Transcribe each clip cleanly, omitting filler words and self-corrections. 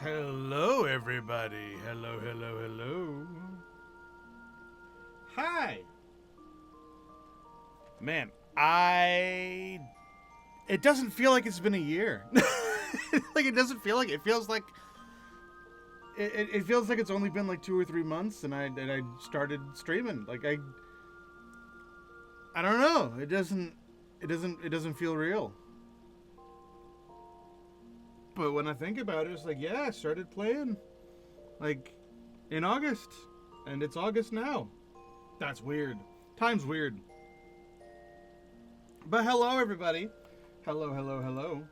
Hello, everybody. Hello, hello, hello. Hi. Man, It doesn't feel like it's been a year. Like, it doesn't feel like it. feels like. It feels like it's only been like 2 or 3 months, and I started streaming. I don't know. It doesn't feel real. But when I think about it, it's like, yeah, I started playing like in August, and it's August now. That's weird. Time's weird. But hello, everybody. Hello, hello, hello.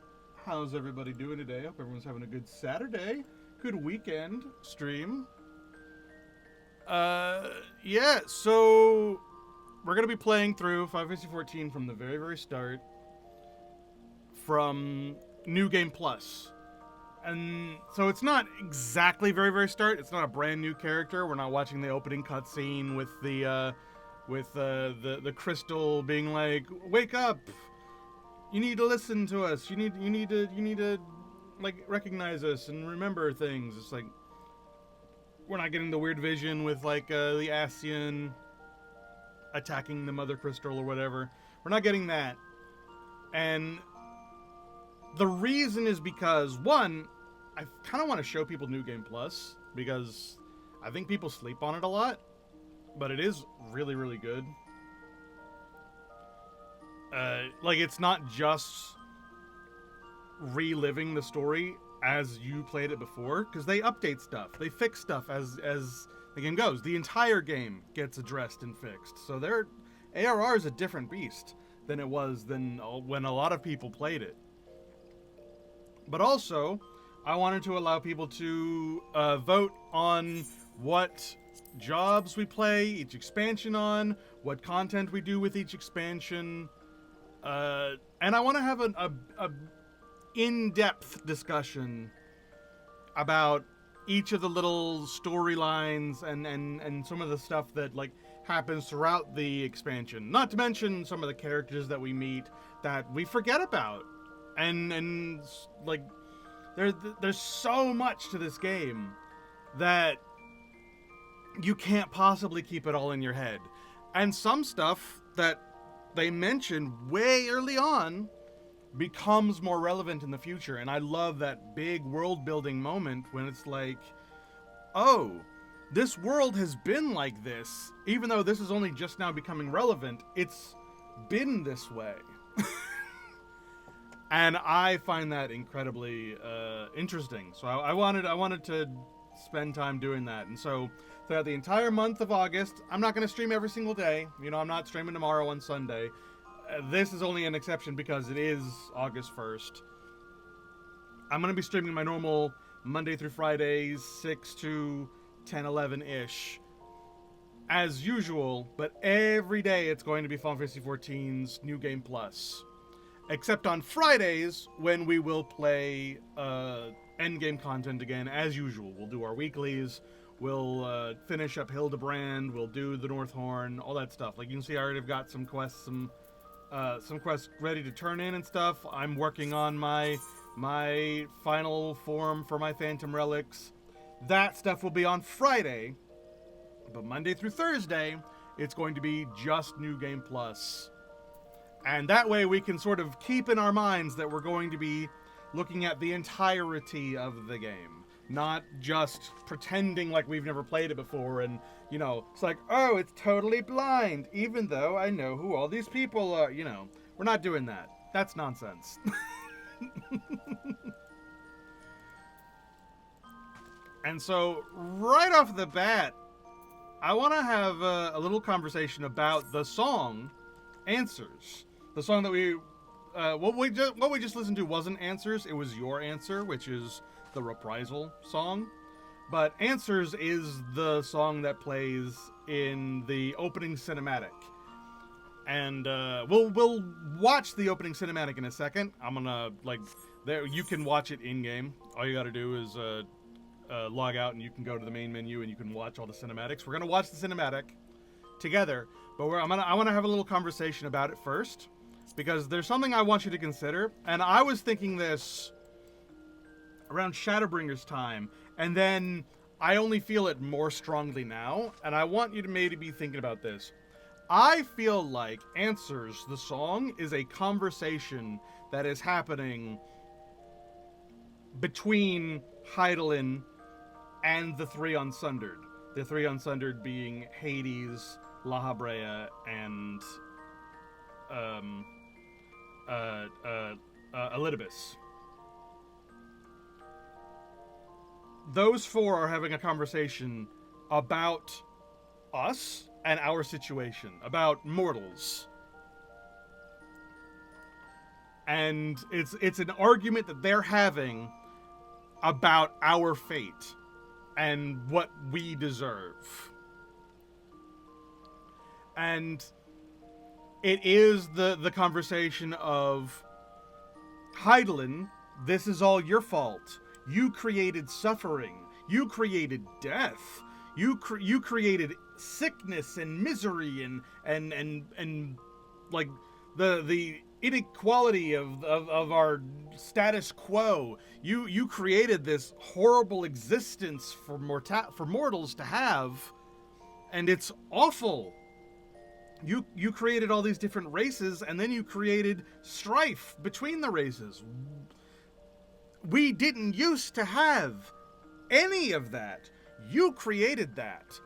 How's everybody doing today? Hope everyone's having a good Saturday, good weekend stream. Yeah. So we're gonna be playing through FF14 from the very, very start, from New Game Plus. And so it's not exactly very, very start. It's not a brand new character. We're not watching the opening cutscene with the crystal being like, "Wake up! You need to listen to us. You need to like recognize us and remember things." It's like we're not getting the weird vision with like the Ascian attacking the mother crystal or whatever. We're not getting that, and the reason is because, one, I kind of want to show people New Game Plus because I think people sleep on it a lot, but it is really, really good. Like, it's not just reliving the story as you played it before, because they update stuff, they fix stuff as the game goes. The entire game gets addressed and fixed, so their ARR is a different beast than it was than when a lot of people played it. But also, I wanted to allow people to vote on what jobs we play each expansion on, what content we do with each expansion, and I want to have a in-depth discussion about each of the little storylines and some of the stuff that like happens throughout the expansion. Not to mention some of the characters that we meet that we forget about. And like there's so much to this game that you can't possibly keep it all in your head. And some stuff that they mentioned way early on becomes more relevant in the future. And I love that big world building moment when it's like, oh, this world has been like this, even though this is only just now becoming relevant. It's been this way. And I find that incredibly interesting. So I wanted to spend time doing that. And so throughout the entire month of August, I'm not going to stream every single day. You know, I'm not streaming tomorrow on Sunday. This is only an exception because it is August 1st. I'm going to be streaming my normal Monday through Fridays, 6 to 10, 11-ish, as usual. But every day it's going to be Final Fantasy XIV's New Game Plus. Except on Fridays, when we will play endgame content again, as usual. We'll do our weeklies, we'll finish up Hildebrand, we'll do the North Horn, all that stuff. Like, you can see I already have got some quests ready to turn in and stuff. I'm working on my final form for my Phantom Relics. That stuff will be on Friday, but Monday through Thursday, it's going to be just New Game Plus. And that way we can sort of keep in our minds that we're going to be looking at the entirety of the game. Not just pretending like we've never played it before and, you know, it's like, oh, it's totally blind, even though I know who all these people are, you know. We're not doing that. That's nonsense. And so, right off the bat, I want to have a little conversation about the song Answers. The song that what we just listened to wasn't Answers, it was Your Answer, which is the Reprisal song. But Answers is the song that plays in the opening cinematic. And we'll watch the opening cinematic in a second. I'm gonna you can watch it in game. All you gotta do is log out and you can go to the main menu and you can watch all the cinematics. We're gonna watch the cinematic together, but I want to have a little conversation about it first, because there's something I want you to consider. And I was thinking this around Shadowbringer's time, and then I only feel it more strongly now, and I want you to maybe be thinking about this. I feel like Answers, the song, is a conversation that is happening between Hydaelyn and the Three Unsundered. The Three Unsundered being Hades, Lahabrea, and Elidibus. Those four are having a conversation about us and our situation, about mortals. And it's an argument that they're having about our fate and what we deserve. And it is the conversation of, Hydaelyn, this is all your fault. You created suffering. You created death. You created sickness and misery and like the inequality of our status quo. You created this horrible existence for mortals to have, and it's awful. You created all these different races, and then you created strife between the races. We didn't used to have any of that. You created that.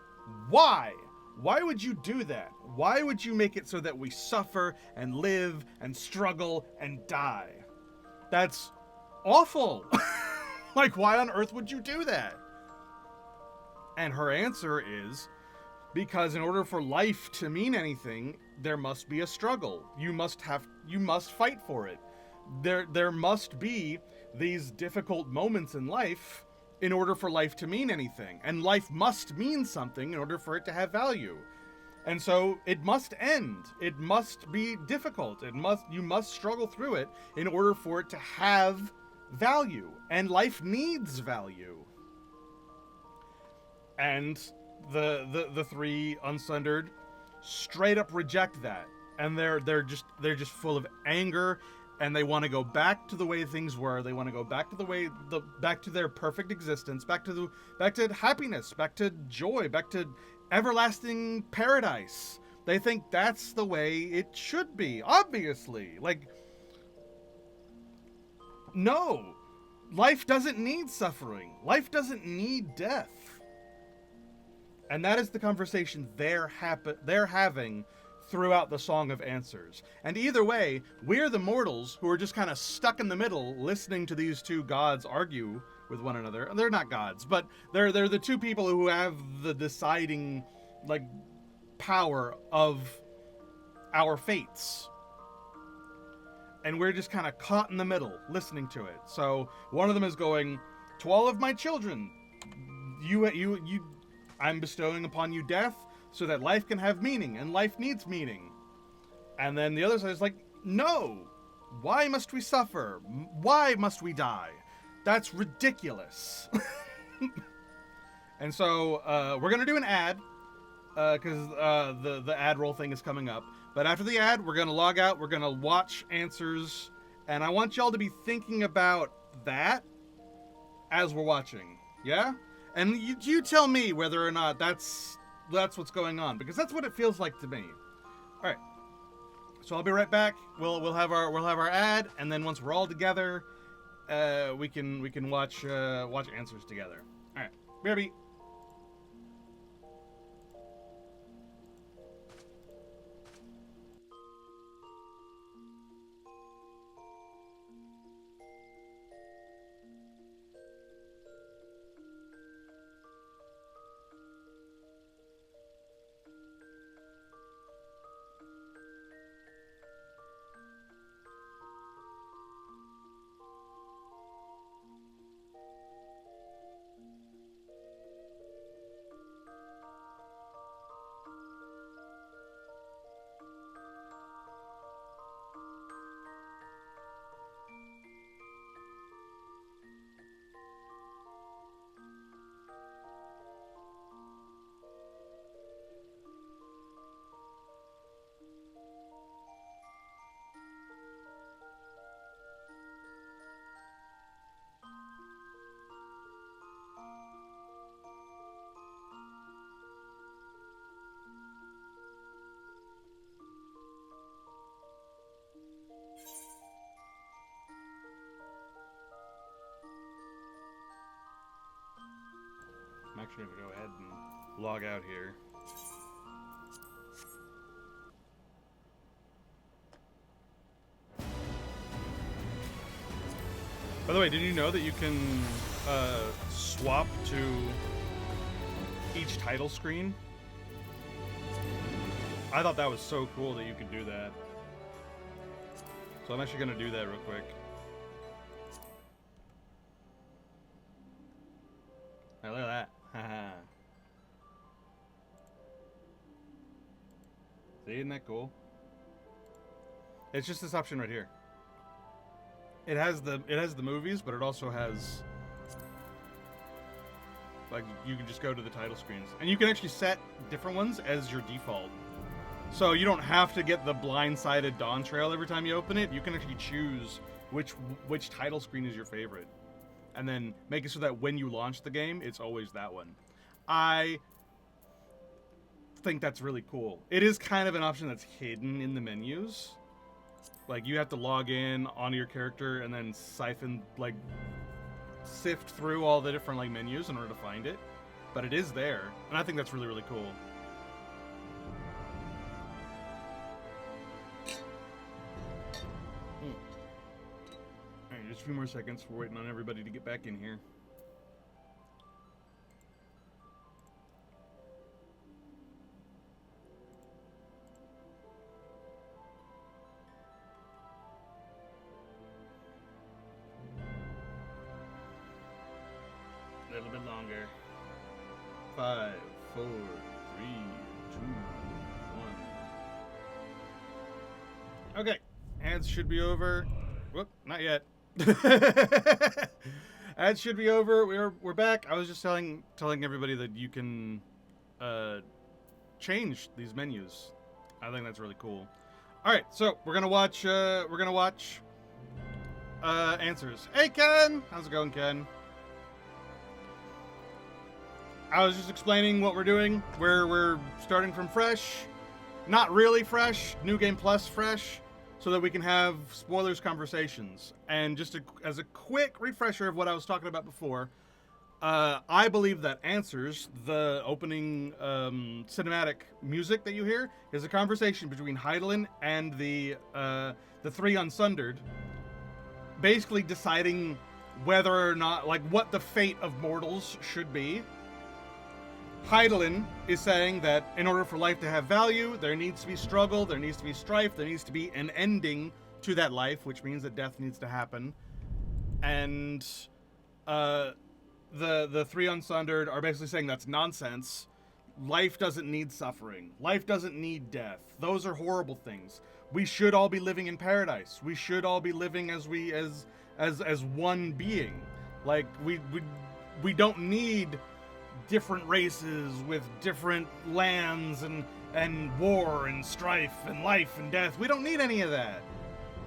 Why? Why would you do that? Why would you make it so that we suffer and live and struggle and die? That's awful. Like, why on earth would you do that? And her answer is, because in order for life to mean anything, there must be a struggle. You must fight for it. There must be these difficult moments in life in order for life to mean anything. And life must mean something in order for it to have value. And so it must end. It must be difficult. You must struggle through it in order for it to have value. And life needs value. And the Three Unsundered straight up reject that. And they're just full of anger, and they want to go back to the way things were. They want to go back to back to their perfect existence, back to happiness, back to joy, back to everlasting paradise. They think that's the way it should be, obviously. Like, no. Life doesn't need suffering. Life doesn't need death. And that is the conversation they're having throughout the Song of Answers. And either way, we're the mortals who are just kind of stuck in the middle listening to these two gods argue with one another. They're not gods, but they're the two people who have the deciding, like, power of our fates. And we're just kind of caught in the middle listening to it. So one of them is going, to all of my children, I'm bestowing upon you death so that life can have meaning, and life needs meaning. And then the other side is like, no, why must we suffer? Why must we die? That's ridiculous. And so we're going to do an ad, because the ad roll thing is coming up. But after the ad, we're going to log out, we're going to watch Answers, and I want y'all to be thinking about that as we're watching. Yeah? And you tell me whether or not that's what's going on, because that's what it feels like to me. All right, so I'll be right back. We'll have our ad, and then once we're all together, we can watch Answers together. All right, BRB. actually going to go ahead and log out here. By the way, did you know that you can swap to each title screen? I thought that was so cool that you could do that. So I'm actually going to do that real quick. Hey, look at that. Haha. See, isn't that cool? It's just this option right here. It has the movies, but it also has, like, you can just go to the title screens. And you can actually set different ones as your default. So you don't have to get the blindsided Dawn Trail every time you open it. You can actually choose which title screen is your favorite. And then make it so that when you launch the game, it's always that one. I think that's really cool. It is kind of an option that's hidden in the menus. Like, you have to log in onto your character and then sift through all the different, like, menus in order to find it. But it is there, and I think that's really, really cool. Alright, just a few more seconds. We're waiting on everybody to get back in here. A little bit longer. 5, 4, 3, 2, 1. Okay, ads should be over. Whoop, not yet. Ads should be over. We're back. I was just telling everybody that you can change these menus. I think that's really cool. All right, so we're gonna watch answers. Hey Ken, how's it going, Ken? I was just explaining what we're doing. We're starting from fresh, not really fresh, New Game Plus fresh, so that we can have spoilers conversations. And just as a quick refresher of what I was talking about before, I believe that Answers, the opening cinematic music that you hear, is a conversation between Hydaelyn and the three Unsundered, basically deciding whether or not, like, what the fate of mortals should be. Hydaelyn is saying that in order for life to have value, there needs to be struggle, there needs to be strife, there needs to be an ending to that life, which means that death needs to happen. And the three Unsundered are basically saying that's nonsense. Life doesn't need suffering. Life doesn't need death. Those are horrible things. We should all be living in paradise. We should all be living as one being. Like, we don't need different races with different lands and war and strife and life and death. We don't need any of that.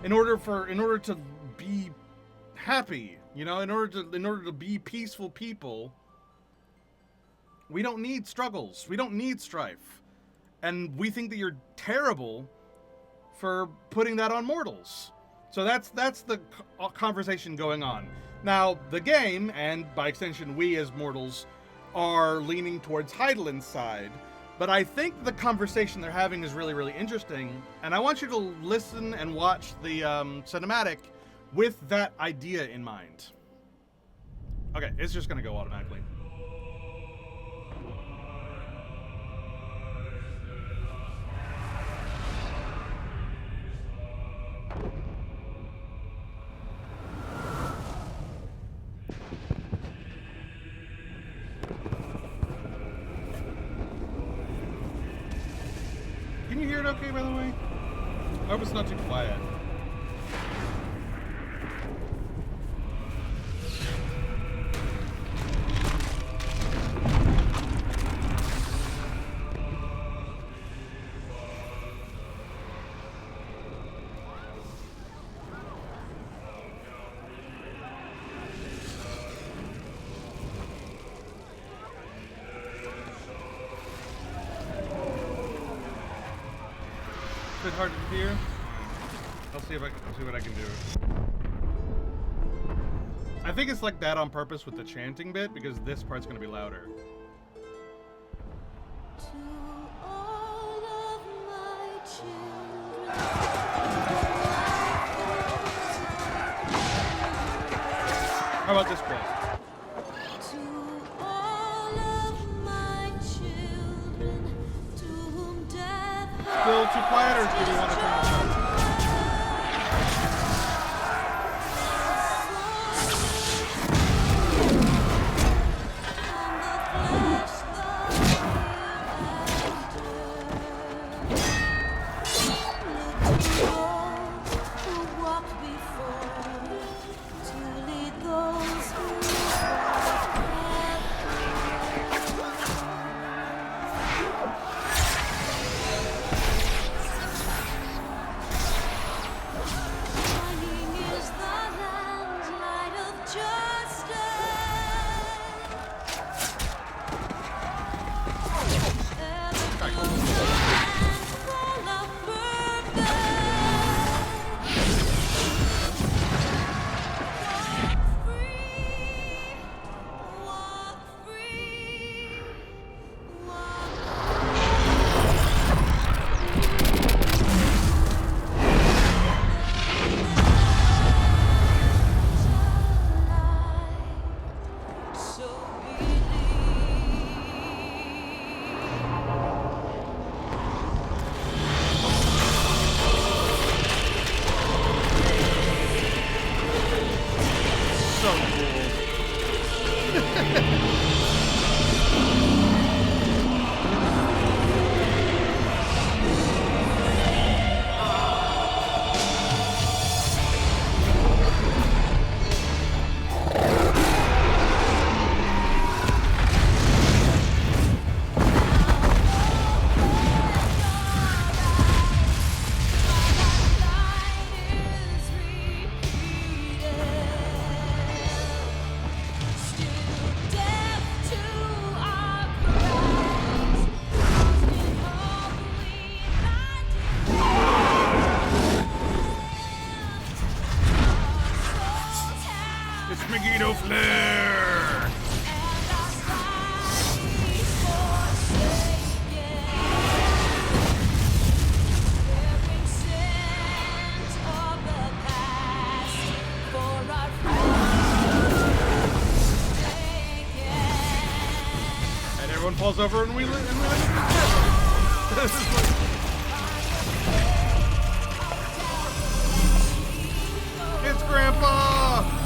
In order to be happy, you know, in order to be peaceful people, we don't need struggles. We don't need strife. And we think that you're terrible for putting that on mortals. So that's the conversation going on. Now, the game, and by extension we as mortals, are leaning towards Hydaelyn's side, but I think the conversation they're having is really, really interesting, and I want you to listen and watch the cinematic with that idea in mind. Okay, it's just gonna go automatically. Can you hear it okay, by the way? I hope it's not too quiet. A bit hard to hear. I'll see what I can do. I think it's like that on purpose with the chanting bit, because this part's gonna be louder. How about this place? Still too quiet, or do we want to turn this up? Flare! And everyone falls over and we live together. It's Grandpa!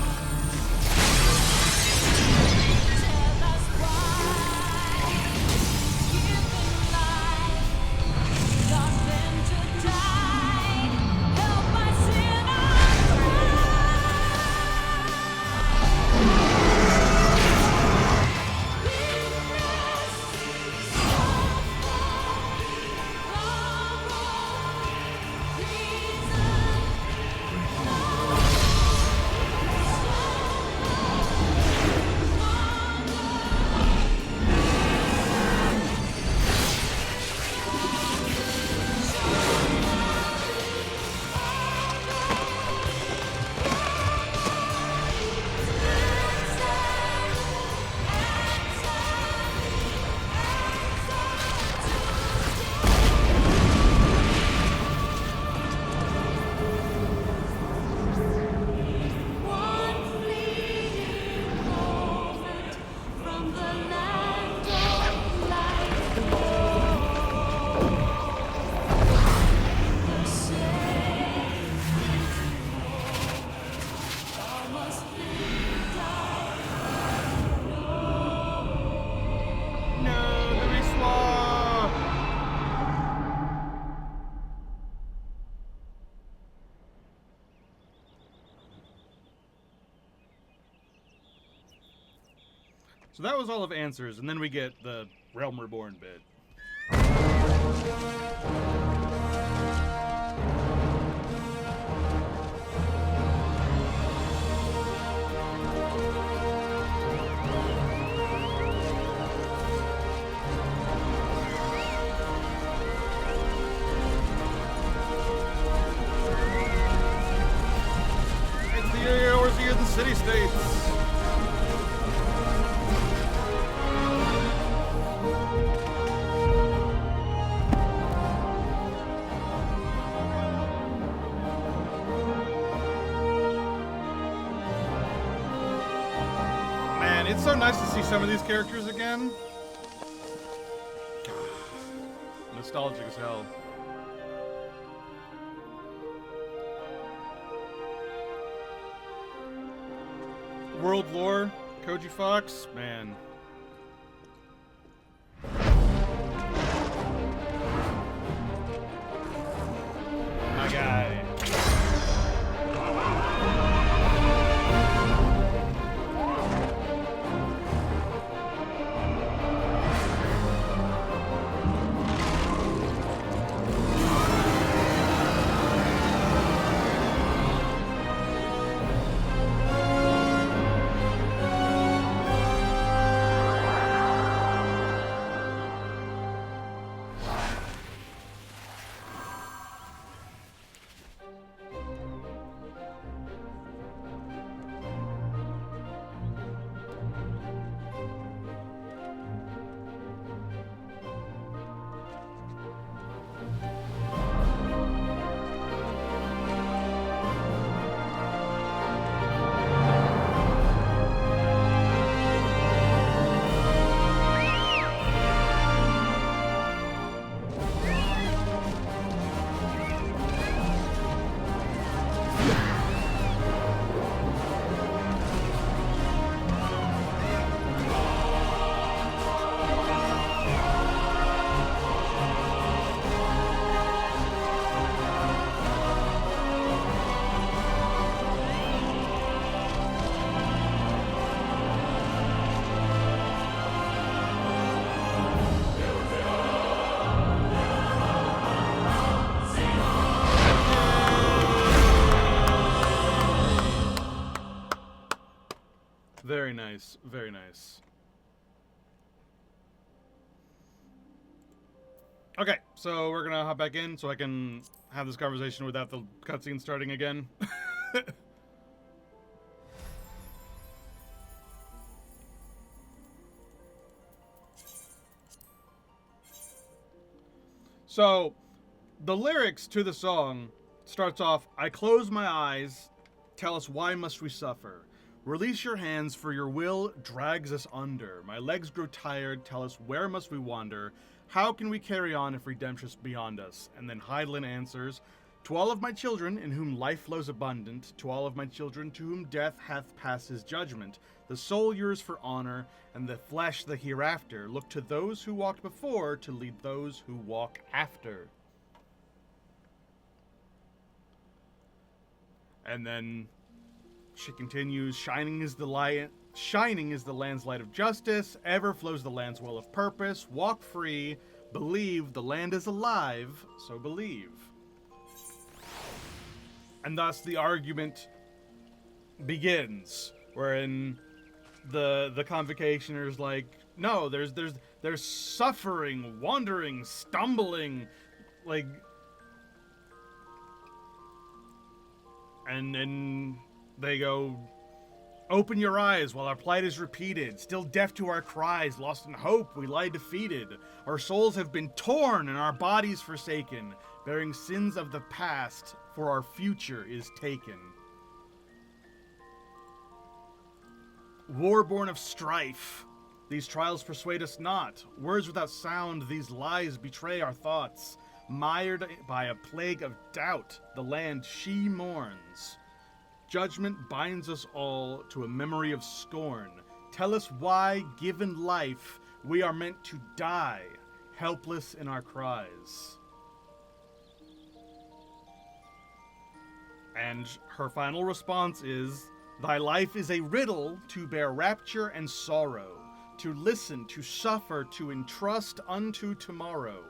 So that was all of Answers, and then we get the Realm Reborn bit. It's the year of the city-states. nice to see some of these characters again. Nostalgic as hell. World lore, Koji Fox, man. My guy. Very nice, very nice. Okay, so we're gonna hop back in so I can have this conversation without the cutscene starting again. So, the lyrics to the song starts off, I close my eyes, tell us why must we suffer? Release your hands, for your will drags us under. My legs grow tired, tell us where must we wander? How can we carry on if redemption's beyond us? And then Hydaelyn answers, to all of my children, in whom life flows abundant, to all of my children, to whom death hath passed his judgment, the soul yours for honor, and the flesh the hereafter, look to those who walked before, to lead those who walk after. And then she continues, shining is the land's light of justice, ever flows the land's well of purpose, walk free, believe the land is alive, so believe. And thus the argument begins, wherein the convocationer's like, no, there's suffering, wandering, stumbling, like, and then they go, open your eyes while our plight is repeated. Still deaf to our cries, lost in hope, we lie defeated. Our souls have been torn and our bodies forsaken, bearing sins of the past, for our future is taken. War born of strife, these trials persuade us not. Words without sound, these lies betray our thoughts. Mired by a plague of doubt, the land she mourns. Judgment binds us all to a memory of scorn. Tell us why, given life, we are meant to die, helpless in our cries. And her final response is, thy life is a riddle to bear rapture and sorrow, to listen, to suffer, to entrust unto tomorrow.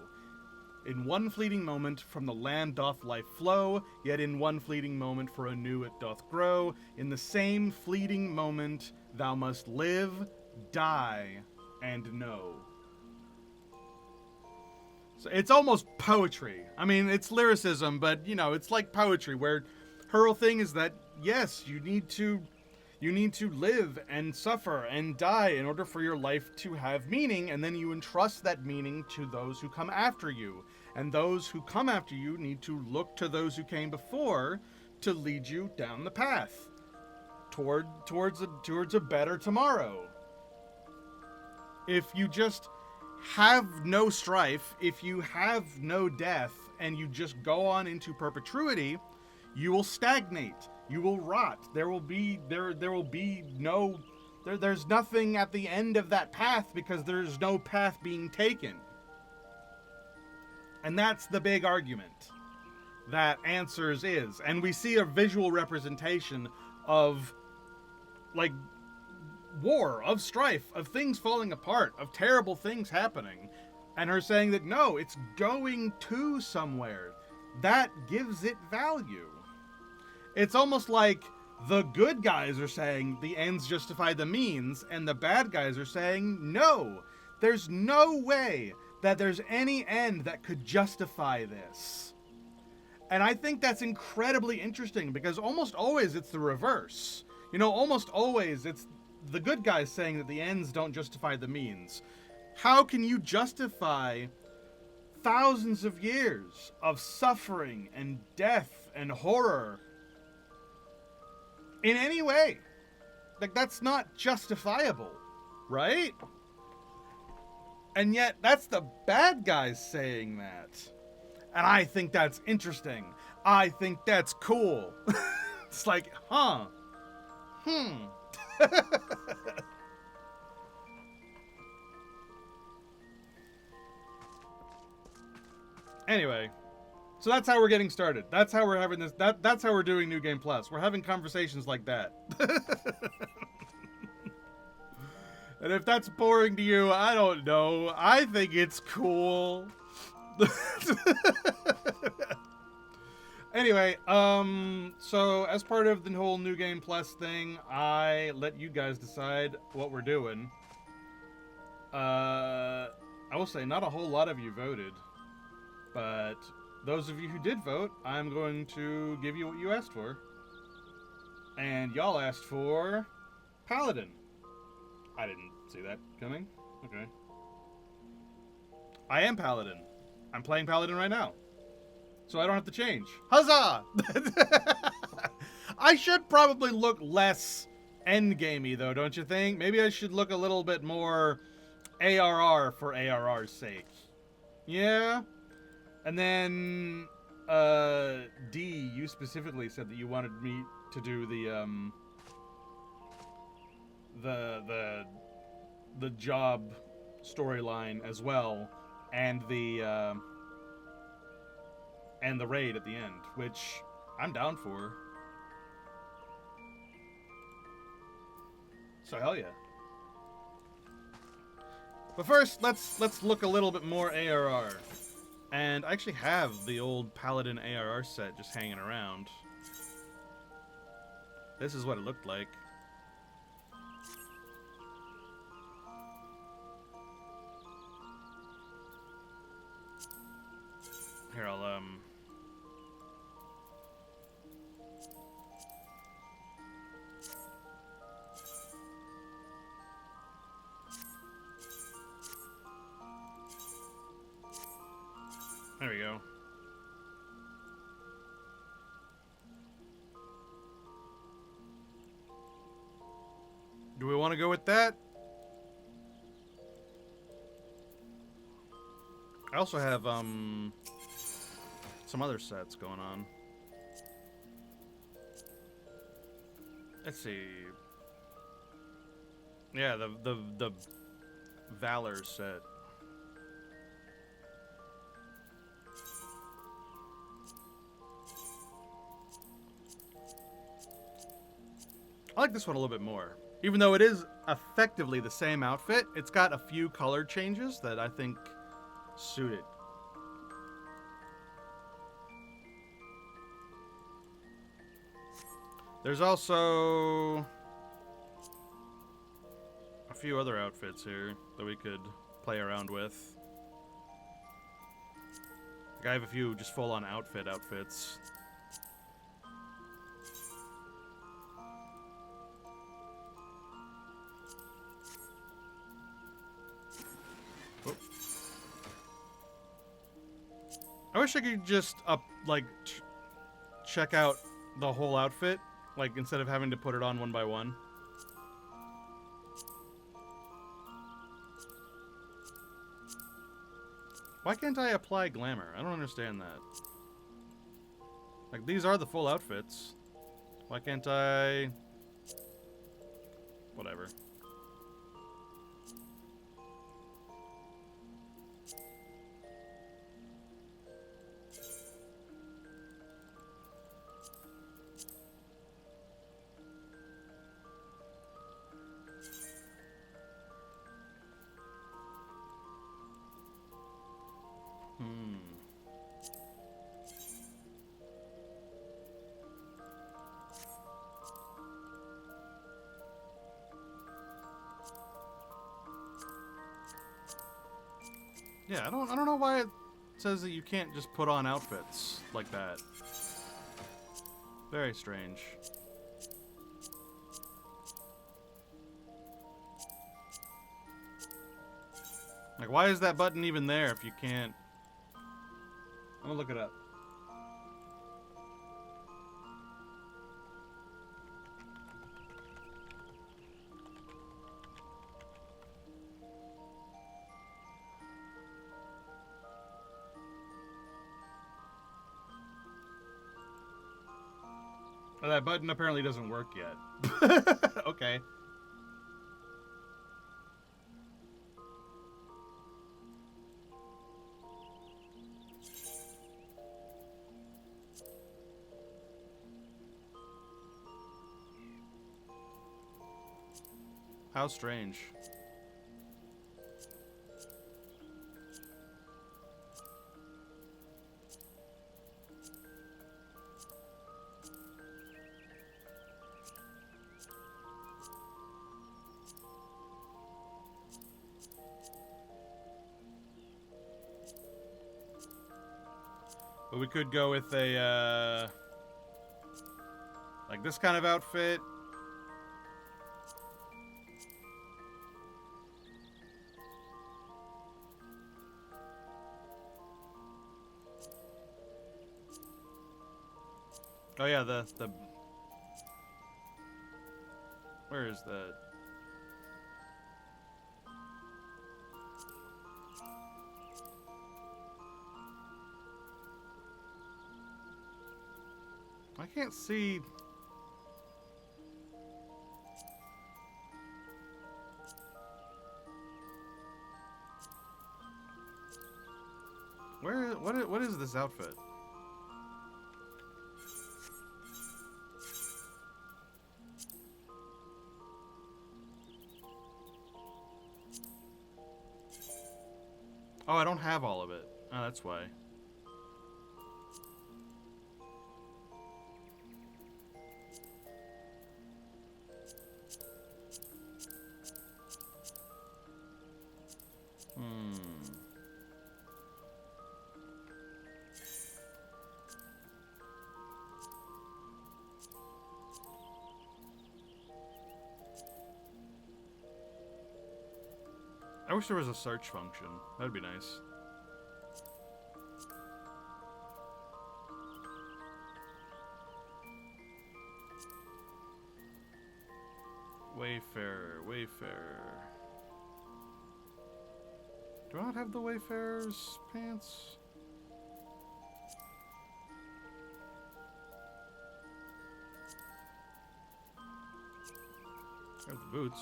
In one fleeting moment from the land doth life flow, yet in one fleeting moment for anew it doth grow. In the same fleeting moment thou must live, die, and know. So it's almost poetry. I mean, it's lyricism, but, you know, it's like poetry, where her whole thing is that, yes, you need to live and suffer and die in order for your life to have meaning, and then you entrust that meaning to those who come after you. And those who come after you need to look to those who came before to lead you down the path towards a better tomorrow. If you just have no strife, if you have no death, and you just go on into perpetuity, you will stagnate. You will rot. There will be no there's nothing at the end of that path because there's no path being taken. And that's the big argument that Answers is. And we see a visual representation of, like, war, of strife, of things falling apart, of terrible things happening. And her saying that, no, it's going to somewhere. That gives it value. It's almost like the good guys are saying the ends justify the means, and the bad guys are saying, no, there's no way that there's any end that could justify this. And I think that's incredibly interesting, because almost always it's the reverse. You know, almost always it's the good guys saying that the ends don't justify the means. How can you justify thousands of years of suffering and death and horror in any way? Like, that's not justifiable, right? And yet, that's the bad guys saying that. And I think that's interesting. I think that's cool. It's like, Anyway, so that's how we're getting started. That's how we're having this. That's how we're doing New Game Plus. We're having conversations like that. And if that's boring to you, I don't know. I think it's cool. Anyway, so as part of the whole New Game Plus thing, I let you guys decide what we're doing. I will say, not a whole lot of you voted. But those of you who did vote, I'm going to give you what you asked for. And y'all asked for Paladin. I didn't see that coming. Okay. I am Paladin. I'm playing Paladin right now. So I don't have to change. Huzzah! I should probably look less endgamey, though, don't you think? Maybe I should look a little bit more ARR for ARR's sake. Yeah? And then, D, you specifically said that you wanted me to do the job storyline as well, and the raid at the end, which I'm down for. So hell yeah. But first, let's look a little bit more ARR. And I actually have the old Paladin ARR set just hanging around. This is what it looked like. Here, I'll, There we go. Do we want to go with that? I also have, some other sets going on. Let's see. Yeah, the Valor set. I like this one a little bit more. Even though it is effectively the same outfit, it's got a few color changes that I think suit it. There's also a few other outfits here that we could play around with. Like I have a few just full-on outfits. I wish I could just check out the whole outfit, like instead of having to put it on one by one. Why can't I apply glamour? I don't understand that. Like, these are the full outfits. Why can't I... Whatever. Yeah, I don't know why it says that you can't just put on outfits like that. Very strange. Like, why is that button even there if you can't... I'm gonna look it up. Oh, that button apparently doesn't work yet. Okay. How strange. But we could go with a, like this kind of outfit. Oh yeah, the where is that? I can't see. What is this outfit? Oh, I don't have all of it. Oh, that's why. I wish there was a search function. That'd be nice. Wayfarer, Wayfarer. Do I not have the Wayfarer's pants? I have the boots.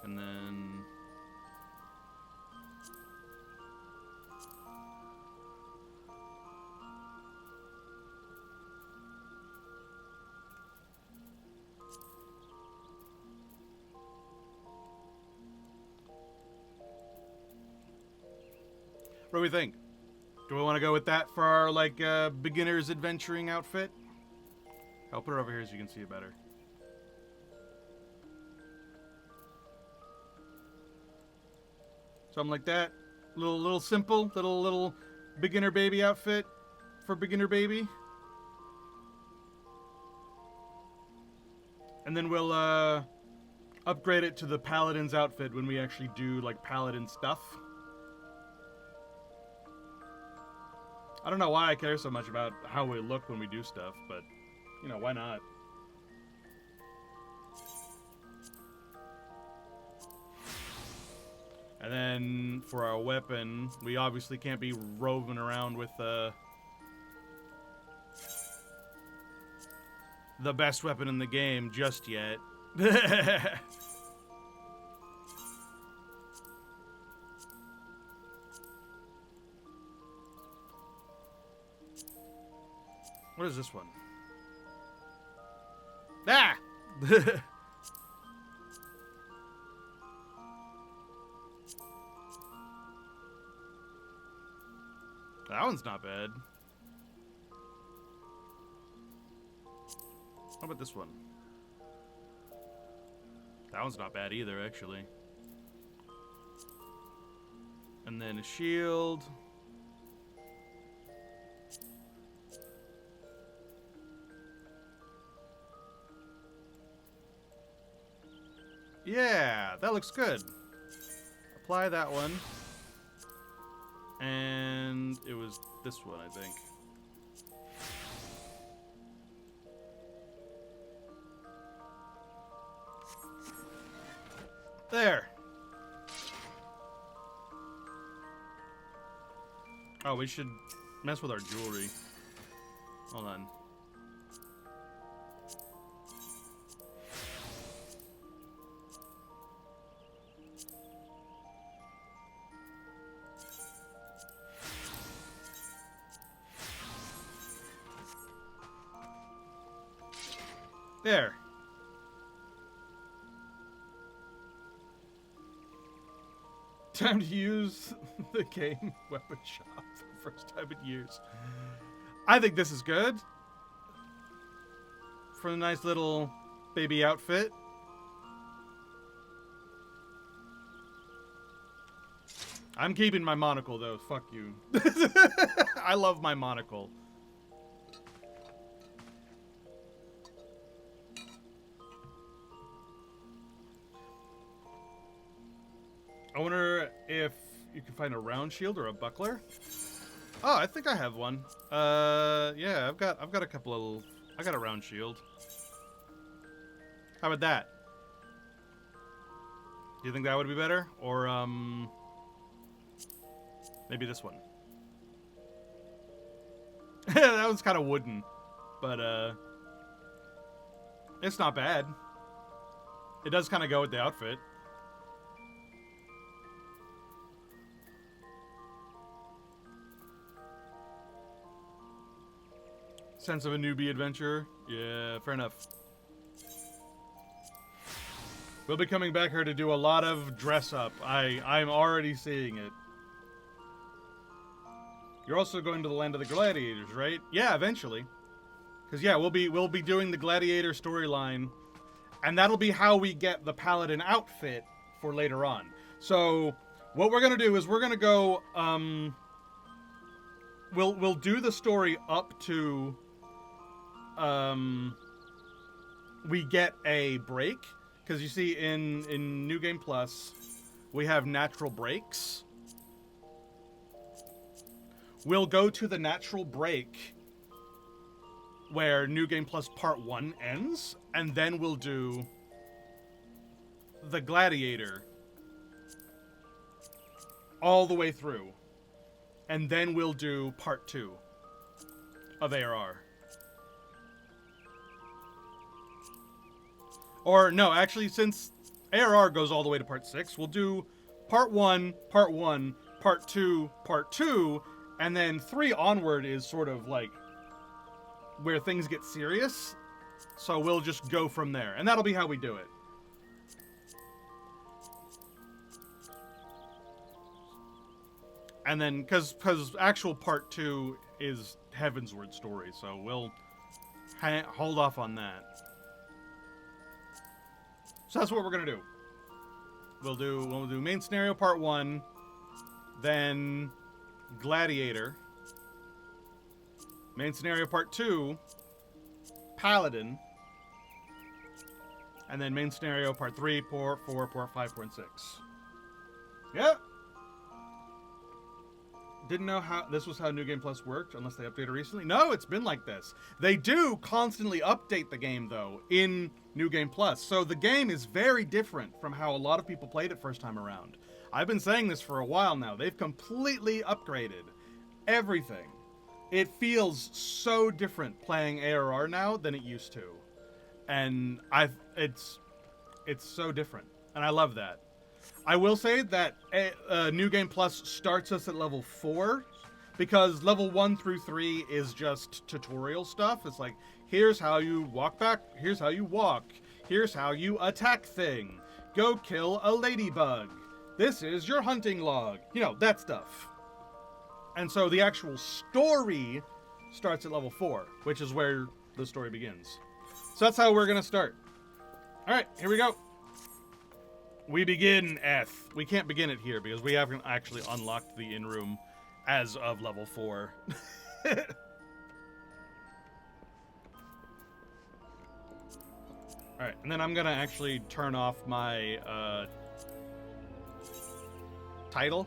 And then... What do we think? Do we want to go with that for our, like, beginner's adventuring outfit? I'll put it over here so you can see it better. Something like that. Little simple, little beginner baby outfit for beginner baby. And then we'll upgrade it to the paladin's outfit when we actually do like paladin stuff. I don't know why I care so much about how we look when we do stuff, but, you know, why not? And then, for our weapon, we obviously can't be roving around with, the best weapon in the game just yet. What is this one? Ah! That one's not bad. How about this one? That one's not bad either, actually. And then a shield. Yeah, that looks good. Apply that one. And it was this one, I think. There. Oh, we should mess with our jewelry. Hold on. There. Time to use the game weapon shop for the first time in years. I think this is good. For a nice little baby outfit. I'm keeping my monocle though, fuck you. I love my monocle. I wonder if you can find a round shield or a buckler. Oh, I think I have one. Yeah, I've got a couple of. I got a round shield. How about that? Do you think that would be better, or maybe this one? That one's kind of wooden, but it's not bad. It does kind of go with the outfit. Sense of a newbie adventure. Yeah, fair enough. We'll be coming back here to do a lot of dress up. I'm already seeing it. You're also going to the land of the gladiators, right? Yeah, eventually. Because yeah, we'll be doing the gladiator storyline, and that'll be how we get the paladin outfit for later on. So what we're gonna do is we're gonna go. We'll do the story up to. We get a break, because you see in New Game Plus we have natural breaks. We'll go to the natural break where New Game Plus Part 1 ends, and then we'll do the Gladiator all the way through, and then we'll do Part 2 of ARR. Or, no, actually, since ARR goes all the way to Part 6, we'll do Part 1, Part 1, Part 2, Part 2, and then 3 onward is sort of like where things get serious. So we'll just go from there. And that'll be how we do it. And then, because actual Part 2 is Heavensward story, so we'll hold off on that. So that's what we're gonna do. We'll do main scenario Part 1, then Gladiator, main scenario Part 2, Paladin, and then main scenario Part 3, Part 4, Part 5, Part 6. Yep. Didn't know how this was how New Game Plus worked unless they updated recently. No, it's been like this. They do constantly update the game though in New Game Plus. So the game is very different from how a lot of people played it first time around. I've been saying this for a while now. They've completely upgraded everything. It feels so different playing ARR now than it used to. And it's so different. And I love that. I will say that New Game Plus starts us at level 4 because level 1 through 3 is just tutorial stuff. It's like, here's how you walk back, here's how you walk, here's how you attack thing. Go kill a ladybug. This is your hunting log. You know, that stuff. And so the actual story starts at level 4, which is where the story begins. So that's how we're going to start. All right, here we go. We begin F. We can't begin it here because we haven't actually unlocked the in-room as of level 4. Alright, and then I'm gonna actually turn off my title.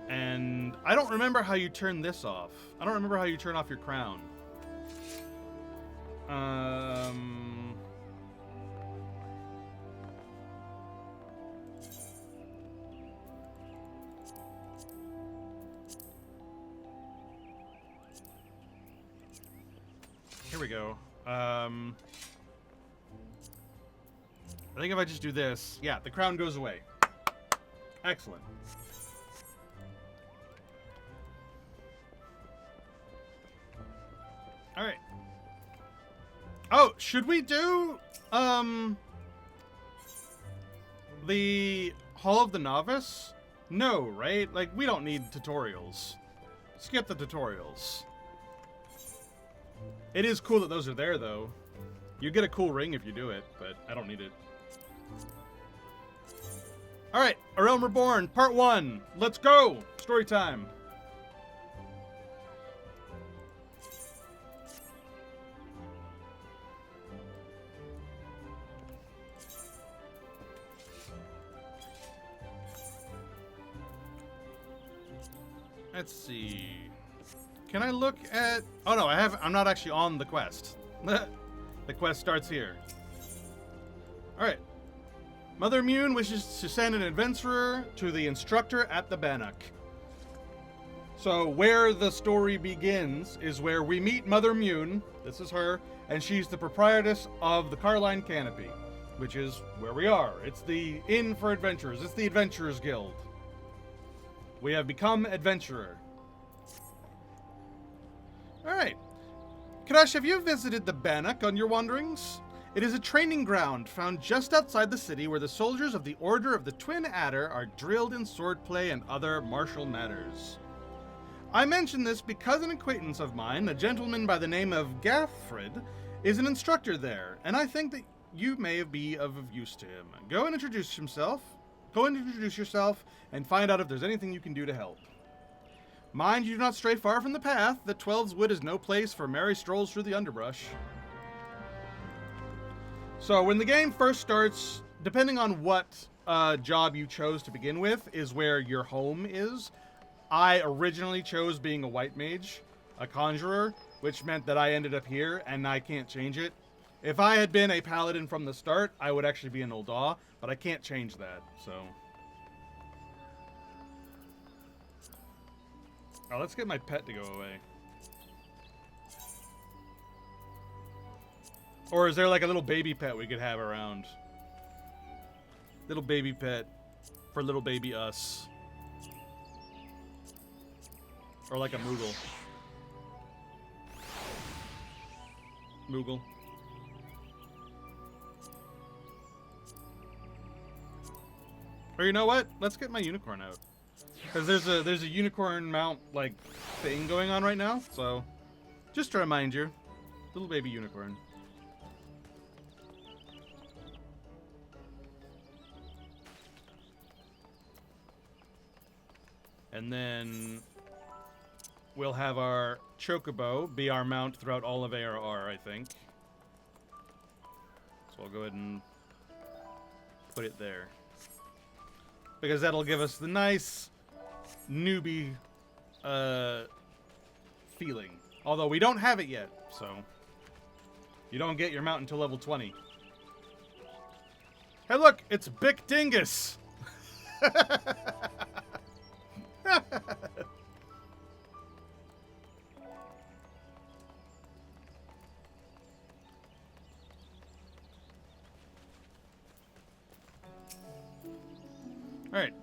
And I don't remember how you turn this off. I don't remember how you turn off your crown. Here we go. I think if I just do this, yeah, the crown goes away. Excellent. All right. Oh, should we do the Hall of the Novice? No, right? Like, we don't need tutorials. Skip the tutorials. It is cool that those are there, though. You get a cool ring if you do it, but I don't need it. Alright, A Realm Reborn, Part 1. Let's go! Story time. Let's see. Can I look at... Oh no, I'm not actually on the quest. The quest starts here. Alright. Mother Mune wishes to send an adventurer to the instructor at the Bannock. So where the story begins is where we meet Mother Mune. This is her, and she's the proprietress of the Carline Canopy, which is where we are. It's the Inn for Adventurers. It's the Adventurers Guild. We have become adventurer. Alright. Kadash, have you visited the Bannock on your wanderings? It is a training ground found just outside the city where the soldiers of the Order of the Twin Adder are drilled in swordplay and other martial matters. I mention this because an acquaintance of mine, a gentleman by the name of Gaffred, is an instructor there, and I think that you may be of use to him. Go and introduce yourself, and find out if there's anything you can do to help. Mind you do not stray far from the path. The Twelves Wood is no place for merry strolls through the underbrush. So when the game first starts, depending on what job you chose to begin with, is where your home is. I originally chose being a white mage, a conjurer, which meant that I ended up here, and I can't change it. If I had been a paladin from the start, I would actually be an Ul'dah, but I can't change that, so... Oh, let's get my pet to go away. Or is there like a little baby pet we could have around? Little baby pet for little baby us. Or like a Moogle. Moogle. Or you know what? Let's get my unicorn out. Because there's a unicorn mount like thing going on right now, so just to remind you, little baby unicorn. And then we'll have our chocobo be our mount throughout all of ARR, I think. So I'll go ahead and put it there. Because that'll give us the nice newbie feeling. Although we don't have it yet, so you don't get your mount until level 20. Hey look, it's Bic Dingus! Alright.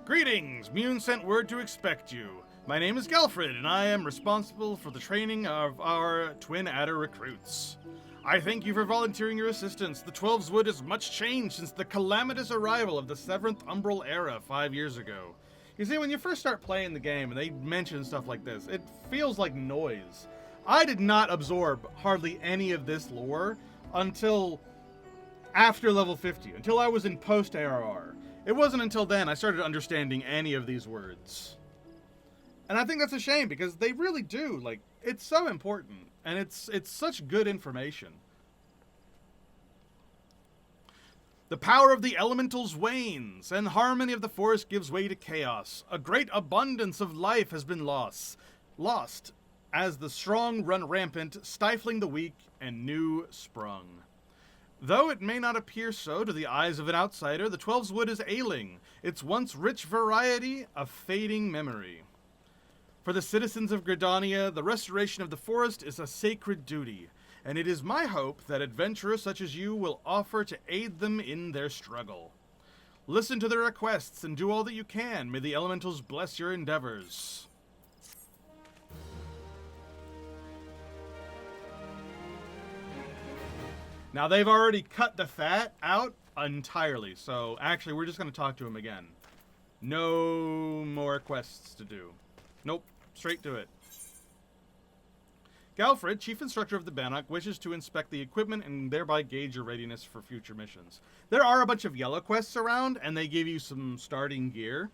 Greetings! Mune sent word to expect you. My name is Gelfred, and I am responsible for the training of our Twin Adder recruits. I thank you for volunteering your assistance. The Twelves Wood has much changed since the calamitous arrival of the 7th Umbral Era 5 years ago. You see, when you first start playing the game and they mention stuff like this, it feels like noise. I did not absorb hardly any of this lore until after level 50, until I was in post-ARR. It wasn't until then I started understanding any of these words. And I think that's a shame, because they really do, like, it's so important, and it's such good information. The power of the elementals wanes, and harmony of the forest gives way to chaos. A great abundance of life has been lost as the strong run rampant, stifling the weak and new sprung. Though it may not appear so to the eyes of an outsider, the Twelves Wood is ailing, its once rich variety a fading memory. For the citizens of Gridania, the restoration of the forest is a sacred duty, and it is my hope that adventurers such as you will offer to aid them in their struggle. Listen to their requests and do all that you can. May the elementals bless your endeavors. Now, they've already cut the fat out entirely, so actually we're just going to talk to him again. No more quests to do. Nope, straight to it. Galfred, Chief Instructor of the Bannock, wishes to inspect the equipment and thereby gauge your readiness for future missions. There are a bunch of yellow quests around, and they give you some starting gear,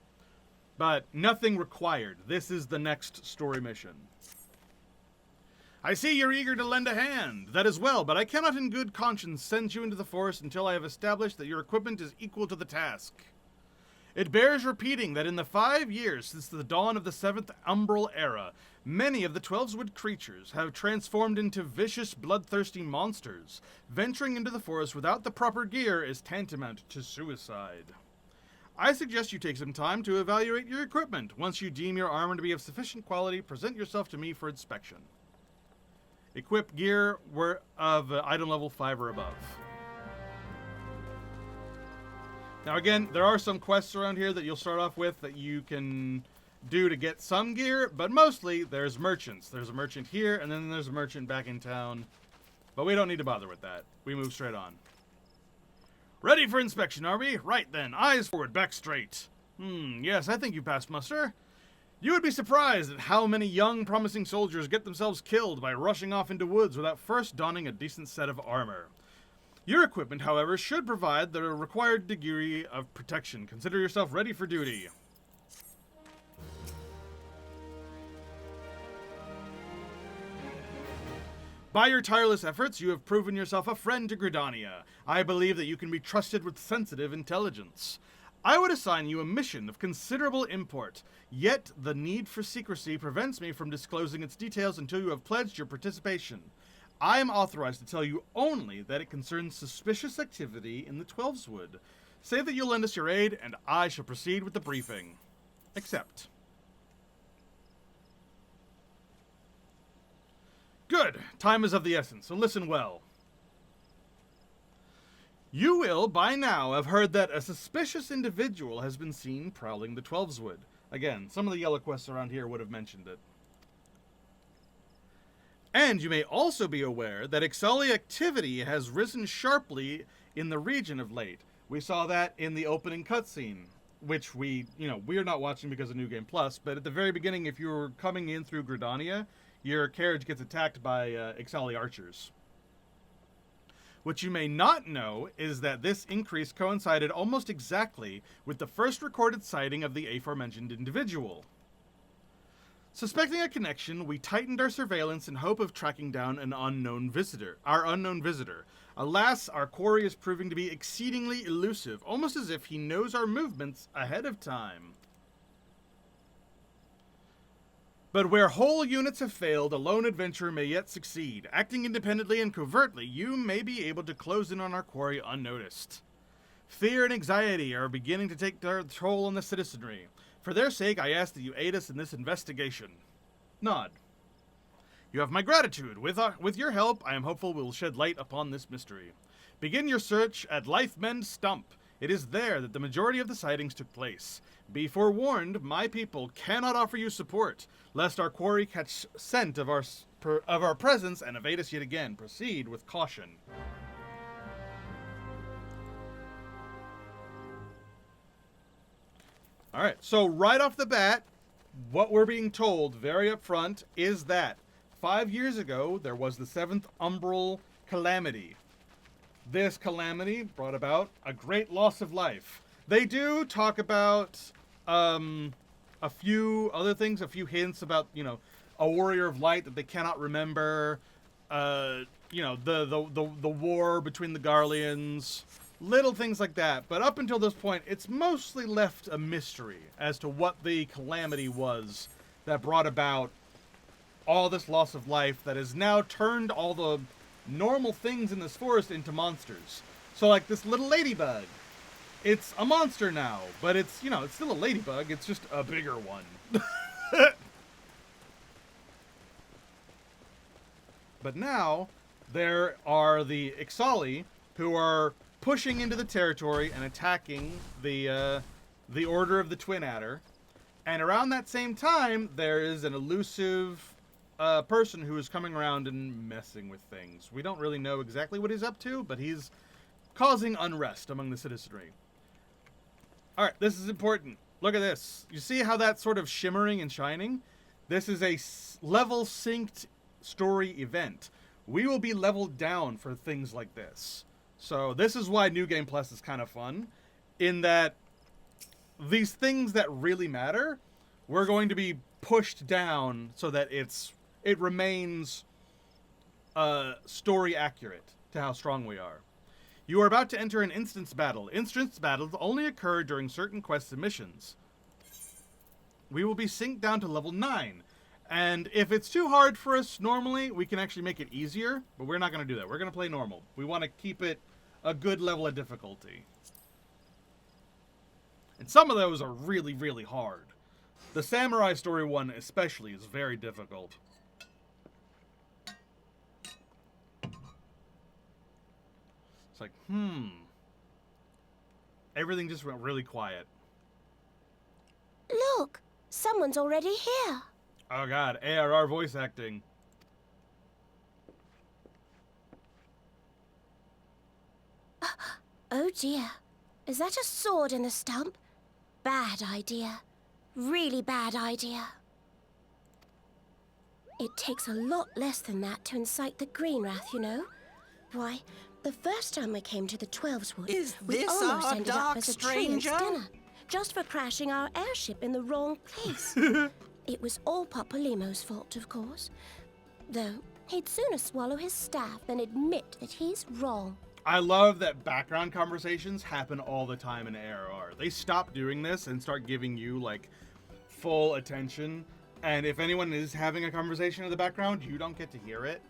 but nothing required. This is the next story mission. I see you're eager to lend a hand. That is well, but I cannot in good conscience send you into the forest until I have established that your equipment is equal to the task. It bears repeating that in the 5 years since the dawn of the 7th Umbral Era, many of the Twelveswood creatures have transformed into vicious, bloodthirsty monsters. Venturing into the forest without the proper gear is tantamount to suicide. I suggest you take some time to evaluate your equipment. Once you deem your armor to be of sufficient quality, present yourself to me for inspection. Equip gear of item level 5 or above. Now again, there are some quests around here that you'll start off with that you can do to get some gear, but mostly there's merchants. There's a merchant here, and then there's a merchant back in town. But we don't need to bother with that. We move straight on. Ready for inspection, are we? Right then, eyes forward, back straight. Yes, I think you passed muster. You would be surprised at how many young, promising soldiers get themselves killed by rushing off into woods without first donning a decent set of armor. Your equipment, however, should provide the required degree of protection. Consider yourself ready for duty. By your tireless efforts, you have proven yourself a friend to Gridania. I believe that you can be trusted with sensitive intelligence. I would assign you a mission of considerable import, yet the need for secrecy prevents me from disclosing its details until you have pledged your participation. I am authorized to tell you only that it concerns suspicious activity in the Twelveswood. Say that you'll lend us your aid, and I shall proceed with the briefing. Accept. Good. Time is of the essence, so listen well. You will, by now, have heard that a suspicious individual has been seen prowling the Twelveswood. Again, some of the yellow quests around here would have mentioned it. And you may also be aware that Ixali activity has risen sharply in the region of late. We saw that in the opening cutscene, which we're not watching because of New Game Plus, but at the very beginning, if you were coming in through Gridania, your carriage gets attacked by Ixali archers. What you may not know is that this increase coincided almost exactly with the first recorded sighting of the aforementioned individual. Suspecting a connection, we tightened our surveillance in hope of tracking down our unknown visitor. Alas, our quarry is proving to be exceedingly elusive, almost as if he knows our movements ahead of time. But where whole units have failed, a lone adventurer may yet succeed. Acting independently and covertly, you may be able to close in on our quarry unnoticed. Fear and anxiety are beginning to take their toll on the citizenry. For their sake, I ask that you aid us in this investigation. Nod. You have my gratitude. With your help, I am hopeful we will shed light upon this mystery. Begin your search at Lifemend Stump. It is there that the majority of the sightings took place. Be forewarned, my people cannot offer you support, lest our quarry catch scent of our presence and evade us yet again. Proceed with caution. All right, so right off the bat, what we're being told very upfront is that 5 years ago, there was the 7th Umbral Calamity. This calamity brought about a great loss of life. They do talk about a few other things, a few hints about, a warrior of light that they cannot remember, the war between the Garleans, little things like that. But up until this point, it's mostly left a mystery as to what the calamity was that brought about all this loss of life that has now turned all the normal things in this forest into monsters. So like this little ladybug, it's a monster now, but it's, it's still a ladybug, it's just a bigger one. But now, there are the Ixali, who are pushing into the territory and attacking the Order of the Twin Adder. And around that same time, there is an elusive person who is coming around and messing with things. We don't really know exactly what he's up to, but he's causing unrest among the citizenry. Alright, this is important. Look at this. You see how that's sort of shimmering and shining? This is a level synced story event. We will be leveled down for things like this. So this is why New Game Plus is kind of fun, in that these things that really matter, we're going to be pushed down so that it remains story accurate to how strong we are. You are about to enter an instance battle. Instance battles only occur during certain quests and missions. We will be synced down to level 9. And if it's too hard for us normally, we can actually make it easier, but we're not going to do that. We're going to play normal. We want to keep it a good level of difficulty. And some of those are really, really hard. The Samurai Story one especially is very difficult. It's like, everything just went really quiet. Look, someone's already here. Oh god, ARR voice acting. Oh dear. Is that a sword in the stump? Bad idea. Really bad idea. It takes a lot less than that to incite the Green Wrath, you know. Why, the first time we came to the Twelves Wood, we almost ended up as a tree and Skinner, just for crashing our airship in the wrong place. It was all Papalymo's fault, of course. Though, he'd sooner swallow his staff than admit that he's wrong. I love that background conversations happen all the time in ARR. They stop doing this and start giving you, like, full attention. And if anyone is having a conversation in the background, you don't get to hear it.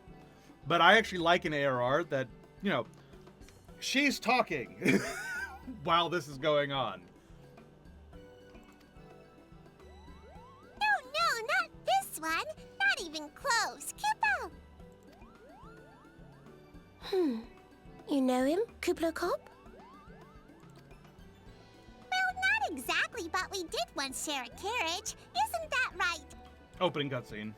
But I actually like in ARR that, she's talking while this is going on. No, not this one. Not even close. Kupo! You know him, Kuplo Cop? Well, not exactly, but we did once share a carriage. Isn't that right? Opening cutscene.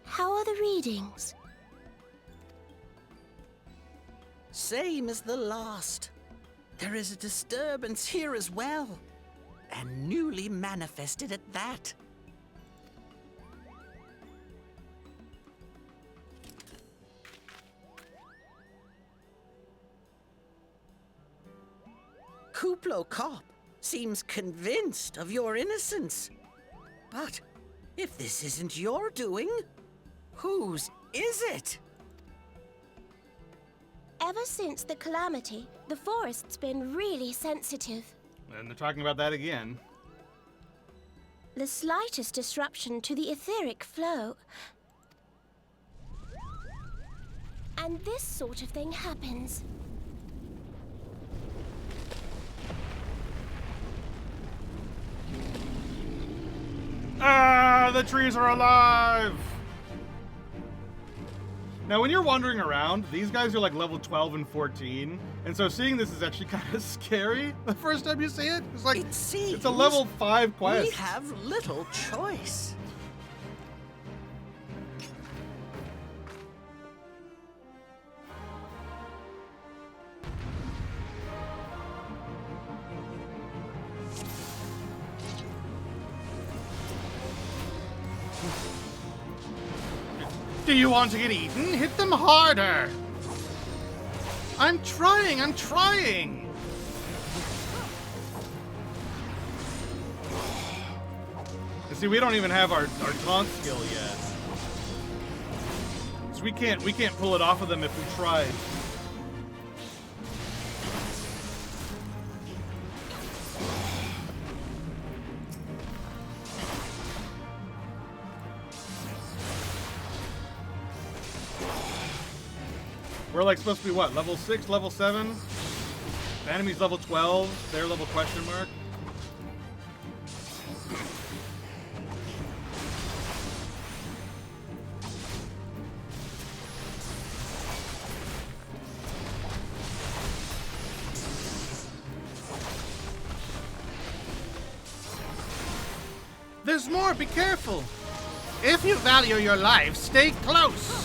How are the readings? Same as the last. There is a disturbance here as well, and newly manifested at that. Kuplo Cop seems convinced of your innocence. But if this isn't your doing, whose is it? ever since the calamity, the forest's been really sensitive. And they're talking about that again. The slightest disruption to the etheric flow. And this sort of thing happens. Ah, the trees are alive! Now, when you're wandering around, these guys are like level 12 and 14, and so seeing this is actually kind of scary the first time you see it. It's like, it's a level 5 quest. We have little choice. Do you want to get eaten? Hit them harder! I'm trying! And see, we don't even have our taunt skill yet. So we can't pull it off of them if we tried. We're like supposed to be what? Level 6, level 7? The enemy's level 12, their level question mark. There's more, be careful! If you value your life, stay close!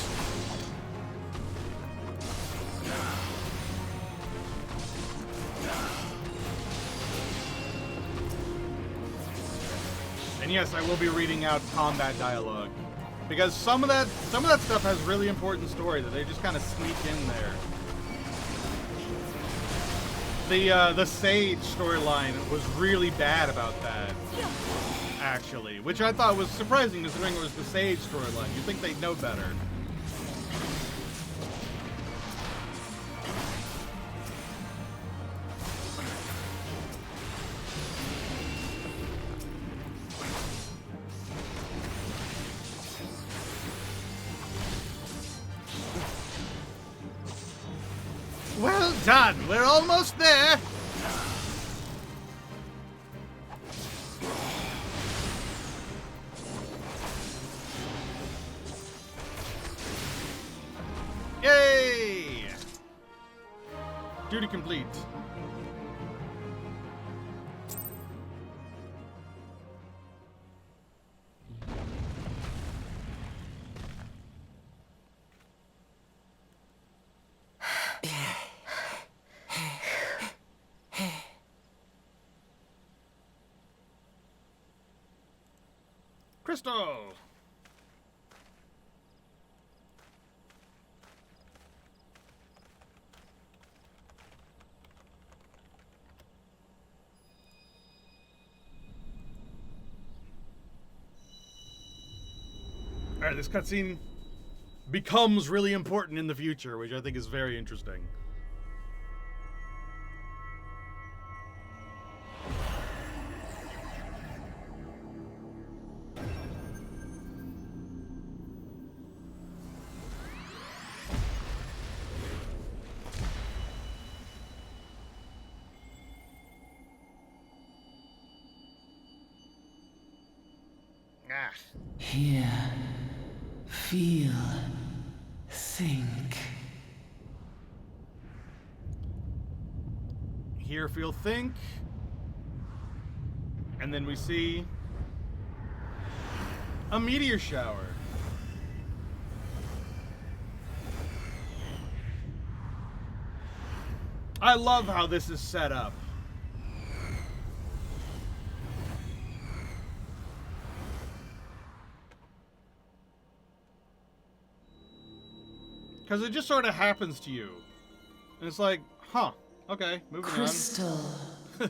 And yes, I will be reading out combat dialogue, because some of that stuff has really important story that they just kind of sneak in there. The Sage storyline was really bad about that, actually, which I thought was surprising considering it was the Sage storyline. You'd think they'd know better. Well done! We're almost there! Yay! Duty complete. Crystal! Alright, this cutscene becomes really important in the future, which I think is very interesting. Ah. Hear, feel, think. Hear, feel, think. And then we see a meteor shower. I love how this is set up. Because it just sort of happens to you. And it's like, huh, okay, moving Crystal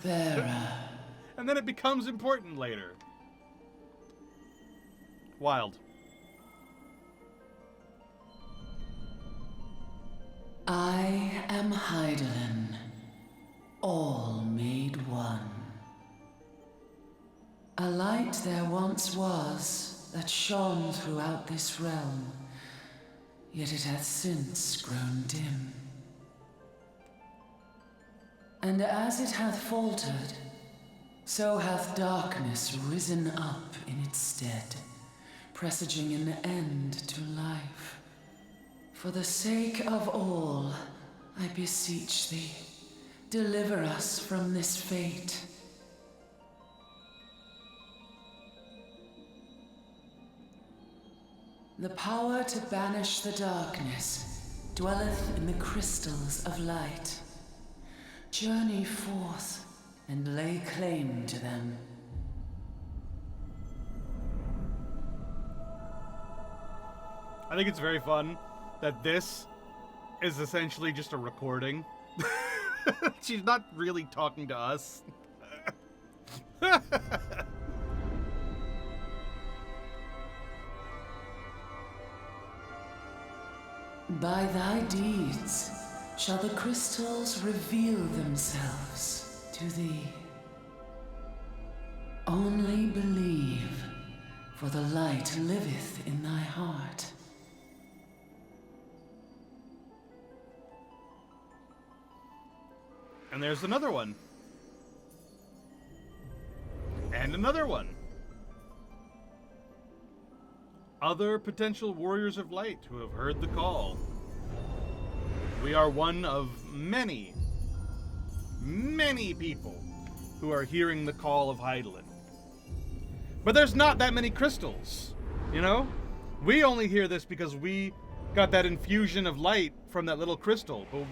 bearer. And then it becomes important later. Wild. I am Hydaelyn, all made one. A light there once was that shone throughout this realm, yet it hath since grown dim. And as it hath faltered, so hath darkness risen up in its stead, presaging an end to life. For the sake of all, I beseech thee, deliver us from this fate. The power to banish the darkness dwelleth in the crystals of light. Journey forth and lay claim to them. I think it's very fun that this is essentially just a recording. She's not really talking to us. By thy deeds shall the crystals reveal themselves to thee. Only believe, for the light liveth in thy heart. And there's another one. And another one. Other potential warriors of light who have heard the call. We are one of many, many people who are hearing the call of Hydaelyn. But there's not that many crystals, you know? We only hear this because we got that infusion of light from that little crystal. But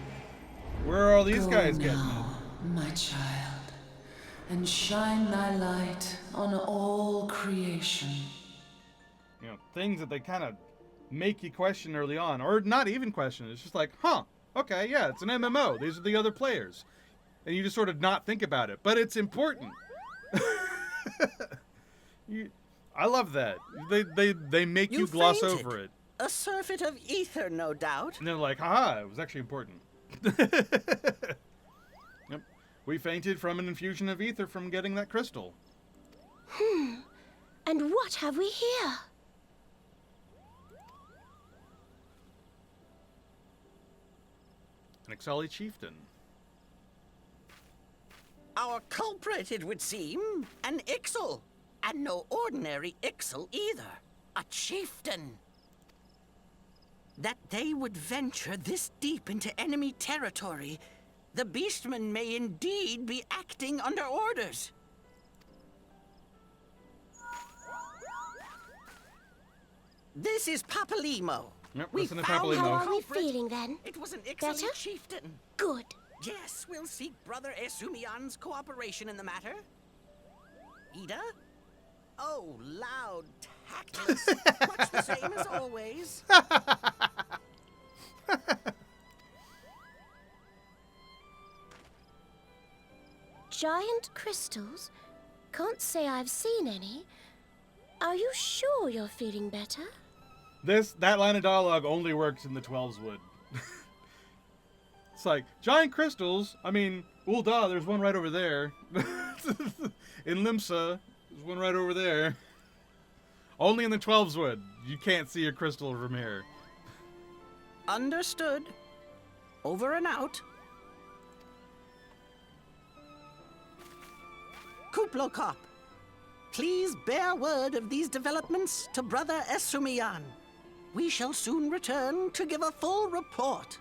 where are all these guys Go getting now, my child, and shine thy light on all creation. You know, things that they kind of make you question early on, or not even question. It's just like, huh, okay, yeah, it's an MMO. These are the other players. And you just sort of not think about it. But it's important. I love that. They make you gloss fainted. over it. A surfeit of ether, no doubt. And they're like, haha, it was actually important. Yep. We fainted from an infusion of ether from getting that crystal. And what have we here? An Ixali chieftain. Our culprit, it would seem, an Ixal. And no ordinary Ixal either. A chieftain. That they would venture this deep into enemy territory, the beastmen may indeed be acting under orders. This is Papalimo. Yep, We listen to found Papalimo. How our are we culprit. feeling then? It was an Ixali Better? chieftain. Good. Yes, we'll seek Brother Esumian's cooperation in the matter. Ida? Oh, loud, tactless. Much the same as always. Giant crystals? Can't say I've seen any. Are you sure you're feeling better? That line of dialogue only works in the 12's Wood. It's like, giant crystals, I mean, well, duh, there's one right over there. In Limsa, there's one right over there. Only in the 12's Wood, you can't see a crystal from here. Understood. Over and out. Kuplokop, please bear word of these developments to Brother Esumian. We shall soon return to give a full report.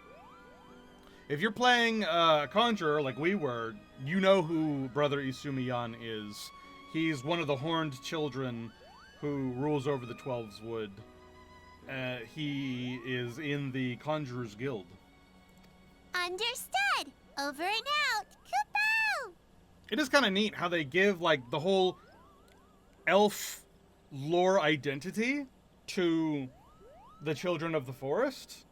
If you're playing Conjurer like we were, you know who Brother Isumiyan is. He's one of the horned children who rules over the 12's Wood. He is in the Conjurer's Guild. Understood. Over and out. Kupo! It is kind of neat how they give, like, the whole elf lore identity to the children of the forest.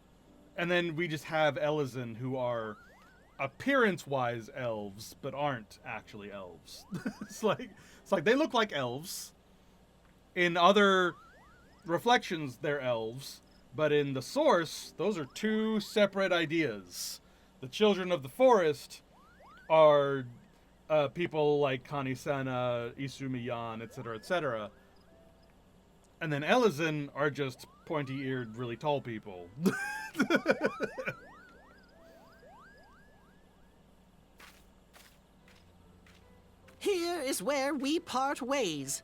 And then we just have Elizin, who are appearance-wise elves, but aren't actually elves. It's like they look like elves. In other reflections, they're elves. But in the source, those are two separate ideas. The children of the forest are people like Kanisena, Isumiyan, etc., etc. And then Elizin are just pointy-eared, really tall people. Here is where we part ways.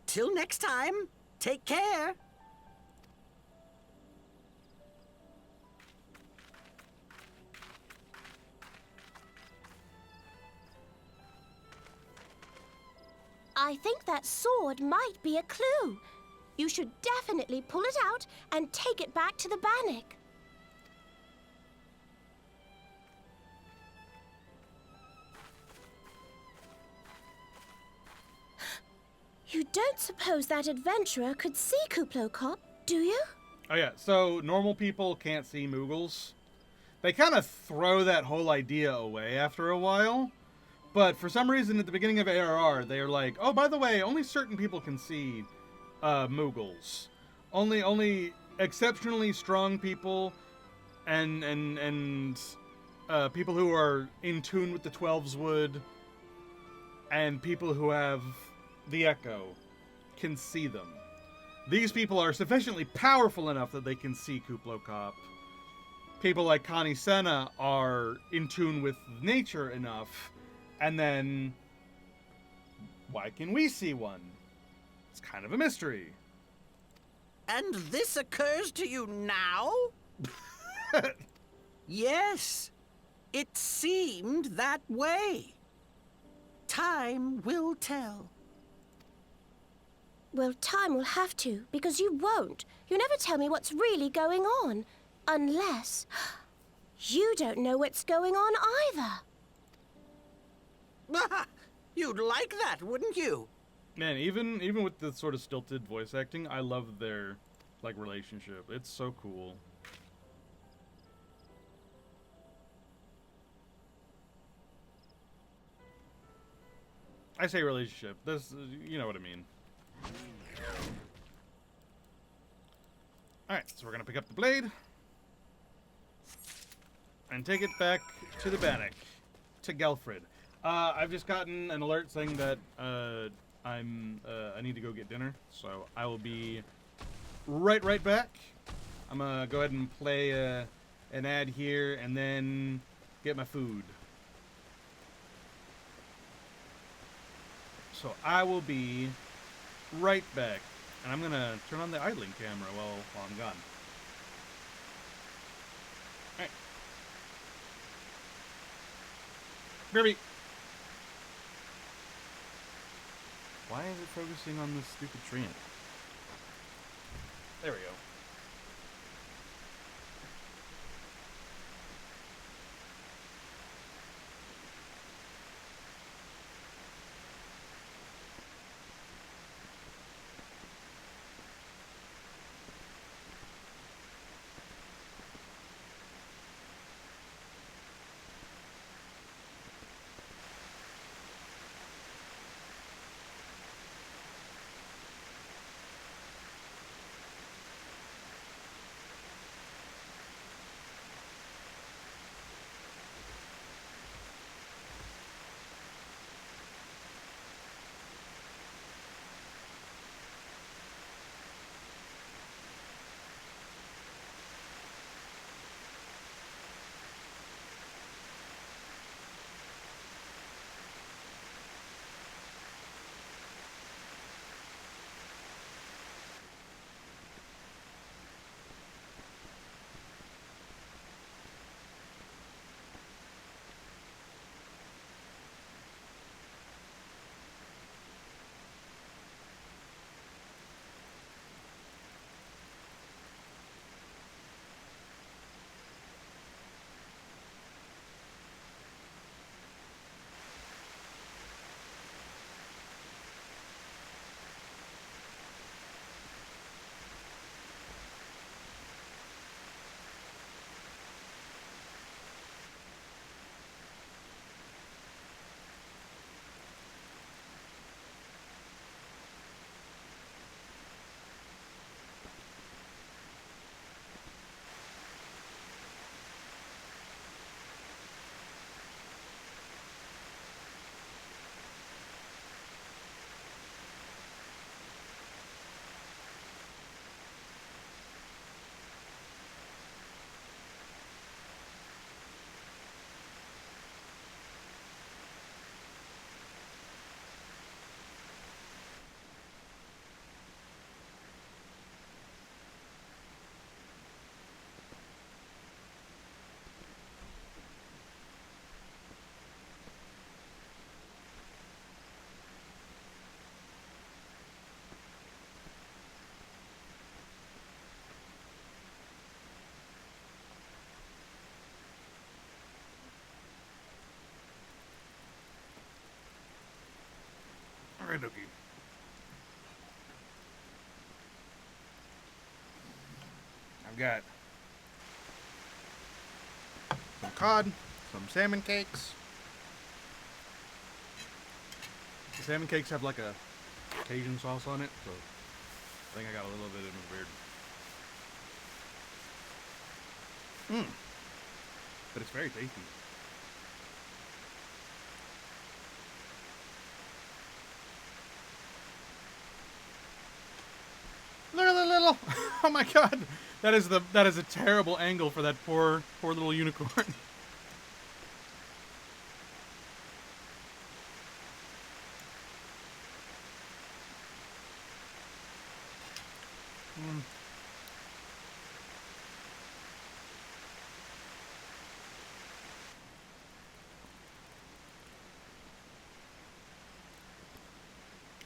Till next time, take care. I think that sword might be a clue. You should definitely pull it out and take it back to the Bannock. You don't suppose that adventurer could see Kuplokop, do you? Oh yeah, so normal people can't see Moogles. They kind of throw that whole idea away after a while. But for some reason at the beginning of ARR, they're like, oh, by the way, only certain people can see Moogles. Only exceptionally strong people and people who are in tune with the Twelves wood and people who have the Echo can see them. These people are sufficiently powerful enough that they can see Kuplokop. People like Connie Senna are in tune with nature enough, and then why can we see one? It's kind of a mystery. And this occurs to you now? Yes, it seemed that way. Time will tell. Well, time will have to, because you won't. You never tell me what's really going on. Unless you don't know what's going on either. You'd like that, wouldn't you? Man, even with the sort of stilted voice acting, I love their relationship. It's so cool. I say relationship. This, you know what I mean. Alright, so we're gonna pick up the blade and take it back to the Bannock, to Gelfrid. I've just gotten an alert saying that I need to go get dinner, so I will be right back. I'm gonna go ahead and play an ad here and then get my food. So I will be right back, and I'm gonna turn on the idling camera while I'm gone. Alright. Kirby! Why is it focusing on this stupid treant? There we go. Okay, dokie. I've got some cod, some salmon cakes. The salmon cakes have like a Cajun sauce on it, so I think I got a little bit in the beard. But it's very tasty. Look at the little. Oh my god, that is a terrible angle for that poor little unicorn.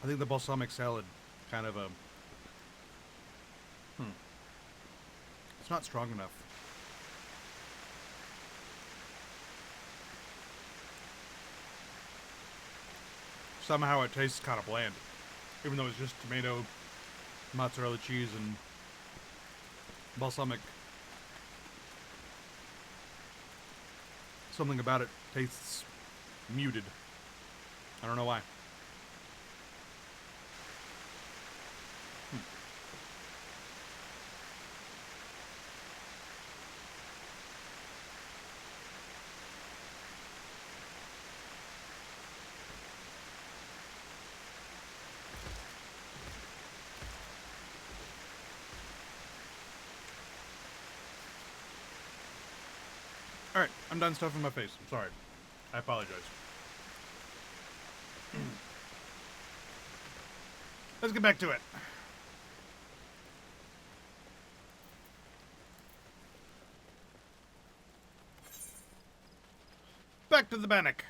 I think the balsamic salad kind of it's not strong enough. Somehow it tastes kind of bland, even though it's just tomato, mozzarella cheese, and balsamic. Something about it tastes muted. I don't know why. Alright, I'm done stuffing my face. I'm sorry. I apologize. Let's get back to it. Back to the bannock.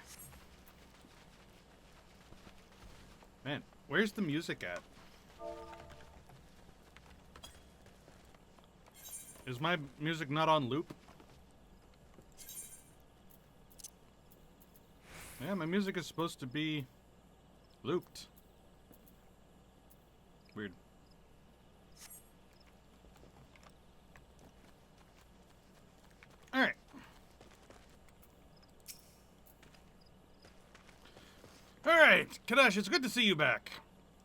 Man, where's the music at? Is my music not on loop? Yeah, my music is supposed to be looped. Weird. Alright. Alright, Kadash, it's good to see you back.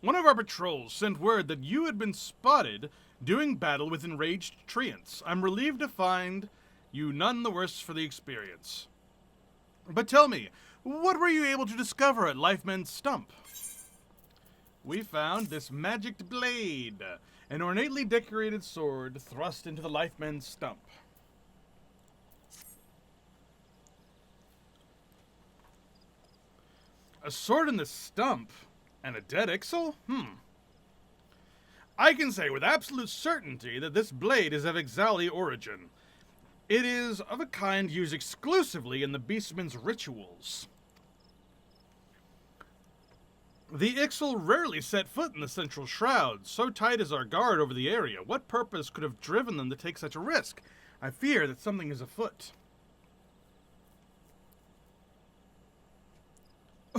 One of our patrols sent word that you had been spotted doing battle with enraged treants. I'm relieved to find you none the worse for the experience. But tell me, what were you able to discover at Lifeman's Stump? We found this magic blade, an ornately decorated sword thrust into the Lifeman's Stump. A sword in the stump and a dead Ixal? I can say with absolute certainty that this blade is of Ixali origin. It is of a kind used exclusively in the Beastman's rituals. The Ixal rarely set foot in the Central Shroud, so tight is our guard over the area. What purpose could have driven them to take such a risk? I fear that something is afoot.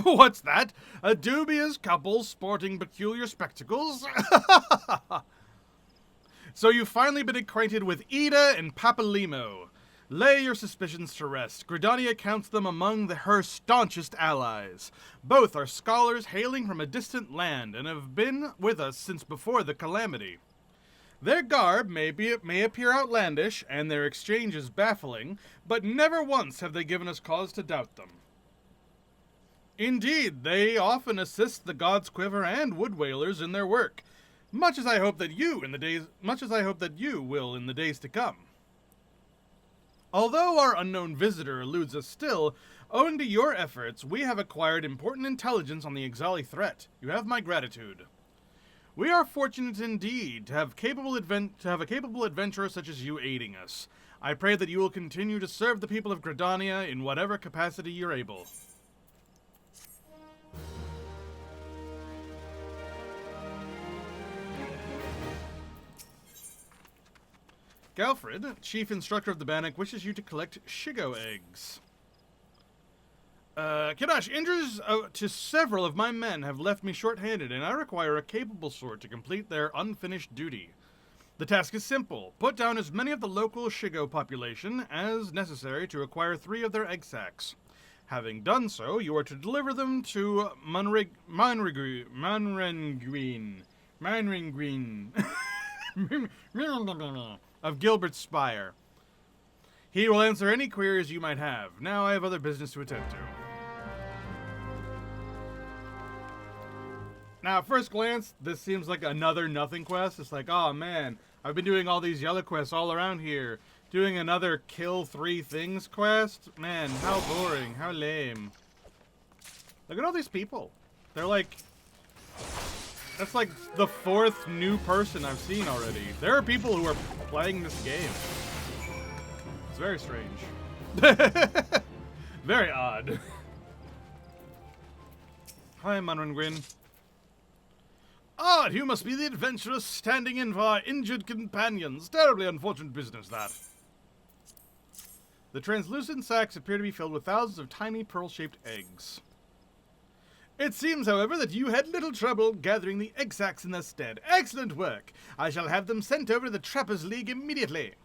What's that? A dubious couple sporting peculiar spectacles? So you've finally been acquainted with Ida and Papalimo. Lay your suspicions to rest. Gridania counts them among her staunchest allies. Both are scholars hailing from a distant land and have been with us since before the calamity. Their garb may appear outlandish and their exchanges baffling, but never once have they given us cause to doubt them. Indeed, they often assist the God's Quiver and Wood Whalers in their work, much as I hope that you will in the days to come. Although our unknown visitor eludes us still, owing to your efforts, we have acquired important intelligence on the Ixali threat. You have my gratitude. We are fortunate indeed to have a capable adventurer such as you aiding us. I pray that you will continue to serve the people of Gridania in whatever capacity you're able. Galfred, chief instructor of the Bannock, wishes you to collect Shigo eggs. Kadash, injuries to several of my men have left me short-handed, and I require a capable sword to complete their unfinished duty. The task is simple. Put down as many of the local Shigo population as necessary to acquire 3 of their egg sacs. Having done so, you are to deliver them to Manringreen of Gilbert's Spire. He will answer any queries you might have. Now I have other business to attend to. Now, at first glance, this seems like another nothing quest. It's like, oh man, I've been doing all these yellow quests all around here. Doing another kill 3 things quest? Man, how boring, how lame. Look at all these people. They're like... That's like the 4th new person I've seen already. There are people who are playing this game. It's very strange. Very odd. Hi, Manringwin. Ah, you must be the adventurers standing in for our injured companions. Terribly unfortunate business, that. The translucent sacs appear to be filled with thousands of tiny pearl-shaped eggs. It seems, however, that you had little trouble gathering the egg sacs in their stead. Excellent work. I shall have them sent over to the Trappers League immediately.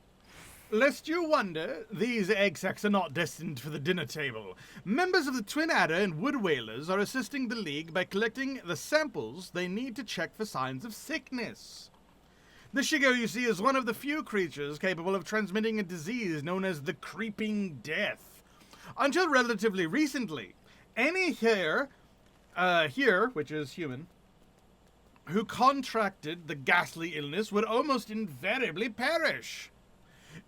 Lest you wonder, these egg sacs are not destined for the dinner table. Members of the Twin Adder and Wood Whalers are assisting the League by collecting the samples they need to check for signs of sickness. The Shigo, you see, is one of the few creatures capable of transmitting a disease known as the Creeping Death. Until relatively recently, any here, which is human, who contracted the ghastly illness would almost invariably perish.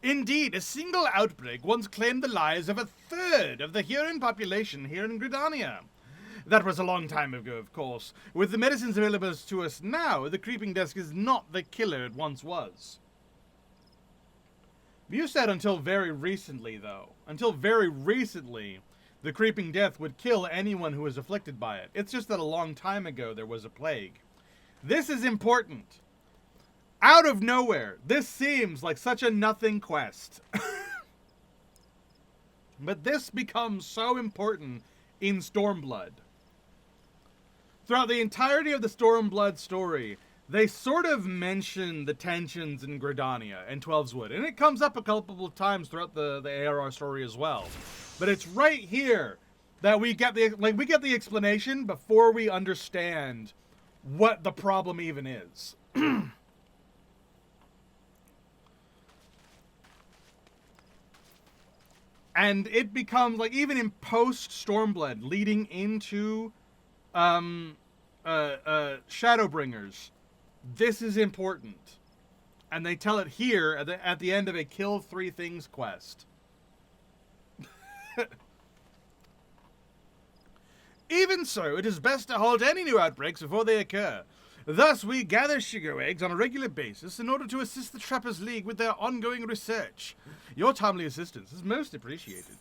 Indeed, a single outbreak once claimed the lives of 1/3 of the Huron population here in Gridania. That was a long time ago, of course. With the medicines available to us now, the Creeping Death is not the killer it once was. You said until very recently, though. Until very recently, the Creeping Death would kill anyone who was afflicted by it. It's just that a long time ago there was a plague. This is important. Out of nowhere, this seems like such a nothing quest. But this becomes so important in Stormblood. Throughout the entirety of the Stormblood story, they sort of mention the tensions in Gridania and Twelveswood, and it comes up a couple of times throughout the ARR story as well. But it's right here that we get the explanation before we understand what the problem even is. And it becomes, like, even in post-Stormblood, leading into Shadowbringers, this is important. And they tell it here at the end of a Kill 3 Things quest. Even so, it is best to halt any new outbreaks before they occur. Thus, we gather Shigo eggs on a regular basis in order to assist the Trappers League with their ongoing research. Your timely assistance is most appreciated.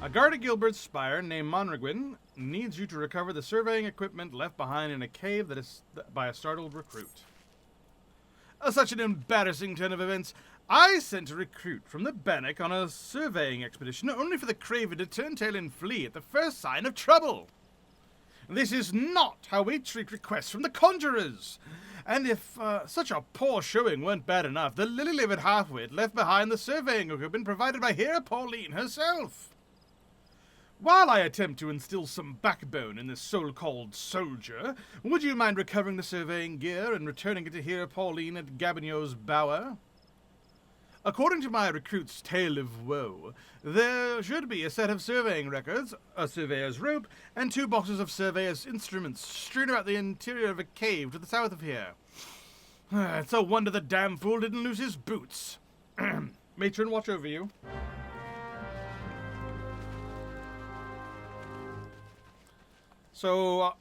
A guard at Gilbert's Spire named Monragwin needs you to recover the surveying equipment left behind in a cave that is by a startled recruit. Such an embarrassing turn of events. I sent a recruit from the Bannock on a surveying expedition only for the craven to turn tail and flee at the first sign of trouble. This is not how we treat requests from the conjurers. And if such a poor showing weren't bad enough, the lily-livered half-wit left behind the surveying equipment provided by Here Pauline herself. While I attempt to instill some backbone in this so-called soldier, would you mind recovering the surveying gear and returning it to Here Pauline at Gabinot's bower? According to my recruit's tale of woe, there should be a set of surveying records, a surveyor's rope, and 2 boxes of surveyor's instruments strewn about the interior of a cave to the south of here. It's a wonder the damn fool didn't lose his boots. Matron, watch over you. So,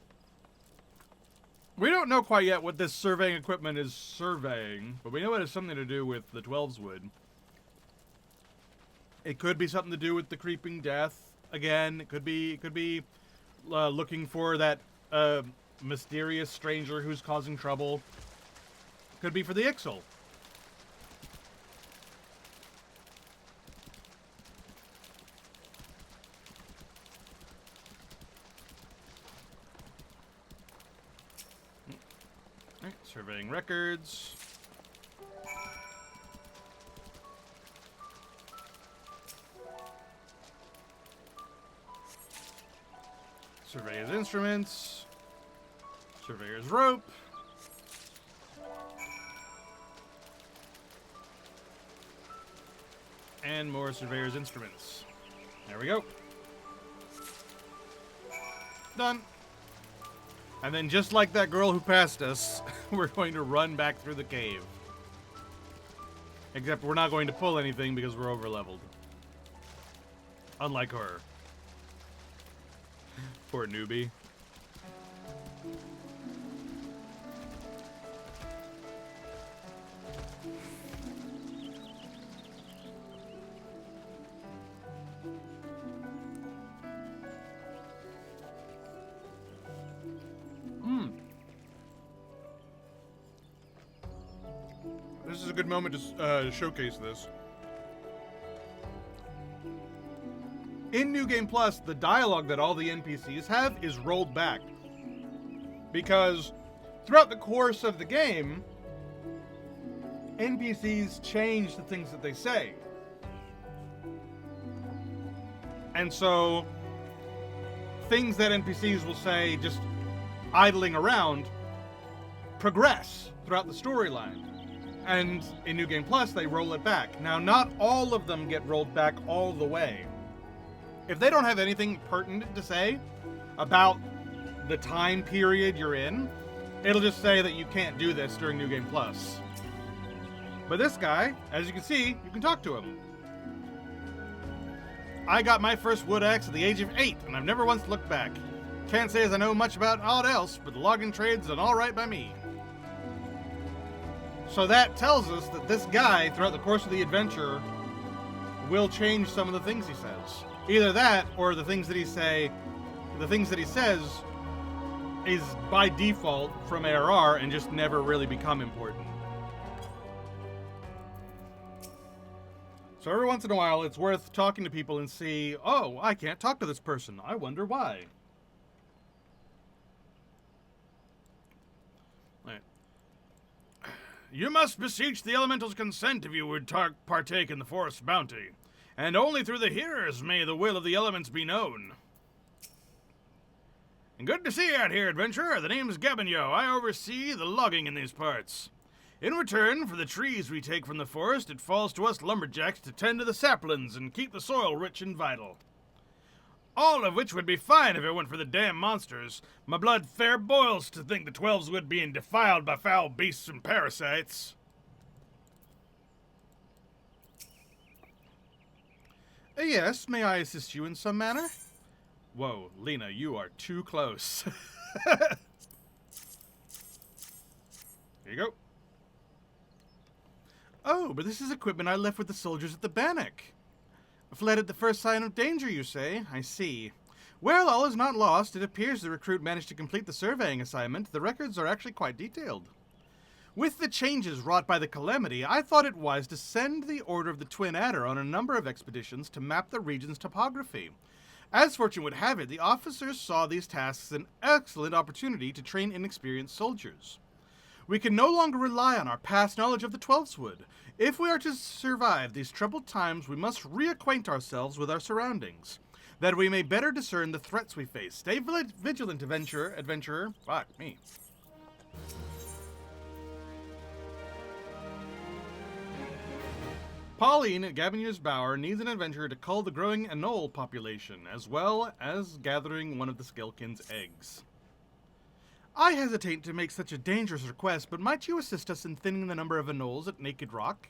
we don't know quite yet what this surveying equipment is surveying, but we know it has something to do with the Twelveswood. It could be something to do with the Creeping Death. Again, it could be looking for that mysterious stranger who's causing trouble. Could be for the Ixal. Surveying records. Surveyor's instruments. Surveyor's rope. And more surveyor's instruments. There we go. Done. And then just like that girl who passed us, we're going to run back through the cave. Except we're not going to pull anything because we're over-leveled. Unlike her. Poor newbie. This is a good moment to showcase this. In New Game Plus, the dialogue that all the NPCs have is rolled back. Because throughout the course of the game, NPCs change the things that they say. And so, things that NPCs will say just idling around progress throughout the storyline. And in New Game Plus, they roll it back. Now, not all of them get rolled back all the way. If they don't have anything pertinent to say about the time period you're in, it'll just say that you can't do this during New Game Plus. But this guy, as you can see, you can talk to him. I got my first wood axe at the age of 8, and I've never once looked back. Can't say as I know much about aught else, but the logging trade's done all right by me. So that tells us that this guy, throughout the course of the adventure, will change some of the things he says. Either that, or the things that he says is by default from ARR and just never really become important. So every once in a while, it's worth talking to people and see, oh, I can't talk to this person. I wonder why. You must beseech the elemental's consent if you would partake in the forest's bounty, and only through the hearers may the will of the elements be known. And good to see you out here, adventurer. The name's Gabinyo. I oversee the logging in these parts. In return for the trees we take from the forest, it falls to us lumberjacks to tend to the saplings and keep the soil rich and vital. All of which would be fine if it weren't for the damn monsters. My blood fair boils to think the Twelves would being defiled by foul beasts and parasites. Yes, may I assist you in some manner? Whoa, Lena, you are too close. Here you go. Oh, but this is equipment I left with the soldiers at the Bannock. Fled at the first sign of danger, you say? I see. Well, all is not lost. It appears the recruit managed to complete the surveying assignment. The records are actually quite detailed. With the changes wrought by the calamity, I thought it wise to send the Order of the Twin Adder on a number of expeditions to map the region's topography. As fortune would have it, the officers saw these tasks as an excellent opportunity to train inexperienced soldiers. We can no longer rely on our past knowledge of the Twelveswood. If we are to survive these troubled times, we must reacquaint ourselves with our surroundings, that we may better discern the threats we face. Stay vigilant, adventurer. Fuck me. Pauline at Gabinyo's Bower needs an adventurer to cull the growing Anew population, as well as gathering one of the Skelkin's eggs. I hesitate to make such a dangerous request, but might you assist us in thinning the number of Anews at Naked Rock?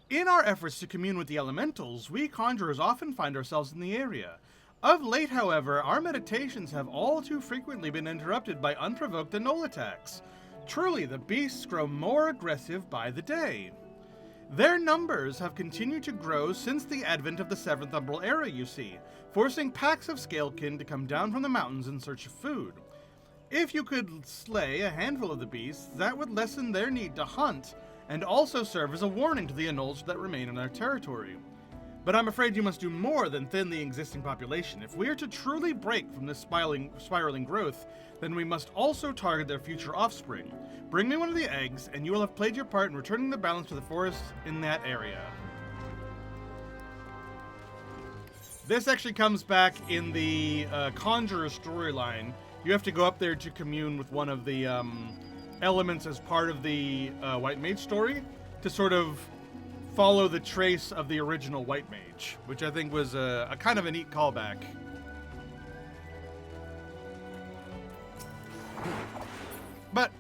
In our efforts to commune with the elementals, we conjurers often find ourselves in the area. Of late, however, our meditations have all too frequently been interrupted by unprovoked Anew attacks. Truly, the beasts grow more aggressive by the day. Their numbers have continued to grow since the advent of the Seventh Umbral Era, you see, forcing packs of Scalekin to come down from the mountains in search of food. If you could slay a handful of the beasts, that would lessen their need to hunt, and also serve as a warning to the Anews that remain in our territory. But I'm afraid you must do more than thin the existing population. If we are to truly break from this spiraling growth, then we must also target their future offspring. Bring me one of the eggs, and you will have played your part in returning the balance to the forest in that area. This actually comes back in the Conjurer storyline. You have to go up there to commune with one of the elements as part of the White Mage story to sort of follow the trace of the original White Mage, which I think was a kind of a neat callback. But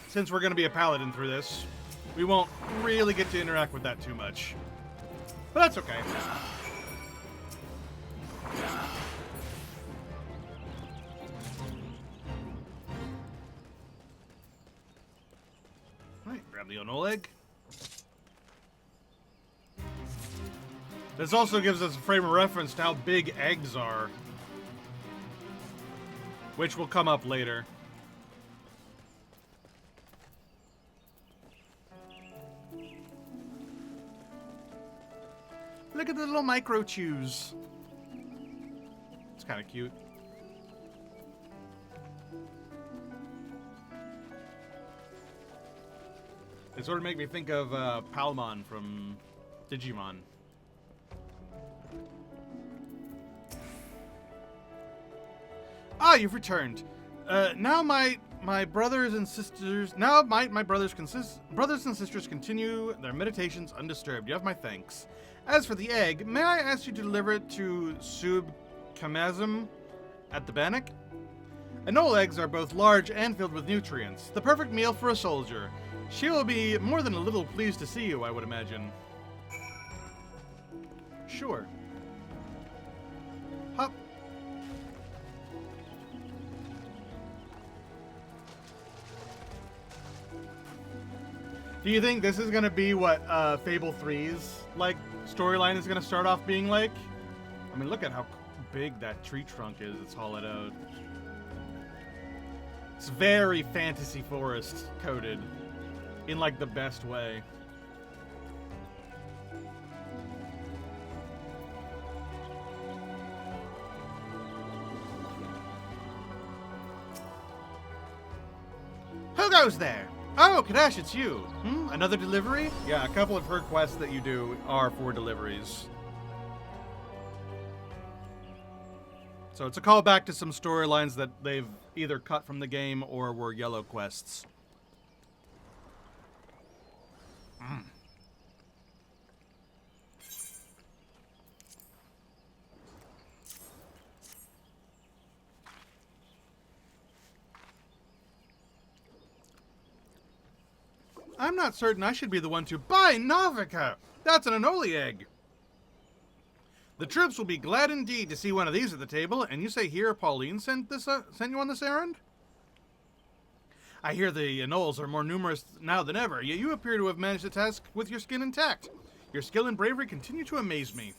since we're going to be a paladin through this, we won't really get to interact with that too much. But that's okay. Alright, grab the Anew egg. This also gives us a frame of reference to how big eggs are, which will come up later. Look at the little micro chews. It's kind of cute. They sort of make me think of Palmon from Digimon. Ah, you've returned. Now my brothers and sisters. Now my brothers and sisters continue their meditations undisturbed. You have my thanks. As for the egg, may I ask you to deliver it to Sub Kamazim at the Bannock? Anew eggs are both large and filled with nutrients. The perfect meal for a soldier. She will be more than a little pleased to see you, I would imagine. Sure. Hop. Do you think this is going to be what Fable 3's like storyline is going to start off being like? I mean, look at how big that tree trunk is. It's hollowed out. It's very fantasy forest coded in like the best way. Who goes there? Oh, Kadash, it's you. Another delivery? Yeah, a couple of her quests that you do are for deliveries. So it's a callback to some storylines that they've either cut from the game or were yellow quests. I'm not certain I should be the one to buy Navika. That's an Anew egg. The troops will be glad indeed to see one of these at the table. And you say here Pauline sent you on this errand? I hear the Anews are more numerous now than ever, yet you appear to have managed the task with your skin intact. Your skill and bravery continue to amaze me.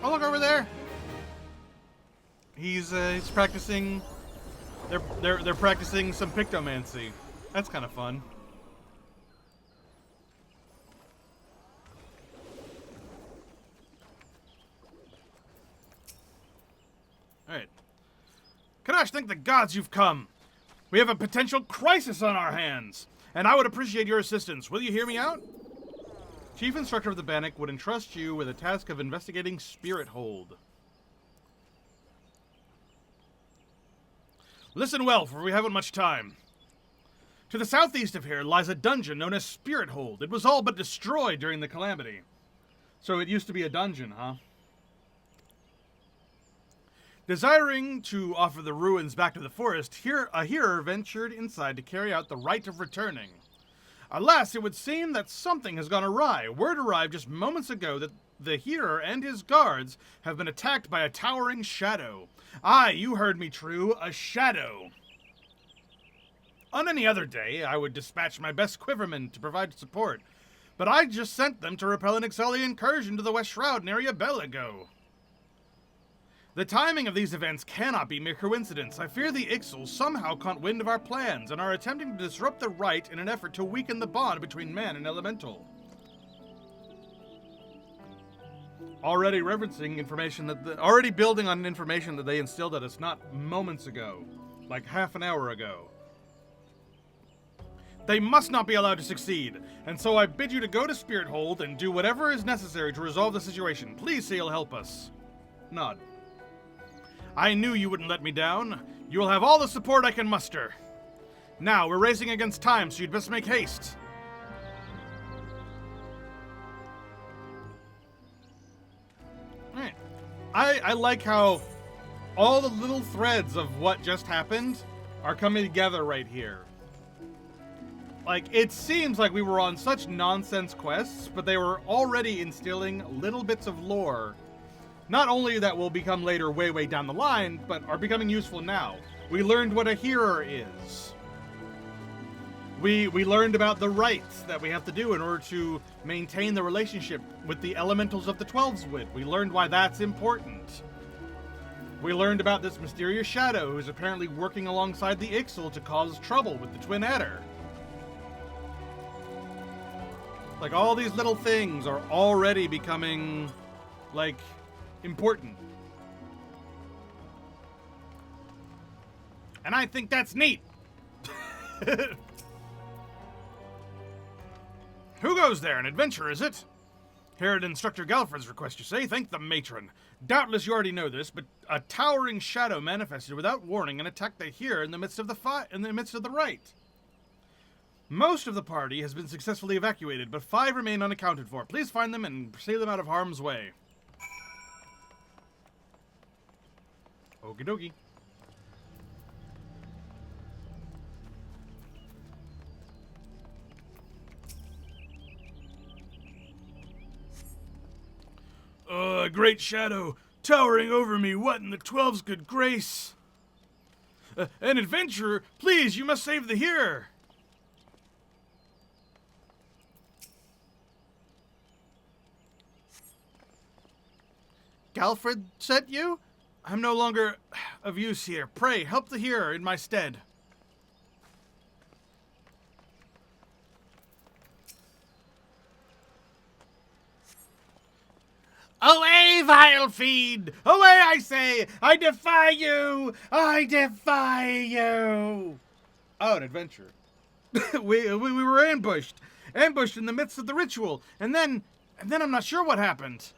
Oh, look over there. He's practicing. They're practicing some pictomancy. That's kind of fun. All right. Kadash, thank the gods you've come. We have a potential crisis on our hands, and I would appreciate your assistance. Will you hear me out? Chief Instructor of the Bannock would entrust you with a task of investigating Spirit Hold. Listen well, for we haven't much time. To the southeast of here lies a dungeon known as Spirit Hold. It was all but destroyed during the calamity. So it used to be a dungeon, huh? Desiring to offer the ruins back to the forest, a hearer ventured inside to carry out the rite of returning. Alas, it would seem that something has gone awry. Word arrived just moments ago that the hearer and his guards have been attacked by a towering shadow. Aye, you heard me true, a shadow. On any other day, I would dispatch my best quivermen to provide support, but I just sent them to repel an Exali incursion to the West Shroud near Belago. The timing of these events cannot be mere coincidence. I fear the Ixals somehow caught wind of our plans and are attempting to disrupt the rite in an effort to weaken the bond between man and elemental. Already referencing information already building on information that they instilled at us not moments ago, like half an hour ago. They must not be allowed to succeed, and so I bid you to go to Spirit Hold and do whatever is necessary to resolve the situation. Please say you'll help us. Nod. I knew you wouldn't let me down. You will have all the support I can muster. Now, we're racing against time, so you'd best make haste. Alright. I like how all the little threads of what just happened are coming together right here. Like, it seems like we were on such nonsense quests, but they were already instilling little bits of lore. Not only that will become later way down the line, but are becoming useful now. We learned what a hearer is. We learned about the rites that we have to do in order to maintain the relationship with the elementals of the Twelveswood. We learned why that's important. We learned about this mysterious shadow who's apparently working alongside the Ixal to cause trouble with the Twin Adder. Like, all these little things are already becoming, like, important. And I think that's neat. Who goes there? An adventure, is it? Here at Instructor Galfred's request, you say? Thank the matron. Doubtless you already know this, but a towering shadow manifested without warning and attacked the here in the midst of the rite. Most of the party has been successfully evacuated, but 5 remain unaccounted for. Please find them and save them out of harm's way. Okie dokie. A great shadow towering over me. What in the 12's good grace? An adventurer, please, you must save the hearer. Galfred sent you? I'm no longer of use here. Pray, help the hearer in my stead. Away, vile fiend! Away, I say! I defy you! I defy you! Oh, an adventure. we were ambushed. Ambushed in the midst of the ritual. And then I'm not sure what happened.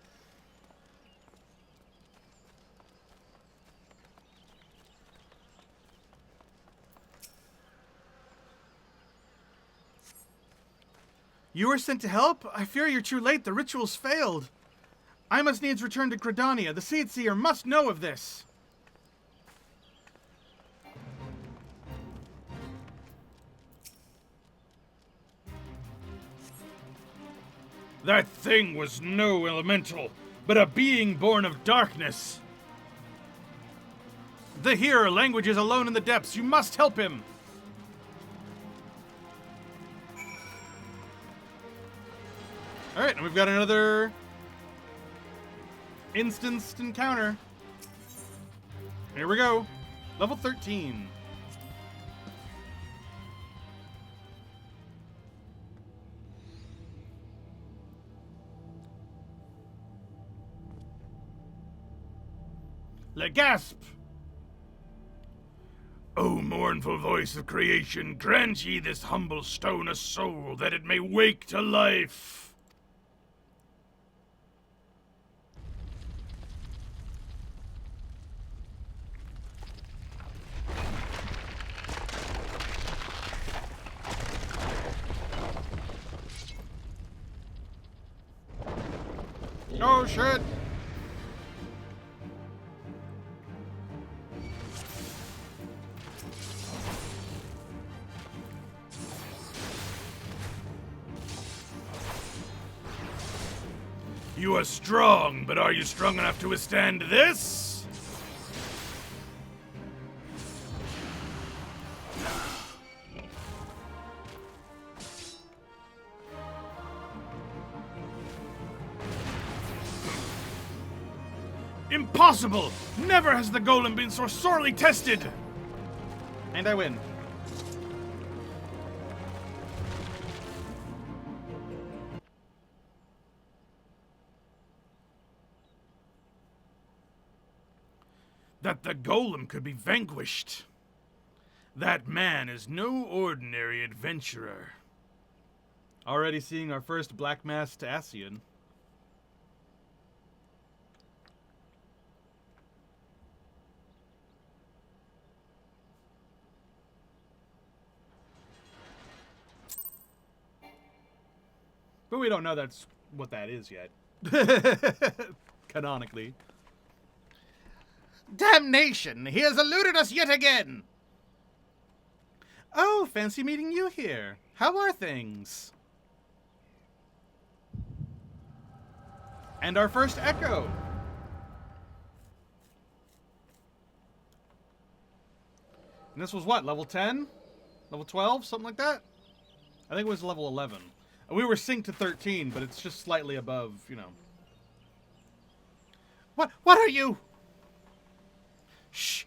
You were sent to help? I fear you're too late. The ritual's failed. I must needs return to Gridania. The Seed Seer must know of this. That thing was no elemental, but a being born of darkness. The hearer languages alone in the depths. You must help him. Alright, and we've got another instanced encounter. Here we go. Level 13. Le gasp! O mournful voice of creation, grant ye this humble stone a soul, that it may wake to life. Oh shit! You are strong, but are you strong enough to withstand this? Impossible! Never has the golem been so sorely tested! And I win. That the golem could be vanquished. That man is no ordinary adventurer. Already seeing our first black-masked Asian. But we don't know that's what that is yet. Canonically. Damnation! He has eluded us yet again! Oh, fancy meeting you here. How are things? And our first echo. And this was what, level 10? Level 12? Something like that? I think it was level 11. We were synced to 13, but it's just slightly above, you know. What are you? Shh!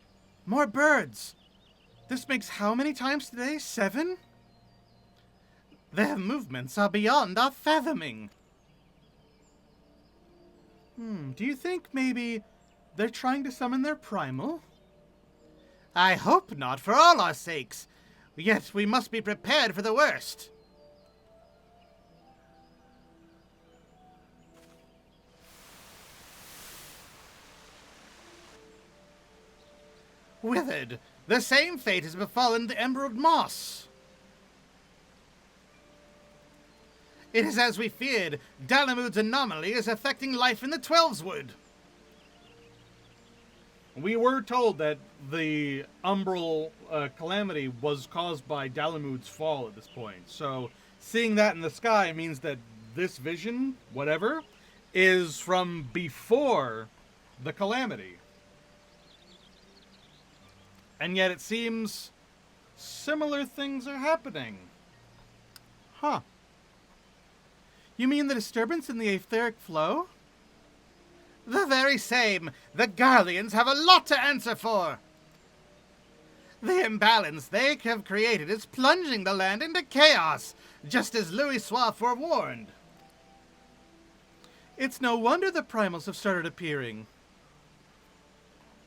More birds! This makes how many times today? 7? Their movements are beyond our fathoming. Do you think maybe they're trying to summon their primal? I hope not, for all our sakes. Yet we must be prepared for the worst. Withered, the same fate has befallen the emerald moss. It is as we feared. Dalamud's anomaly is affecting life in the Twelveswood. We were told that the umbral calamity was caused by Dalamud's fall at this point. So seeing that in the sky means that this vision, whatever, is from before the calamity. And yet it seems similar things are happening. Huh. You mean the disturbance in the etheric flow? The very same. The Garleans have a lot to answer for. The imbalance they have created is plunging the land into chaos, just as Louis Soir forewarned. It's no wonder the primals have started appearing.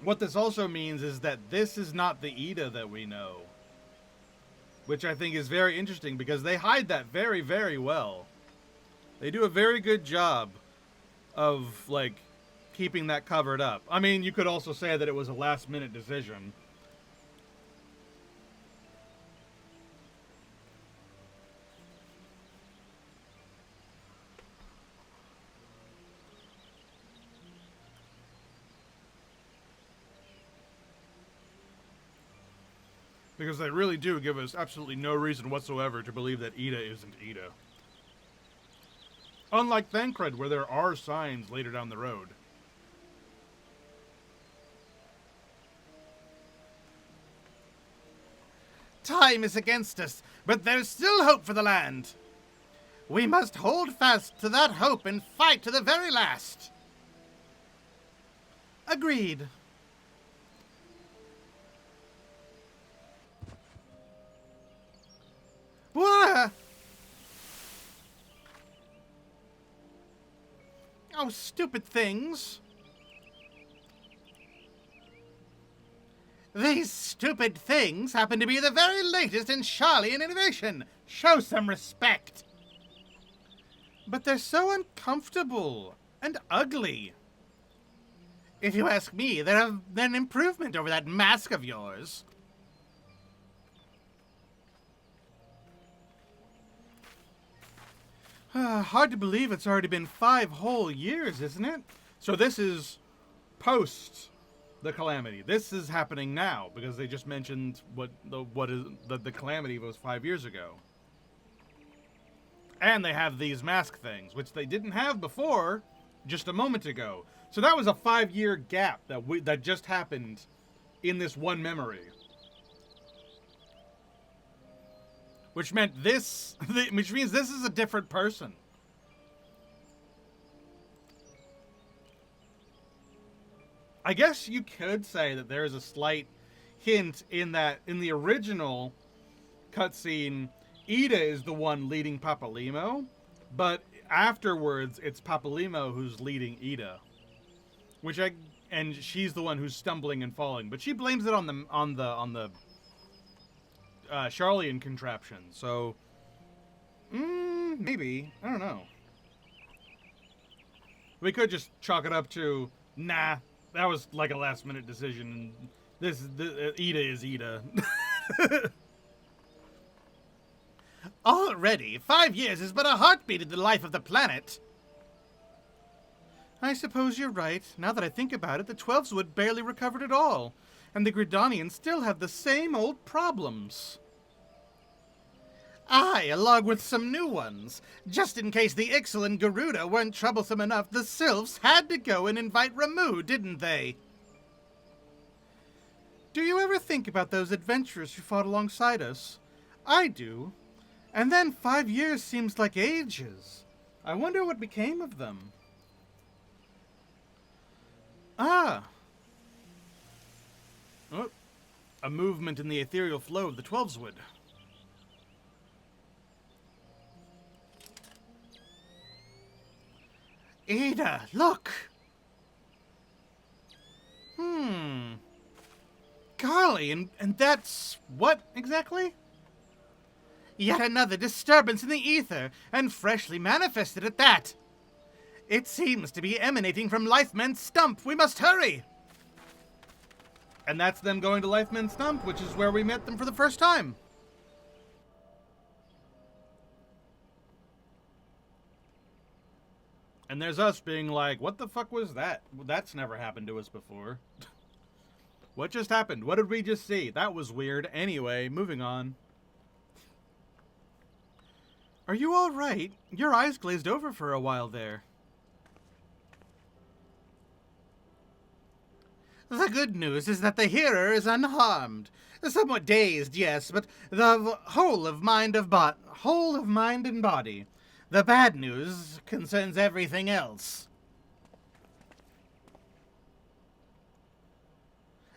What this also means is that this is not the Ida that we know. Which I think is very interesting because they hide that very, very well. They do a very good job of, like, keeping that covered up. I mean, you could also say that it was a last-minute decision. Because they really do give us absolutely no reason whatsoever to believe that Ida isn't Ida. Unlike Thancred, where there are signs later down the road. Time is against us, but there's still hope for the land. We must hold fast to that hope and fight to the very last. Agreed. What? Oh, stupid things. These stupid things happen to be the very latest in Charlian innovation. Show some respect. But they're so uncomfortable and ugly. If you ask me, they're an improvement over that mask of yours. Hard to believe it's already been 5 whole years, isn't it? So this is post the calamity. This is happening now because they just mentioned the calamity was 5 years ago. And they have these mask things, which they didn't have before just a moment ago. So that was a 5-year gap that just happened in this one memory. Which means this is a different person. I guess you could say that there is a slight hint in that in the original cutscene, Ida is the one leading Papalimo, but afterwards it's Papalimo who's leading Ida, and she's the one who's stumbling and falling, but she blames it on the Charlian contraption. So maybe, I don't know. We could just chalk it up to, nah, that was like a last minute decision. Ida is Ida. Already, 5 years is but a heartbeat in the life of the planet. I suppose you're right. Now that I think about it, the Twelveswood barely recovered at all, and the Gridanians still have the same old problems. Aye, along with some new ones. Just in case the Ixal and Garuda weren't troublesome enough, the Sylphs had to go and invite Ramu, didn't they? Do you ever think about those adventurers who fought alongside us? I do. And then 5 years seems like ages. I wonder what became of them. Ah! Oh, a movement in the ethereal flow of the Twelveswood. Ida, look! Golly, and that's what exactly? Yet another disturbance in the ether, and freshly manifested at that. It seems to be emanating from Lifeman's Stump. We must hurry! And that's them going to Lifeman's Stump, which is where we met them for the first time. And there's us being like, what the fuck was that? That's never happened to us before. What just happened? What did we just see? That was weird. Anyway, moving on. Are you all right? Your eyes glazed over for a while there. The good news is that the hearer is unharmed. Somewhat dazed, yes, but the whole of mind and body. The bad news concerns everything else.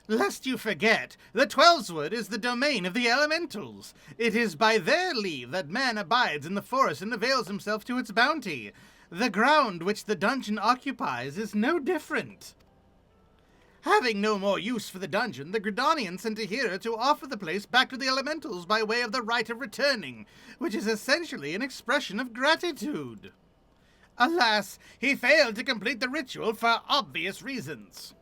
Lest you forget, the Twelveswood is the domain of the elementals. It is by their leave that man abides in the forest and avails himself to its bounty. The ground which the dungeon occupies is no different. Having no more use for the dungeon, the Gridanians sent a hero to offer the place back to the elementals by way of the rite of returning, which is essentially an expression of gratitude. Alas, he failed to complete the ritual for obvious reasons.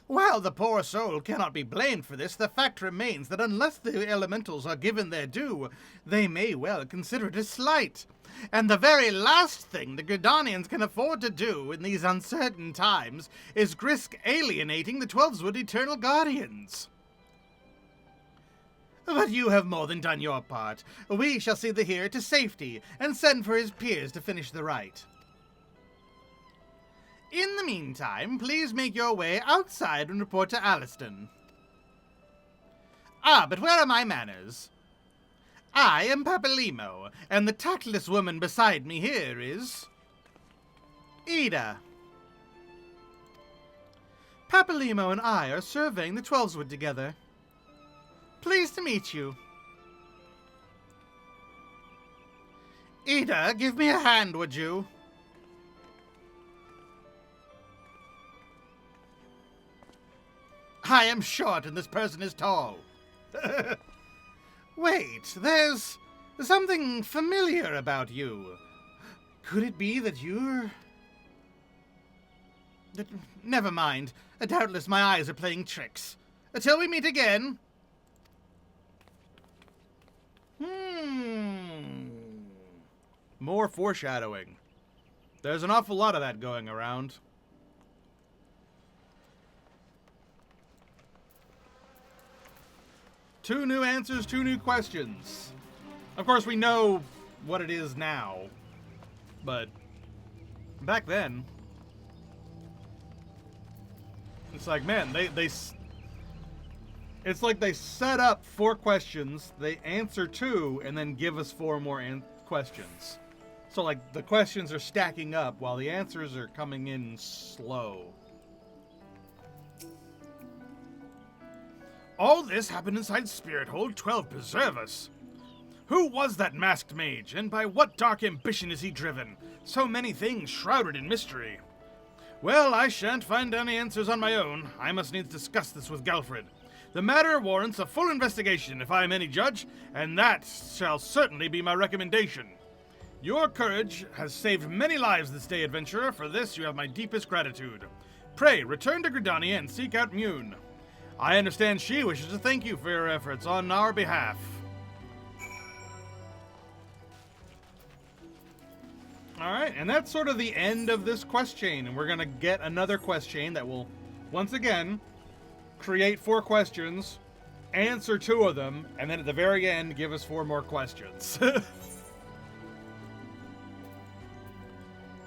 While the poor soul cannot be blamed for this, the fact remains that unless the elementals are given their due, they may well consider it a slight. And the very last thing the Gridanians can afford to do in these uncertain times is risk alienating the Twelveswood Eternal Guardians. But you have more than done your part. We shall see the hero to safety and send for his peers to finish the rite. In the meantime, please make your way outside and report to Alliston. Ah, but where are my manners? I am Papalimo, and the tactless woman beside me here is... Ida. Papalimo and I are surveying the Twelveswood together. Pleased to meet you. Ida, give me a hand, would you? I am short and this person is tall. Wait, there's something familiar about you. Could it be that you're... Never mind. Doubtless my eyes are playing tricks. Until we meet again. More foreshadowing. There's an awful lot of that going around. Two new answers, two new questions. Of course, we know what it is now. But back then, it's like, man, it's like they set up 4 questions, they answer 2, and then give us 4 more questions. So, like, the questions are stacking up while the answers are coming in slow. All this happened inside Spirit Hold 12. Preserve us. Who was that masked mage, and by what dark ambition is he driven? So many things shrouded in mystery. Well, I shan't find any answers on my own. I must needs discuss this with Galfred. The matter warrants a full investigation, if I am any judge, and that shall certainly be my recommendation. Your courage has saved many lives this day, adventurer. For this you have my deepest gratitude. Pray, return to Gridania and seek out Mune. I understand she wishes to thank you for your efforts on our behalf. Alright, and that's sort of the end of this quest chain, and we're gonna get another quest chain that will, once again, create 4 questions, answer 2 of them, and then at the very end, give us 4 more questions.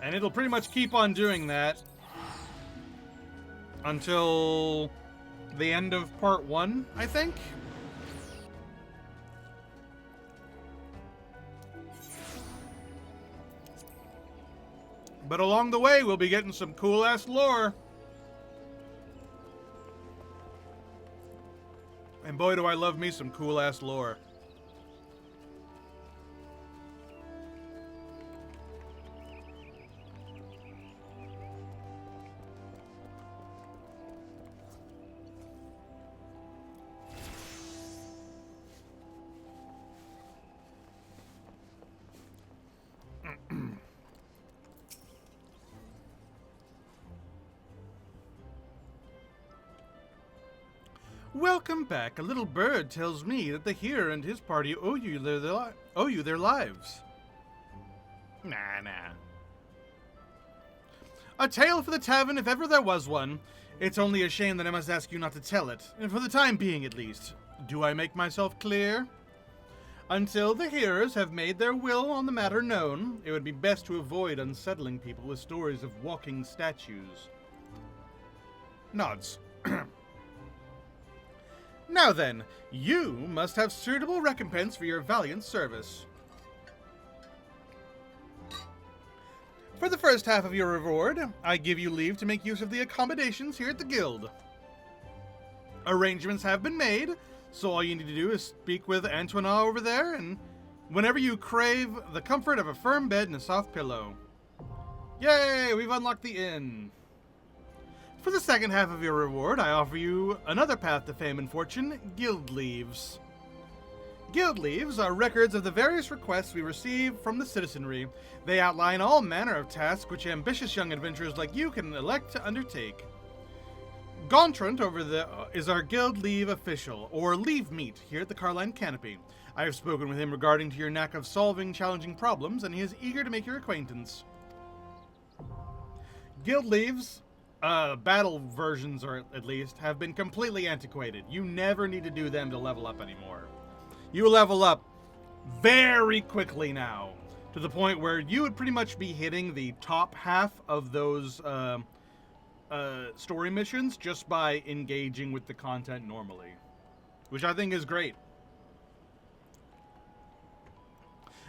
And it'll pretty much keep on doing that until the end of part 1, I think. But along the way, we'll be getting some cool-ass lore. And boy, do I love me some cool-ass lore. Welcome back. A little bird tells me that the hero and his party owe you their lives. Nah. A tale for the tavern, if ever there was one. It's only a shame that I must ask you not to tell it, and for the time being at least. Do I make myself clear? Until the hearers have made their will on the matter known, it would be best to avoid unsettling people with stories of walking statues. Nods. Now then, you must have suitable recompense for your valiant service. For the first half of your reward, I give you leave to make use of the accommodations here at the guild. Arrangements have been made, so all you need to do is speak with Antoine over there, and whenever you crave the comfort of a firm bed and a soft pillow. Yay, we've unlocked the inn. For the second half of your reward, I offer you another path to fame and fortune, guild leaves. Guild leaves are records of the various requests we receive from the citizenry. They outline all manner of tasks which ambitious young adventurers like you can elect to undertake. Gontrunt is our guild leave official, or leave meet, here at the Carline Canopy. I have spoken with him regarding to your knack of solving challenging problems, and he is eager to make your acquaintance. Guild leaves, battle versions, or at least, have been completely antiquated. You never need to do them to level up anymore. You level up very quickly now, to the point where you would pretty much be hitting the top half of those story missions just by engaging with the content normally, which I think is great.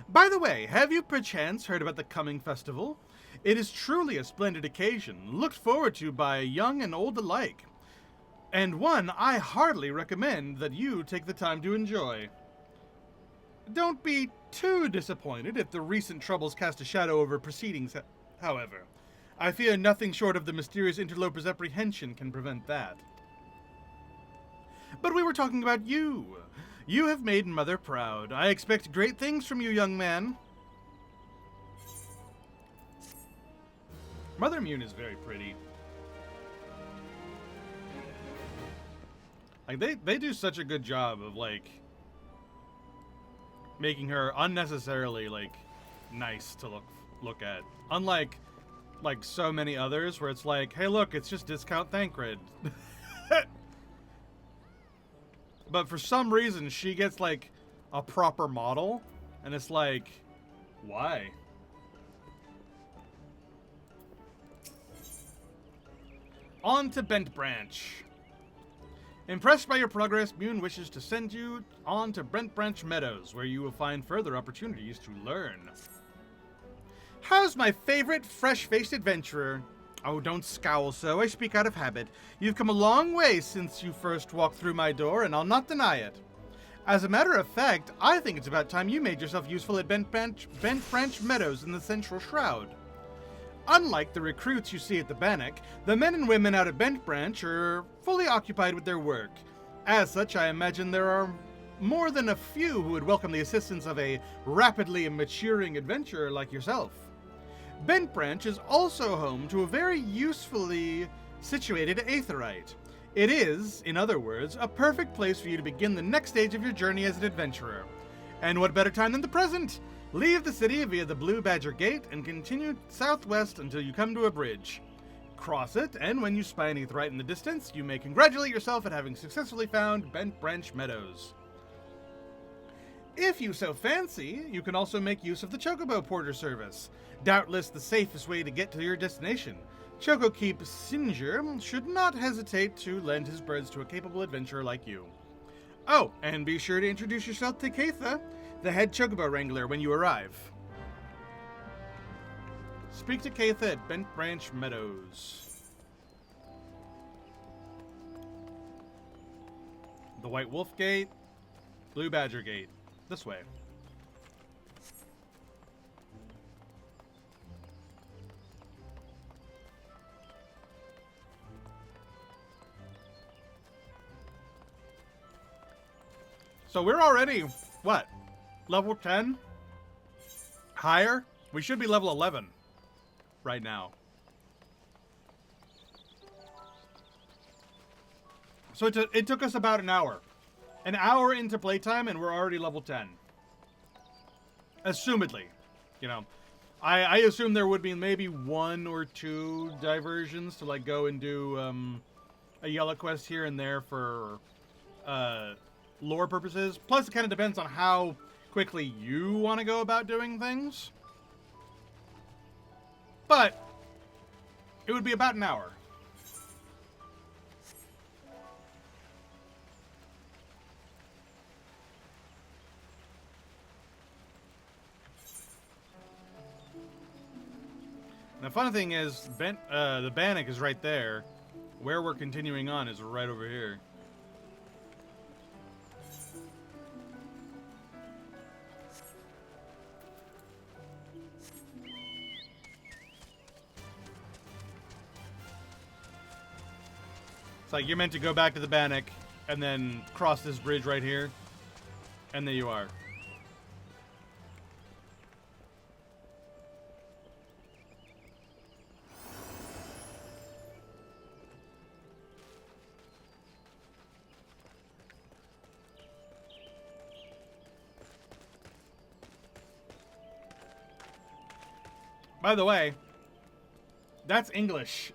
By the way, have you perchance heard about the coming festival? It is truly a splendid occasion, looked forward to by young and old alike, and one I heartily recommend that you take the time to enjoy. Don't be too disappointed if the recent troubles cast a shadow over proceedings, however. I fear nothing short of the mysterious interloper's apprehension can prevent that. But we were talking about you. You have made Mother proud. I expect great things from you, young man. Mother Mune is very pretty. Like, they do such a good job of, like, making her unnecessarily, like, nice to look at. Unlike, like, so many others where it's like, hey, look, it's just discount Thancred. But for some reason, she gets, like, a proper model, and it's like, why? On to Bent Branch. Impressed by your progress, Mune wishes to send you on to Brent Branch Meadows, where you will find further opportunities to learn. How's my favorite fresh-faced adventurer? Oh, don't scowl so. I speak out of habit. You've come a long way since you first walked through my door, and I'll not deny it. As a matter of fact, I think it's about time you made yourself useful at Bent Branch Meadows in the Central Shroud. Unlike the recruits you see at the Bannock, the men and women out at Bent Branch are fully occupied with their work. As such, I imagine there are more than a few who would welcome the assistance of a rapidly maturing adventurer like yourself. Bent Branch is also home to a very usefully situated aetheryte. It is, in other words, a perfect place for you to begin the next stage of your journey as an adventurer. And what better time than the present? Leave the city via the Blue Badger Gate and continue southwest until you come to a bridge. Cross it, and when you spy an aetheryte in the distance, you may congratulate yourself at having successfully found Bent Branch Meadows. If you so fancy, you can also make use of the Chocobo Porter service, doubtless the safest way to get to your destination. Choco Keep Singer should not hesitate to lend his birds to a capable adventurer like you. Oh, and be sure to introduce yourself to Keitha, the head Chocobo Wrangler, when you arrive. Speak to Keitha at Bent Branch Meadows. The White Wolf Gate, Blue Badger Gate. This way. So we're already, what? Level 10? Higher? We should be level 11 right now. So it took us about an hour. An hour into playtime and we're already level 10. Assumedly. You know, I assume there would be maybe 1 or 2 diversions to like go and do a yellow quest here and there for lore purposes. Plus, it kind of depends on how quickly you want to go about doing things. But it would be about an hour. The funny thing is, the Bannock is right there. Where we're continuing on is right over here. It's like you're meant to go back to the Bannock and then cross this bridge right here. And there you are. By the way, that's English.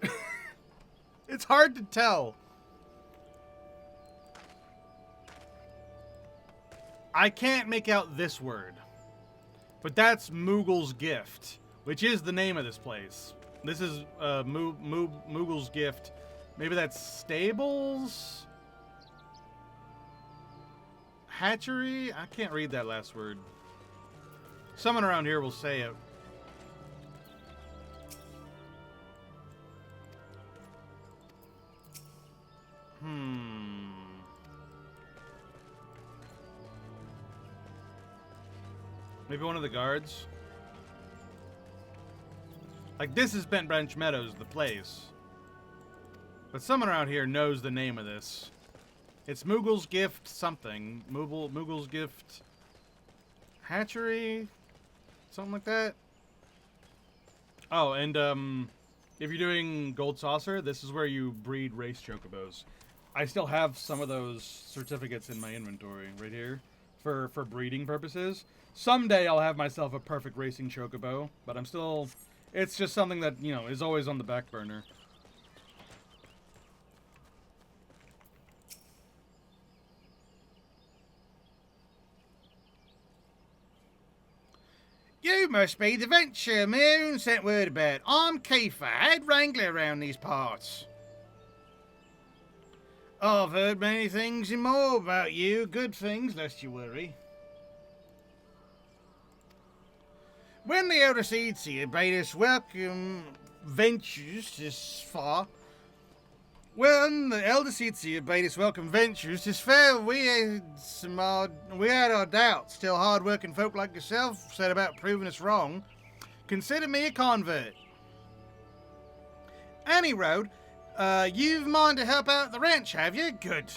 It's hard to tell. I can't make out this word. But that's Moogle's Gift, which is the name of this place. This is Moogle's Gift. Maybe that's stables? Hatchery? I can't read that last word. Someone around here will say it. Maybe one of the guards? Like, this is Bent Branch Meadows, the place. But someone around here knows the name of this. It's Moogle's Gift something. Moogle's Gift Hatchery? Something like that? Oh, and if you're doing Gold Saucer, this is where you breed race chocobos. I still have some of those certificates in my inventory right here for breeding purposes. Someday I'll have myself a perfect racing chocobo, but I'm still... It's just something that, you know, is always on the back burner. You must be the venture Moon sent word about. I'm Kiefer, head wrangler around these parts. I've heard many things and more about you. Good things, lest you worry. When the Elder Seed Seer bade us welcome ventures this far. When the elder Seatsia bade us welcome ventures, 'tis fair we had our doubts till hard-working folk like yourself set about proving us wrong. Consider me a convert. Any road, you've mind to help out the ranch, have you? Good.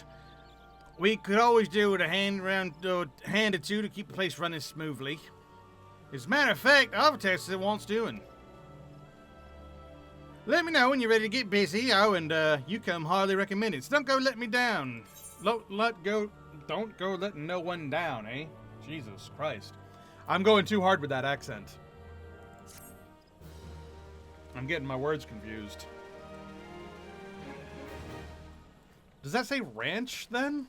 We could always do with a hand or two to keep the place running smoothly. As a matter of fact, I've tested it wants doing. Let me know when you're ready to get busy. Oh, and you come highly recommended. So don't go let me down. Don't go letting no one down, eh? Jesus Christ. I'm going too hard with that accent. I'm getting my words confused. Does that say ranch, then?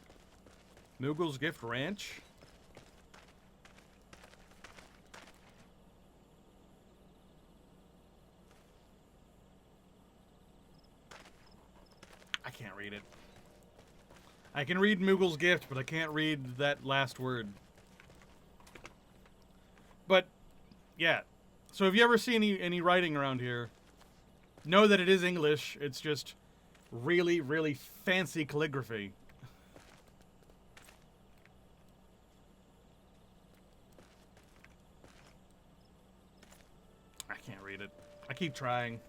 Moogle's Gift Ranch? I can't read it. I can read Moogle's Gift, but I can't read that last word. But, yeah. So if you ever see any writing around here, know that it is English. It's just really, really fancy calligraphy. I can't read it. I keep trying.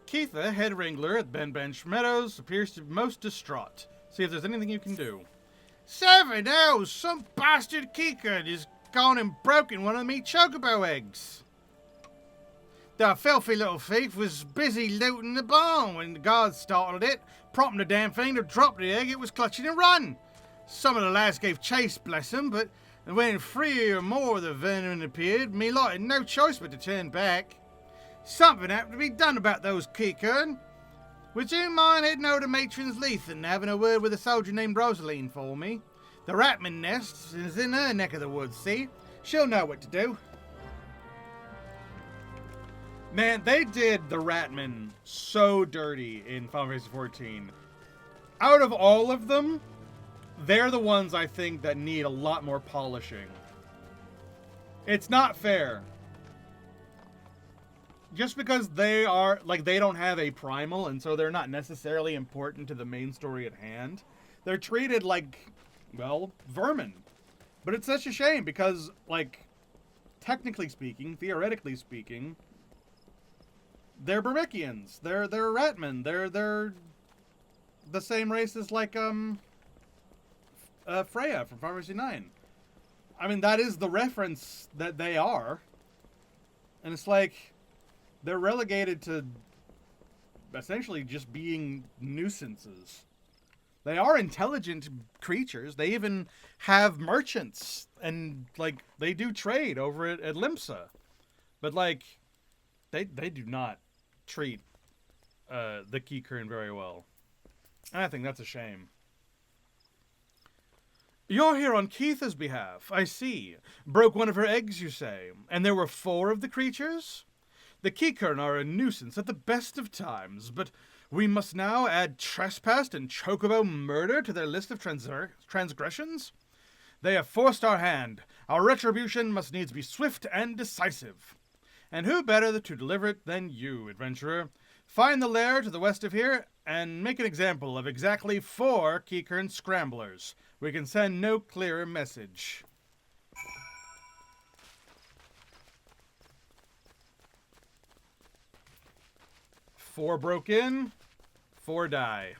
Keitha, head wrangler at Benbench Meadows, appears to be most distraught. See if there's anything you can do. 7 hours! Some bastard Kika has gone and broken one of me chocobo eggs. The filthy little thief was busy looting the barn when the guards startled it, prompting the damn thing to drop the egg it was clutching and run. Some of the lads gave chase, bless them, but when 3 or more of the vermin appeared, me lot had no choice but to turn back. Something had to be done about those Kikern. Would you mind heading over to Matron's Leith and having a word with a soldier named Rosaline for me? The Ratman nest is in her neck of the woods, see? She'll know what to do. Man, they did the Ratman so dirty in Final Fantasy XIV. Out of all of them, they're the ones I think that need a lot more polishing. It's not fair. Just because they are, like, they don't have a primal, and so they're not necessarily important to the main story at hand, they're treated like, well, vermin. But it's such a shame because, like, technically speaking, theoretically speaking, they're Bermicians. They're Ratmen. They're the same race as, like, Freya from Final Fantasy IX. I mean, that is the reference that they are. And it's like, they're relegated to essentially just being nuisances. They are intelligent creatures. They even have merchants. And, like, they do trade over at Limsa. But, like, they do not treat the Kikern very well. And I think that's a shame. You're here on Keitha's behalf, I see. Broke one of her eggs, you say. And there were 4 of the creatures? The Kikern are a nuisance at the best of times, but we must now add trespass and chocobo murder to their list of transgressions? They have forced our hand. Our retribution must needs be swift and decisive. And who better to deliver it than you, adventurer? Find the lair to the west of here, and make an example of exactly 4 Kikern scramblers. We can send no clearer message. Four broke in, 4 die.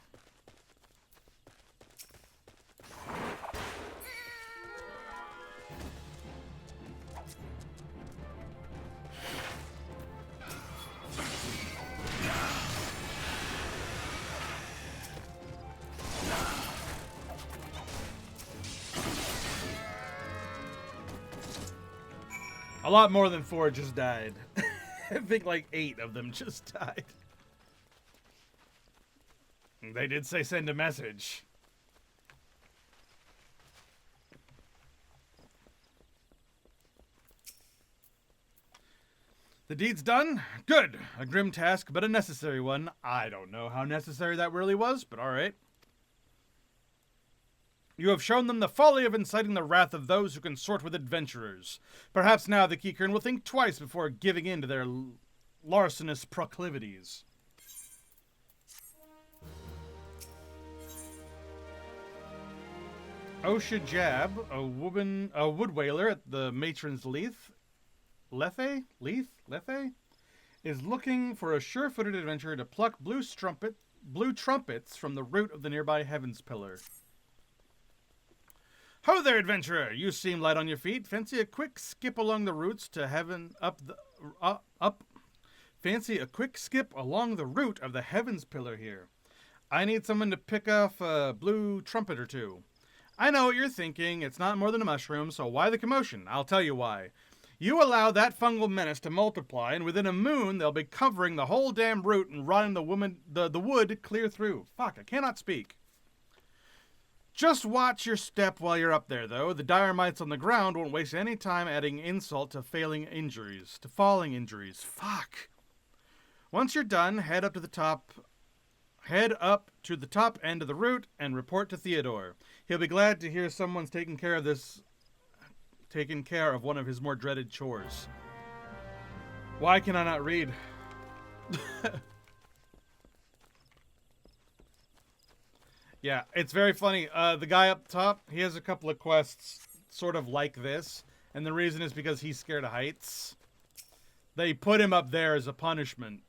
A lot more than 4 just died. I think like 8 of them just died. They did say send a message. The deed's done? Good. A grim task, but a necessary one. I don't know how necessary that really was, but alright. You have shown them the folly of inciting the wrath of those who consort with adventurers. Perhaps now the Keycurn will think twice before giving in to their larcenous proclivities. Osha Jab, a wood whaler at the Matron's Lethe, is looking for a sure-footed adventurer to pluck blue trumpets from the root of the nearby Heavens Pillar. Ho there, adventurer! You seem light on your feet. Fancy a quick skip along the roots to heaven Fancy a quick skip along the route of the Heavens Pillar here. I need someone to pick off a blue trumpet or two. I know what you're thinking. It's not more than a mushroom, so why the commotion? I'll tell you why. You allow that fungal menace to multiply, and within a moon they'll be covering the whole damn root and rotting the wood clear through. Fuck, I cannot speak. Just watch your step while you're up there, though. The dire mites on the ground won't waste any time adding insult to falling injuries. Fuck. Once you're done, head up to the top end of the route and report to Theodore. He'll be glad to hear someone's taking care of one of his more dreaded chores. Why can I not read? Yeah, it's very funny. The guy up top, he has a couple of quests sort of like this, and the reason is because he's scared of heights. They put him up there as a punishment.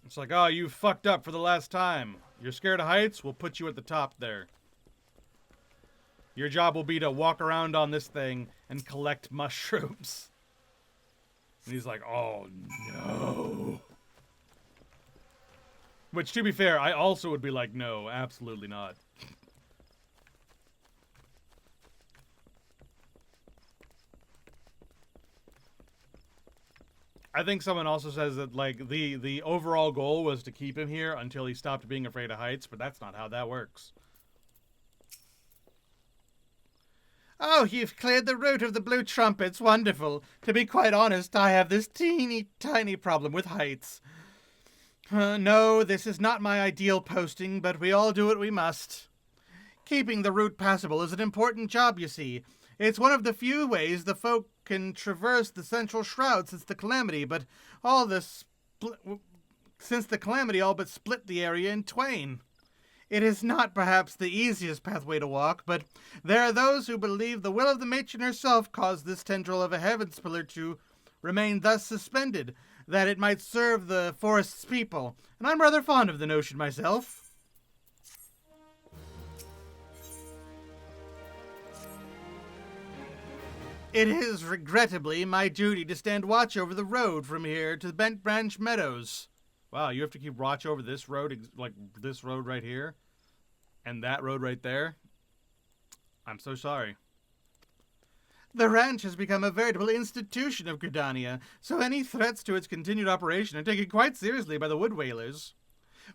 It's like, oh, you fucked up for the last time. You're scared of heights? We'll put you at the top there. Your job will be to walk around on this thing and collect mushrooms. And he's like, oh, no. Which, to be fair, I also would be like, no, absolutely not. I think someone also says that, like, the overall goal was to keep him here until he stopped being afraid of heights, but that's not how that works. Oh, you've cleared the route of the blue trumpets. Wonderful. To be quite honest, I have this teeny tiny problem with heights. No, this is not my ideal posting, but we all do what we must. Keeping the route passable is an important job, you see. It's one of the few ways the folk can traverse the central shroud since the calamity, since the calamity all but split the area in twain. It is not perhaps the easiest pathway to walk, but there are those who believe the will of the matron herself caused this tendril of a Heavens Pillar to remain thus suspended, that it might serve the forest's people, and I'm rather fond of the notion myself. It is, regrettably, my duty to stand watch over the road from here to the Bent Branch Meadows. Wow, you have to keep watch over this road, like this road right here, and that road right there? I'm so sorry. The ranch has become a veritable institution of Gridania, so any threats to its continued operation are taken quite seriously by the wood whalers.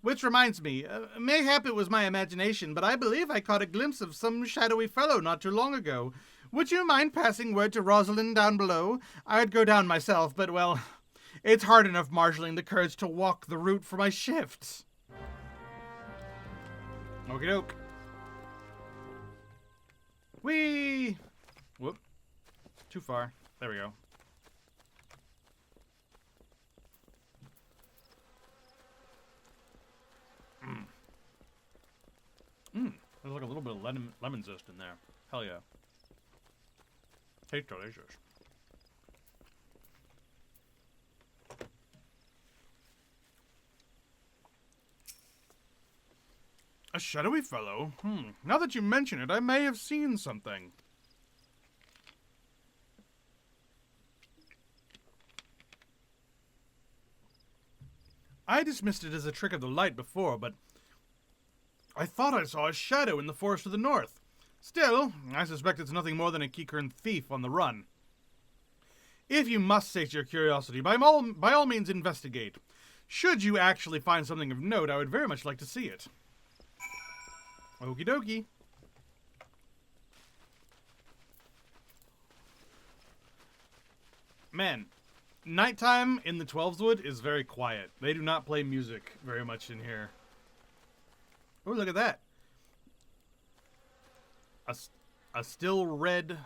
Which reminds me, mayhap it was my imagination, but I believe I caught a glimpse of some shadowy fellow not too long ago. Would you mind passing word to Rosalind down below? I'd go down myself, but, well, it's hard enough marshalling the courage to walk the route for my shifts. Okie doke. Whee! Whoop. Too far. There we go. There's like a little bit of lemon zest in there. Hell yeah. Tastes delicious. A shadowy fellow? Now that you mention it, I may have seen something. I dismissed it as a trick of the light before, but I thought I saw a shadow in the forest to the north. Still, I suspect it's nothing more than a Keycurn thief on the run. If you must sate your curiosity, by all means investigate. Should you actually find something of note, I would very much like to see it. Okie dokie. Man, Nighttime in the Twelveswood is very quiet. They do not play music very much in here. Oh, look at that. A still red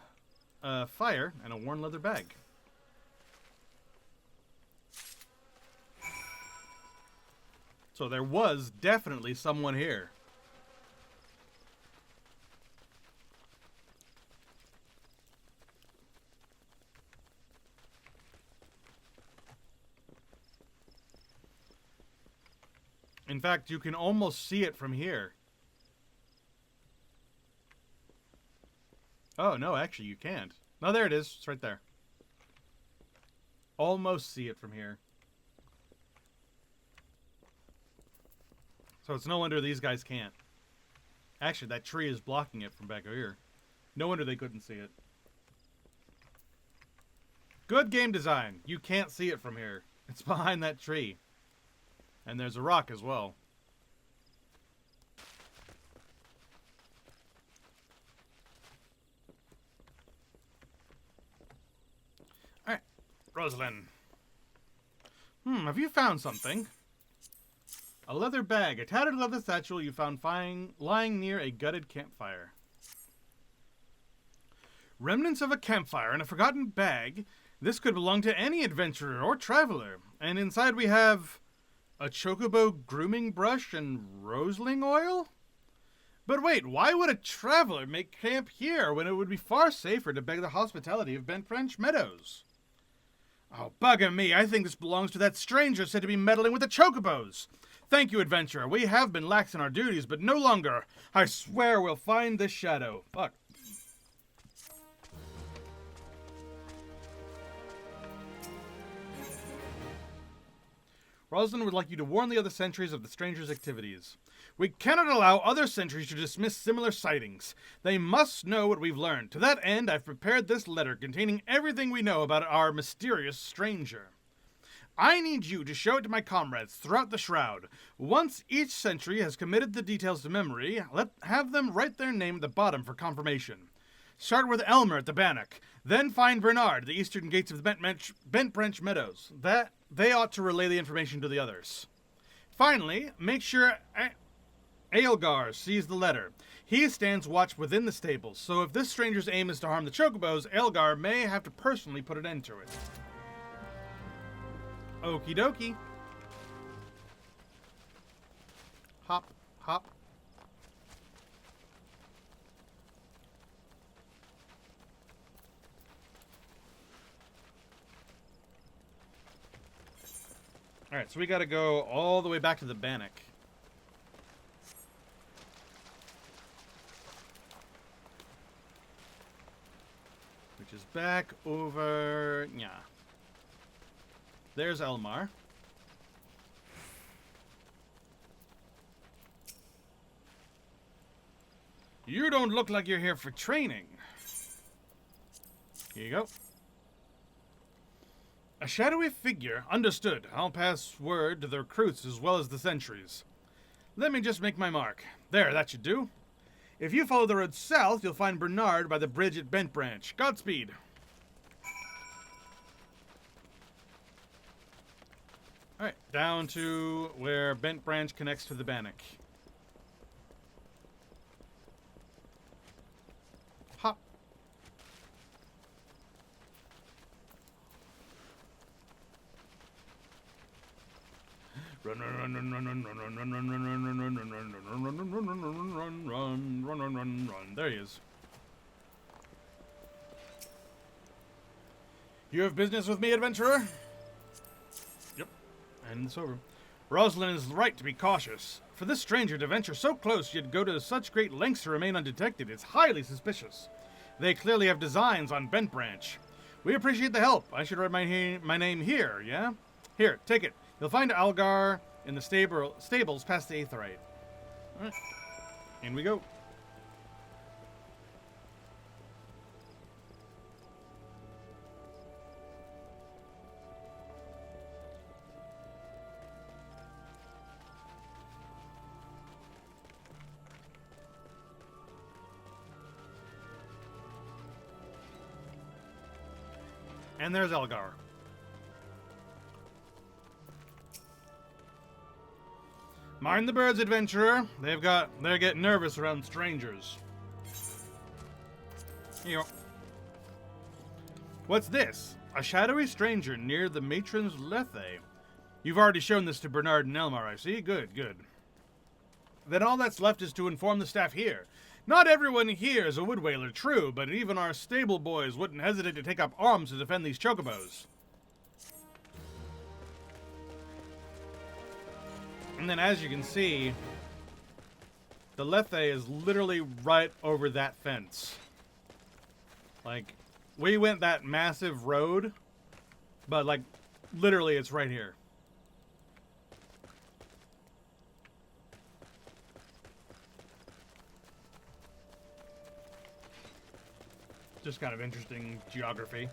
fire and a worn leather bag. So there was definitely someone here. In fact, you can almost see it from here. Oh, no, actually, you can't. No, there it is. It's right there. Almost see it from here. So it's no wonder these guys can't. Actually, that tree is blocking it from back here. No wonder they couldn't see it. Good game design. You can't see it from here. It's behind that tree. And there's a rock as well. Alright, Rosalind. Have you found something? A leather bag, a tattered leather satchel you found lying near a gutted campfire. Remnants of a campfire in a forgotten bag. This could belong to any adventurer or traveler. And inside we have a chocobo grooming brush and roseling oil? But wait, why would a traveler make camp here when it would be far safer to beg the hospitality of Bent Branch Meadows? Oh, bugger me, I think this belongs to that stranger said to be meddling with the chocobos. Thank you, adventurer. We have been lax in our duties, but no longer. I swear we'll find this shadow. Fuck. Rosalind would like you to warn the other sentries of the stranger's activities. We cannot allow other sentries to dismiss similar sightings. They must know what we've learned. To that end, I've prepared this letter containing everything we know about our mysterious stranger. I need you to show it to my comrades throughout the Shroud. Once each sentry has committed the details to memory, have them write their name at the bottom for confirmation. Start with Elmer at the Bannock. Then find Bernard at the eastern gates of the Bent Branch Meadows. They ought to relay the information to the others. Finally, make sure Aelgar sees the letter. He stands watch within the stables, so if this stranger's aim is to harm the chocobos, Aelgar may have to personally put an end to it. Okie dokie. Hop, hop. Alright, so we gotta go all the way back to the Bannock. Which is back over... yeah. There's Elmar. You don't look like you're here for training. Here you go. A shadowy figure. Understood. I'll pass word to the recruits as well as the sentries. Let me just make my mark. There, that should do. If you follow the road south, you'll find Bernard by the bridge at Bent Branch. Godspeed. Alright, down to where Bent Branch connects to the Bannock. Hop. Run, run, run, run, run, run, run, run, run, run, run, run, run, run, run, run, run. There he is. You have business with me, adventurer? Yep. And it's over. Rosalind is right to be cautious. For this stranger to venture so close yet go to such great lengths to remain undetected is highly suspicious. They clearly have designs on Bent Branch. We appreciate the help. I should write my name here, yeah? Here, take it. You'll find Algar in the stables past the Aetheryte. Alright. In we go. And there's Algar. Mind the birds, adventurer. They get nervous around strangers. Here you go. What's this? A shadowy stranger near the matron's Lethe. You've already shown this to Bernard and Elmar, I see. Good, good. Then all that's left is to inform the staff here. Not everyone here is a wood whaler, true, but even our stable boys wouldn't hesitate to take up arms to defend these chocobos. And then as you can see, the Lethe is literally right over that fence. Like, we went that massive road, but like, literally it's right here. Just kind of interesting geography.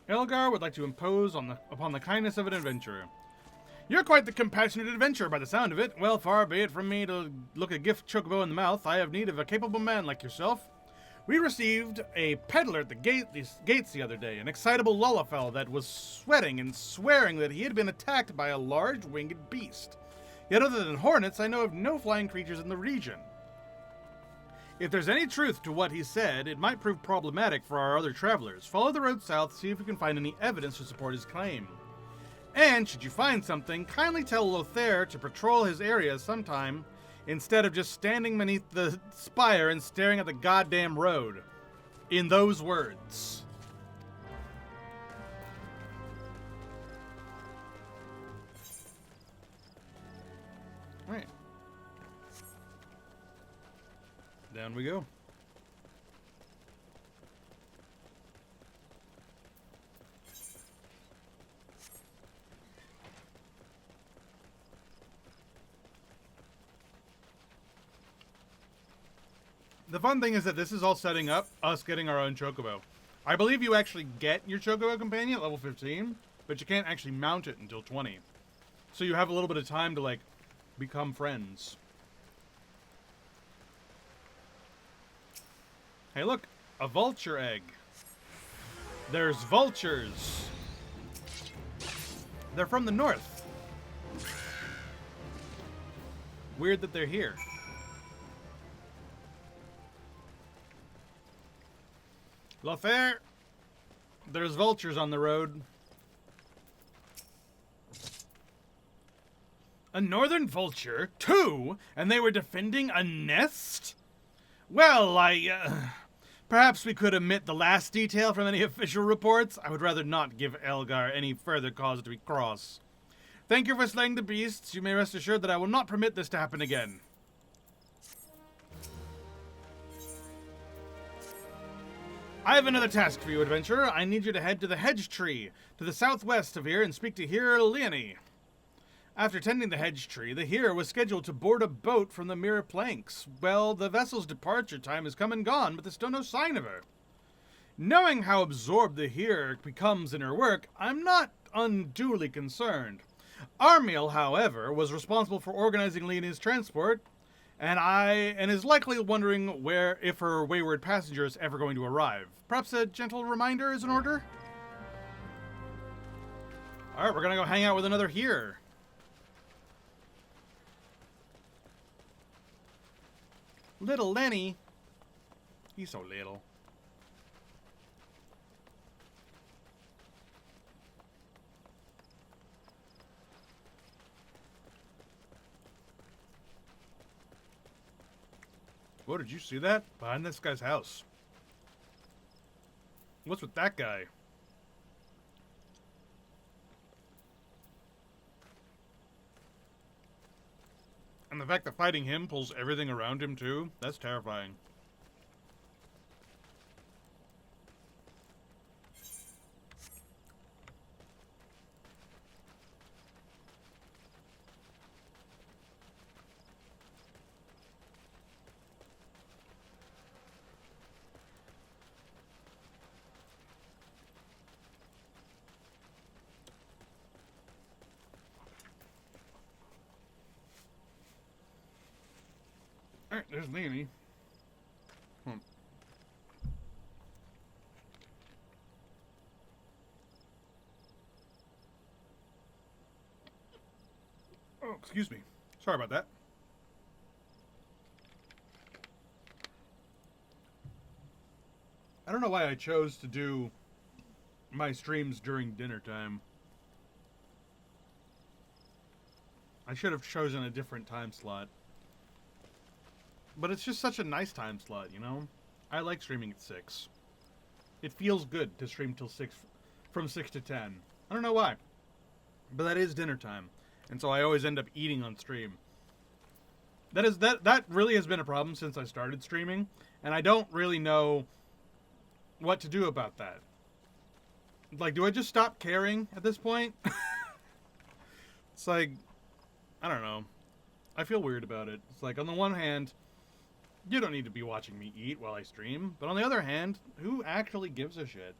Elgar would like to impose upon the kindness of an adventurer. You're quite the compassionate adventurer by the sound of it. Well, far be it from me to look a gift chocobo in the mouth. I have need of a capable man like yourself. We received a peddler at the gates the other day, an excitable Lullafell that was sweating and swearing that he had been attacked by a large winged beast. Yet other than hornets, I know of no flying creatures in the region. If there's any truth to what he said, it might prove problematic for our other travelers. Follow the road south, see if we can find any evidence to support his claim. And should you find something, kindly tell Lothair to patrol his area sometime, instead of just standing beneath the spire and staring at the goddamn road. In those words. Alright. Down we go. The fun thing is that this is all setting up us getting our own chocobo. I believe you actually get your chocobo companion at level 15, but you can't actually mount it until 20. So you have a little bit of time to, like, become friends. Hey, look, a vulture egg. There's vultures. They're from the north. Weird that they're here. Lothair, there's vultures on the road. A northern vulture? 2? And they were defending a nest? Well, perhaps we could omit the last detail from any official reports. I would rather not give Elgar any further cause to be cross. Thank you for slaying the beasts. You may rest assured that I will not permit this to happen again. I have another task for you, adventurer. I need you to head to the hedge tree, to the southwest of here, and speak to Hero Leonie. After tending the hedge tree, the hero was scheduled to board a boat from the Mirror Planks. Well, the vessel's departure time has come and gone, but there's still no sign of her. Knowing how absorbed the hero becomes in her work, I'm not unduly concerned. Armiel, however, was responsible for organizing Leonie's transport, and is likely wondering if her wayward passenger is ever going to arrive. Perhaps a gentle reminder is in order? Alright, we're gonna go hang out with another here. Little Lenny. He's so little. Whoa, did you see that? Behind this guy's house. What's with that guy? And the fact that fighting him pulls everything around him too, that's terrifying. Alright, there's Leonie. Excuse me. Sorry about that. I don't know why I chose to do my streams during dinner time. I should have chosen a different time slot. But it's just such a nice time slot, you know? I like streaming at 6. It feels good to stream till 6, from 6 to 10. I don't know why. But that is dinner time. And so I always end up eating on stream. That really has been a problem since I started streaming. And I don't really know what to do about that. Like, do I just stop caring at this point? It's like, I don't know. I feel weird about it. It's like, on the one hand, you don't need to be watching me eat while I stream. But on the other hand, who actually gives a shit?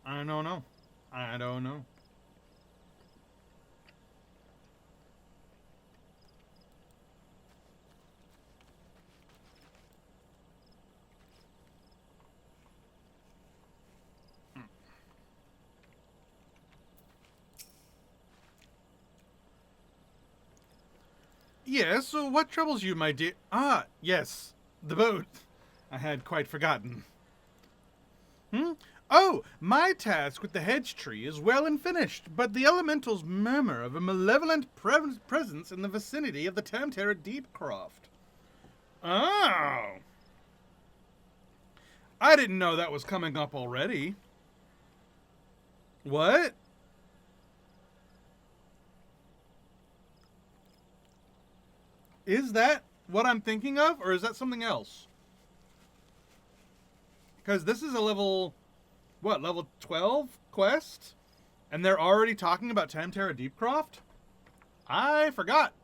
I don't know. I don't know. Yes, so what troubles you, my dear? Ah, yes, the boat. I had quite forgotten. Oh, my task with the hedge tree is well and finished, but the elementals murmur of a malevolent presence in the vicinity of the Tamterra Deepcroft. Oh. I didn't know that was coming up already. What? Is that what I'm thinking of, or is that something else? Because this is a level, what, level 12 quest? And they're already talking about Tamterra Deepcroft? I forgot.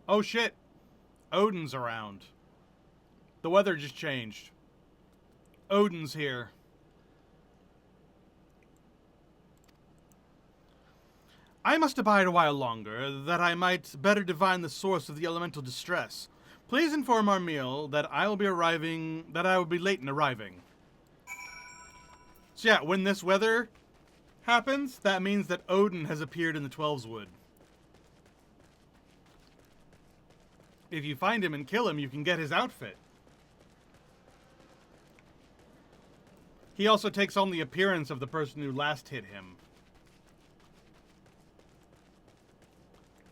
Oh shit. Odin's around. The weather just changed. Odin's here. I must abide a while longer, that I might better divine the source of the elemental distress. Please inform our meal that I will be late in arriving. So yeah, when this weather happens, that means that Odin has appeared in the Twelveswood. If you find him and kill him, you can get his outfit. He also takes on the appearance of the person who last hit him.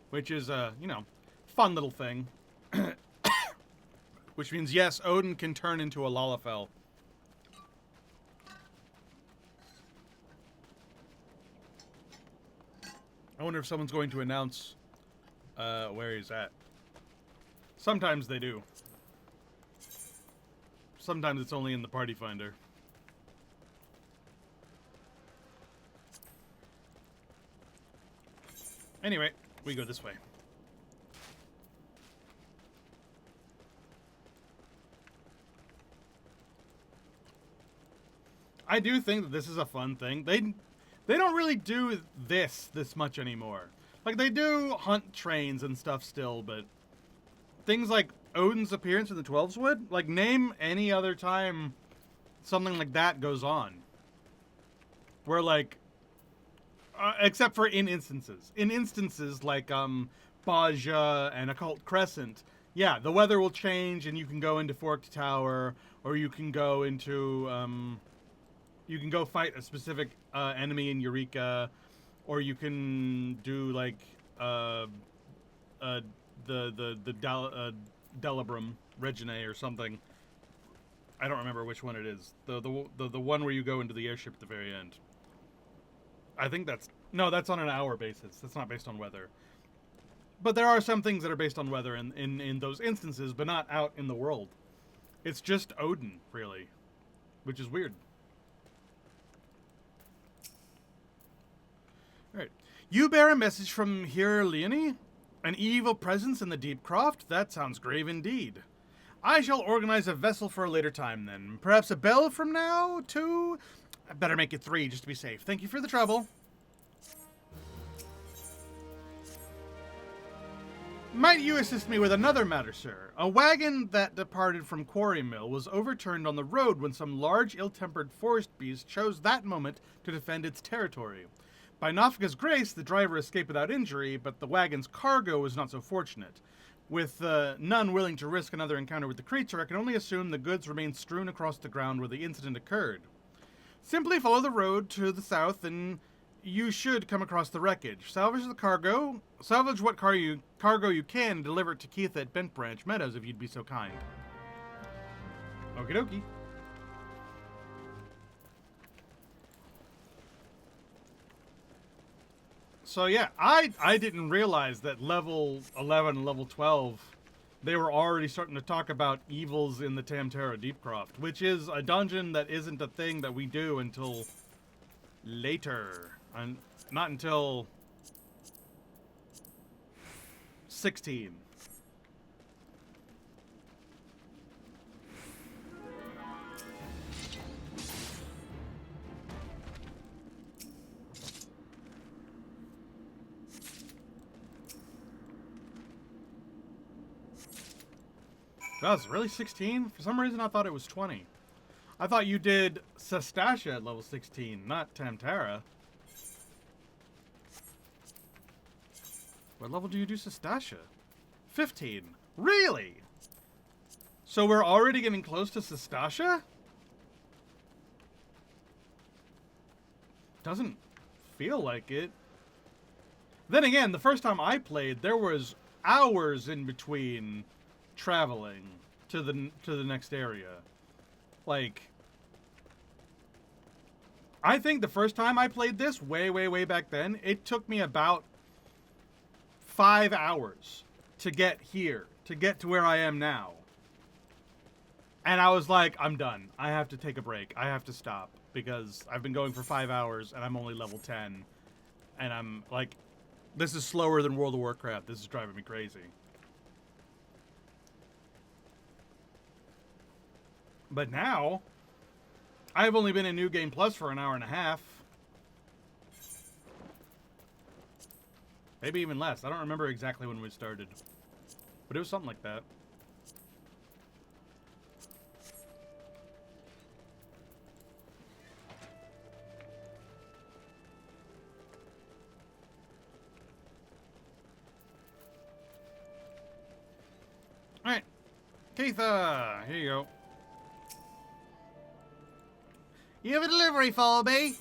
Which is a, fun little thing. Which means, yes, Odin can turn into a Lalafell. I wonder if someone's going to announce where he's at. Sometimes they do. Sometimes it's only in the party finder. Anyway, we go this way. I do think that this is a fun thing. They don't really do this much anymore. Like, they do hunt trains and stuff still, but things like Odin's appearance in the Twelveswood, like, name any other time something like that goes on. Where, like, except for in instances. In instances like, Baja and Occult Crescent, yeah, the weather will change and you can go into Forked Tower, or you can go into, you can go fight a specific enemy in Eureka, or you can do like the Delabrum Reginae or something. I don't remember which one it is. The one where you go into the airship at the very end. I think that's on an hour basis. That's not based on weather. But there are some things that are based on weather in those instances, but not out in the world. It's just Odin, really, which is weird. Alright. You bear a message from Here Leonie? An evil presence in the Deepcroft? That sounds grave indeed. I shall organize a vessel for a later time, then. Perhaps a bell from now? 2? I better make it 3, just to be safe. Thank you for the trouble. Might you assist me with another matter, sir? A wagon that departed from Quarry Mill was overturned on the road when some large, ill-tempered forest beast chose that moment to defend its territory. By Nafka's grace, the driver escaped without injury, but the wagon's cargo was not so fortunate. With none willing to risk another encounter with the creature, I can only assume the goods remained strewn across the ground where the incident occurred. Simply follow the road to the south, and you should come across the wreckage. Salvage the cargo. Salvage what cargo you can and deliver it to Keith at Bent Branch Meadows if you'd be so kind. Okie dokie. So yeah, I didn't realize that level 11 and level 12, they were already starting to talk about evils in the Tamtara Deepcroft, which is a dungeon that isn't a thing that we do until later. And not until 16. That's really 16? For some reason, I thought it was 20. I thought you did Sestasha at level 16, not Tamtara. What level do you do Sestasha? 15. Really? So we're already getting close to Sestasha? Doesn't feel like it. Then again, the first time I played, there was hours in between traveling to the next area. Like, I think the first time I played this, way back then, it took me about 5 hours to get here, to get to where I am now. And I was like, I'm done. I have to take a break. I have to stop because I've been going for 5 hours and I'm only level 10. And I'm like, this is slower than World of Warcraft. This is driving me crazy. But now, I've only been in New Game Plus for an hour and a half. Maybe even less. I don't remember exactly when we started. But it was something like that. Alright. Keith, here you go. You have a delivery for me?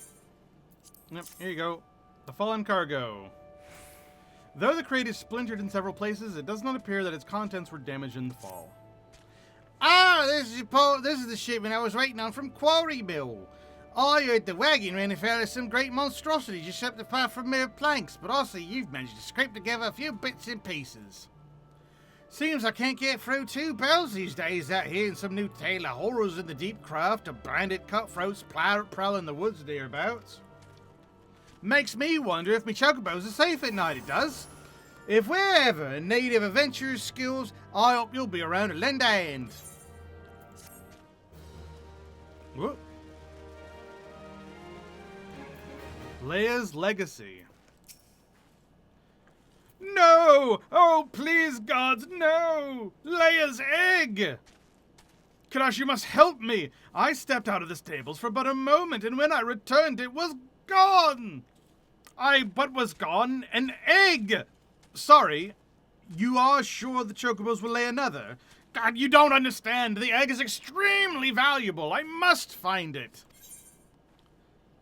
Yep, here you go. The fallen cargo. Though the crate is splintered in several places, it does not appear that its contents were damaged in the fall. Ah, this is the shipment I was waiting on from Quarry Mill. I heard the wagon ran afoul of some great monstrosity just up the path from mere planks, but I see you've managed to scrape together a few bits and pieces. Seems I can't get through 2 bells these days out here in some new tale of horrors in the deep craft of bandit cutthroats prowling the woods thereabouts. Makes me wonder if me chocobos are safe at night, it does. If we're ever in need of adventurers' skills, I hope you'll be around to lend a hand. Whoop. Leia's Legacy. No! Oh, please, gods, no! Leia's egg! Kadash, you must help me! I stepped out of the stables for but a moment, and when I returned, it was gone! What was gone? An egg! Sorry, you are sure the chocobos will lay another? God, you don't understand. The egg is extremely valuable. I must find it.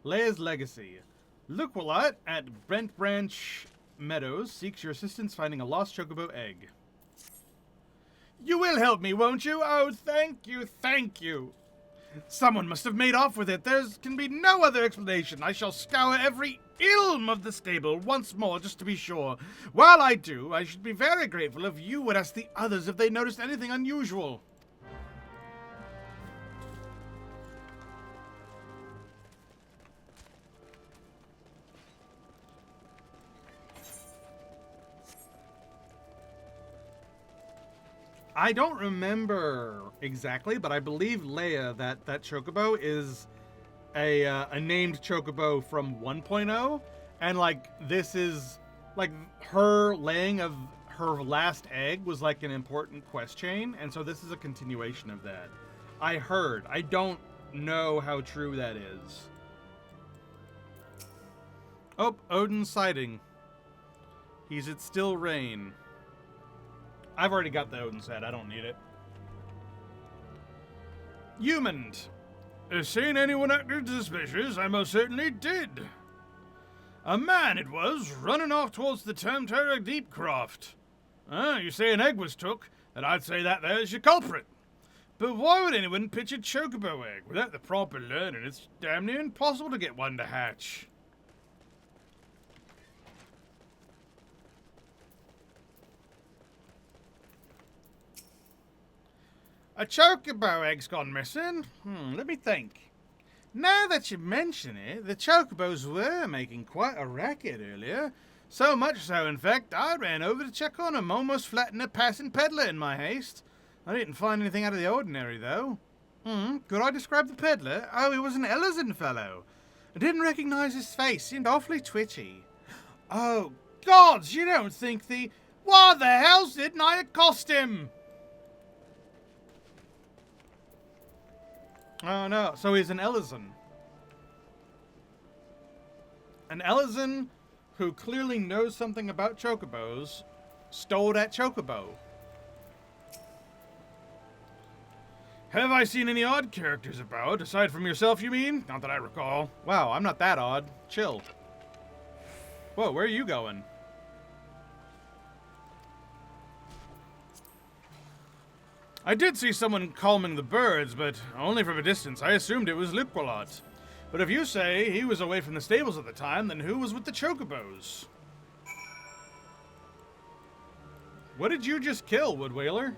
Leia's Legacy. Luqualat at Brent Branch Meadows seeks your assistance finding a lost chocobo egg. You will help me, won't you? Oh, thank you, thank you. Someone must have made off with it. There can be no other explanation. I shall scour every ilm of the stable once more, just to be sure. While I do, I should be very grateful if you would ask the others if they noticed anything unusual. I don't remember exactly, but I believe Leia, that chocobo, is a named chocobo from 1.0, and like this is like her laying of her last egg was like an important quest chain, and so this is a continuation of that. I heard. I don't know how true that is. Oh, Odin's sighting. He's at Still Rain. I've already got the Odin set. I don't need it. Human. Seen anyone acting suspicious? I most certainly did. A man it was, running off towards the Temtera Deepcroft. You say an egg was took, and I'd say that there's your culprit. But why would anyone pitch a chocobo egg? Without the proper learning, it's damn near impossible to get one to hatch. A chocobo egg's gone missing? Let me think. Now that you mention it, the chocobos were making quite a racket earlier. So much so, in fact, I ran over to check on them, almost flattened a passing peddler in my haste. I didn't find anything out of the ordinary, though. Could I describe the peddler? Oh, he was an Ellison fellow. I didn't recognize his face. Seemed awfully twitchy. Oh, gods, you don't think the... Why the hell didn't I accost him? Oh, no. So he's an Ellison. An Ellison who clearly knows something about chocobos stole that chocobo. Have I seen any odd characters about? Aside from yourself, you mean? Not that I recall. Wow, I'm not that odd. Chill. Whoa, where are you going? I did see someone calming the birds, but only from a distance. I assumed it was Liqualot. But if you say he was away from the stables at the time, then who was with the chocobos? What did you just kill, Woodwhaler?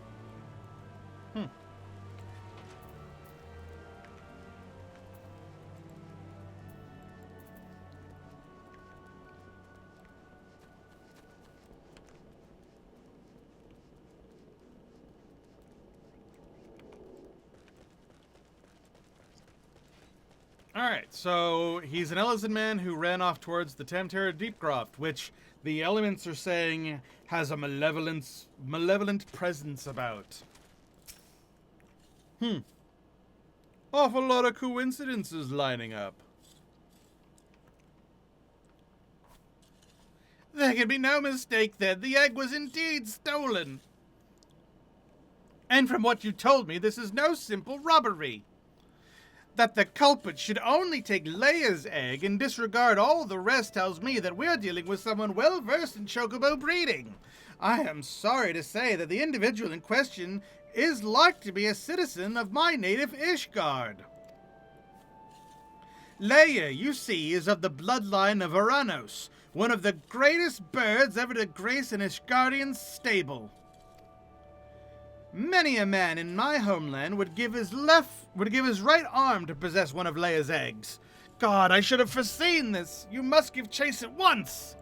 Alright, so he's an Ellison man who ran off towards the Temtera Deepcroft, which the elements are saying has a malevolent presence about. Awful lot of coincidences lining up. There can be no mistake then. The egg was indeed stolen. And from what you told me, this is no simple robbery. That the culprit should only take Leia's egg and disregard all the rest tells me that we're dealing with someone well-versed in chocobo breeding. I am sorry to say that the individual in question is like to be a citizen of my native Ishgard. Leia, you see, is of the bloodline of Uranus, one of the greatest birds ever to grace an Ishgardian stable. Many a man in my homeland would give his right arm to possess one of Leia's eggs. God, I should have foreseen this. You must give chase at once.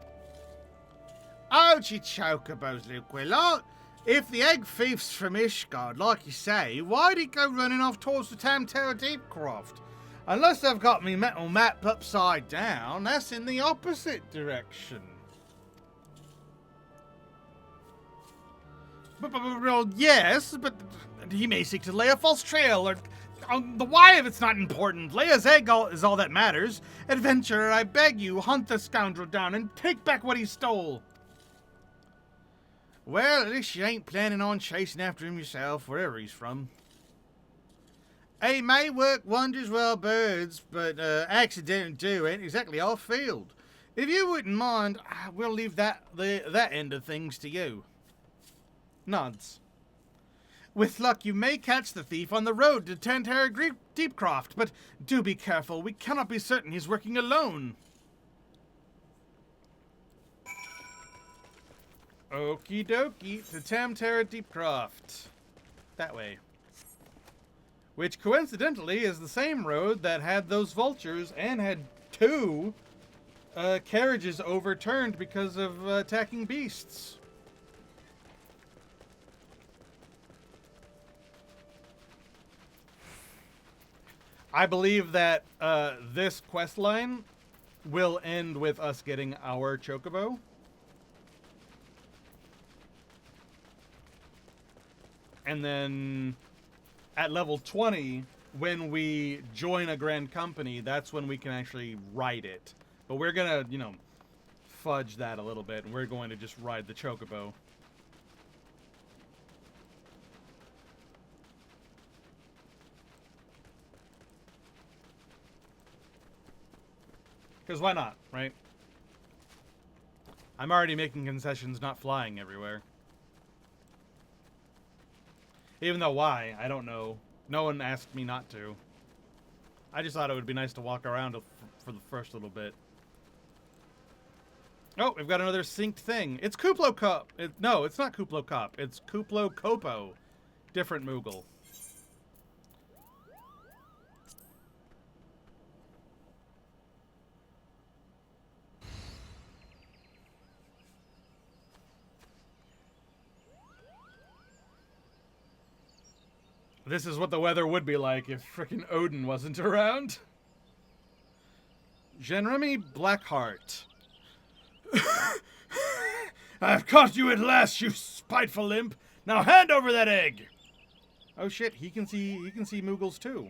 Ouchie chocobos, Liqualot. If the egg thief's from Ishgard, like you say, why'd he go running off towards the Temtera Deepcroft? Unless I've got me metal map upside down, that's in the opposite direction. Well, yes, but he may seek to lay a false trail, or the why of it's not important. Leia's egg is all that matters. Adventurer, I beg you, hunt the scoundrel down and take back what he stole. Well, at least you ain't planning on chasing after him yourself, wherever he's from. He may work wonders well birds, but accident do ain't exactly off field. If you wouldn't mind, we'll leave that end of things to you. Nods. With luck, you may catch the thief on the road to Temtera Deepcroft, but do be careful. We cannot be certain he's working alone. Okie dokie, to Temtera Deepcroft. That way. Which, coincidentally, is the same road that had those vultures and had 2 carriages overturned because of attacking beasts. I believe that this quest line will end with us getting our chocobo. And then at level 20, when we join a grand company, that's when we can actually ride it. But we're gonna, fudge that a little bit, and we're going to just ride the chocobo. Because why not, right? I'm already making concessions, not flying everywhere. Even though why, I don't know. No one asked me not to. I just thought it would be nice to walk around for the first little bit. Oh, we've got another synced thing. It's Kuplo Cop. No, it's not Kuplo Cop. It's Kuplo Kopo. Different Moogle. This is what the weather would be like if frickin' Odin wasn't around. Jeremy Blackheart. I've caught you at last, you spiteful imp. Now hand over that egg. Oh shit, he can see Moogles too.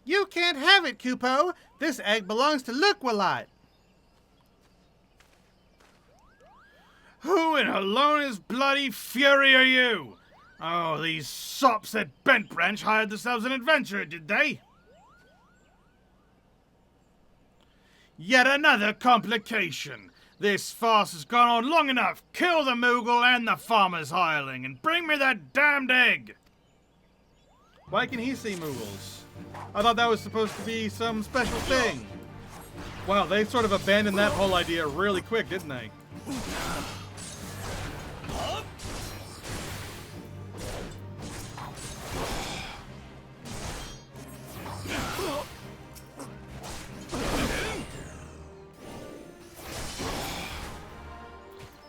You can't have it, Kupo. This egg belongs to Lukwalot. Who in Alona's bloody fury are you? Oh, these sops at Bent Branch hired themselves an adventurer, did they? Yet another complication. This farce has gone on long enough. Kill the Moogle and the farmer's hireling and bring me that damned egg. Why can he see Moogles? I thought that was supposed to be some special thing. Wow, they sort of abandoned that whole idea really quick, didn't they?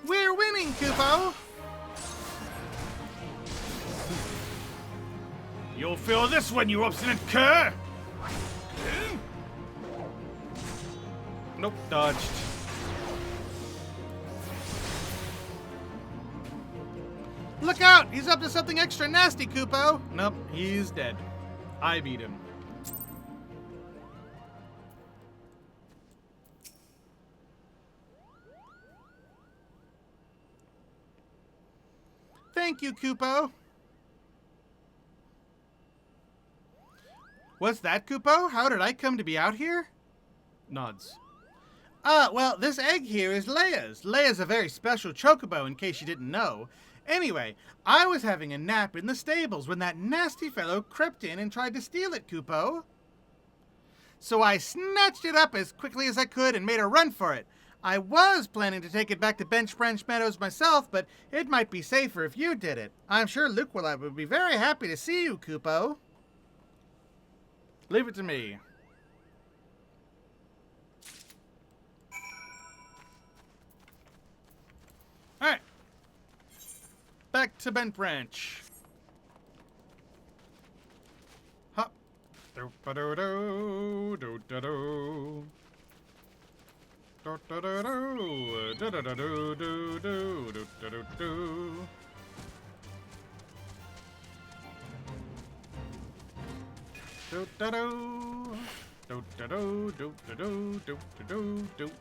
We're winning, Kupo. You'll feel this one, you obstinate cur! Nope, dodged. Look out! He's up to something extra nasty, Kupo. Nope, he's dead. I beat him. Thank you, Kupo. What's that, Kupo? How did I come to be out here? Nods. Well, this egg here is Leia's. Leia's a very special chocobo, in case you didn't know. Anyway, I was having a nap in the stables when that nasty fellow crept in and tried to steal it, Kupo. So I snatched it up as quickly as I could and made a run for it. I was planning to take it back to Bench Branch Meadows myself, but it might be safer if you did it. I'm sure Lukwalot would be very happy to see you, Kupo. Leave it to me. Alright. Back to Bent Branch. Hop. Do-ba-do-do, do-da-do. Do-da-do-do, do-da-do-do, do-da-do-do. Do-da-do, do-da-do, do-da-do, do-da-do, do.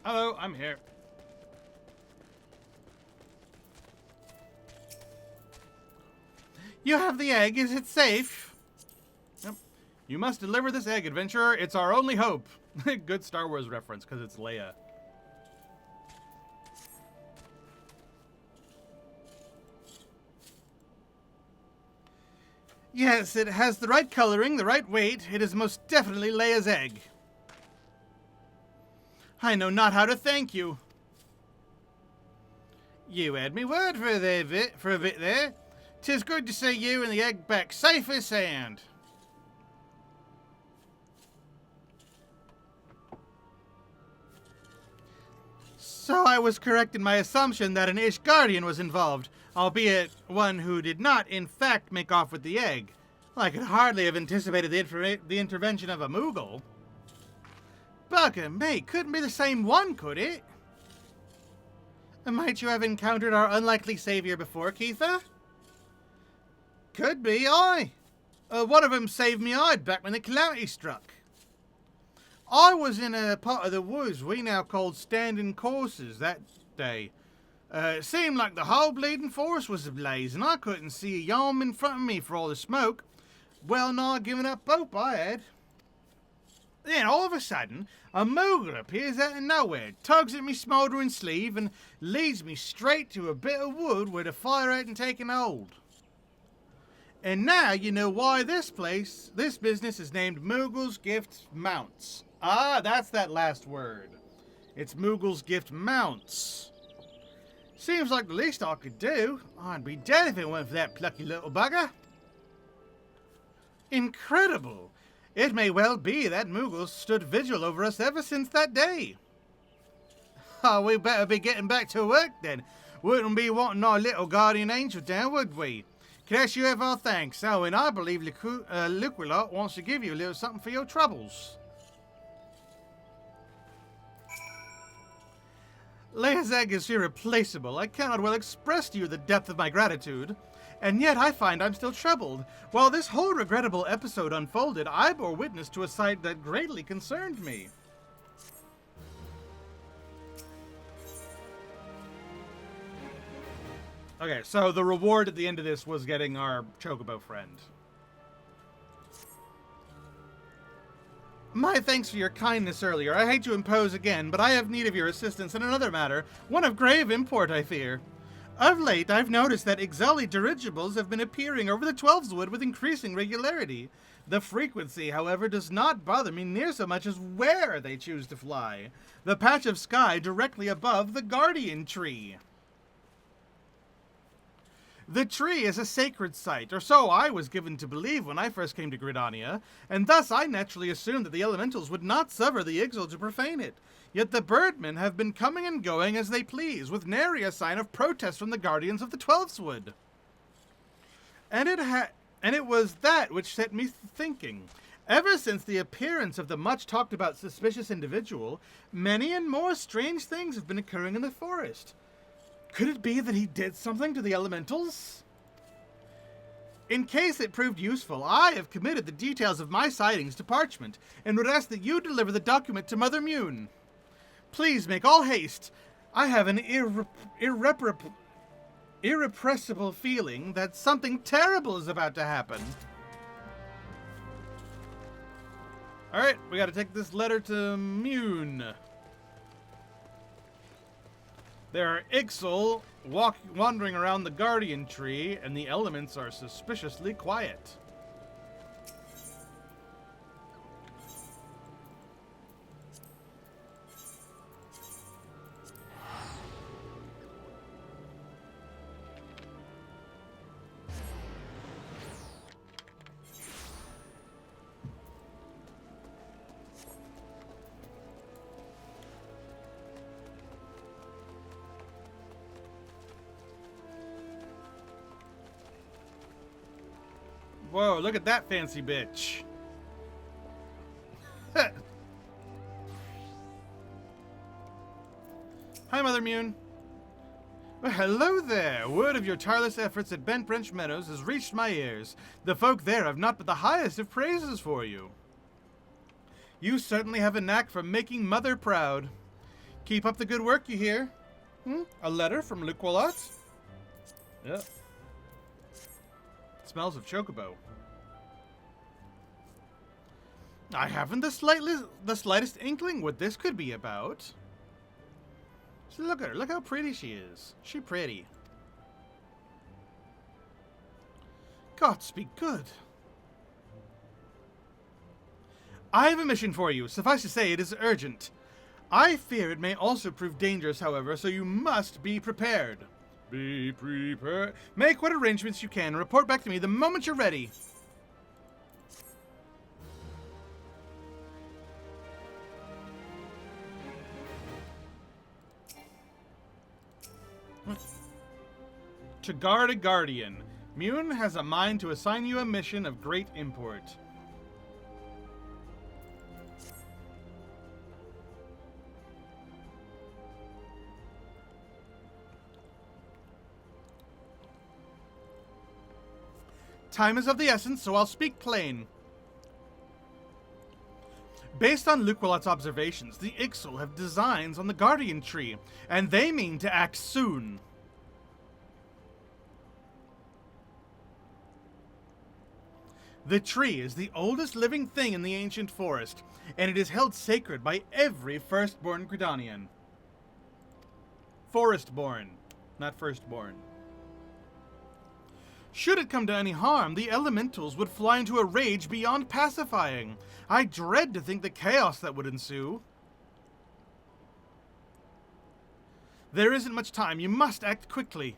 Hello, I'm here. You have the egg. Is it safe? Yep. You must deliver this egg, adventurer. It's our only hope. Good Star Wars reference, because it's Leia. Yes, it has the right coloring, the right weight. It is most definitely Leia's egg. I know not how to thank you. You had me word for a bit there. 'Tis good to see you and the egg back safe as sand. So I was correct in my assumption that an Ishgardian was involved, albeit one who did not, in fact, make off with the egg. Well, I could hardly have anticipated the intervention of a Moogle. Bugger me, couldn't be the same one, could it? Might you have encountered our unlikely savior before, Keitha? Could be, aye. One of them saved me hide back when the calamity struck. I was in a part of the woods we now called Standing Courses that day. It seemed like the whole bleeding forest was ablaze, and I couldn't see a yarn in front of me for all the smoke. Well nigh giving up hope I had. Then all of a sudden, a Moogle appears out of nowhere, tugs at me smouldering sleeve, and leads me straight to a bit of wood where the fire hadn't taken hold. And now you know why this business is named Moogle's Gift Mounts. Ah, that's that last word. It's Moogle's Gift Mounts. Seems like the least I could do. I'd be dead if it weren't for that plucky little bugger. Incredible. It may well be that Moogle stood vigil over us ever since that day. Oh, we better be getting back to work then. Wouldn't be wanting our little guardian angel down, would we? Can you have our thanks. Oh, and I believe Liquilot wants to give you a little something for your troubles. Leazag is irreplaceable. I cannot well express to you the depth of my gratitude. And yet I find I'm still troubled. While this whole regrettable episode unfolded, I bore witness to a sight that greatly concerned me. Okay, so the reward at the end of this was getting our Chocobo friend. My thanks for your kindness earlier. I hate to impose again, but I have need of your assistance in another matter, one of grave import, I fear. Of late, I've noticed that Ixali dirigibles have been appearing over the Twelveswood with increasing regularity. The frequency, however, does not bother me near so much as where they choose to fly. The patch of sky directly above the Guardian Tree. The tree is a sacred site, or so I was given to believe when I first came to Gridania, and thus I naturally assumed that the elementals would not suffer the Ixal to profane it. Yet the birdmen have been coming and going as they please, with nary a sign of protest from the guardians of the Twelveswood. And it was that which set me thinking. Ever since the appearance of the much-talked-about suspicious individual, many and more strange things have been occurring in the forest. Could it be that he did something to the elementals? In case it proved useful, I have committed the details of my sightings to parchment, and would ask that you deliver the document to Mother Mune. Please make all haste. I have an irrepressible feeling that something terrible is about to happen. Alright, we gotta take this letter to Mune. There are Ixal wandering around the Guardian Tree, and the elements are suspiciously quiet. Whoa, look at that fancy bitch. Hi, Mother Mune. Well, hello there. Word of your tireless efforts at Bent Branch Meadows has reached my ears. The folk there have not but the highest of praises for you. You certainly have a knack for making Mother proud. Keep up the good work, you hear? A letter from Liquilot? Yep. Smells of chocobo. I haven't the slightest inkling what this could be about. So look at her. Look how pretty she is. She pretty. Godspeed good. I have a mission for you. Suffice to say, it is urgent. I fear it may also prove dangerous, however, so you must be prepared. Be prepared. Make what arrangements you can. Report back to me the moment you're ready. To guard a guardian. Mune has a mind to assign you a mission of great import. Time is of the essence, so I'll speak plain. Based on Luquelot's observations, the Ixal have designs on the Guardian Tree, and they mean to act soon. The tree is the oldest living thing in the ancient forest, and it is held sacred by every firstborn Gridanian. Forestborn, not firstborn. Should it come to any harm, the elementals would fly into a rage beyond pacifying. I dread to think the chaos that would ensue. There isn't much time. You must act quickly.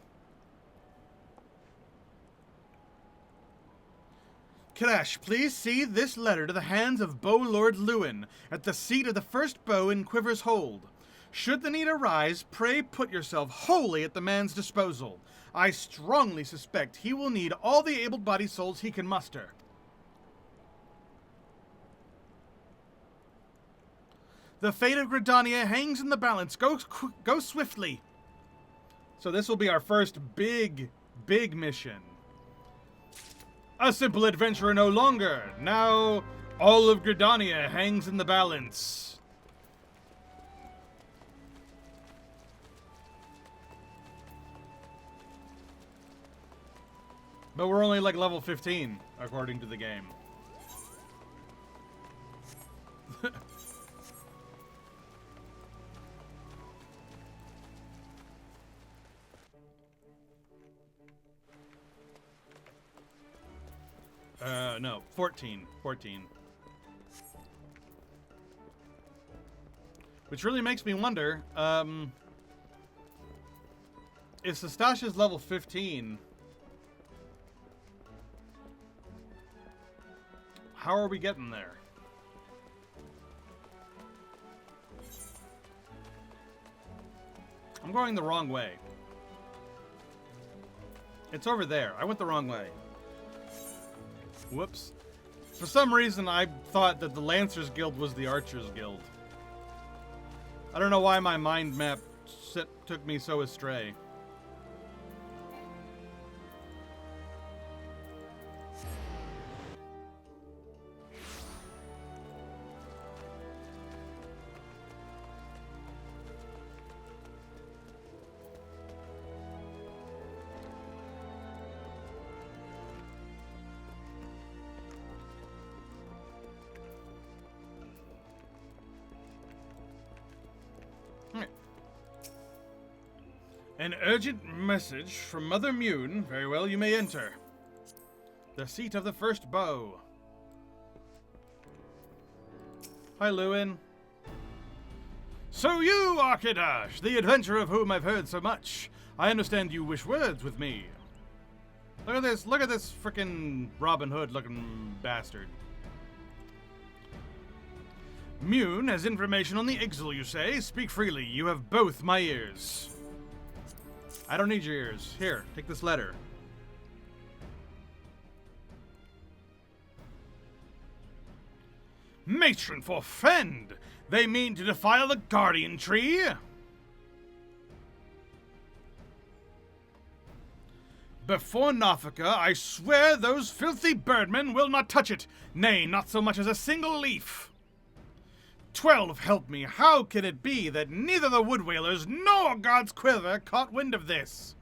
Kadash, please see this letter to the hands of Bow Lord Lewin, at the seat of the first bow in Quiver's Hold. Should the need arise, pray put yourself wholly at the man's disposal. I strongly suspect he will need all the able-bodied souls he can muster. The fate of Gridania hangs in the balance. Go swiftly. So this will be our first big mission. A simple adventurer no longer. Now, all of Gridania hangs in the balance. But we're only like level 15, according to the game. No, 14. 14. Which really makes me wonder, if Sastasha's level 15, how are we getting there? I'm going the wrong way. It's over there. I went the wrong way. Whoops. For some reason, I thought that the Lancers Guild was the Archers Guild. I don't know why my mind map took me so astray. An urgent message from Mother Mune. Very well, you may enter. The seat of the first bow. Hi, Lewin. So you, Arkidash, the adventurer of whom I've heard so much. I understand you wish words with me. Look at this frickin' Robin Hood looking bastard. Mune has information on the Ixal, you say? Speak freely, you have both my ears. I don't need your ears. Here, take this letter. Matron forfend! They mean to defile the Guardian Tree? Before Nafika, I swear those filthy birdmen will not touch it. Nay, not so much as a single leaf. 12, help me, how can it be that neither the Wood Whalers nor God's Quiver caught wind of this?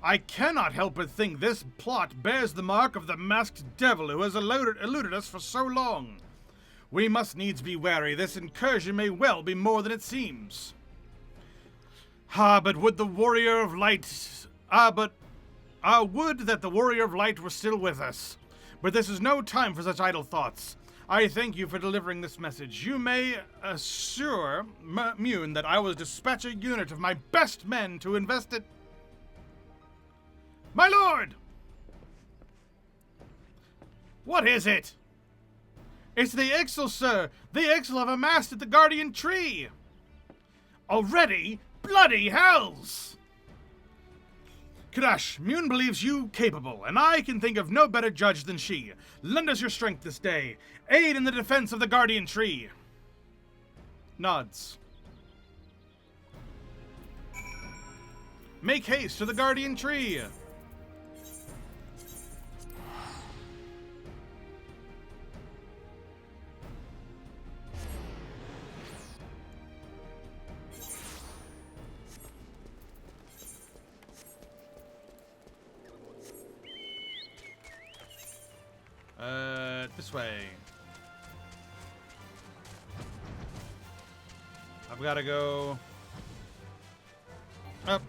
I cannot help but think this plot bears the mark of the masked devil who has eluded us for so long. We must needs be wary. This incursion may well be more than it seems. But would the Warrior of Light... would that the Warrior of Light were still with us. But this is no time for such idle thoughts. I thank you for delivering this message. You may assure Mune that I will dispatch a unit of my best men to invest it. My lord! What is it? It's the Ixal, sir. The Ixal have amassed at the Guardian Tree. Already? Bloody hells! Kadash, Mune believes you capable, and I can think of no better judge than she. Lend us your strength this day. Aid in the defense of the Guardian Tree. Nods. Make haste to the Guardian Tree. This way. I've got to go up.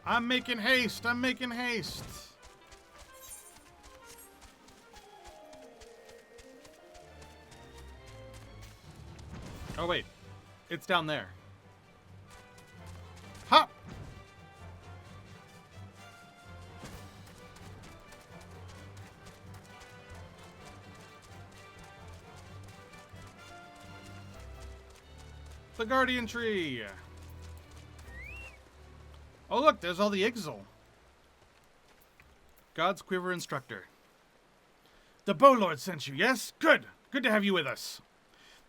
I'm making haste. I'm making haste. Oh, wait. It's down there. Hop! The Guardian Tree. Oh, look, there's all the Ixal. God's Quiver Instructor. The Bowlord sent you, yes? Good. Good to have you with us.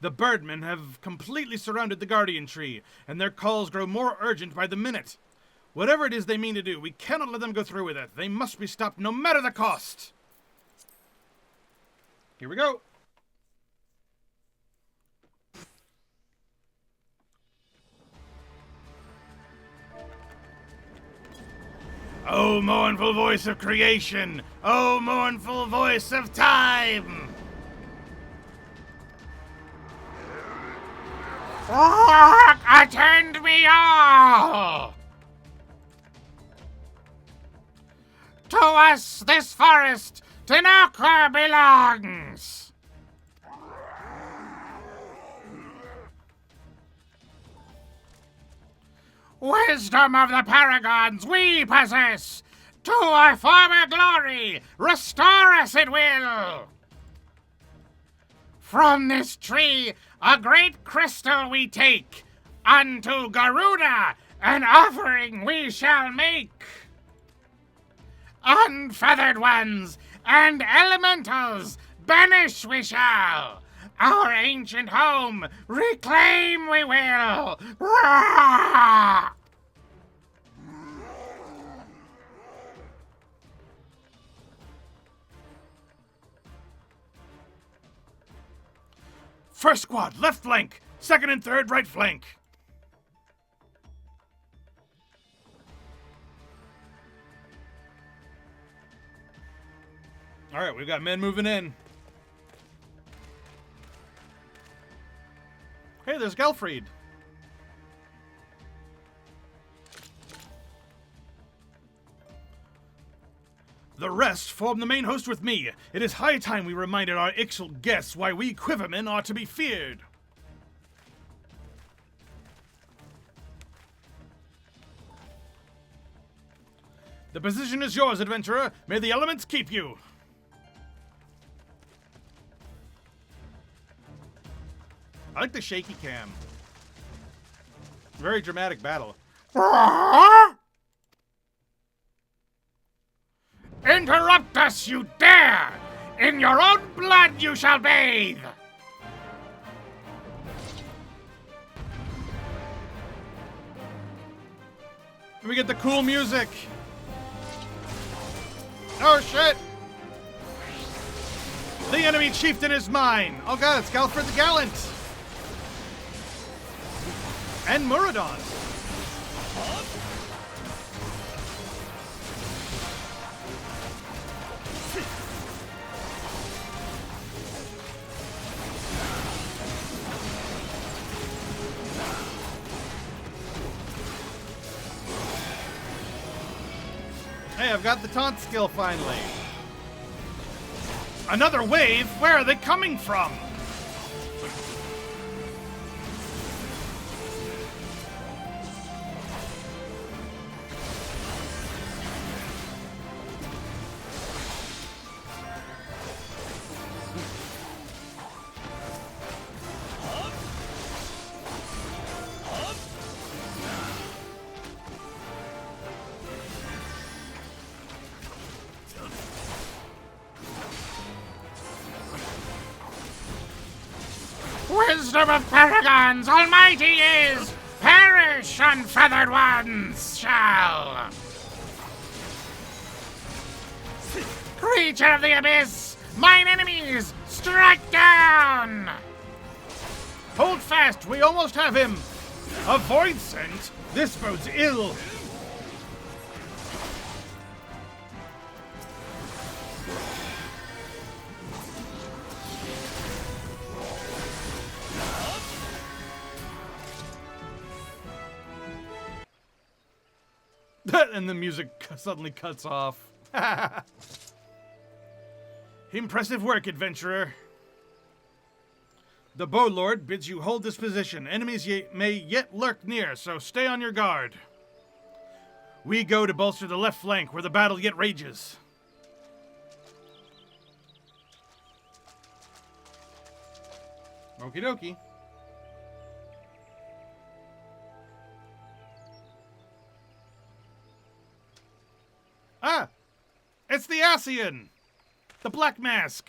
The birdmen have completely surrounded the Guardian Tree, and their calls grow more urgent by the minute. Whatever it is they mean to do, we cannot let them go through with it. They must be stopped no matter the cost. Here we go. Oh, mournful voice of creation! Oh, mournful voice of time! Attend me all! To us this forest, Tinoka belongs! Wisdom of the paragons we possess! To our former glory, restore us it will! From this tree, a great crystal we take, unto Garuda an offering we shall make. Unfeathered ones and elementals banish we shall, our ancient home reclaim we will. Rah! First squad, left flank. Second and third, right flank. All right, we've got men moving in. Hey, there's Gelfried. The rest form the main host with me. It is high time we reminded our Ixal guests why we Quivermen are to be feared. The position is yours, adventurer. May the elements keep you. I like the shaky cam. Very dramatic battle. Interrupt us, you dare! In your own blood you shall bathe! We get the cool music. Oh shit! The enemy chieftain is mine! Oh god, it's Galfred the Gallant! And Muradon. Hey, I've got the taunt skill finally. Another wave? Where are they coming from? Wisdom of paragons, almighty is! Perish, unfeathered ones, shall! Creature of the abyss, mine enemies, strike down! Hold fast, Shit! We almost have him! A void scent? This bodes ill! And the music suddenly cuts off. Impressive work, adventurer. The Bow Lord bids you hold this position. Enemies may yet lurk near, so stay on your guard. We go to bolster the left flank, where the battle yet rages. Okie dokie. Ah! It's the Ascian! The Black Mask!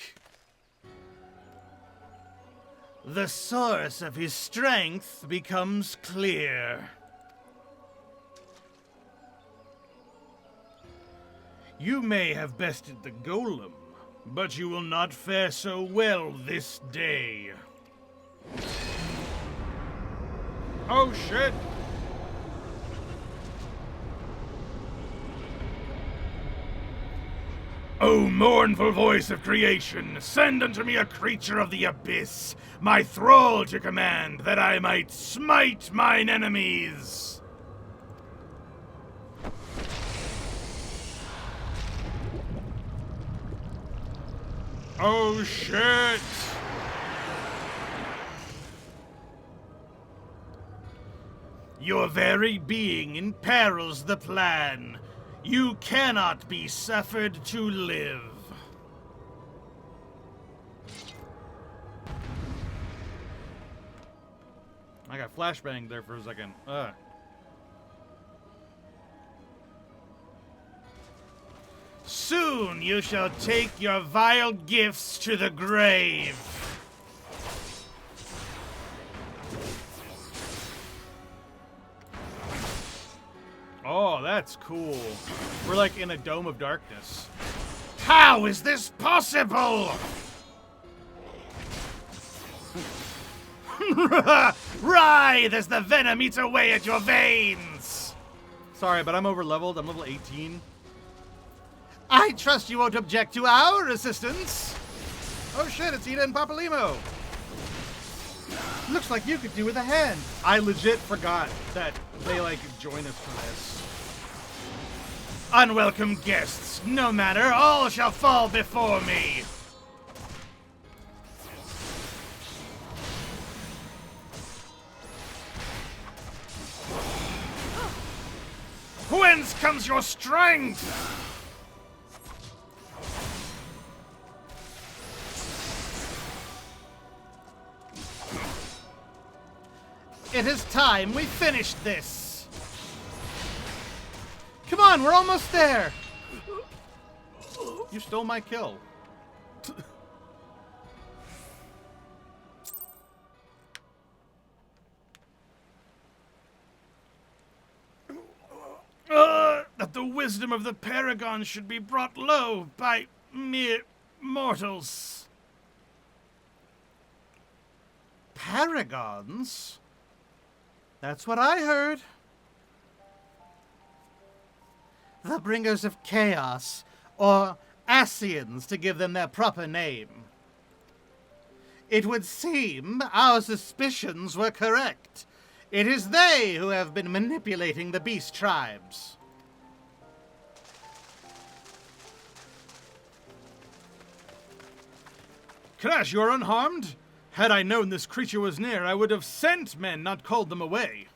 The source of his strength becomes clear. You may have bested the golem, but you will not fare so well this day. Oh shit! O mournful voice of creation, send unto me a creature of the abyss, my thrall to command, that I might smite mine enemies. Oh shit! Your very being imperils the plan. You cannot be suffered to live. I got flashbanged there for a second. Soon you shall take your vile gifts to the grave. Oh, that's cool. We're like in a dome of darkness. How is this possible? Writhe as the venom eats away at your veins! Sorry, but I'm over leveled. I'm level 18. I trust you won't object to our assistance. Oh shit, it's Ida and Papalimo. Looks like you could do with a hand. I legit forgot that they like join us for this. Unwelcome guests, no matter, all shall fall before me. Whence comes your strength? It is time we finished this. Come on, we're almost there. You stole my kill. That the wisdom of the Paragon should be brought low by mere mortals. Paragons? That's what I heard. The bringers of chaos, or Ascians to give them their proper name. It would seem our suspicions were correct. It is they who have been manipulating the beast tribes. Crash, you're unharmed? Had I known this creature was near, I would have sent men, not called them away.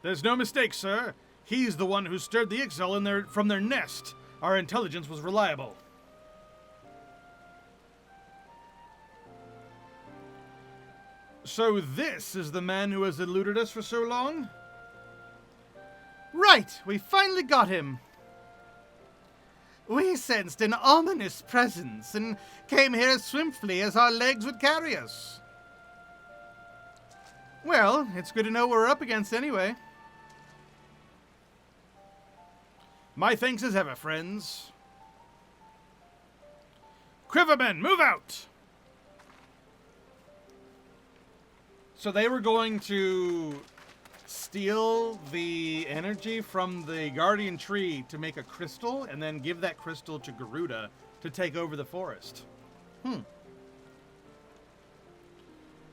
There's no mistake, sir. He's the one who stirred the Ixal from their nest. Our intelligence was reliable. So this is the man who has eluded us for so long? Right, we finally got him. We sensed an ominous presence and came here as swiftly as our legs would carry us. Well, it's good to know what we're up against anyway. My thanks as ever, friends. Quivermen, move out! So they were going to steal the energy from the Guardian Tree to make a crystal, and then give that crystal to Garuda to take over the forest.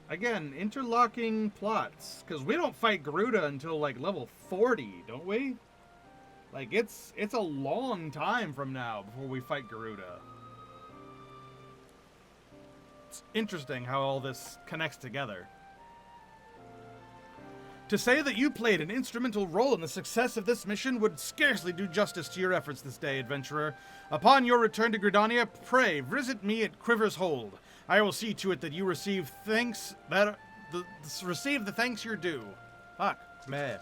Again, interlocking plots. Because we don't fight Garuda until, like, level 40, don't we? Like, it's a long time from now before we fight Garuda. It's interesting how all this connects together. To say that you played an instrumental role in the success of this mission would scarcely do justice to your efforts this day, adventurer. Upon your return to Gridania, pray visit me at Quiver's Hold. I will see to it that you receive thanks receive the thanks you're due. Fuck, man.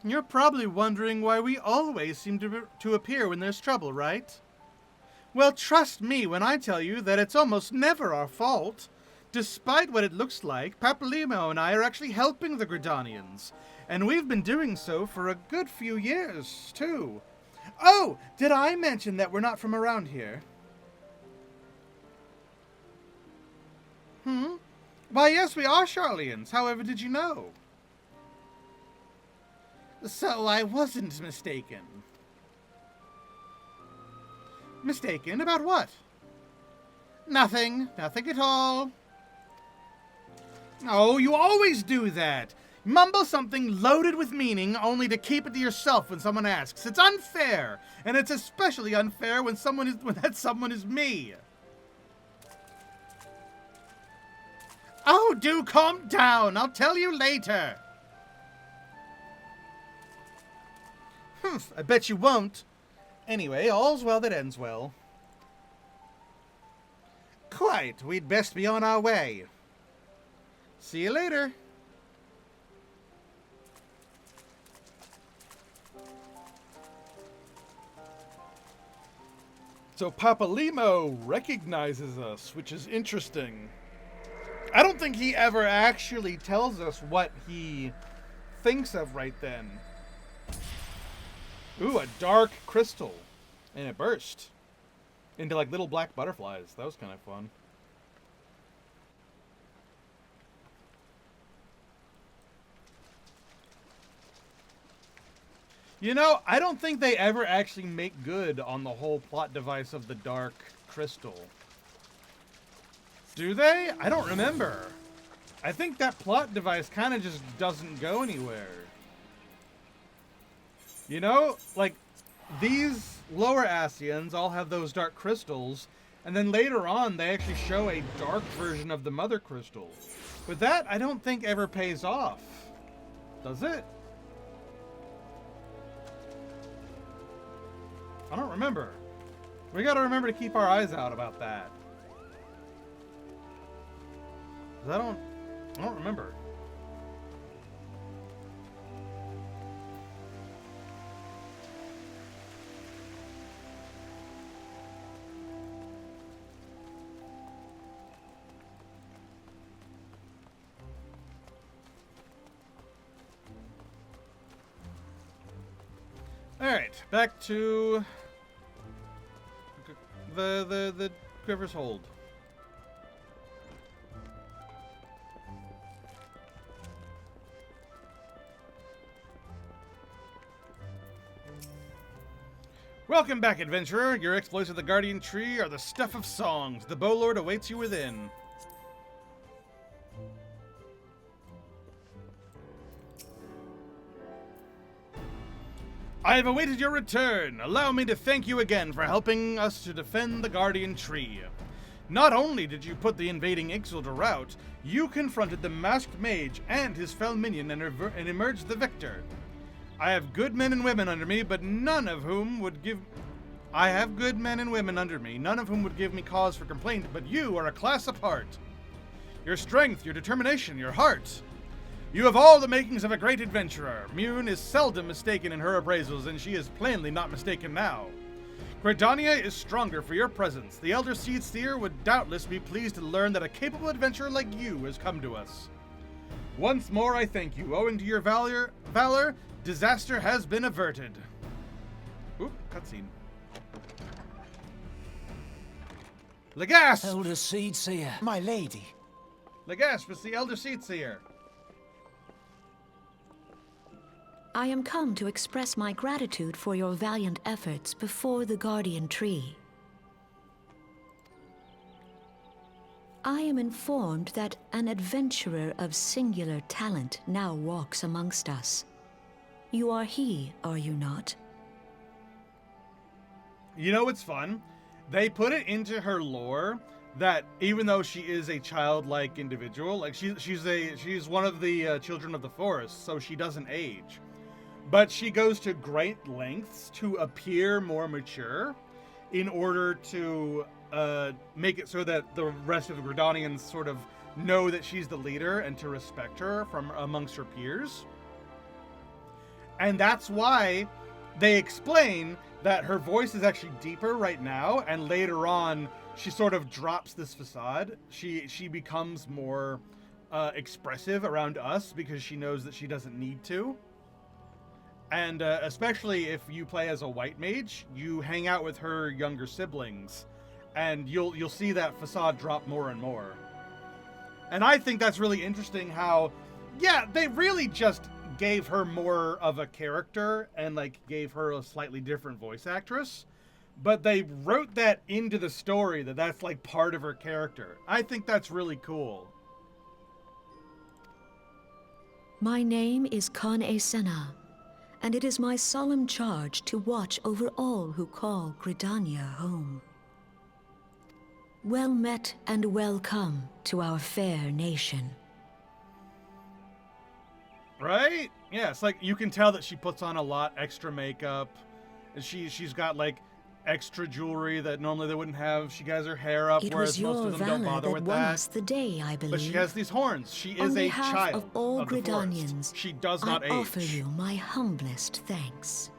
You're probably wondering why we always seem to appear when there's trouble, right? Well, trust me when I tell you that it's almost never our fault. Despite what it looks like, Papalymo and I are actually helping the Gridanians. And we've been doing so for a good few years, too. Oh, did I mention that we're not from around here? Why, yes, we are Charlians. However, did you know? So I wasn't mistaken. Mistaken? About what? Nothing. Nothing at all. Oh, you always do that. Mumble something loaded with meaning only to keep it to yourself when someone asks. It's unfair. And it's especially unfair when that someone is me. Oh, do calm down. I'll tell you later. I bet you won't. Anyway, all's well that ends well. Quite. We'd best be on our way. See you later. So Papalymo recognizes us, which is interesting. I don't think he ever actually tells us what he thinks of right then. Ooh, a dark crystal. And it burst into like little black butterflies. That was kind of fun. You know, I don't think they ever actually make good on the whole plot device of the dark crystal. Do they? I don't remember. I think that plot device kind of just doesn't go anywhere. You know, like, these lower Ascians all have those dark crystals, and then later on they actually show a dark version of the mother crystal. But that, I don't think ever pays off. Does it? I don't remember. We gotta remember to keep our eyes out about that. 'Cause I don't remember. Alright, back to the Quiver's Hold. Welcome back, adventurer. Your exploits of the Guardian Tree are the stuff of songs. The Bowlord awaits you within. I have awaited your return. Allow me to thank you again for helping us to defend the Guardian Tree. Not only did you put the invading Ixal to rout, you confronted the masked mage and his fell minion and emerged the victor. I have good men and women under me, but none of whom would give... I have good men and women under me, none of whom would give me cause for complaint, but you are a class apart. Your strength, your determination, your heart... You have all the makings of a great adventurer. Mune is seldom mistaken in her appraisals, and she is plainly not mistaken now. Gridania is stronger for your presence. The Elder Seed Seer would doubtless be pleased to learn that a capable adventurer like you has come to us. Once more I thank you. Owing to your valor, disaster has been averted. Oop, cutscene. Legasp! Elder Seedseer, my lady. Legasp is the Elder Seedseer. I am come to express my gratitude for your valiant efforts before the Guardian Tree. I am informed that an adventurer of singular talent now walks amongst us. You are he, are you not? You know what's fun? They put it into her lore that even though she is a childlike individual, like she's one of the children of the forest, so she doesn't age. But she goes to great lengths to appear more mature in order to make it so that the rest of the Gridanians sort of know that she's the leader and to respect her from amongst her peers. And that's why they explain that her voice is actually deeper right now, and later on she sort of drops this facade. She becomes more expressive around us because she knows that she doesn't need to. And especially if you play as a white mage, you hang out with her younger siblings, and you'll see that facade drop more and more. And I think that's really interesting how, yeah, they really just gave her more of a character and like gave her a slightly different voice actress, but they wrote that into the story that that's like part of her character. I think that's really cool. My name is Con-e Senna, and it is my solemn charge to watch over all who call Gridania home. Well met and welcome to our fair nation. Right? Yeah, it's like you can tell that she puts on a lot extra makeup, and she's got like extra jewelry that normally they wouldn't have. She has her hair up, It whereas was most your of them don't valor bother that with won that. us the day, I believe. But she has these horns. She is On a behalf child of all of the forest. Gridanians, She does not I age. offer you my humblest thanks.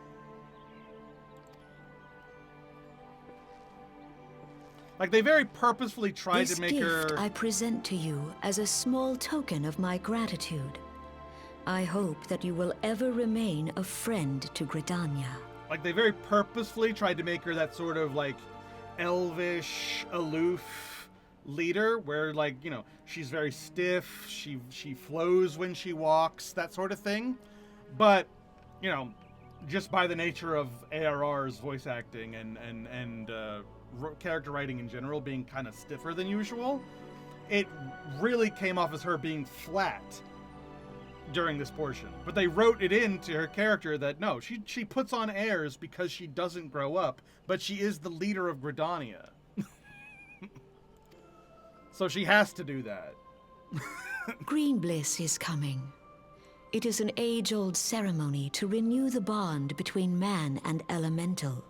Like they very purposefully tried This to make gift her. I present to you as a small token of my gratitude. I hope that you will ever remain a friend to Gridania. Like they very purposefully tried to make her that sort of like elvish, aloof leader, where like, you know, she's very stiff, she flows when she walks, that sort of thing. But, you know, just by the nature of ARR's voice acting and character writing in general being kind of stiffer than usual, it really came off as her being flat during this portion. But they wrote it into her character that no, she puts on airs because she doesn't grow up, but she is the leader of Gridania. So she has to do that. Green Bliss is coming. It is an age-old ceremony to renew the bond between man and elemental.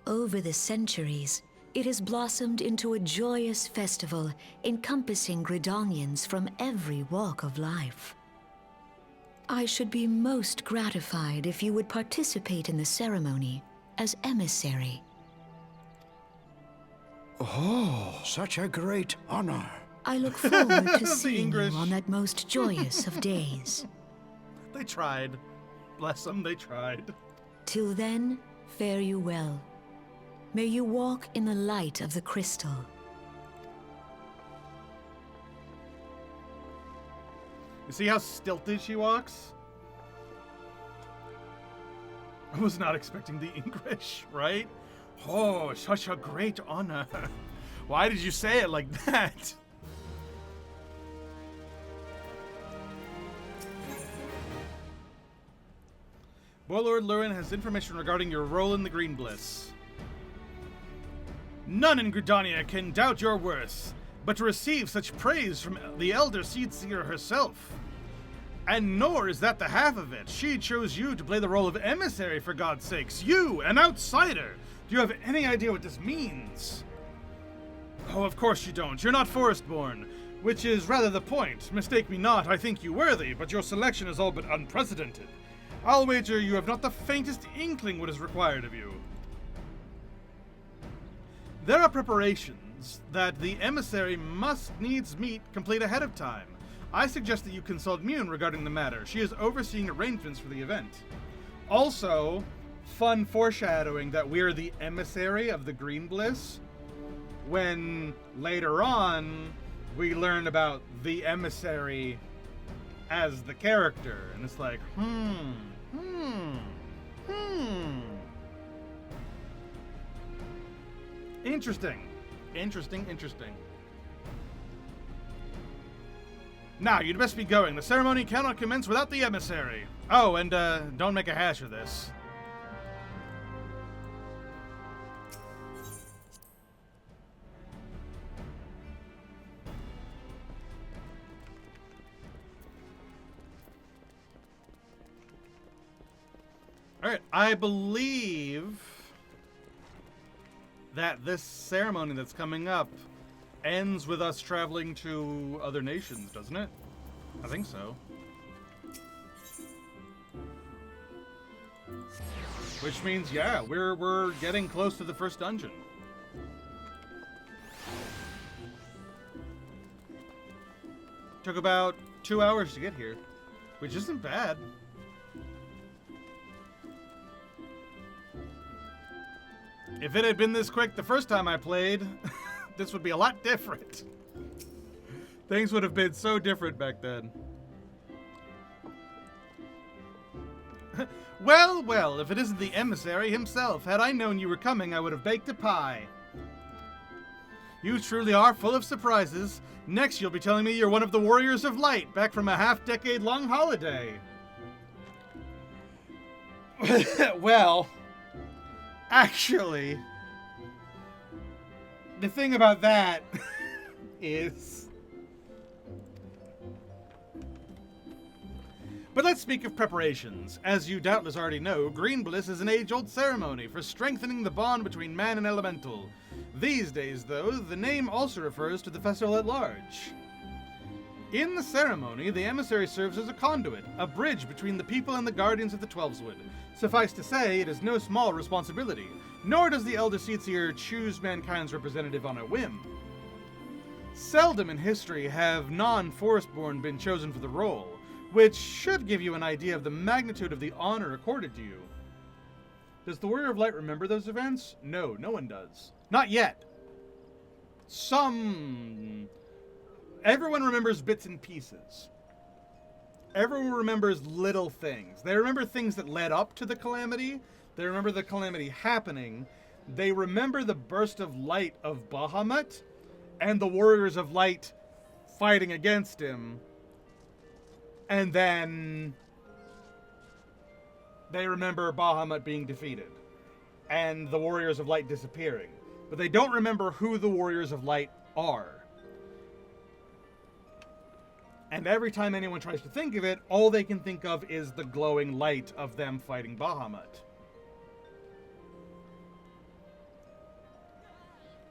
Over the centuries, it has blossomed into a joyous festival encompassing Gridanians from every walk of life. I should be most gratified if you would participate in the ceremony as emissary. Oh, such a great honor. I look forward to The seeing you English. on that most joyous of days. They tried. Bless them, they tried. Till then, fare you well. May you walk in the light of the crystal. You see how stilted she walks? I was not expecting the English, right? Oh, such a great honor. Why did you say it like that? Warlord Lurin has information regarding your role in the Green Bliss. None in Gridania can doubt your worth, but to receive such praise from the Elder Seedseer herself. And nor is that the half of it. She chose you to play the role of emissary, for God's sakes. You, an outsider! Do you have any idea what this means? Oh, of course you don't. You're not forest-born, which is rather the point. Mistake me not, I think you worthy, but your selection is all but unprecedented. I'll wager you have not the faintest inkling what is required of you. There are preparations that the emissary must needs complete ahead of time. I suggest that you consult Mune regarding the matter. She is overseeing arrangements for the event. Also, fun foreshadowing that we're the emissary of the Green Bliss, when later on we learn about the emissary as the character, and it's like, Interesting. Now, you'd best be going. The ceremony cannot commence without the emissary. Oh, and don't make a hash of this. Alright, I believe that this ceremony that's coming up ends with us traveling to other nations, doesn't it? I think so. Which means, yeah, we're getting close to the first dungeon. Took about 2 hours to get here, which isn't bad. If it had been this quick the first time I played, this would be a lot different. Things would have been so different back then. Well, if it isn't the emissary himself, had I known you were coming, I would have baked a pie. You truly are full of surprises. Next, you'll be telling me you're one of the Warriors of Light, back from a half-decade-long holiday. Well, actually, the thing about that is... But let's speak of preparations. As you doubtless already know, Green Bliss is an age-old ceremony for strengthening the bond between man and elemental. These days, though, the name also refers to the festival at large. In the ceremony, the emissary serves as a conduit, a bridge between the people and the guardians of the Twelveswood. Suffice to say, it is no small responsibility, nor does the Elder Seetsier choose mankind's representative on a whim. Seldom in history have non-Forestborn been chosen for the role, which should give you an idea of the magnitude of the honor accorded to you. Does the Warrior of Light remember those events? No, no one does. Not yet. Everyone remembers bits and pieces. Everyone remembers little things. They remember things that led up to the calamity. They remember the calamity happening. They remember the burst of light of Bahamut and the Warriors of Light fighting against him. And then they remember Bahamut being defeated and the Warriors of Light disappearing. But they don't remember who the Warriors of Light are. And every time anyone tries to think of it, all they can think of is the glowing light of them fighting Bahamut.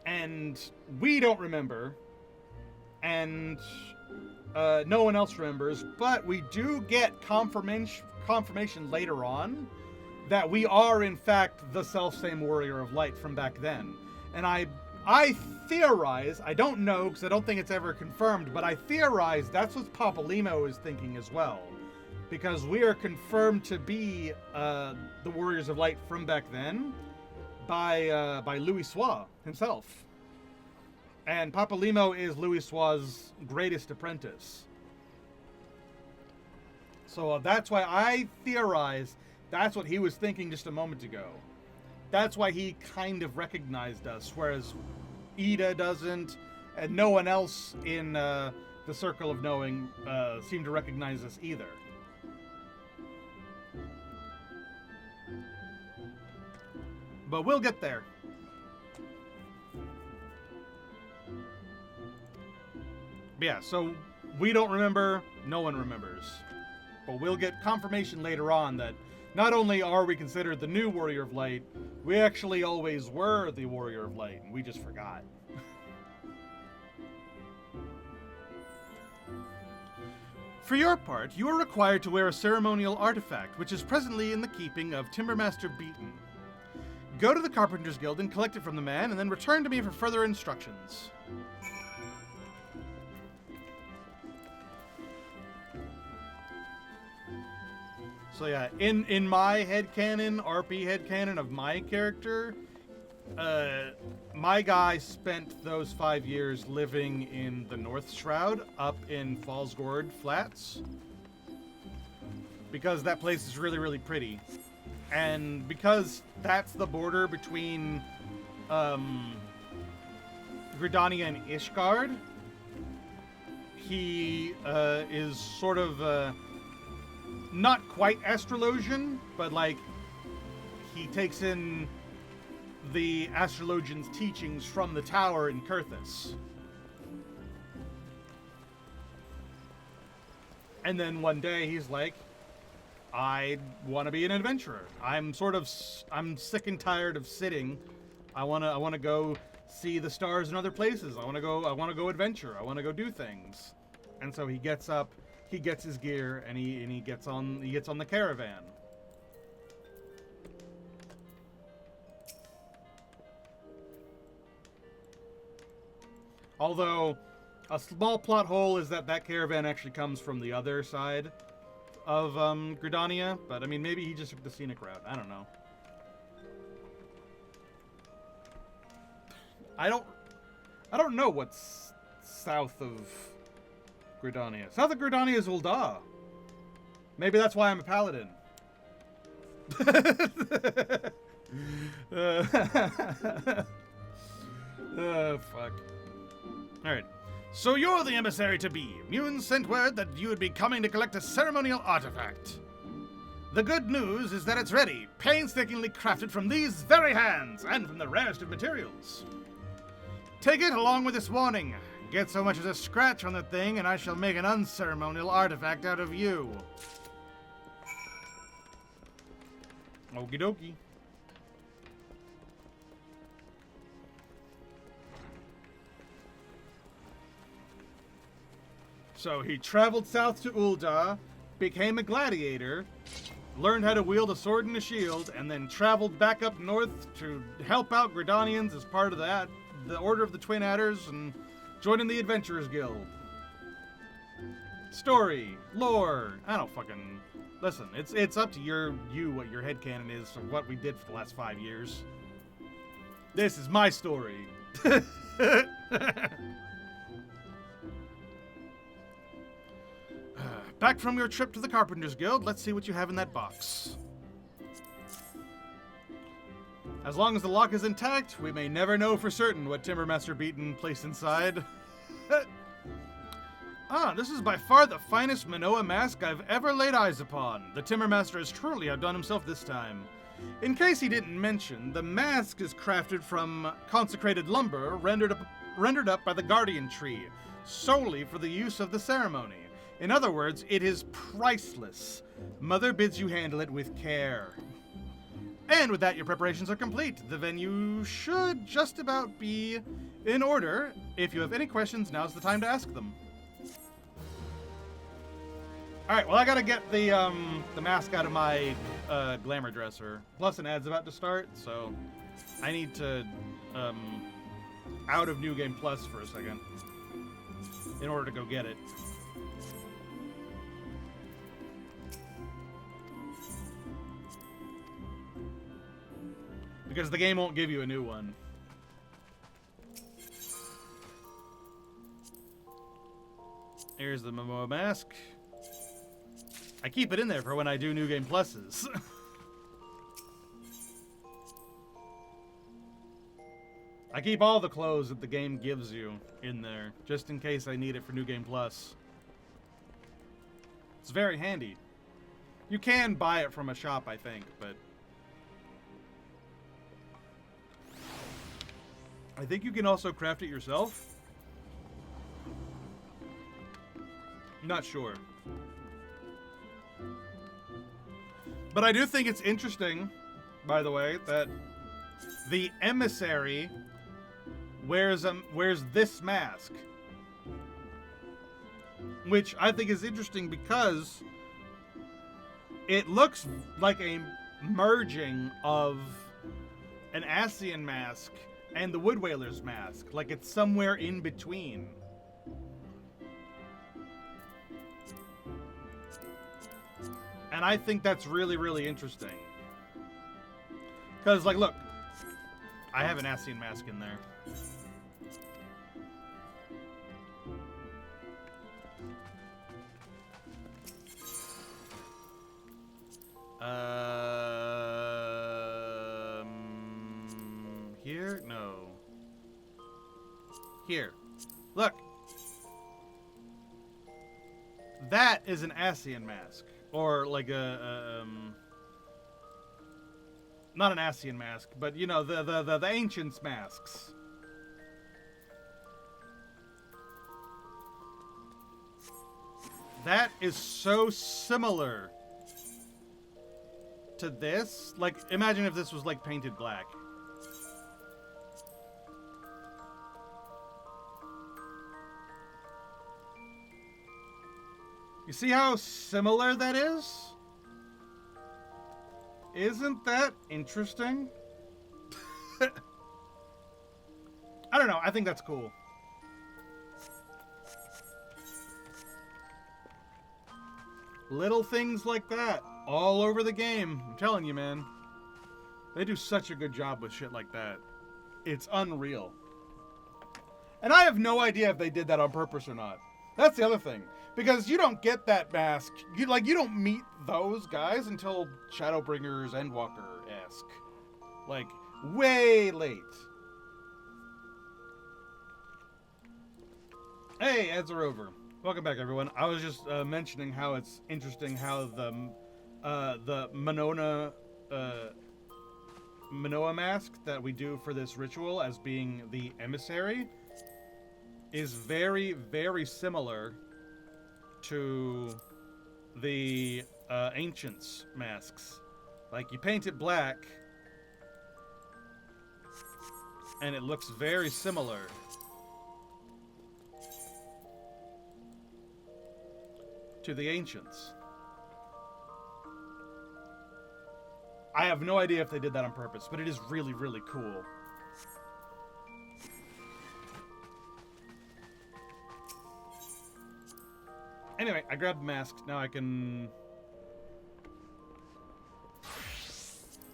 And we don't remember. And no one else remembers, but we do get confirmation later on that we are in fact the self-same Warrior of Light from back then. And I theorize, I don't know because I don't think it's ever confirmed, but I theorize that's what Papalimo is thinking as well. Because we are confirmed to be the Warriors of Light from back then by Louis Soix himself. And Papalimo is Louis Soix's greatest apprentice. So that's why I theorize that's what he was thinking just a moment ago. That's why he kind of recognized us, whereas Ida doesn't, and no one else in the Circle of Knowing seemed to recognize us either. But we'll get there. But yeah, so we don't remember, no one remembers. But we'll get confirmation later on that not only are we considered the new Warrior of Light, we actually always were the Warrior of Light, and we just forgot. For your part, you are required to wear a ceremonial artifact, which is presently in the keeping of Timbermaster Beaton. Go to the Carpenter's Guild and collect it from the man, and then return to me for further instructions. So yeah, in my headcanon, RP headcanon of my character, my guy spent those 5 years living in the North Shroud up in Fallsgord Flats. Because that place is really, really pretty. And because that's the border between Gridania and Ishgard, he is sort of not quite Astrologian, but like he takes in the Astrologian's teachings from the tower in Kurthus. And then one day he's like, I want to be an adventurer. I'm sick and tired of sitting. I want to go see the stars in other places. I want to go adventure. I want to go do things. And so he gets up, he gets his gear, and he gets on the caravan. Although a small plot hole is that caravan actually comes from the other side of Gridania, but I mean, maybe he just took the scenic route. I don't know. I don't know what's south of Gridania. South of Gridania is Ul'dah. Maybe that's why I'm a paladin. Fuck. Alright. So you're the emissary to be. Mune sent word that you would be coming to collect a ceremonial artifact. The good news is that it's ready, painstakingly crafted from these very hands, and from the rarest of materials. Take it along with this warning. Get so much as a scratch on the thing, and I shall make an unceremonial artifact out of you. Okie dokie. So he traveled south to Ul'dah, became a gladiator, learned how to wield a sword and a shield, and then traveled back up north to help out Gridanians as part of the Order of the Twin Adders, and joining the Adventurers Guild. Story, lore, I don't fucking... Listen, it's up to you what your headcanon is of what we did for the last 5 years. This is my story. Back from your trip to the Carpenters Guild, let's see what you have in that box. As long as the lock is intact, we may never know for certain what Timbermaster Beaton placed inside. This is by far the finest Manoa mask I've ever laid eyes upon. The Timbermaster has truly outdone himself this time. In case he didn't mention, the mask is crafted from consecrated lumber rendered up by the Guardian Tree, solely for the use of the ceremony. In other words, it is priceless. Mother bids you handle it with care. And with that, your preparations are complete. The venue should just about be in order. If you have any questions, now's the time to ask them. Alright, well, I gotta get the mask out of my glamour dresser. Plus, an ad's about to start, so I need to out of New Game Plus for a second in order to go get it. Because the game won't give you a new one. Here's the Momoa mask. I keep it in there for when I do New Game Pluses. I keep all the clothes that the game gives you in there, just in case I need it for New Game Plus. It's very handy. You can buy it from a shop, I think, but... I think you can also craft it yourself. Not sure. But I do think it's interesting, by the way, that the emissary wears this mask. Which I think is interesting because it looks like a merging of an Ascian mask and the Wood Whaler's mask, like it's somewhere in between. And And I think that's really, really interesting. Because, like, look. I have an Ascian mask in there. Here? No. Here. Look. That is an Ascian mask. Or like a not an Ascian mask, but you know, the ancients masks. That is so similar to this. Like, imagine if this was like painted black. You see how similar that is? Isn't that interesting? I don't know. I think that's cool. Little things like that all over the game. I'm telling you, man. They do such a good job with shit like that. It's unreal. And I have no idea if they did that on purpose or not. That's the other thing. Because you don't get that mask. You don't meet those guys until Shadowbringers Endwalker-esque. Like, way late. Hey, ads are over. Welcome back, everyone. I was just mentioning how it's interesting how the Manoa mask that we do for this ritual as being the emissary is very, very similar to the ancients masks. Like, you paint it black and it looks very similar to the ancients. I have no idea if they did that on purpose, but it is really, really cool. Anyway, I grabbed the mask. Now I can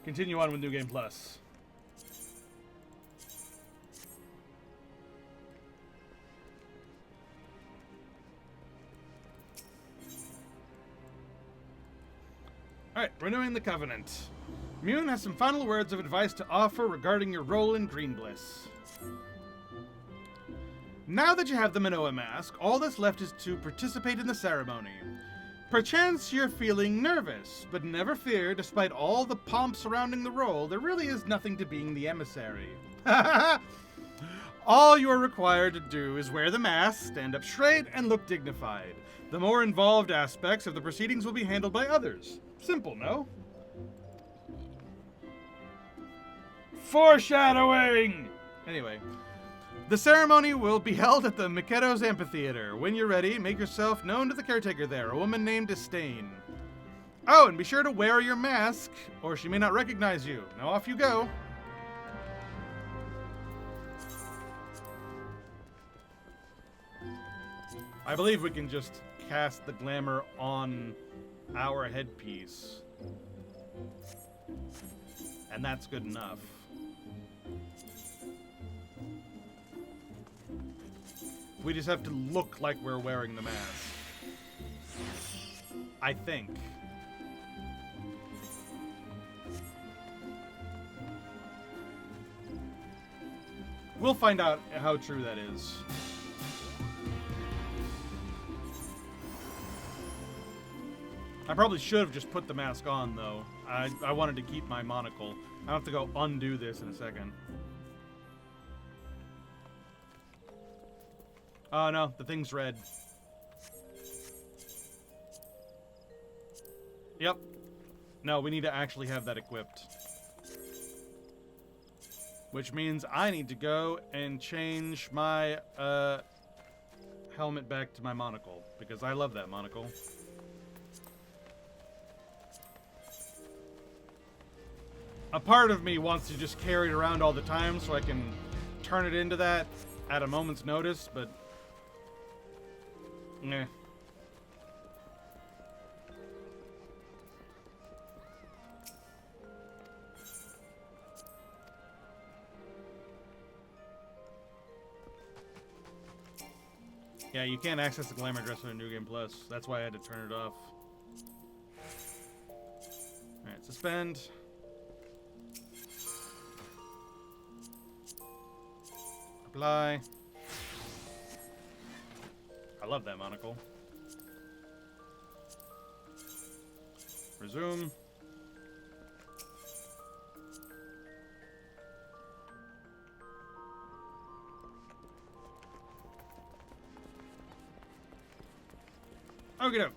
continue on with New Game Plus. Alright, renewing the Covenant. Mune has some final words of advice to offer regarding your role in Green Bliss. Now that you have the Manoa mask, all that's left is to participate in the ceremony. Perchance you're feeling nervous, but never fear, despite all the pomp surrounding the role, there really is nothing to being the emissary. All you are required to do is wear the mask, stand up straight, and look dignified. The more involved aspects of the proceedings will be handled by others. Simple, no? Foreshadowing! Anyway, the ceremony will be held at the Mikedo's Amphitheater. When you're ready, make yourself known to the caretaker there, a woman named Disdain. Oh, and be sure to wear your mask, or she may not recognize you. Now off you go. I believe we can just cast the glamour on our headpiece. And that's good enough. We just have to look like we're wearing the mask. I think. We'll find out how true that is. I probably should have just put the mask on, though. I wanted to keep my monocle. I have to go undo this in a second. Oh, no. The thing's red. Yep. No, we need to actually have that equipped. Which means I need to go and change my helmet back to my monocle. Because I love that monocle. A part of me wants to just carry it around all the time so I can turn it into that at a moment's notice, but... Nah. Yeah, you can't access the glamour dress in New Game Plus. That's why I had to turn it off. Alright, suspend. Apply. I love that monocle. Resume. Okie doke.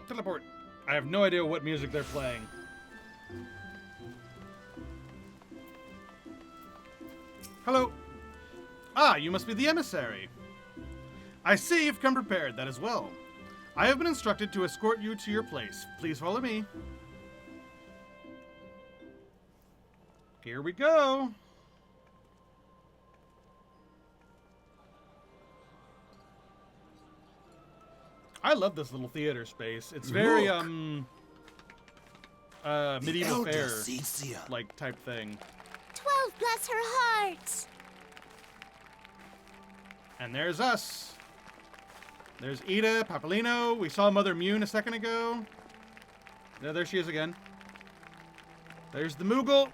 Teleport. I have no idea what music they're playing. Hello. Ah, you must be the emissary. I see you've come prepared, that is well. I have been instructed to escort you to your place. Please follow me. Here we go. I love this little theater space. It's very, medieval fair, like, type thing. 12, bless her heart. And there's us. There's Ida, Papolino. We saw Mother Mune a second ago. Yeah, there she is again. There's the Moogle.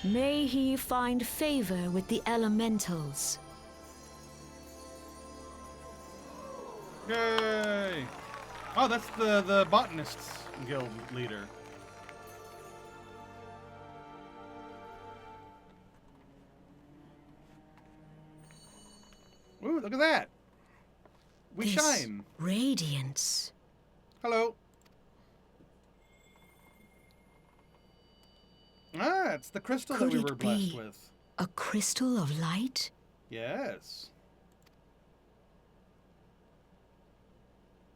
May he find favor with the elementals. Yay! Oh, that's the Botanists Guild leader. Ooh, look at that! We This shine! radiance. Hello! Ah, it's the crystal Could that we it were blessed be with. a crystal of light? Yes.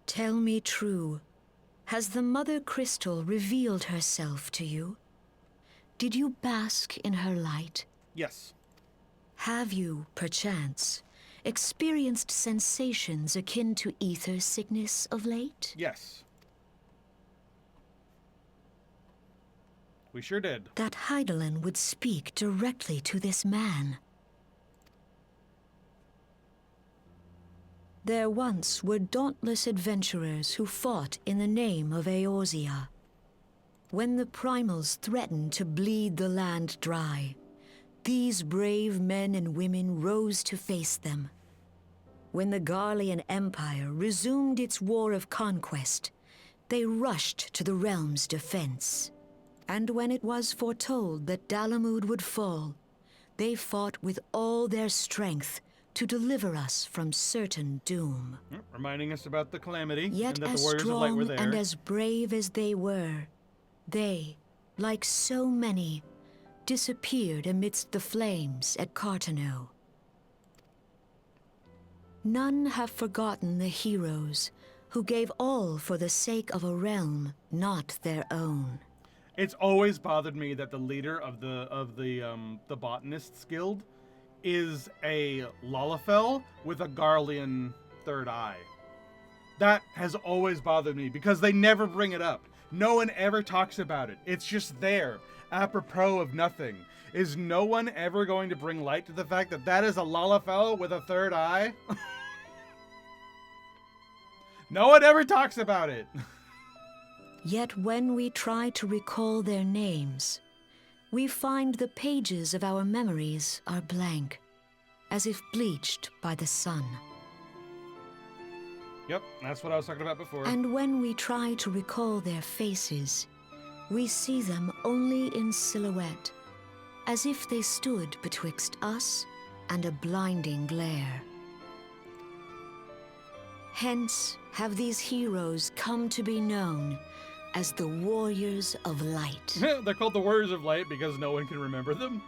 Tell me true. Has the Mother Crystal revealed herself to you? Did you bask in her light? Yes. Have you, perchance, experienced sensations akin to ether sickness of late? Yes. We sure did. That Heidelin would speak directly to this man. There once were dauntless adventurers who fought in the name of Eorzea. When the primals threatened to bleed the land dry, these brave men and women rose to face them. When the Garlean Empire resumed its war of conquest, they rushed to the realm's defense. And when it was foretold that Dalamud would fall, they fought with all their strength to deliver us from certain doom. Reminding us about the calamity Yet and that as the Warriors of Light were strong there. and as brave as they were, they, like so many, disappeared amidst the flames at Cartano. None have forgotten the heroes who gave all for the sake of a realm not their own. It's always bothered me that the leader of the Botanists Guild is a Lalafell with a Garlean third eye. That has always bothered me because they never bring it up. No one ever talks about it. It's just there, apropos of nothing. Is no one ever going to bring light to the fact that that is a Lalafell with a third eye? No one ever talks about it. Yet when we try to recall their names, we find the pages of our memories are blank, as if bleached by the sun. Yep, that's what I was talking about before. And when we try to recall their faces, we see them only in silhouette, as if they stood betwixt us and a blinding glare. Hence have these heroes come to be known as the Warriors of Light. They're called the Warriors of Light because no one can remember them.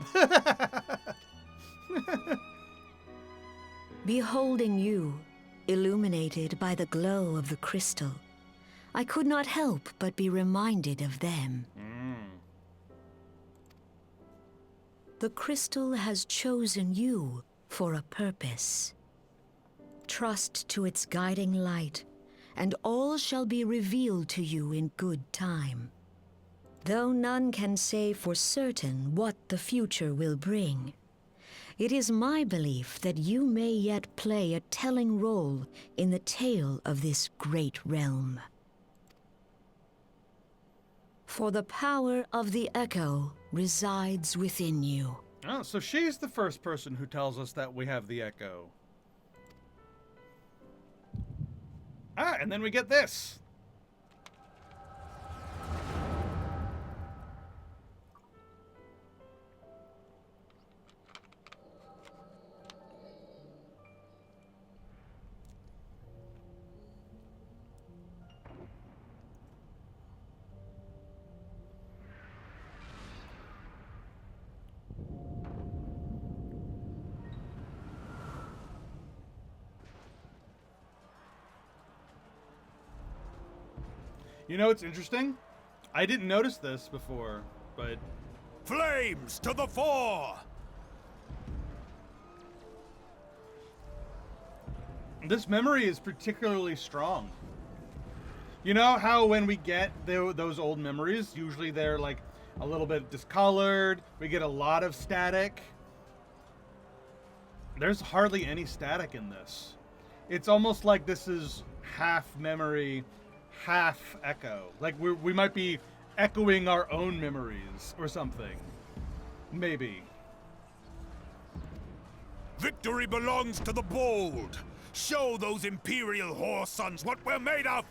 Beholding you, illuminated by the glow of the crystal, I could not help but be reminded of them. The crystal has chosen you for a purpose. Trust to its guiding light, and all shall be revealed to you in good time. Though none can say for certain what the future will bring, it is my belief that you may yet play a telling role in the tale of this great realm. For the power of the echo resides within you. Oh, so she's the first person who tells us that we have the echo. Ah, and then we get this. You know what's interesting? I didn't notice this before, but... Flames to the fore! This memory is particularly strong. You know how when we get those old memories, usually they're like a little bit discolored, we get a lot of static. There's hardly any static in this. It's almost like this is half memory, half echo. Like we might be echoing our own memories or something. Maybe. Victory belongs to the bold. Show those Imperial whore sons what we're made of!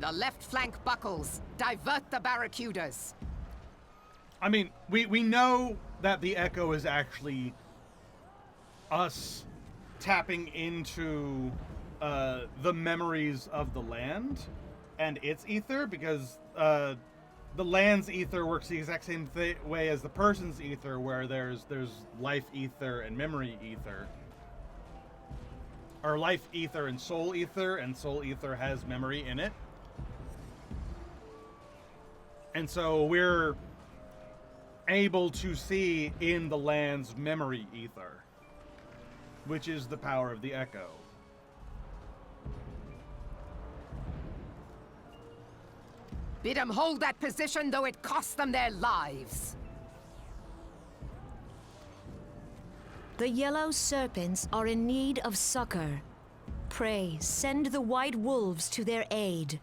The left flank buckles. Divert the barracudas. I mean, we know that the echo is actually us tapping into the memories of the land and its ether, because the land's ether works the exact same way as the person's ether, where there's life ether and memory ether, or life ether and soul ether has memory in it. And so we're able to see in the land's memory ether, which is the power of the echo. Bid them hold that position, though it costs them their lives. The yellow serpents are in need of succor. Pray, send the white wolves to their aid.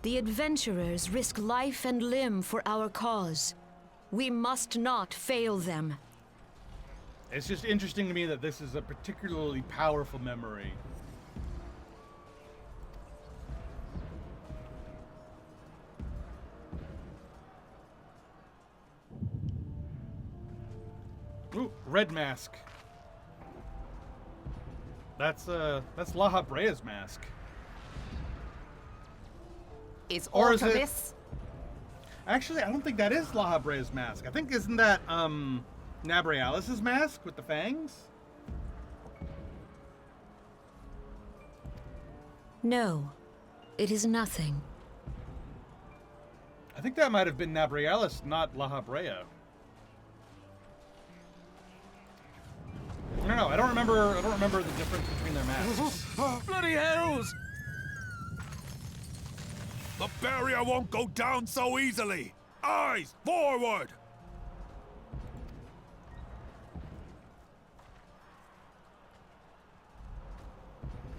The adventurers risk life and limb for our cause. We must not fail them. It's just interesting to me that this is a particularly powerful memory. Ooh, red mask. That's La Brea's mask. Is Or all is to it- this? Actually, I don't think that is La Brea's mask. I think, isn't that Nabrialis's mask with the fangs? No, it is nothing. I think that might have been Nabrialis, not La Brea. No, I don't remember the difference between their masks. Bloody hells! The barrier won't go down so easily! Eyes forward!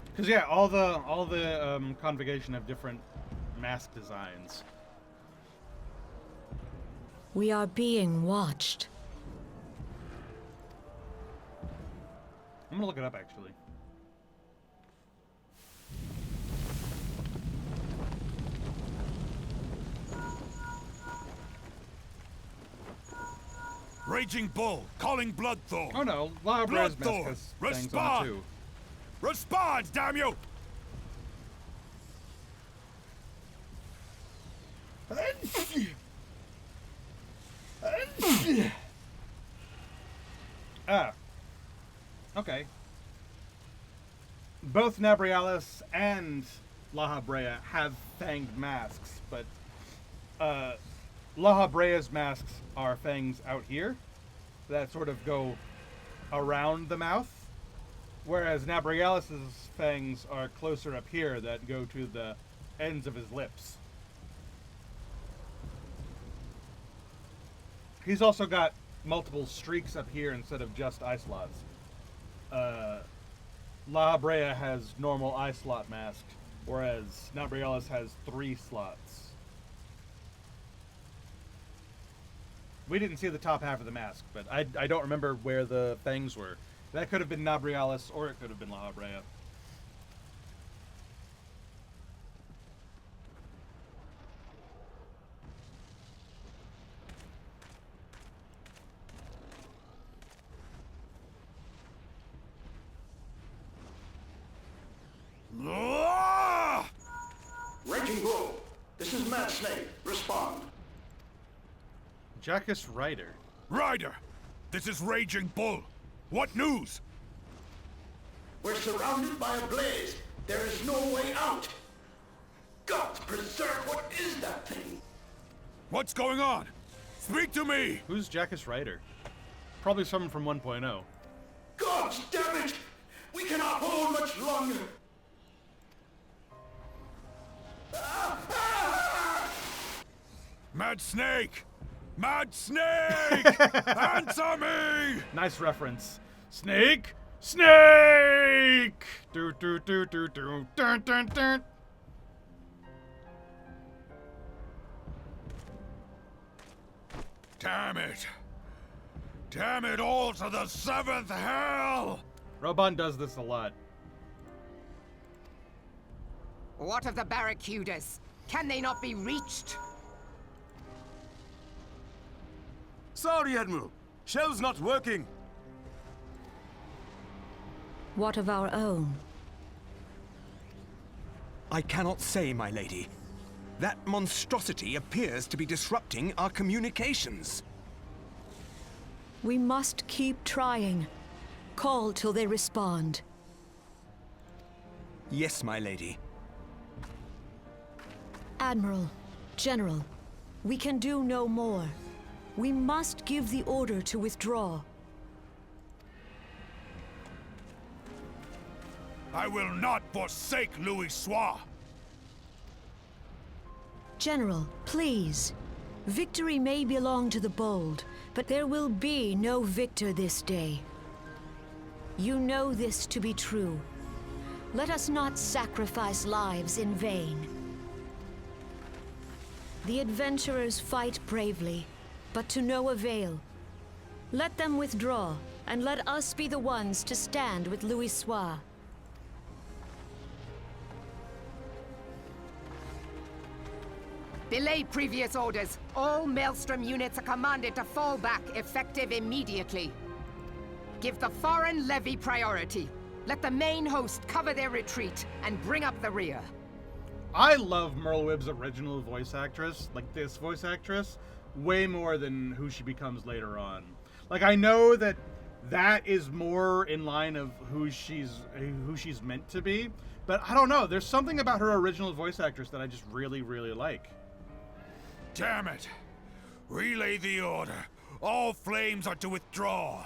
Because yeah, all the convocation have different mask designs. We are being watched. I'm gonna look it up actually. Raging Bull, calling Bloodthorn! Oh no, La Brea's mask Bloodthorn, has fangs on it respond! too. Respond, damn you! Ah. Okay. Both Nabrialis and La Habrea have fanged masks, but La Habrea's masks are fangs out here that sort of go around the mouth, whereas Nabrialis's fangs are closer up here that go to the ends of his lips. He's also got multiple streaks up here instead of just eye slots. La Brea has normal eye slot mask, whereas Nabrialis has 3 slots. We didn't see the top half of the mask, but I don't remember where the fangs were. That could have been Nabrialis, or it could have been La Brea. Raging Bull, this is Mad Snake. Respond. Jackus Ryder. Ryder, this is Raging Bull. What news? We're surrounded by a blaze. There is no way out. God preserve, what is that thing? What's going on? Speak to me! Who's Jackus Ryder? Probably someone from 1.0. God damn it! We cannot hold much longer. Mad Snake! Mad Snake! Answer me! Nice reference. Snake! Snake! Do do do do do dun dun dun. Damn it! Damn it all to the 7th hell! Roban does this a lot. What of the barracudas? Can they not be reached? Sorry, Admiral. Shell's not working. What of our own? I cannot say, my lady. That monstrosity appears to be disrupting our communications. We must keep trying. Call till they respond. Yes, my lady. Admiral, General, we can do no more. We must give the order to withdraw. I will not forsake Louis Soir. General, please. Victory may belong to the bold, but there will be no victor this day. You know this to be true. Let us not sacrifice lives in vain. The adventurers fight bravely, but to no avail. Let them withdraw, and let us be the ones to stand with Louis Soir. Belay previous orders. All Maelstrom units are commanded to fall back, effective immediately. Give the foreign levy priority. Let the main host cover their retreat and bring up the rear. I love Merle Wibb's original voice actress, like this voice actress, way more than who she becomes later on. Like, I know that that is more in line of who she's meant to be, but I don't know. There's something about her original voice actress that I just really, really like. Damn it! Relay the order. All flames are to withdraw.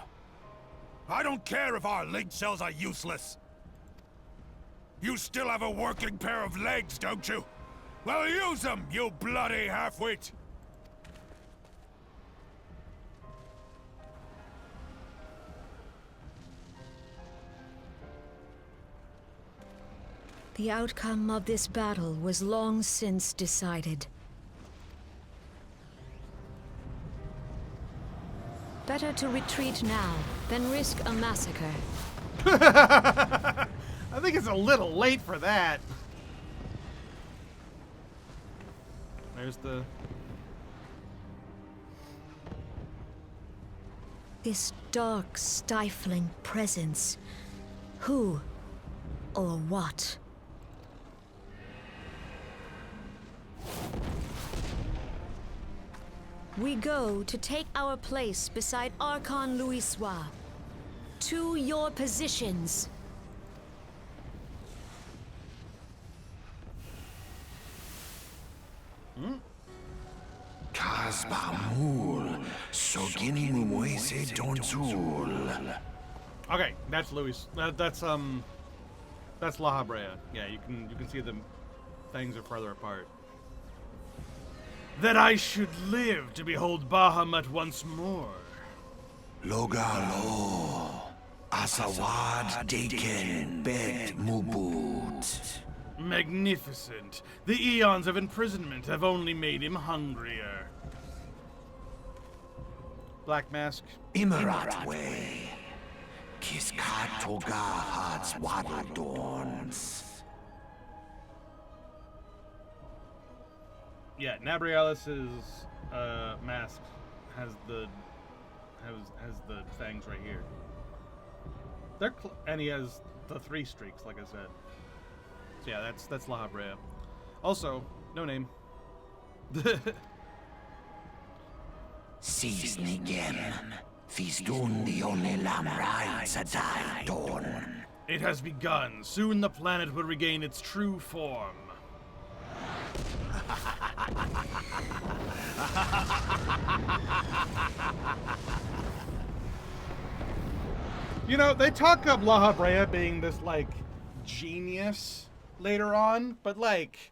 I don't care if our link cells are useless. You still have a working pair of legs, don't you? Well, use them, you bloody half-wit! The outcome of this battle was long since decided. Better to retreat now than risk a massacre. I think it's a little late for that. There's the... This dark, stifling presence. Who or what? We go to take our place beside Archon Louis Soir. To your positions. Kasbamul, Sogini Muese Donzul. Okay, that's Louis. That's La Habrea. Yeah, you can see the things are farther apart. That I should live to behold Bahamut once more. Logalo, Asawad Deken Bet Mubut. Magnificent. The eons of imprisonment have only made him hungrier. Black Mask. Imarat way. Kiskat Toga Hats Wadadorns. Yeah, Nabrialis's mask has the fangs right here. And he has the 3 streaks, like I said. So yeah, that's La Habrea. Also, no name. Sisnigem. Fisdun the only Lamrai Sadai Dorn. It has begun. Soon the planet will regain its true form. You know, they talk of La Habrea being this, like, genius later on, but, like,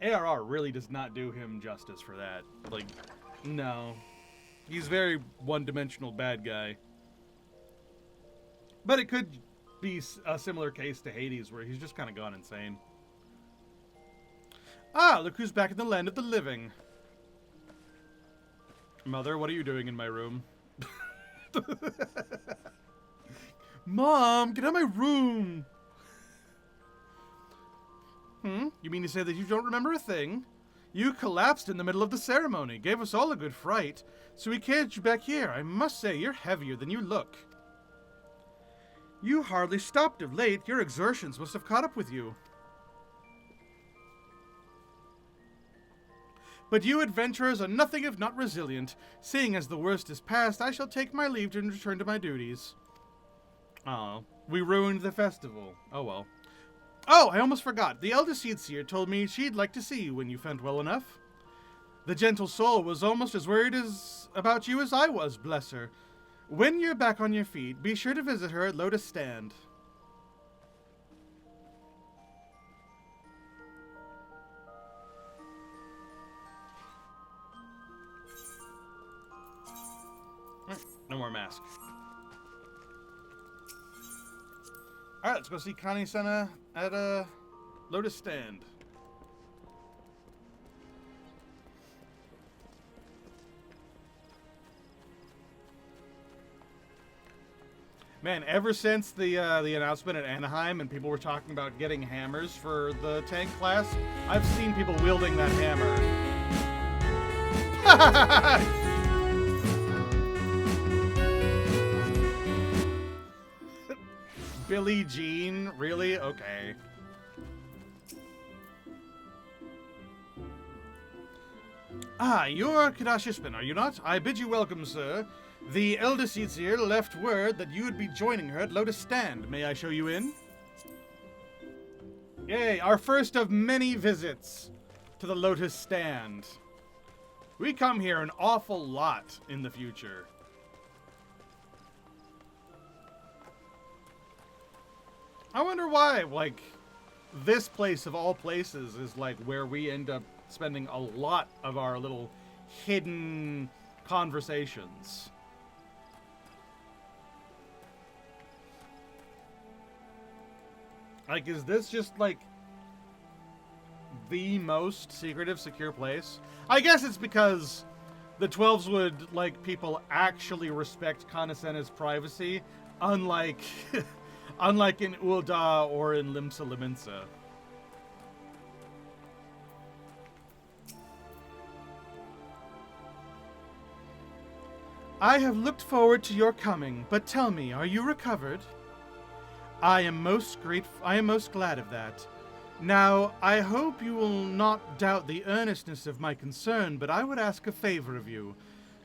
ARR really does not do him justice for that. Like, no. He's very one-dimensional bad guy. But it could be a similar case to Hades, where he's just kind of gone insane. Ah, look who's back in the land of the living. Mother, what are you doing in my room? Mom, get out of my room! You mean to say that you don't remember a thing? You collapsed in the middle of the ceremony, gave us all a good fright, so we carried you back here. I must say, you're heavier than you look. You hardly stopped of late. Your exertions must have caught up with you. But you adventurers are nothing if not resilient. Seeing as the worst is past, I shall take my leave and return to my duties. Oh, we ruined the festival. Oh well. Oh, I almost forgot. The elder Seedseer told me she'd like to see you when you felt well enough. The gentle soul was almost as worried about you as I was, bless her. When you're back on your feet, be sure to visit her at Lotus Stand. No more mask. Alright, let's go see Connie Senna at Lotus Stand. Man, ever since the announcement at Anaheim and people were talking about getting hammers for the tank class, I've seen people wielding that hammer. Billie Jean? Really? Okay. Ah, you're Kadashishman, are you not? I bid you welcome, sir. The Elder Seedseer left word that you would be joining her at Lotus Stand. May I show you in? Yay, our first of many visits to the Lotus Stand. We come here an awful lot in the future. I wonder why, like, this place of all places is, like, where we end up spending a lot of our little hidden conversations. Like, is this just, like, the most secretive, secure place? I guess it's because the 12swood, like, people actually respect Kanasena's privacy, unlike... unlike in Ul'dah or in Limsa Liminsa. I have looked forward to your coming, but tell me, are you recovered? I am most glad of that. Now, I hope you will not doubt the earnestness of my concern, but I would ask a favor of you.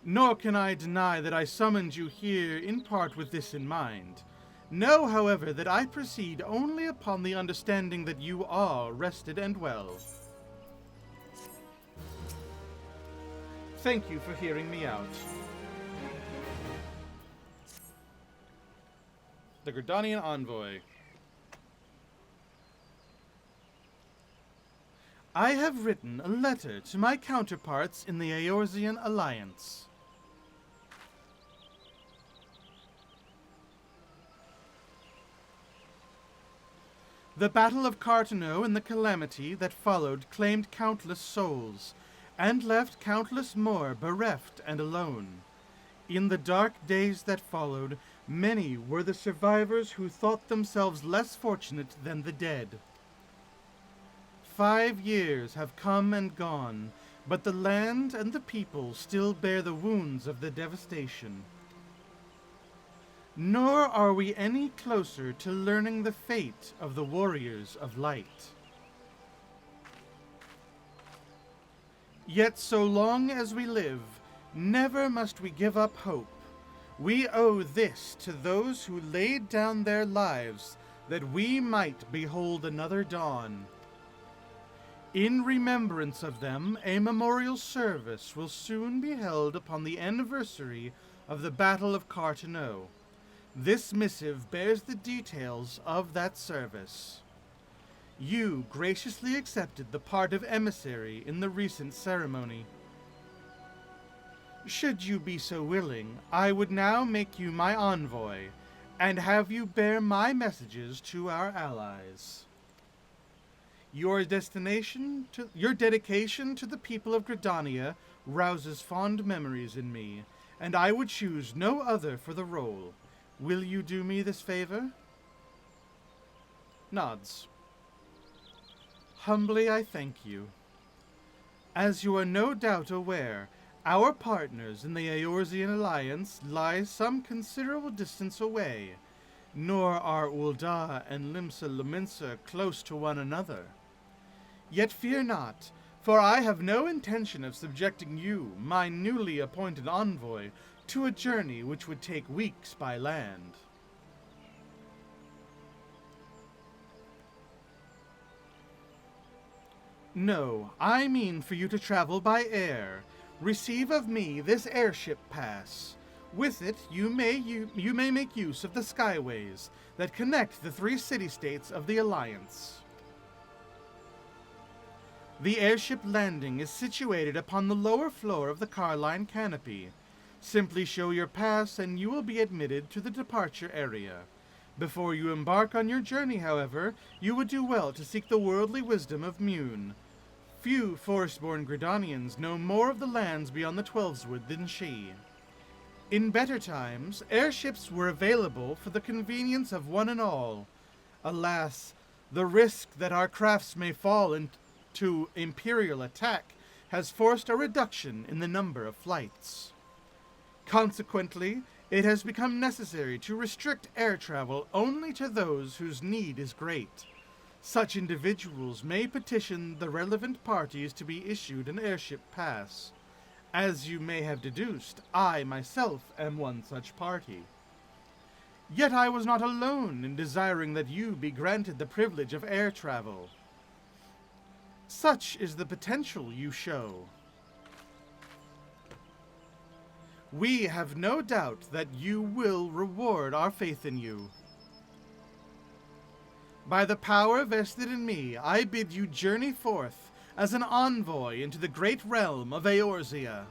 Nor can I deny that I summoned you here in part with this in mind. Know, however, that I proceed only upon the understanding that you are rested and well. Thank you for hearing me out. The Gridanian Envoy. I have written a letter to my counterparts in the Eorzean Alliance. The Battle of Carteneau and the calamity that followed claimed countless souls, and left countless more bereft and alone. In the dark days that followed, many were the survivors who thought themselves less fortunate than the dead. 5 years have come and gone, but the land and the people still bear the wounds of the devastation. Nor are we any closer to learning the fate of the warriors of light. Yet so long as we live, never must we give up hope. We owe this to those who laid down their lives that we might behold another dawn. In remembrance of them, a memorial service will soon be held upon the anniversary of the Battle of Carteneau. This missive bears the details of that service. You graciously accepted the part of emissary in the recent ceremony. Should you be so willing, I would now make you my envoy, and have you bear my messages to our allies. Your dedication to the people of Gridania rouses fond memories in me, and I would choose no other for the role. Will you do me this favor? Nods. Humbly I thank you. As you are no doubt aware, our partners in the Eorzean Alliance lie some considerable distance away, nor are Ul'dah and Limsa Lominsa close to one another. Yet fear not, for I have no intention of subjecting you, my newly appointed envoy, to a journey which would take weeks by land. No, I mean for you to travel by air. Receive of me this airship pass. With it, you may make use of the skyways that connect the 3 city-states of the Alliance. The airship landing is situated upon the lower floor of the Carline canopy. Simply show your pass and you will be admitted to the departure area. Before you embark on your journey, however, you would do well to seek the worldly wisdom of Mune. Few forest-born Gridanians know more of the lands beyond the Twelveswood than she. In better times, airships were available for the convenience of one and all. Alas, the risk that our crafts may fall into Imperial attack has forced a reduction in the number of flights. Consequently, it has become necessary to restrict air travel only to those whose need is great. Such individuals may petition the relevant parties to be issued an airship pass. As you may have deduced, I myself am one such party. Yet I was not alone in desiring that you be granted the privilege of air travel. Such is the potential you show. We have no doubt that you will reward our faith in you. By the power vested in me, I bid you journey forth as an envoy into the great realm of Eorzea.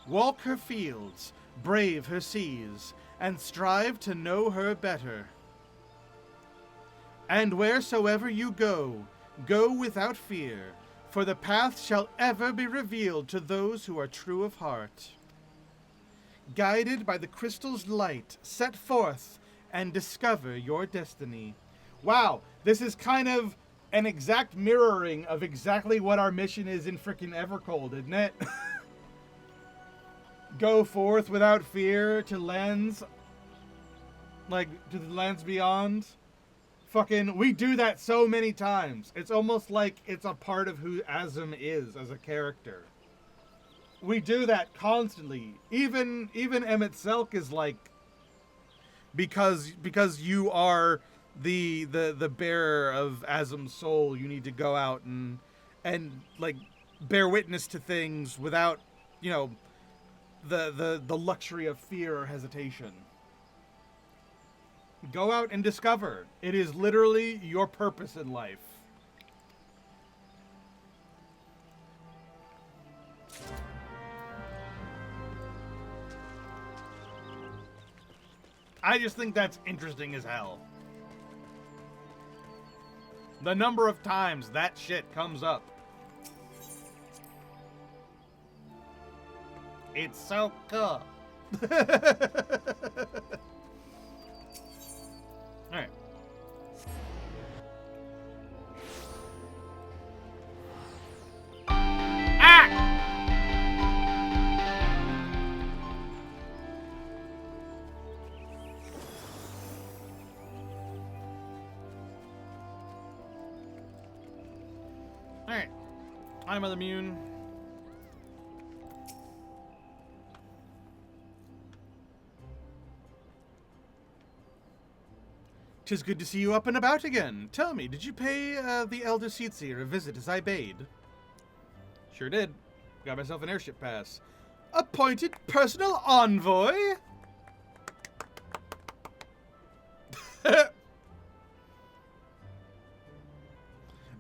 Walk her fields, brave her seas, and strive to know her better. And wheresoever you go, go without fear, for the path shall ever be revealed to those who are true of heart. Guided by the crystal's light, set forth and discover your destiny. Wow, this is kind of an exact mirroring of exactly what our mission is in frickin' Evercold, isn't it? Go forth without fear to lands, like, to the lands beyond. Fucking, we do that so many times. It's almost like it's a part of who Azum is as a character. We do that constantly. Even Emmett Selk is like, because you are the bearer of Azum's soul, you need to go out and like bear witness to things without, you know, the luxury of fear or hesitation. Go out and discover. It is literally your purpose in life. I just think that's interesting as hell. The number of times that shit comes up. It's so cool. Alright. Alright. I'm immune. "'Tis good to see you up and about again. Tell me, did you pay the Elder Seatseer a visit as I bade?" "Sure did. Got myself an airship pass." "Appointed personal envoy?"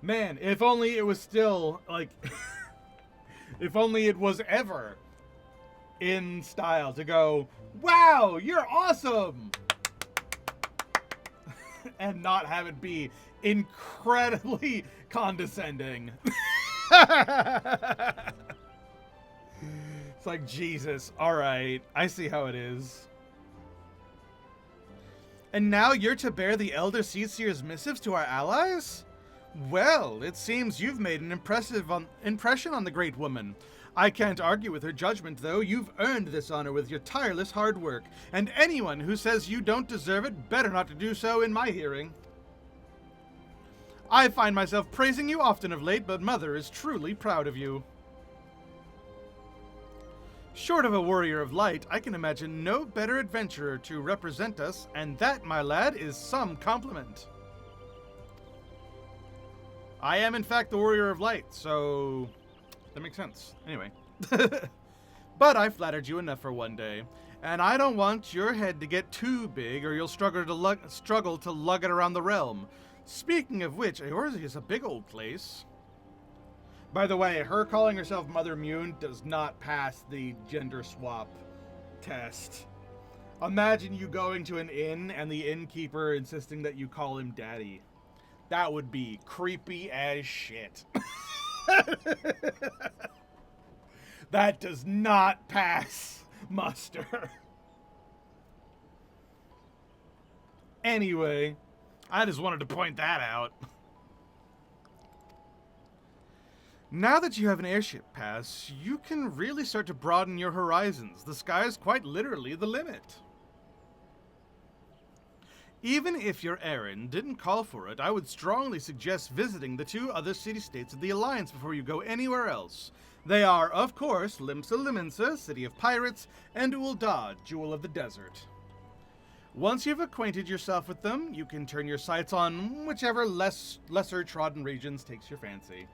Man, if only it was still, like, if only it was ever in style to go, "Wow, you're awesome!" and not have it be incredibly condescending. It's like, Jesus, alright, I see how it is. "And now you're to bear the Elder Seatseer's missives to our allies? Well, it seems you've made an impression on the great woman. I can't argue with her judgment, though. You've earned this honor with your tireless hard work, and anyone who says you don't deserve it better not to do so in my hearing. I find myself praising you often of late, but Mother is truly proud of you. Short of a warrior of light, I can imagine no better adventurer to represent us, and that, my lad, is some compliment." I am, in fact, the warrior of light, so that makes sense. Anyway. "But I flattered you enough for one day, and I don't want your head to get too big or you'll struggle to lug it around the realm. Speaking of which, Eorzea is a big old place." By the way, her calling herself Mother Mune does not pass the gender swap test. Imagine you going to an inn and the innkeeper insisting that you call him Daddy. That would be creepy as shit. That does not pass muster. Anyway, I just wanted to point that out. Now that you have an airship pass, you can really start to broaden your horizons. The sky is quite literally the limit. Even if your errand didn't call for it, I would strongly suggest visiting the 2 other city-states of the Alliance before you go anywhere else. They are, of course, Limsa Liminsa, City of Pirates, and Uldad, Jewel of the Desert. Once you've acquainted yourself with them, you can turn your sights on whichever lesser-trodden regions takes your fancy.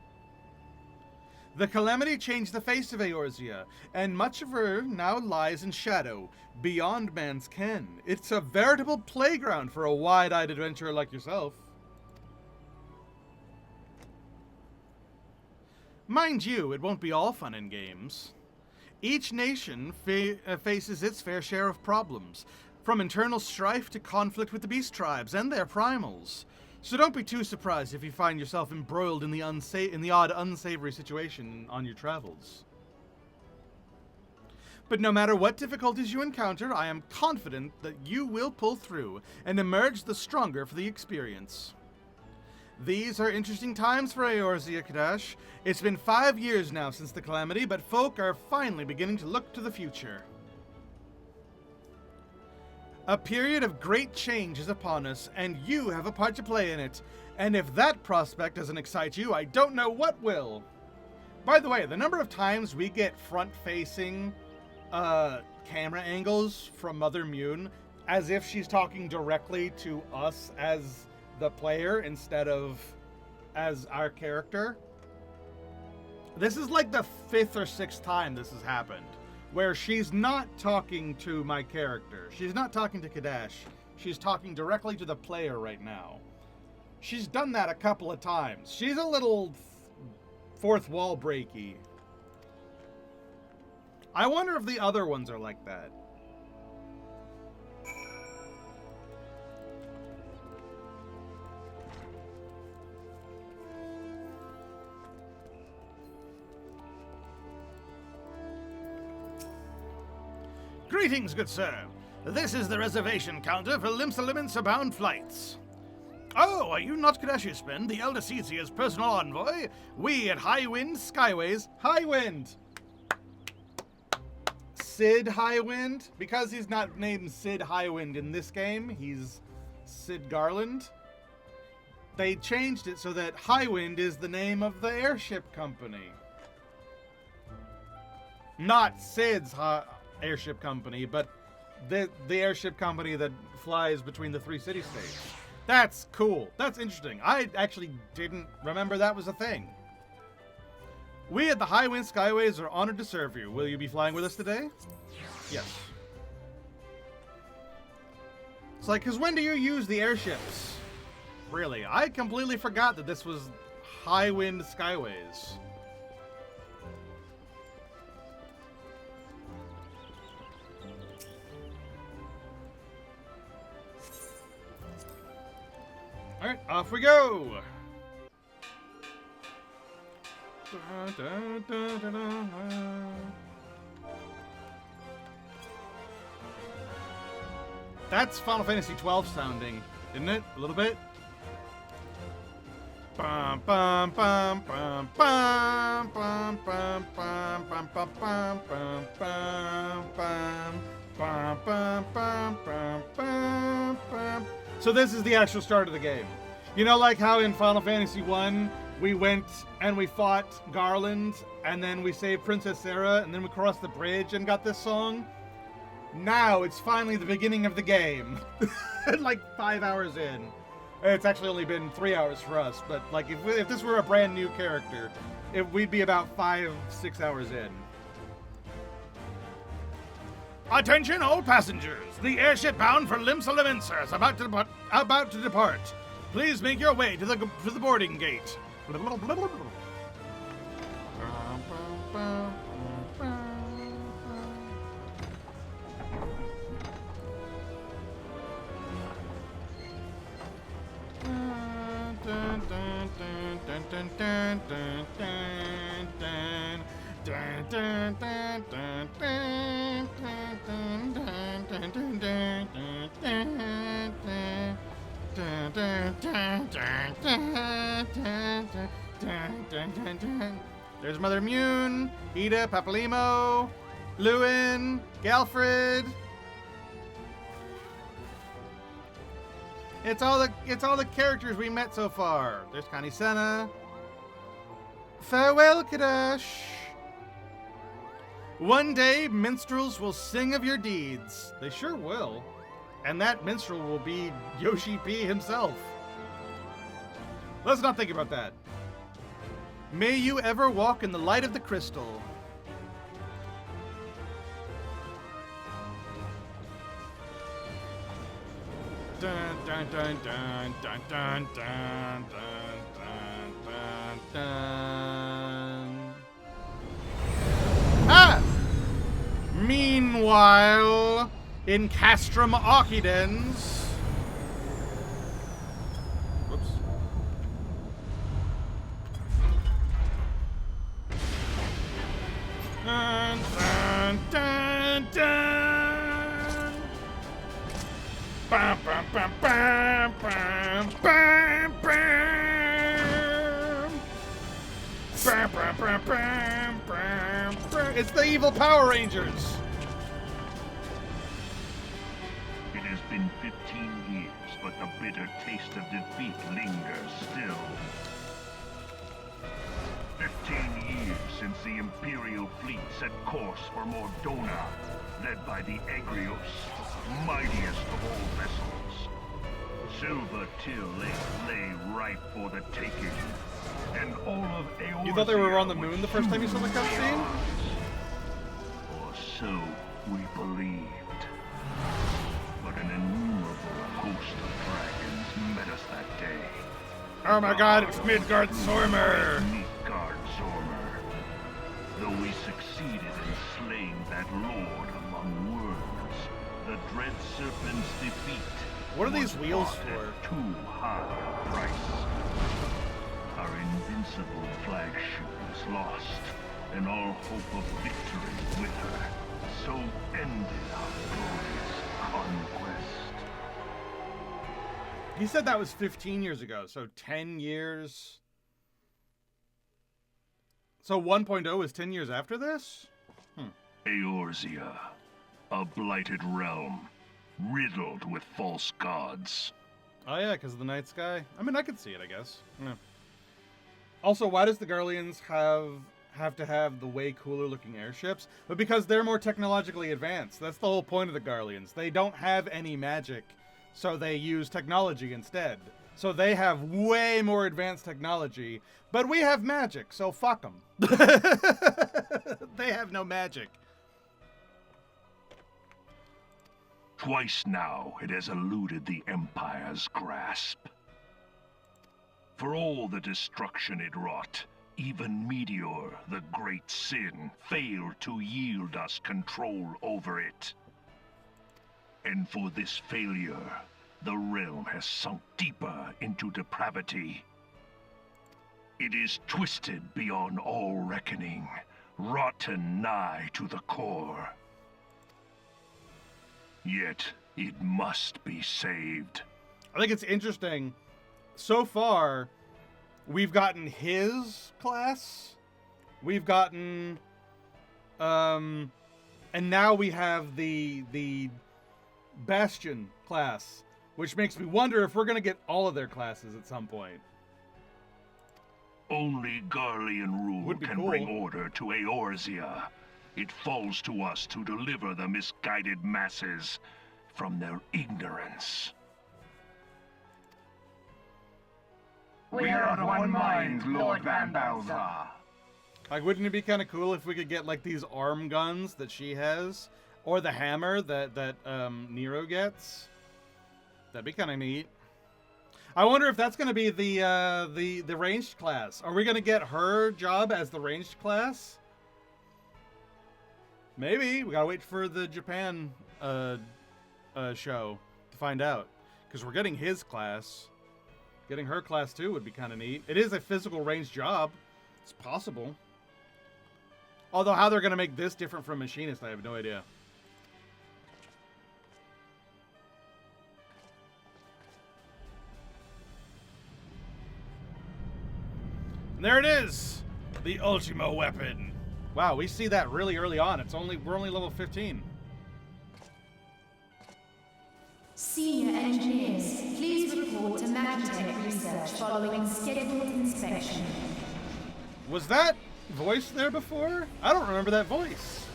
The Calamity changed the face of Eorzea, and much of her now lies in shadow, beyond man's ken. It's a veritable playground for a wide-eyed adventurer like yourself. Mind you, it won't be all fun and games. Each nation faces its fair share of problems, from internal strife to conflict with the beast tribes and their primals. So don't be too surprised if you find yourself embroiled in the odd unsavory situation on your travels. But no matter what difficulties you encounter, I am confident that you will pull through and emerge the stronger for the experience. These are interesting times for Eorzea, Kadash. It's been 5 years now since the Calamity, but folk are finally beginning to look to the future. A period of great change is upon us, and you have a part to play in it. And if that prospect doesn't excite you, I don't know what will. By the way, the number of times we get front-facing camera angles from Mother Mune as if she's talking directly to us as the player instead of as our character. This is like the 5th or 6th time this has happened, where she's not talking to my character. She's not talking to Kadash. She's talking directly to the player right now. She's done that a couple of times. She's a little fourth wall breaky. I wonder if the other ones are like that. Greetings, good sir. This is the reservation counter for Limsa bound flights. Oh, are you not Kadash's friend, the Elder Cecia's personal envoy? We at High Wind Skyways. High Wind! Sid Highwind? Because he's not named Sid Highwind in this game, he's Sid Garland. They changed it so that Highwind is the name of the airship company. Not Sid's airship company, but the airship company that flies between the 3 city-states. That's cool. That's interesting. I actually didn't remember that was a thing. We at the High Wind Skyways are honored to serve you. Will you be flying with us today? Yes. It's like, because when do you use the airships? Really, I completely forgot that this was High Wind Skyways. Alright, off we go! That's Final Fantasy XII sounding, isn't it? A little bit? Bum bum bum bum bum bum bum bum bum bum bum bum bum bum bum bum bum bum. So this is the actual start of the game. You know, like how in Final Fantasy 1 we went and we fought Garland and then we saved Princess Sarah and then we crossed the bridge and got this song? Now it's finally the beginning of the game. Like 5 hours in. It's actually only been 3 hours for us, but like if this were a brand new character, we'd be about 5-6 hours in. Attention all passengers! The airship bound for Limsa is about to depart. Please make your way to the boarding gate. There's Mother Mune, Ida, Papalimo, Lewin, Galfred. It's all the characters we met so far. There's Connie Senna. Farewell, Kadash. One day, minstrels will sing of your deeds. They sure will. And that minstrel will be Yoshi P himself. Let's not think about that. May you ever walk in the light of the crystal. Dun dun dun dun dun dun dun dun dun dun. Ah! Meanwhile, in Castrum Archidens. Whoops. Dun dun dun dun. Bam bam bam bam bam bam bam. Bam bam bam bam bam bam. It's the evil Power Rangers. It has been 15 years, but the bitter taste of defeat lingers still. 15 years the Imperial fleet set course for Mordona, led by the Agrios, mightiest of all vessels. Silver Till lay ripe for the taking, and all of Eorzea. You thought they were on the moon the first time you saw the cutscene? Or so we believed. But an innumerable host of dragons met us that day. Oh my god, it's Midgard Zormer! Midgard Zormer. Though we succeeded in slaying that lord among worms, the dread serpent's defeat. What are these wheels was for? at too high a price. Our invincible flagship was lost, and all hope of victory with her. So ended our glorious conquest. He said that was 15 years ago, so 10 years. So 1.0 is 10 years after this? Eorzea, a blighted realm, riddled with false gods. Oh yeah, because of the night sky? I mean, I could see it, I guess. Yeah. Also, why does the Garleans have to have the way cooler looking airships? But because they're more technologically advanced. That's the whole point of the Garleans. They don't have any magic, so they use technology instead. So they have way more advanced technology, but we have magic, so fuck them. They have no magic. Twice now it has eluded the Empire's grasp. For all the destruction it wrought, even Meteor, the great sin, failed to yield us control over it. And for this failure, the realm has sunk deeper into depravity. It is twisted beyond all reckoning, rotten nigh to the core. Yet, it must be saved. I think it's interesting. So far, we've gotten his class. We've gotten, and now we have the Bastion class, which makes me wonder if we're gonna get all of their classes at some point. Only Garlean rule Would be can cool. bring order to Eorzea. It falls to us to deliver the misguided masses from their ignorance. We are of one mind, Lord Van Balthar. Like, wouldn't it be kind of cool if we could get like these arm guns that she has, or the hammer that Nero gets? That'd be kind of neat. I wonder if that's going to be the ranged class. Are we going to get her job as the ranged class? Maybe. We gotta wait for the Japan show to find out. Because we're getting his class. Getting her class too would be kind of neat. It is a physical ranged job. It's possible. Although how they're gonna make this different from Machinist, I have no idea. And there it is! The Ultimo weapon. Wow, we see that really early on. We're only level 15. Senior engineers, please report to Magitech research following scheduled inspection. Was that voice there before? I don't remember that voice.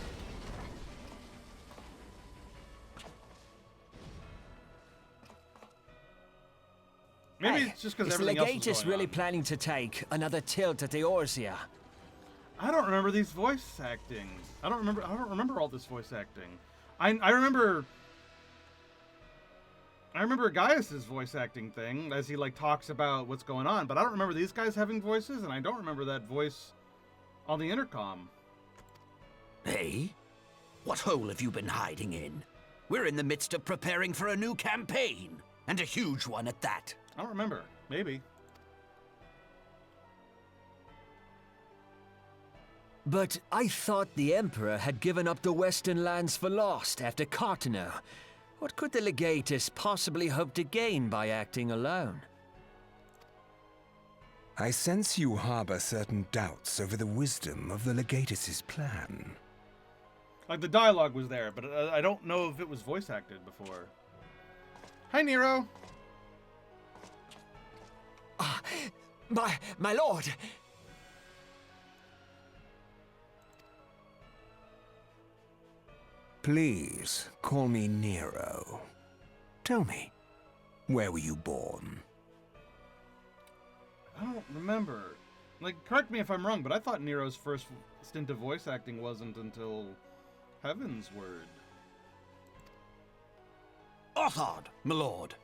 Maybe it's just because everything else is Legatus going really on. planning to take another tilt at Eorzea? I don't remember these voice acting. I don't remember all this voice acting. I remember Gaius's voice acting thing as he like talks about what's going on, but I don't remember these guys having voices, and I don't remember that voice on the intercom. Hey? What hole have you been hiding in? We're in the midst of preparing for a new campaign, and a huge one at that. I don't remember. Maybe. But I thought the Emperor had given up the Western lands for lost after Cartano. What could the Legatus possibly hope to gain by acting alone? I sense you harbor certain doubts over the wisdom of the Legatus's plan. Like, the dialogue was there, but I don't know if it was voice acted before. Hi, Nero. My lord! Please, call me Nero. Tell me, where were you born? I don't remember. Like, correct me if I'm wrong, but I thought Nero's first stint of voice acting wasn't until Heaven's Word. Othard, my lord.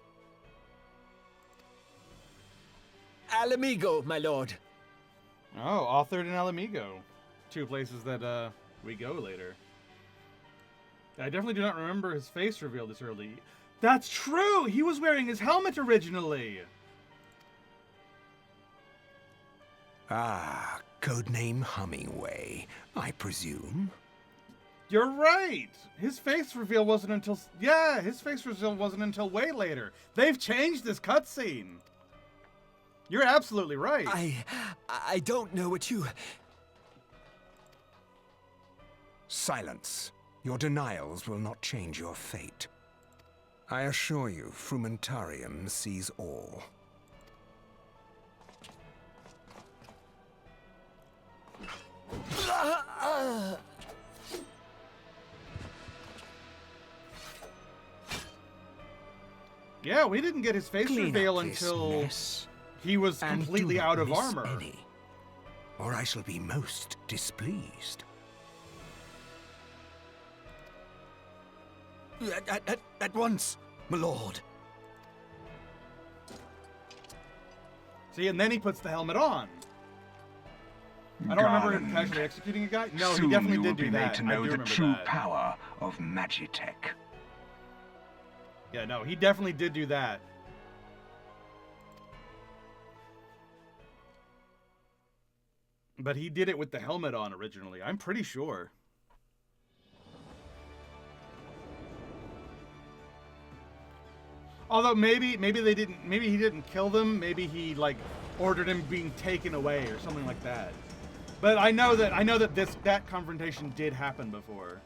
Alamigo, my lord. Oh, authored in Alamigo. Two places that, we go later. I definitely do not remember his face reveal this early. That's true! He was wearing his helmet originally! Ah, codename Hummingway, I presume. You're right! His face reveal wasn't until... Yeah, his face reveal wasn't until way later. They've changed this cutscene! You're absolutely right. I don't know what you... Silence. Your denials will not change your fate. I assure you, Frumentarium sees all. Yeah, we didn't get his face reveal until he was completely out of armor. Or I shall be most displeased. At once, my lord. See, and then he puts the helmet on. I don't remember him actually executing a guy. No, he definitely did do that. To know the true power of Magitech. Yeah, no, he definitely did do that. But he did it with the helmet on originally. I'm pretty sure. Although maybe they didn't. Maybe he didn't kill them. Maybe he like ordered him being taken away or something like that. But I know that that confrontation did happen before.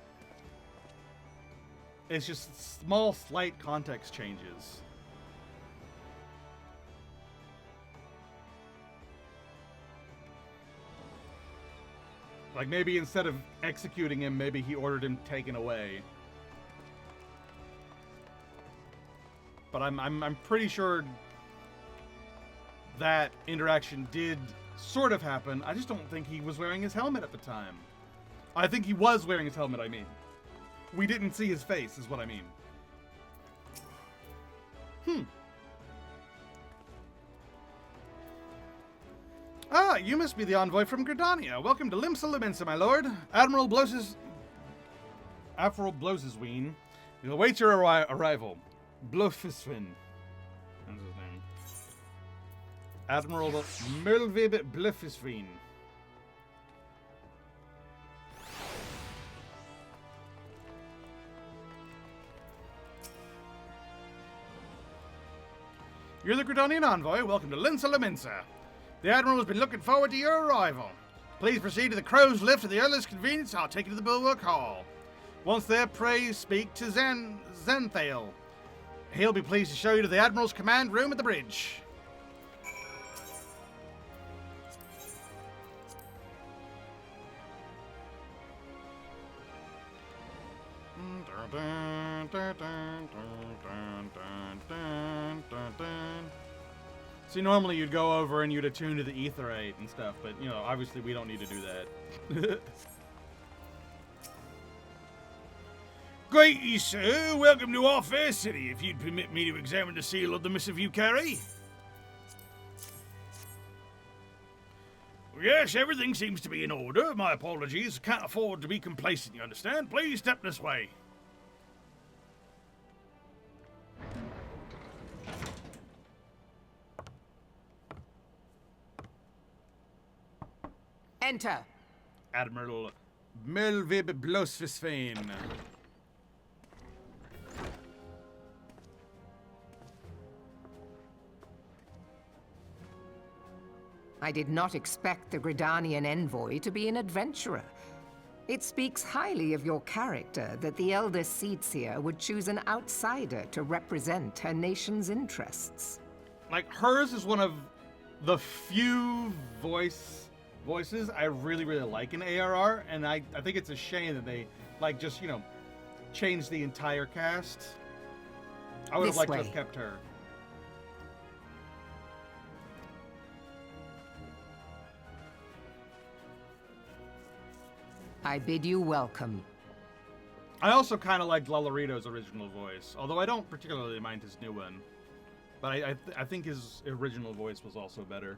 It's just small, slight context changes. Like maybe instead of executing him, maybe he ordered him taken away. But I'm pretty sure that interaction did sort of happen. I just don't think he was wearing his helmet at the time. I think he was wearing his helmet, I mean. We didn't see his face, is what I mean. Ah, you must be the envoy from Gridania. Welcome to Limsa Limensa, my lord. Admiral Blosesween will await your arrival. Blofiswin. That's his name. Admiral Melvib Blofisween. You're the Gridanian envoy. Welcome to Limsa Limensa. The Admiral has been looking forward to your arrival. Please proceed to the Crow's Lift at the earliest convenience. I'll take you to the Bulwark Hall. Once there, pray speak to Zenthale. He'll be pleased to show you to the Admiral's command room at the bridge. See, normally you'd go over and you'd attune to the Aetherite and stuff, but, you know, obviously we don't need to do that. Great, sir. Welcome to our fair city. If you'd permit me to examine the seal of the missive you carry. Yes, everything seems to be in order. My apologies. Can't afford to be complacent, you understand? Please step this way. Enter. Admiral Melvib Blosvisfane. I did not expect the Gridanian envoy to be an adventurer. It speaks highly of your character that the Elder Seedseer would choose an outsider to represent her nation's interests. Like, hers is one of the few voices I really, really like in ARR, and I think it's a shame that they, like, just, you know, changed the entire cast. I would have liked to have kept her. I bid you welcome. I also kind of liked Lolorito's original voice, although I don't particularly mind his new one. But I think his original voice was also better.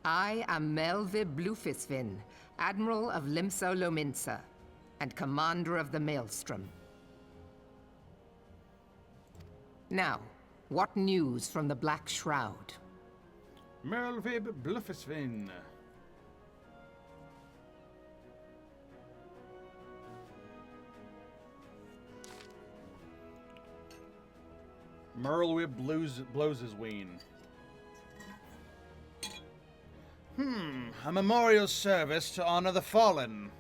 I am Melvi Blufisvin, Admiral of Limsa Lominsa, and Commander of the Maelstrom. Now, what news from the Black Shroud? Melvib Blufisvin. Merlwib blows his ween. A memorial service to honor the fallen.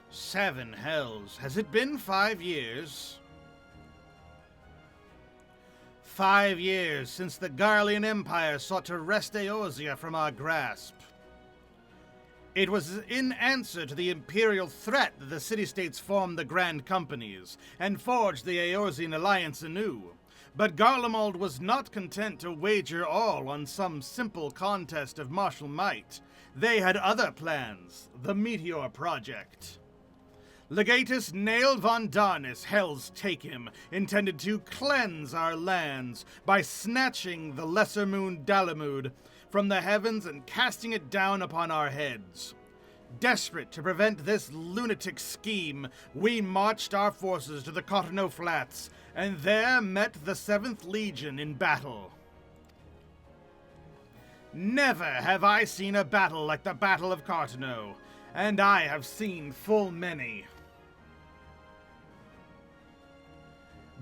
Seven hells. Has it been 5 years? 5 years since the Garlean Empire sought to wrest Eorzea from our grasp. It was in answer to the Imperial threat that the city-states formed the Grand Companies and forged the Eorzean alliance anew. But Garlemald was not content to wager all on some simple contest of martial might. They had other plans, the Meteor Project. Legatus Nail von Darnis, Hell's Take Him, intended to cleanse our lands by snatching the lesser moon Dalamud from the heavens and casting it down upon our heads. Desperate to prevent this lunatic scheme, we marched our forces to the Cotonou Flats, and there met the 7th Legion in battle. Never have I seen a battle like the Battle of Cotonou, and I have seen full many.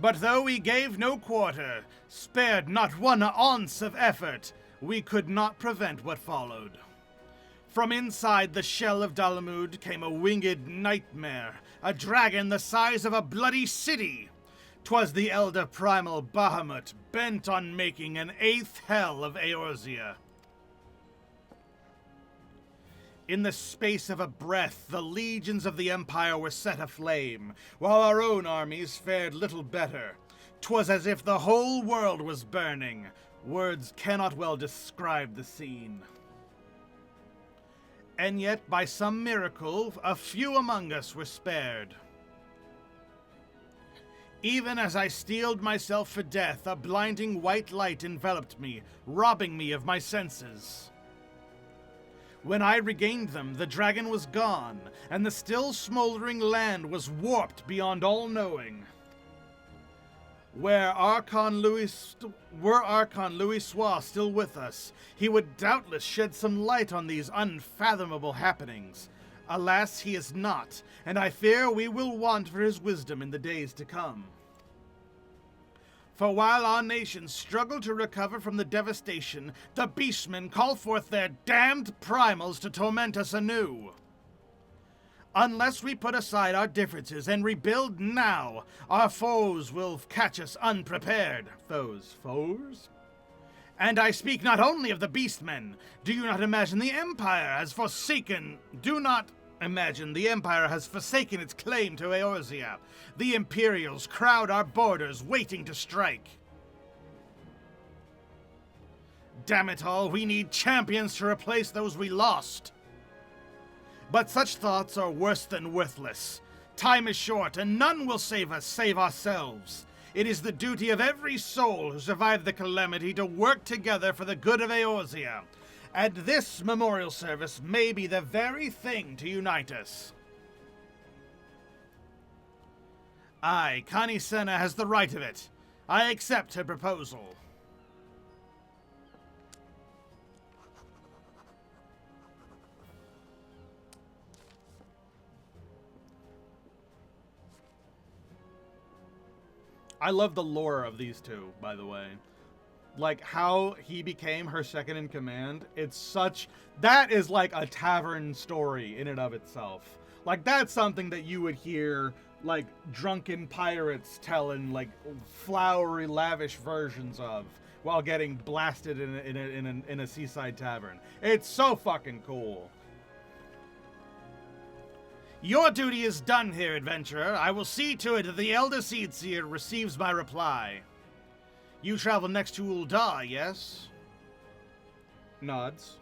But though we gave no quarter, spared not one ounce of effort, we could not prevent what followed. From inside the shell of Dalamud came a winged nightmare, a dragon the size of a bloody city. 'Twas the elder primal Bahamut, bent on making an 8th hell of Eorzea. In the space of a breath, the legions of the Empire were set aflame, while our own armies fared little better. 'Twas as if the whole world was burning. Words cannot well describe the scene. And yet, by some miracle, a few among us were spared. Even as I steeled myself for death, a blinding white light enveloped me, robbing me of my senses. When I regained them, the dragon was gone, and the still smoldering land was warped beyond all knowing. Were Archon Louis Sois still with us, he would doubtless shed some light on these unfathomable happenings. Alas, he is not, and I fear we will want for his wisdom in the days to come. For while our nations struggle to recover from the devastation, the beastmen call forth their damned primals to torment us anew. Unless we put aside our differences and rebuild now, our foes will catch us unprepared. Foes? And I speak not only of the beastmen. Do not imagine the Empire has forsaken its claim to Eorzea. The Imperials crowd our borders, waiting to strike. Damn it all, we need champions to replace those we lost. But such thoughts are worse than worthless. Time is short, and none will save us save ourselves. It is the duty of every soul who survived the calamity to work together for the good of Eorzea. And this memorial service may be the very thing to unite us. Aye, Connie Senna has the right of it. I accept her proposal. I love the lore of these two, by the way. Like, how he became her second in command, that is like a tavern story in and of itself. Like, that's something that you would hear, like, drunken pirates tell in, like, flowery, lavish versions of. while getting blasted in a seaside tavern. It's so fucking cool. Your duty is done here, adventurer. I will see to it that the Elder Seedseer receives my reply. You travel next to Uldar, yes? Nods.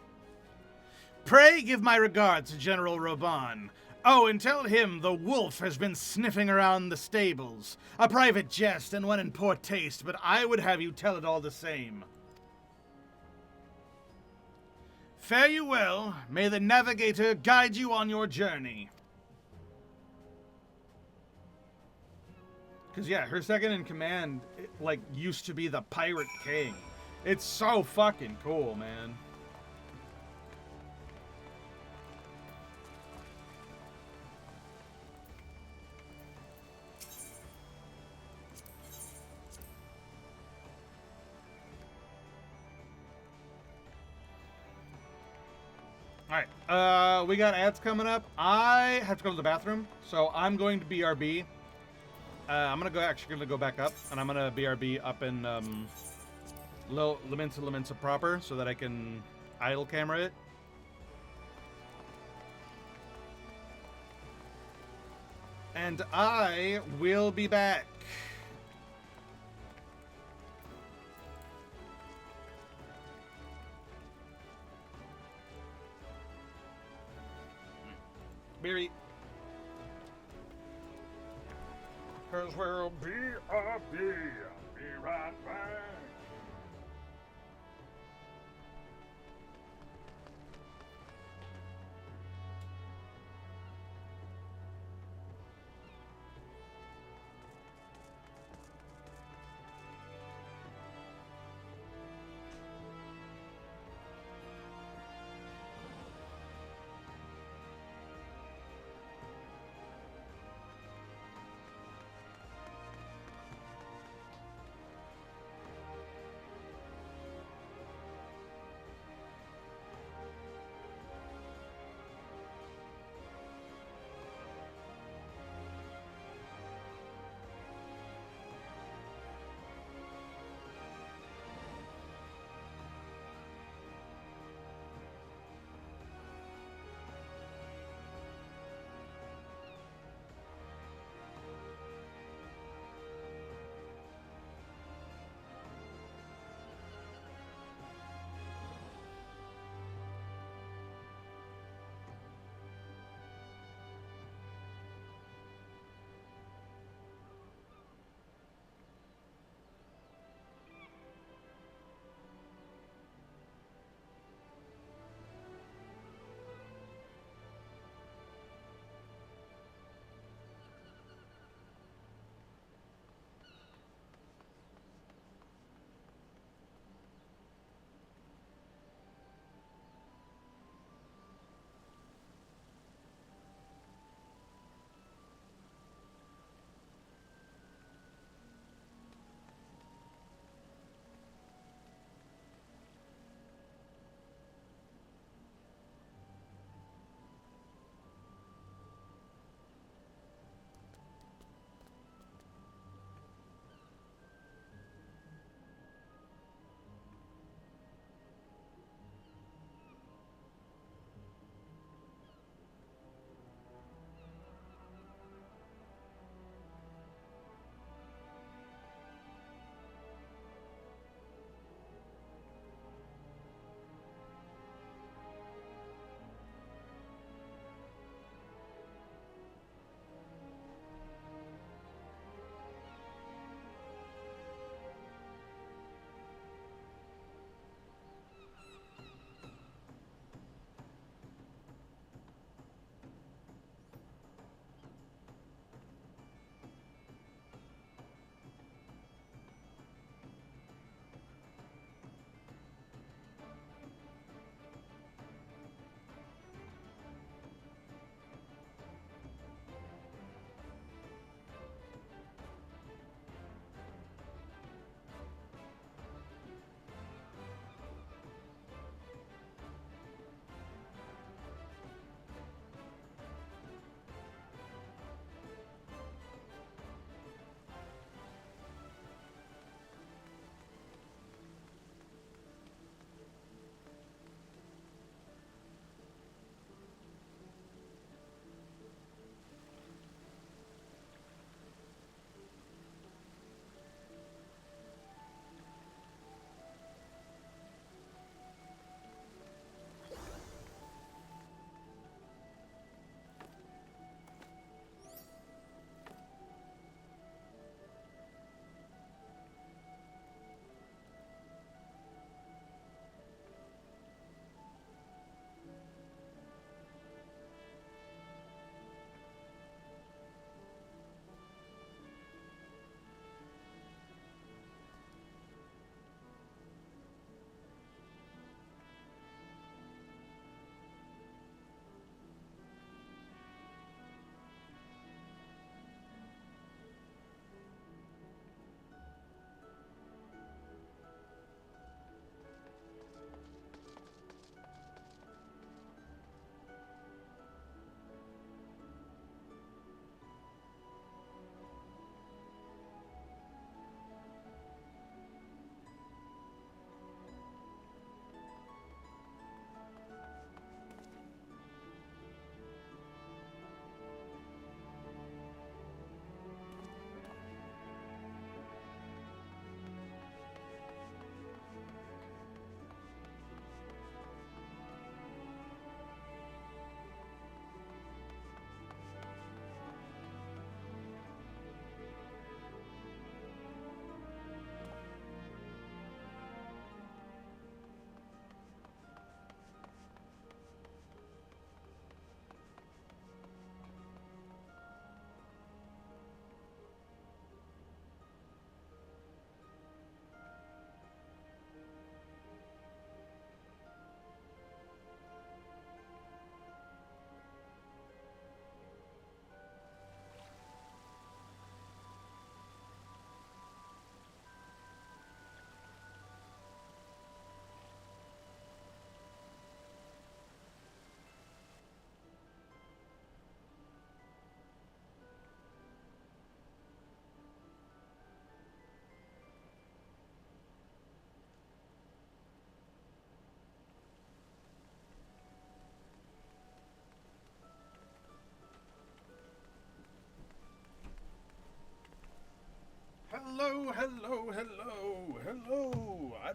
Pray give my regards to General Roban. Oh, and tell him the wolf has been sniffing around the stables. A private jest and one in poor taste, but I would have you tell it all the same. Fare you well. May the navigator guide you on your journey. Because, yeah, her second in command, like, used to be the Pirate King. It's so fucking cool, man. Alright, we got ads coming up. I have to go to the bathroom, so I'm going to BRB. I'm gonna go back up, and I'm gonna BRB up in Laminsa proper, so that I can idle camera it. And I will be back. Barry. 'Cause we'll be right back.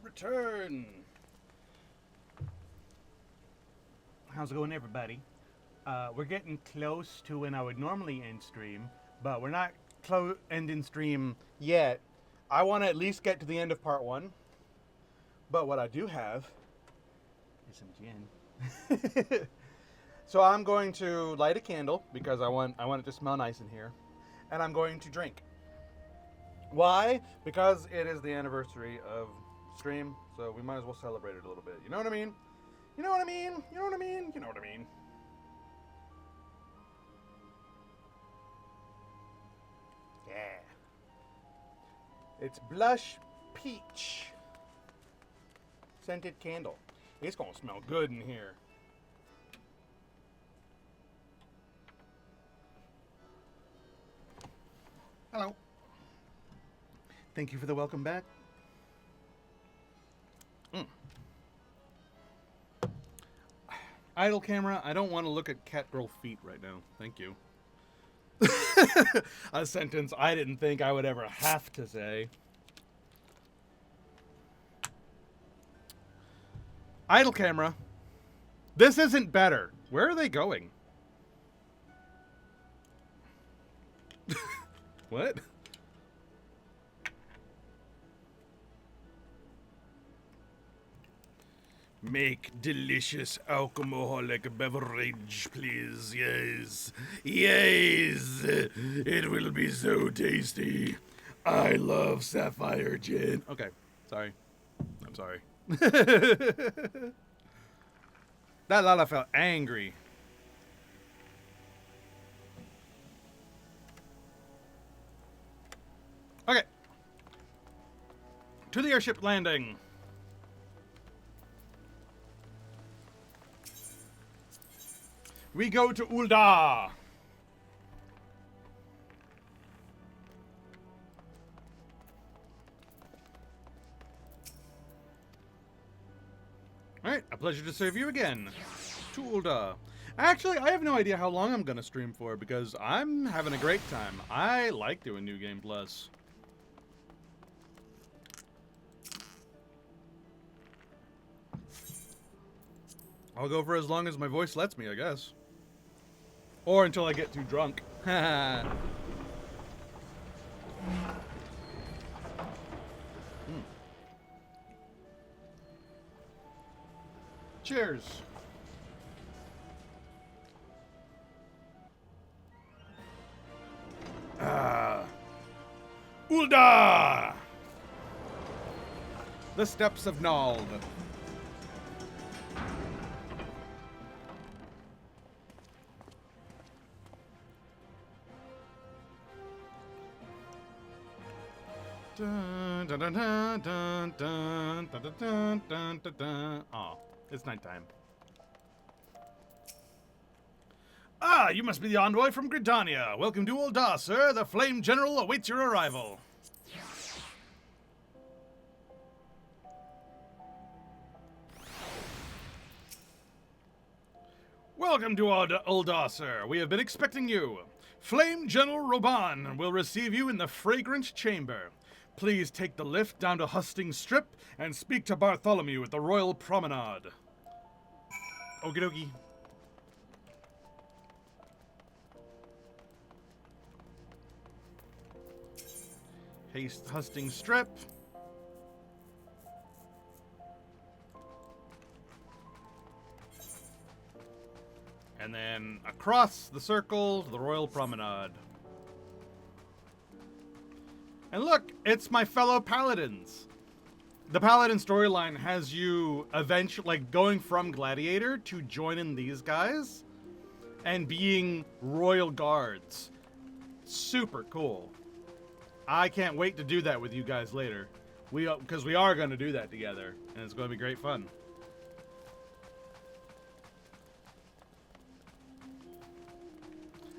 return. How's it going, everybody? We're getting close to when I would normally end stream, but we're not ending stream yet. I want to at least get to the end of part 1. But what I do have is some gin. So I'm going to light a candle because I want it to smell nice in here, and I'm going to drink. Why? Because it is the anniversary of stream, so we might as well celebrate it a little bit. You know what I mean? You know what I mean? You know what I mean? You know what I mean? Yeah. It's blush peach scented candle. It's gonna smell good in here. Hello. Thank you for the welcome back. Idle camera, I don't want to look at cat girl feet right now. Thank you. A sentence I didn't think I would ever have to say. Idle camera. This isn't better. Where are they going? What? Make delicious alcoholic beverage, please. Yes. Yes. It will be so tasty. I love sapphire gin. Okay. Sorry. I'm sorry. That Lala felt angry. Okay. To the airship landing. We go to Ulda. Alright, a pleasure to serve you again. To Ulda. Actually, I have no idea how long I'm gonna stream for because I'm having a great time. I like doing New Game Plus. I'll go for as long as my voice lets me, I guess. Or until I get too drunk. Cheers. Ulda! The steps of Nald. Dun, dun, dun, dun, dun, dun, dun, dun, dun, dun, dun. Oh, it's nighttime. Ah, you must be the envoy from Gridania. Welcome to Ulda, sir. The Flame General awaits your arrival. Welcome to Ulda, sir. We have been expecting you. Flame General Roban will receive you in the Fragrant Chamber. Please take the lift down to Hustings Strip and speak to Bartholomew at the Royal Promenade. Okie dokie. Haste Hustings Strip. And then across the circle to the Royal Promenade. And look, it's my fellow paladins. The paladin storyline has you eventually, like, going from gladiator to joining these guys and being royal guards. Super cool. I can't wait to do that with you guys later. Because we are going to do that together, and it's going to be great fun.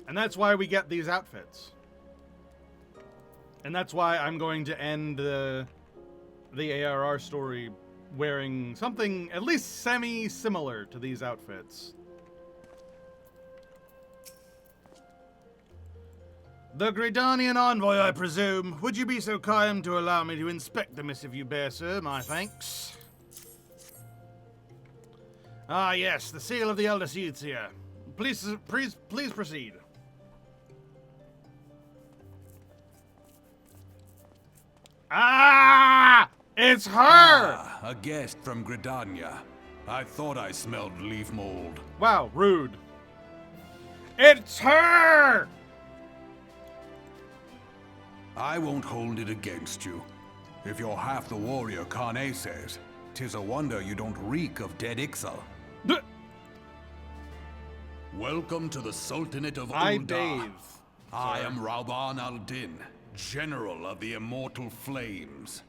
And that's why we get these outfits. And that's why I'm going to end the ARR story wearing something at least semi-similar to these outfits. The Gridanian envoy, I presume. Would you be so kind to allow me to inspect the missive you bear, sir? My thanks. Ah, yes, the seal of the eldest youths here. Please proceed. Ah! It's her! Ah, a guest from Gridania. I thought I smelled leaf mold. Wow, rude. It's her! I won't hold it against you. If you're half the warrior Kane says, 'tis a wonder you don't reek of dead Ixal. Welcome to the Sultanate of I Ul'dah. bathe. I am Rauban al-Din, General of the Immortal Flames.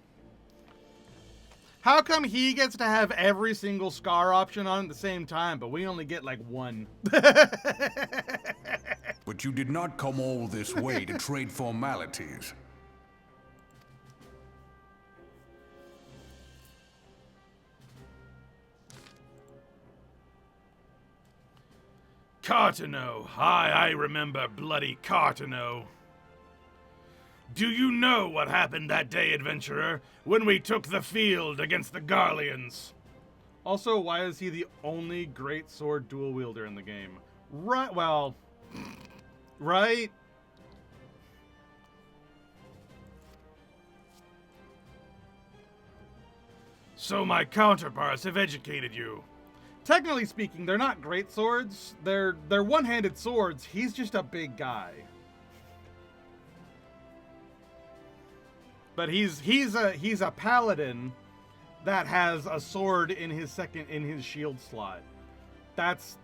How come he gets to have every single scar option on at the same time, but we only get like one? But you did not come all this way to trade formalities. Cartano. I remember bloody Cartano. Do you know what happened that day, adventurer, when we took the field against the Garleans? Also, why is he the only great sword dual wielder in the game? Right, well, right? So my counterparts have educated you. Technically speaking, they're not great swords. They're one-handed swords. He's just a big guy. But he's a paladin that has a sword in his shield slot. That's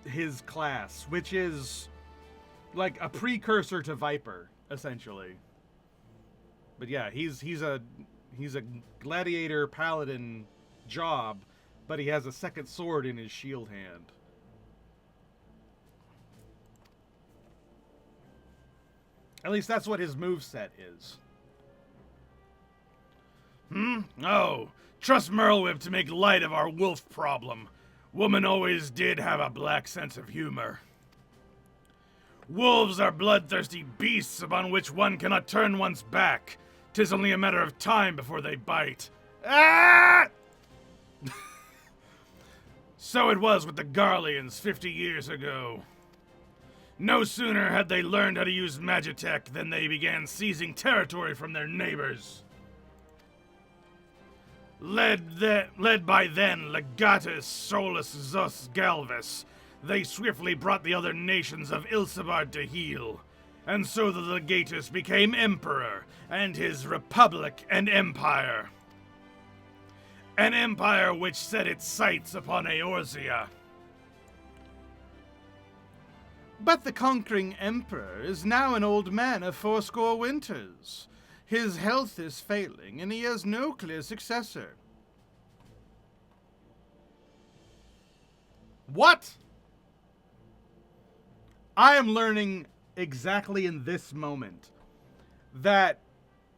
his class, which is like a precursor to Viper, essentially. But yeah, he's a gladiator paladin job, but he has a second sword in his shield hand. At least that's what his moveset is. Oh, trust Merlwyb to make light of our wolf problem. Woman always did have a black sense of humor. Wolves are bloodthirsty beasts upon which one cannot turn one's back. 'Tis only a matter of time before they bite. Ah! So it was with the Garleans 50 years ago. No sooner had they learned how to use Magitech than they began seizing territory from their neighbors. Led by then Legatus Solus Zus Galvus, they swiftly brought the other nations of Ilsabard to heel, and so the Legatus became emperor, and his republic an empire. An empire which set its sights upon Eorzea. But the conquering emperor is now an old man of 80 winters. His health is failing, and he has no clear successor. What? I am learning exactly in this moment that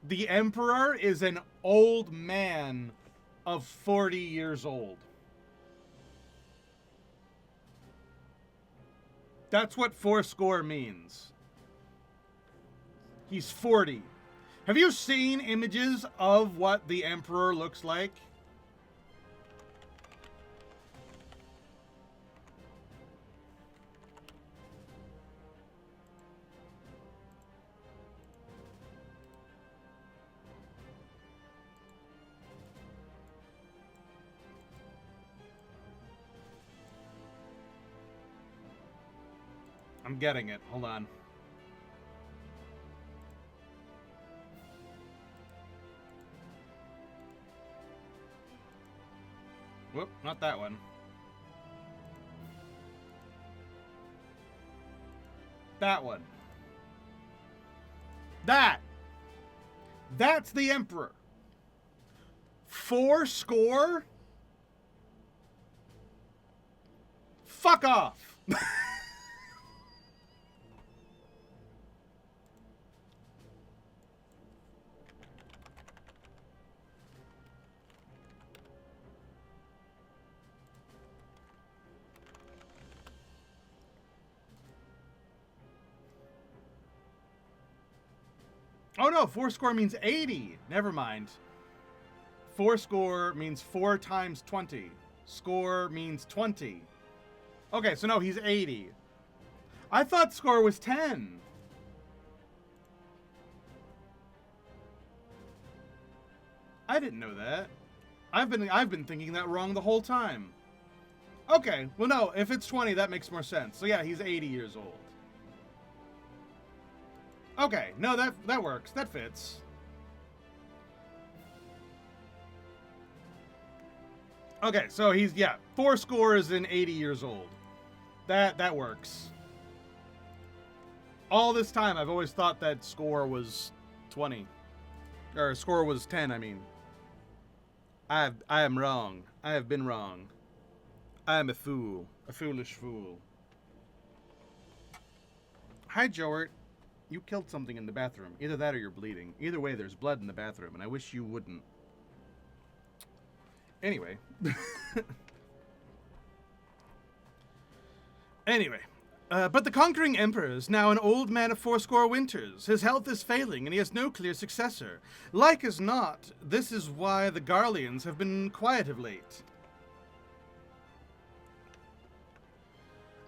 the Emperor is an old man of 40 years old. That's what 80 means. He's 40. Have you seen images of what the Emperor looks like? I'm getting it. Hold on. Whoop, not that one. That one. That's the Emperor. 80? Fuck off. Oh no, 4 score means 80. Never mind. 4 score means 4 times 20. Score means 20. Okay, so no, he's 80. I thought score was 10. I didn't know that. I've been thinking that wrong the whole time. Okay, well no, if it's 20, that makes more sense. So yeah, he's 80 years old. Okay, no, that works. That fits. Okay, so he's, yeah, 4 scores and 80 years old. That works. All this time, I've always thought that score was 20. Or score was 10, I mean. I am wrong. I have been wrong. I am a fool. A foolish fool. Hi, Jort. You killed something in the bathroom. Either that or you're bleeding. Either way, there's blood in the bathroom, and I wish you wouldn't. Anyway. Anyway. But the conquering emperor is now an old man of 80 winters. His health is failing, and he has no clear successor. Like as not, this is why the Garleans have been quiet of late.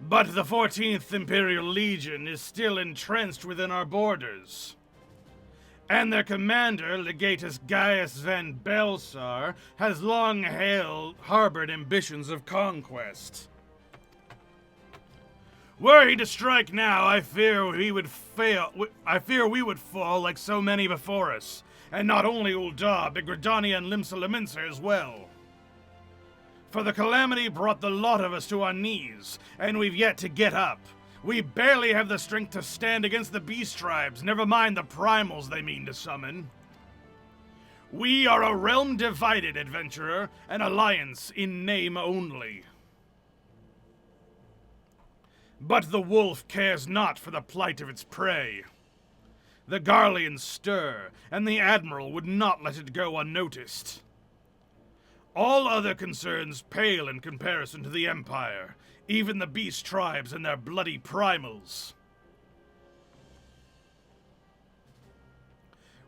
But the 14th Imperial Legion is still entrenched within our borders. And their commander, Legatus Gaius Van Belsar, has long harbored ambitions of conquest. Were he to strike now, I fear we would fail. We would fall like so many before us, and not only Ul'dah, but Gridania and Limsa Lominsa as well. For the calamity brought the lot of us to our knees, and we've yet to get up. We barely have the strength to stand against the beast tribes, never mind the primals they mean to summon. We are a realm divided, adventurer, an alliance in name only. But the wolf cares not for the plight of its prey. The Garleans stir, and the Admiral would not let it go unnoticed. All other concerns pale in comparison to the Empire, even the beast tribes and their bloody primals.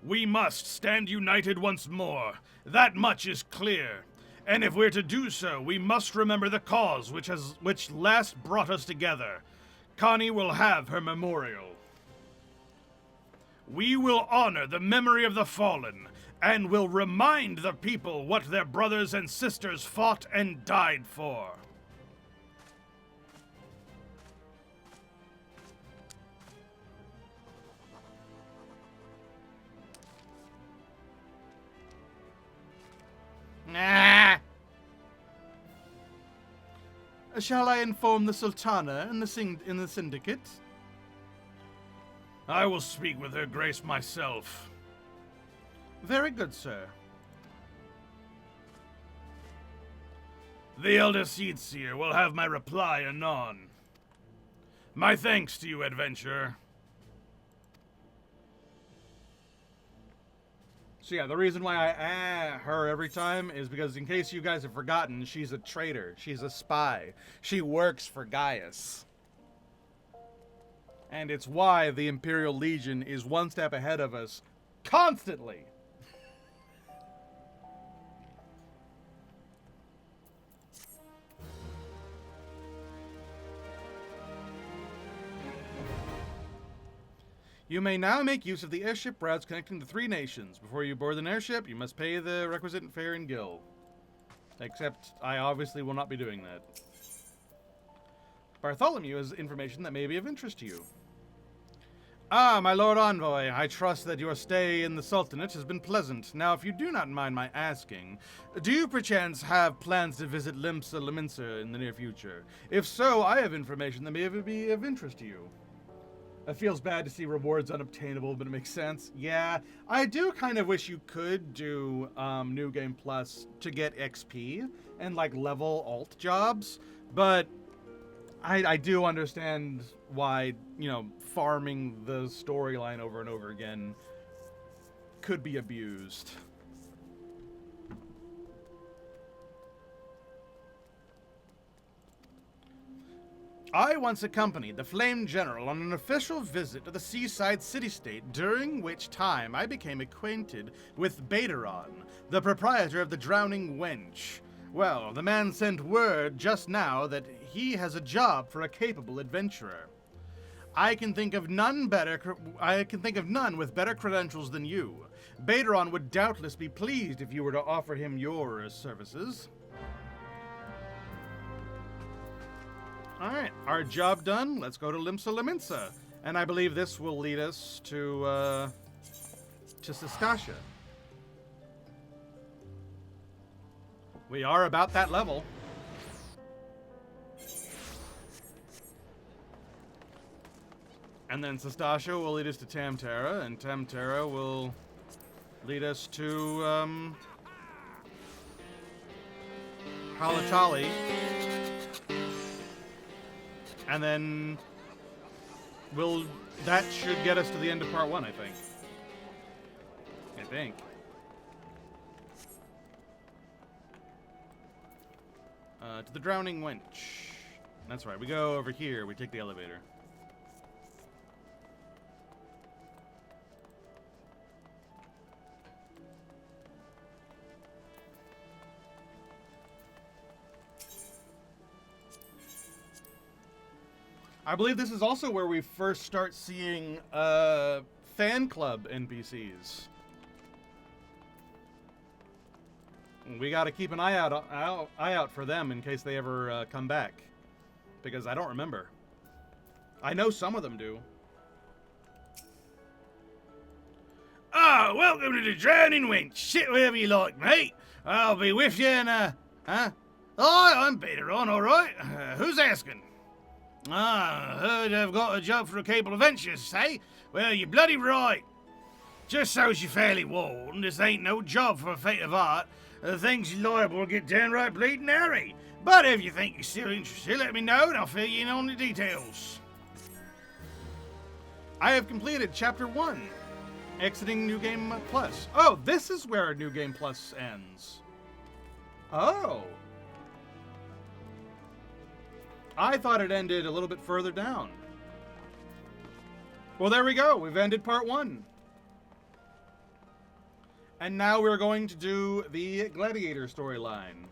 We must stand united once more, that much is clear. And if we're to do so, we must remember the cause which last brought us together. Connie will have her memorial. We will honor the memory of the fallen, and will remind the people what their brothers and sisters fought and died for. Ah. Shall I inform the Sultana in the Syndicate? I will speak with her grace myself. Very good, sir. The Elder Seedseer will have my reply anon. My thanks to you, adventurer. So yeah, the reason why I her every time is because, in case you guys have forgotten, she's a traitor. She's a spy. She works for Gaius. And it's why the Imperial Legion is one step ahead of us constantly. You may now make use of the airship routes connecting the 3 nations. Before you board an airship, you must pay the requisite fare and gil. Except, I obviously will not be doing that. Bartholomew has information that may be of interest to you. Ah, my Lord Envoy, I trust that your stay in the Sultanate has been pleasant. Now, if you do not mind my asking, do you perchance have plans to visit Limsa Lominsa in the near future? If so, I have information that may be of interest to you. It feels bad to see rewards unobtainable, but it makes sense. Yeah, I do kind of wish you could do New Game Plus to get XP and like level alt jobs, but I do understand why, you know, farming the storyline over and over again could be abused. I once accompanied the Flame General on an official visit to the seaside city-state, during which time I became acquainted with Bateron, the proprietor of the Drowning Wench. Well, the man sent word just now that he has a job for a capable adventurer. I can think of none with better credentials than you. Bateron would doubtless be pleased if you were to offer him your services. Alright, our job done. Let's go to Limsa Liminsa. And I believe this will lead us to Sistacia. We are about that level. And then Sistacia will lead us to Tamtara, and Tamtara will lead us to, Halatali. And then that should get us to the end of part 1, I think. To the Drowning Wench. That's right, we go over here, we take the elevator. I believe this is also where we first start seeing fan club NPCs. We got to keep an eye out for them in case they ever come back, because I don't remember. I know some of them do. Ah, welcome to the Drowning Wench. Sit wherever you like, mate. I'll be with you in huh? Oh, I'm Bateron, all right. Who's asking? Ah, heard I've got a job for a capable adventurers, say? Well, you're bloody right. Just so's you're fairly warned, this ain't no job for a fate of art. The thing's liable to get downright bleeding hairy. But if you think you're still interested, let me know and I'll fill you in on the details. I have completed Chapter 1, exiting New Game Plus. Oh, this is where New Game Plus ends. Oh. I thought it ended a little bit further down. Well, there we go. We've ended part 1. And now we're going to do the Gladiator storyline.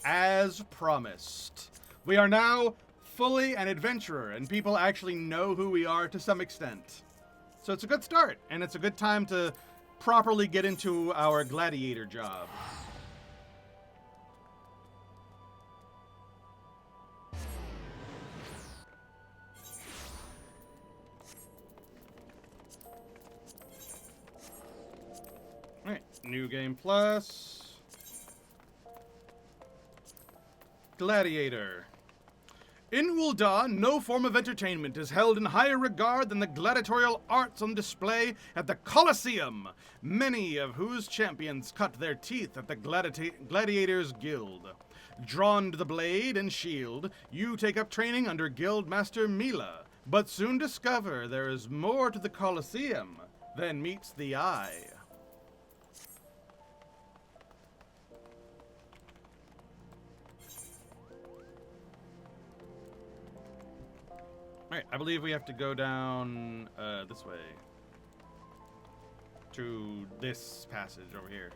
As promised. We are now fully an adventurer, and people actually know who we are to some extent. So it's a good start, and it's a good time to properly get into our Gladiator job. Alright, New Game Plus. Gladiator. In Ul'dah, no form of entertainment is held in higher regard than the gladiatorial arts on display at the Colosseum, many of whose champions cut their teeth at the Gladiators Guild. Drawn to the blade and shield, you take up training under Guildmaster Mila, but soon discover there is more to the Colosseum than meets the eye. Alright, I believe we have to go down this way to this passage over here.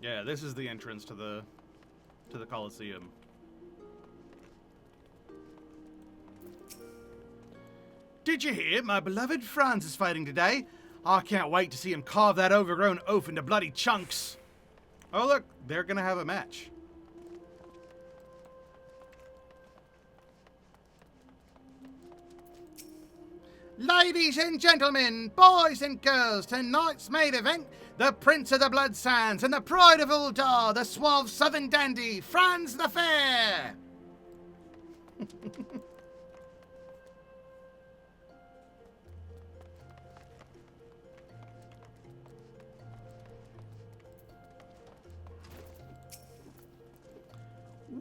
Yeah, this is the entrance to the Colosseum. Did you hear? My beloved Franz is fighting today. I can't wait to see him carve that overgrown oaf into bloody chunks. Oh look, they're gonna have a match. Ladies and gentlemen, boys and girls, tonight's main event, the Prince of the Blood Sands and the Pride of Ul'dah, the suave southern dandy, Franz the Fair.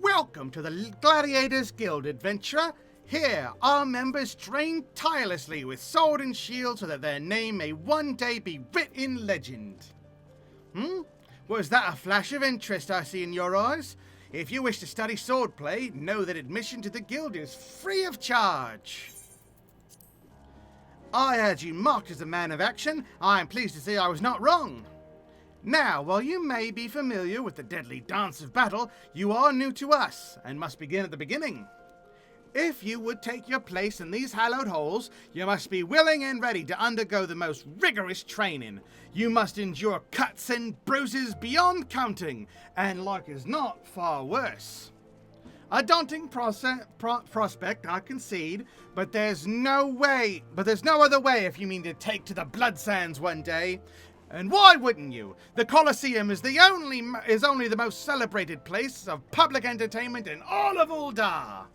Welcome to the Gladiators Guild, adventurer. Here, our members train tirelessly with sword and shield so that their name may one day be writ in legend. Was that a flash of interest I see in your eyes? If you wish to study swordplay, know that admission to the guild is free of charge. I had you marked as a man of action. I am pleased to say I was not wrong. Now, while you may be familiar with the deadly dance of battle, you are new to us and must begin at the beginning. If you would take your place in these hallowed halls, you must be willing and ready to undergo the most rigorous training. You must endure cuts and bruises beyond counting, and like as not, far worse. A daunting prospect, I concede, but there's no other way if you mean to take to the blood sands one day. And why wouldn't you? The Colosseum is only the most celebrated place of public entertainment in all of Uldar.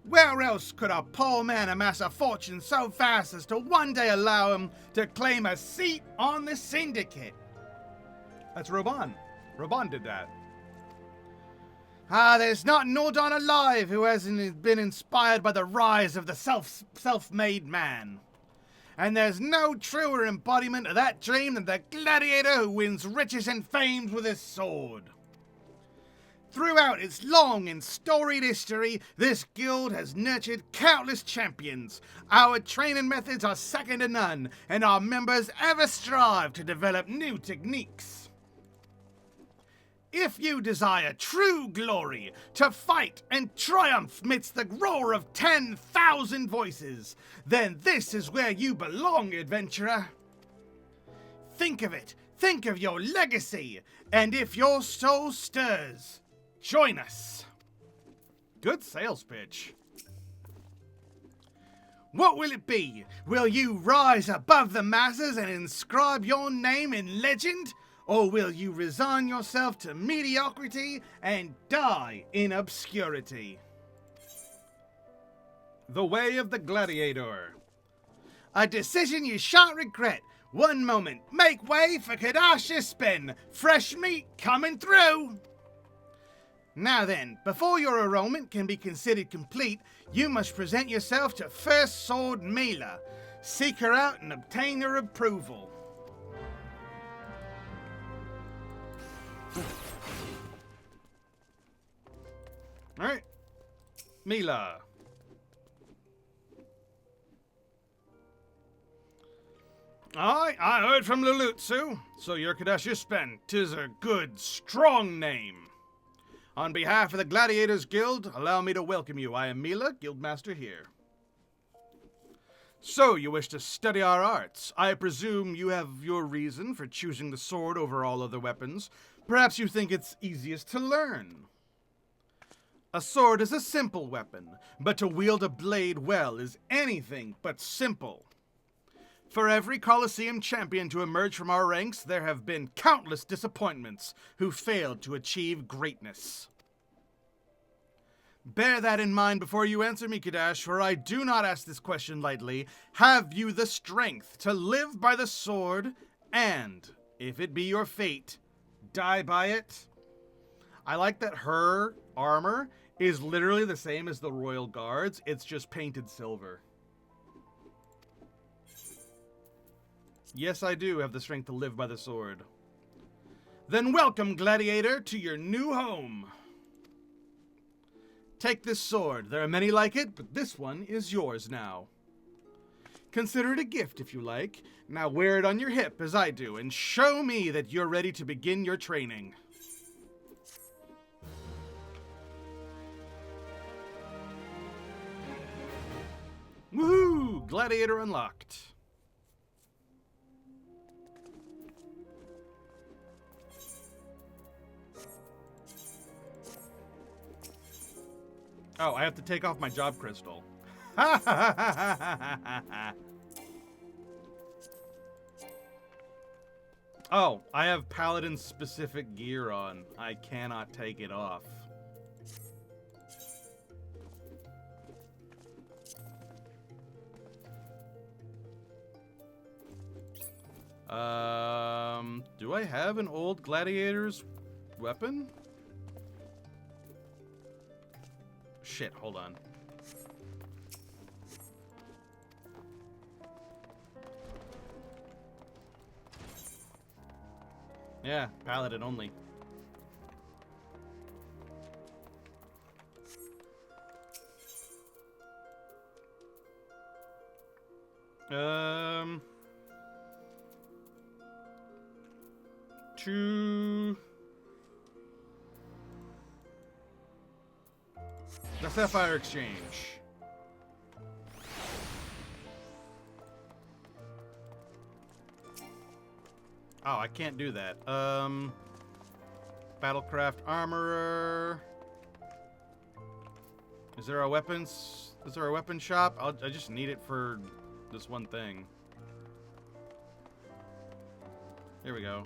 Where else could a poor man amass a fortune so fast as to one day allow him to claim a seat on the Syndicate? That's Roban. Roban did that. There's not an Uldan alive who hasn't been inspired by the rise of the self-made man. And there's no truer embodiment of that dream than the gladiator who wins riches and fame with his sword. Throughout its long and storied history, this guild has nurtured countless champions. Our training methods are second to none, and our members ever strive to develop new techniques. If you desire true glory, to fight and triumph amidst the roar of 10,000 voices, then this is where you belong, adventurer. Think of it. Think of your legacy. And if your soul stirs, join us. Good sales pitch. What will it be? Will you rise above the masses and inscribe your name in legend? Or will you resign yourself to mediocrity and die in obscurity? The way of the gladiator. A decision you shan't regret. One moment, make way for Kadasha Spin. Fresh meat coming through. Now then, before your enrollment can be considered complete, you must present yourself to First Sword Mila. Seek her out and obtain her approval. Alright. Mila. Aye, I heard from Lulutsu, so you're Kadesh Yuspen. 'Tis a good, strong name. On behalf of the Gladiators Guild, allow me to welcome you. I am Mila, Guildmaster here. So, you wish to study our arts. I presume you have your reason for choosing the sword over all other weapons. Perhaps you think it's easiest to learn. A sword is a simple weapon, but to wield a blade well is anything but simple. For every Colosseum champion to emerge from our ranks, there have been countless disappointments who failed to achieve greatness. Bear that in mind before you answer me, Kadash, for I do not ask this question lightly. Have you the strength to live by the sword and, if it be your fate, die by it? I like that her armor is literally the same as the Royal Guards. It's just painted silver. Yes, I do have the strength to live by the sword. Then welcome, Gladiator, to your new home. Take this sword. There are many like it, but this one is yours now. Consider it a gift if you like. Now wear it on your hip as I do, and show me that you're ready to begin your training. Woohoo! Gladiator unlocked. Oh, I have to take off my job crystal. Oh, I have paladin-specific gear on. I cannot take it off. Do I have an old gladiator's weapon? Shit, hold on. Yeah, paladin only. The Sapphire Exchange. Oh, I can't do that. Battlecraft Armorer. Is there a weapons? Is there a weapon shop? I just need it for this one thing. Here we go.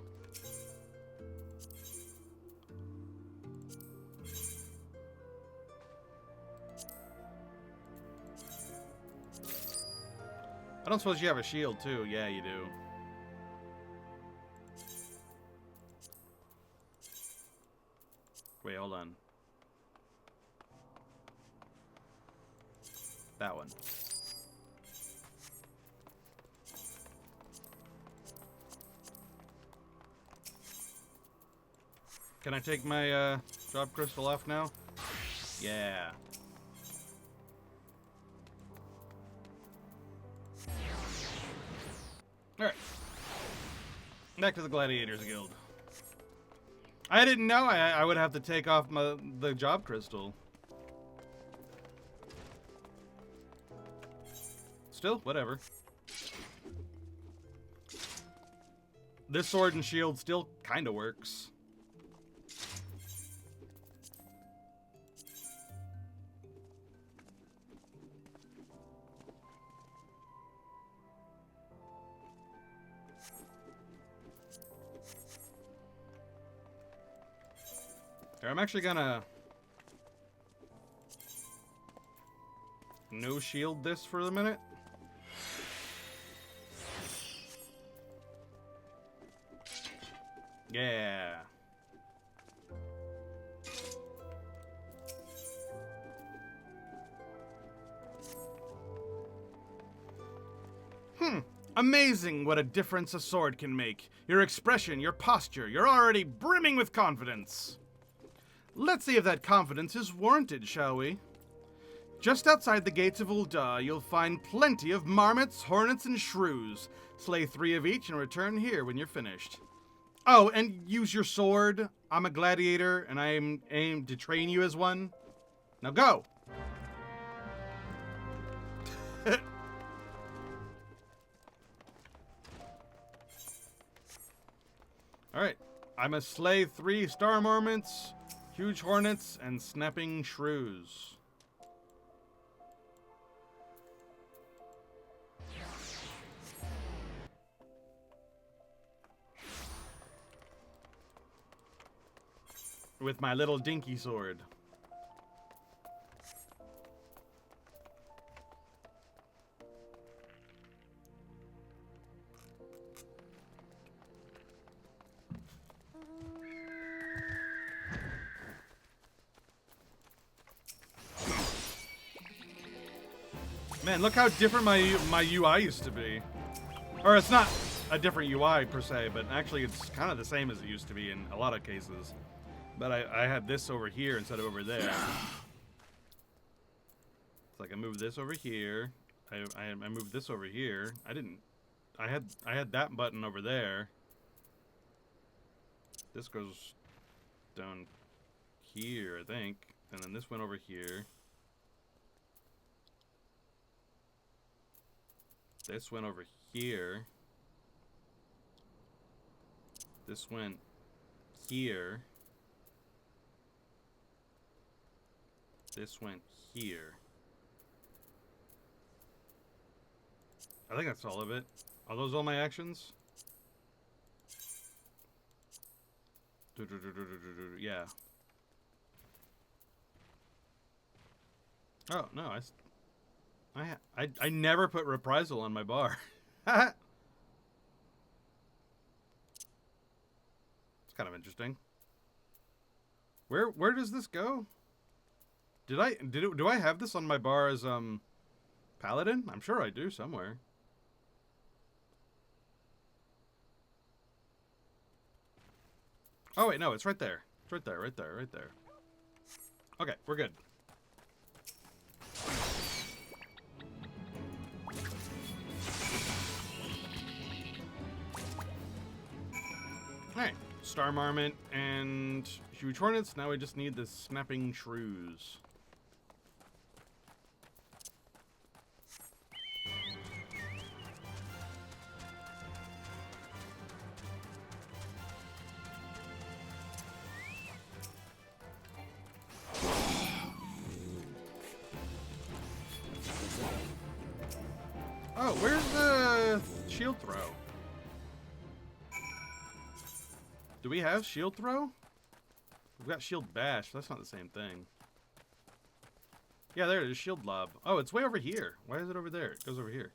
I don't suppose you have a shield too. Yeah, you do. Wait, hold on. That one. Can I take my job crystal off now? Yeah. Alright. Back to the Gladiators Guild. I didn't know I would have to take off the job crystal. Still, whatever. This sword and shield still kind of works. Here, I'm actually gonna no shield this for the minute. Yeah. Amazing what a difference a sword can make. Your expression, your posture, you're already brimming with confidence. Let's see if that confidence is warranted, shall we? Just outside the gates of Ul'dah, you'll find plenty of marmots, hornets, and shrews. Slay 3 of each and return here when you're finished. Oh, and use your sword. I'm a gladiator, and I am aimed to train you as one. Now go! Alright. I must slay 3 star marmots, huge hornets, and snapping shrews. With my little dinky sword. Man, look how different my UI used to be. Or it's not a different UI per se, but actually it's kind of the same as it used to be in a lot of cases. But I had this over here instead of over there. It's like I moved this over here. I moved this over here. I had that button over there. This goes down here, I think. And then this went over here. This went over here. This went here. This went here. I think that's all of it. Are those all my actions? Yeah. Oh, no, I never put reprisal on my bar. It's kind of interesting. Where does this go? Do I have this on my bar as Paladin? I'm sure I do somewhere. Oh wait, no, it's right there. It's right there, right there, right there. Okay, we're good. Alright, Star Marmot and Huge Hornets. Now we just need the Snapping Shrews. Oh, where's the shield throw? Do we have shield throw? We've got shield bash. That's not the same thing. Yeah, there it is. Shield lob. Oh, it's way over here. Why is it over there? It goes over here.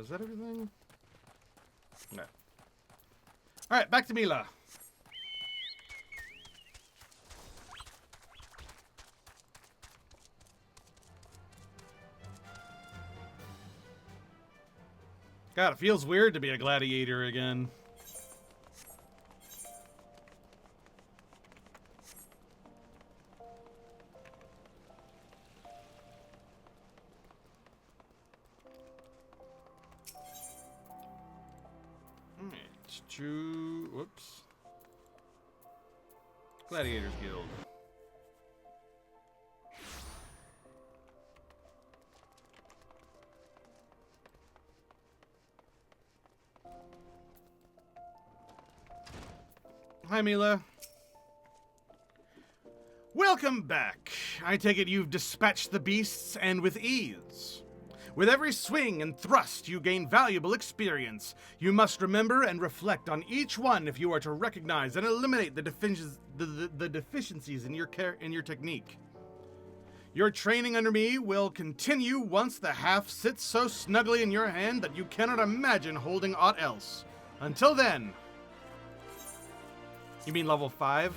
Is that everything? No. Alright, back to Mila. God, it feels weird to be a gladiator again. Whoops. Gladiators Guild. Hi, Mila. Welcome back. I take it you've dispatched the beasts, and with ease. With every swing and thrust, you gain valuable experience. You must remember and reflect on each one if you are to recognize and eliminate the deficiencies in your technique. Your training under me will continue once the half sits so snugly in your hand that you cannot imagine holding aught else. Until then... You mean level 5?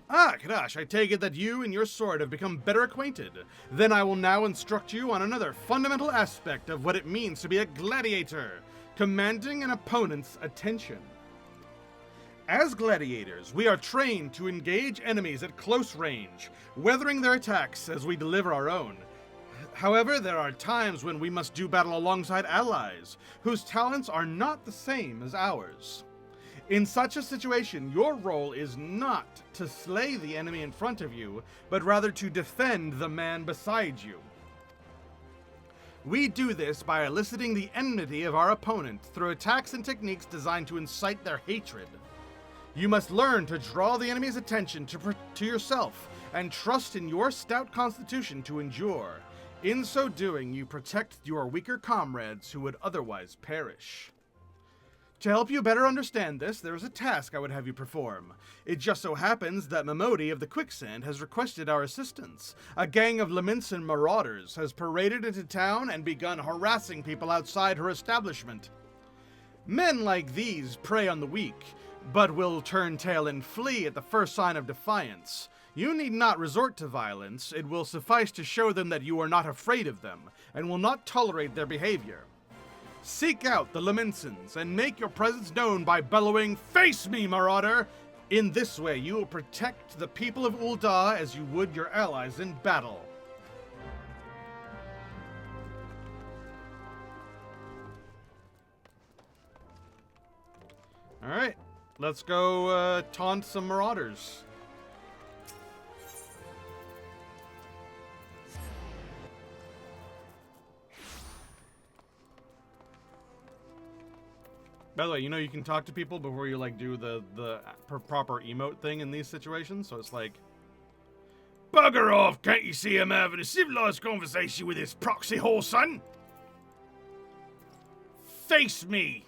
Ah, Kadash, I take it that you and your sword have become better acquainted. Then I will now instruct you on another fundamental aspect of what it means to be a gladiator, commanding an opponent's attention. As gladiators, we are trained to engage enemies at close range, weathering their attacks as we deliver our own. However, there are times when we must do battle alongside allies, whose talents are not the same as ours. In such a situation, your role is not to slay the enemy in front of you, but rather to defend the man beside you. We do this by eliciting the enmity of our opponent through attacks and techniques designed to incite their hatred. You must learn to draw the enemy's attention to yourself and trust in your stout constitution to endure. In so doing, you protect your weaker comrades who would otherwise perish. To help you better understand this, there is a task I would have you perform. It just so happens that Momodi of the Quicksand has requested our assistance. A gang of Leminson marauders has paraded into town and begun harassing people outside her establishment. Men like these prey on the weak, but will turn tail and flee at the first sign of defiance. You need not resort to violence. It will suffice to show them that you are not afraid of them, and will not tolerate their behavior. Seek out the Leminsons and make your presence known by bellowing, "Face me, Marauder!" In this way, you will protect the people of Ul'dah as you would your allies in battle. Alright, let's go taunt some Marauders. By the way, you know you can talk to people before you like do the proper emote thing in these situations, so it's like, "Bugger off, can't you see I'm having a civilized conversation with this proxy whore, son? Face me!"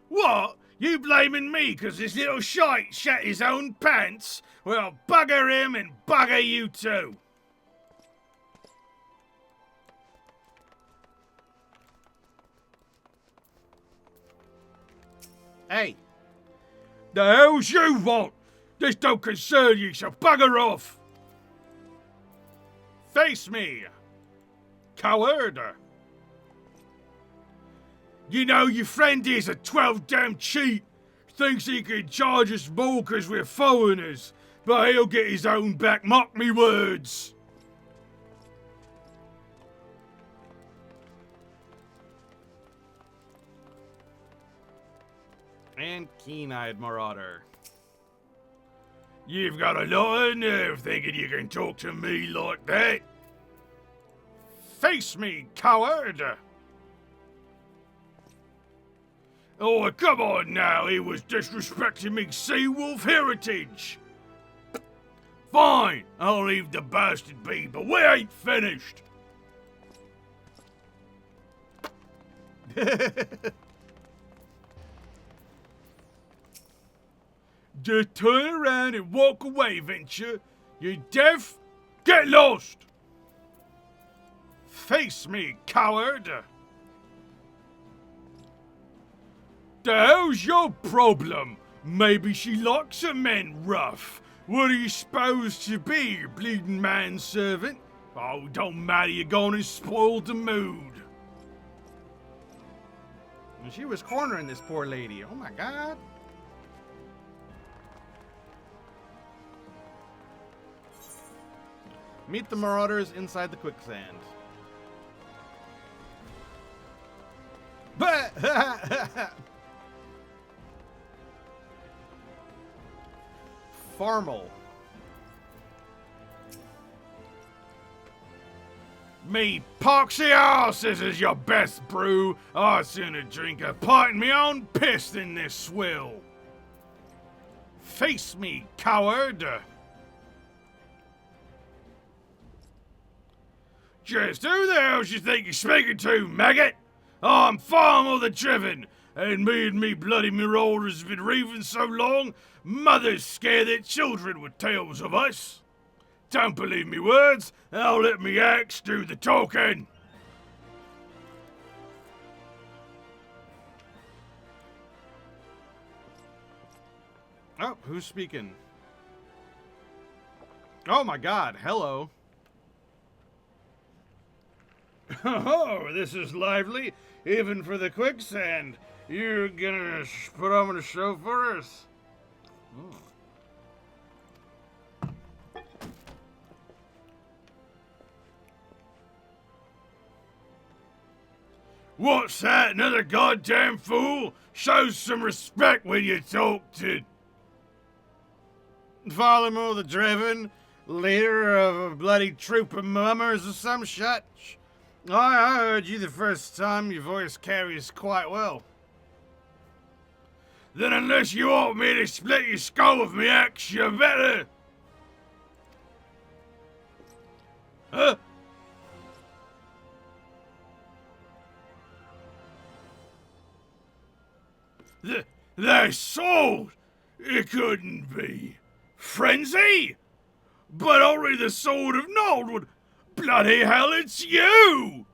"What? You blaming me 'cause this little shite shat his own pants? Well, bugger him and bugger you too. Hey. The hell's you want? This don't concern you, so bugger off. Face me, coward. You know your friend is a 12-damn cheat. Thinks he can charge us more 'cause we're foreigners, but he'll get his own back, mark me words. And keen-eyed marauder. You've got a lot of nerve thinking you can talk to me like that. Face me, coward! Oh, come on now, he was disrespecting me Seawolf heritage. Fine, I'll leave the bastard be, but we ain't finished. Just turn around and walk away, Venture. You deaf? Get lost! Face me, coward! The hell's your problem? Maybe she likes a man rough. What are you supposed to be, your bleeding manservant? Oh, don't matter, you're gonna spoil the mood. And she was cornering this poor lady. Oh my god. Meet the marauders inside the quicksand. Farmal. Me poxy arse, this is your best brew. I'd sooner drink a pint of me own piss than this swill. Face me, coward. Just who the hell you think you're speaking to, maggot? I'm Farmer the Driven, and me bloody marauders have been raving so long, mothers scare their children with tales of us. Don't believe me words, I'll let me axe do the talking. Oh, who's speaking? Oh my god, hello. Oh, this is lively, even for the quicksand. You're gonna put on a show for us? What's that? Another goddamn fool? Show some respect when you talk to Farmer the Driven, leader of a bloody troop of mummers or some such. I heard you the first time. Your voice carries quite well. Then unless you want me to split your skull with me axe, you better... Huh? Their sword! It couldn't be. Frenzy? But only the sword of Noldwood. Bloody hell, it's you!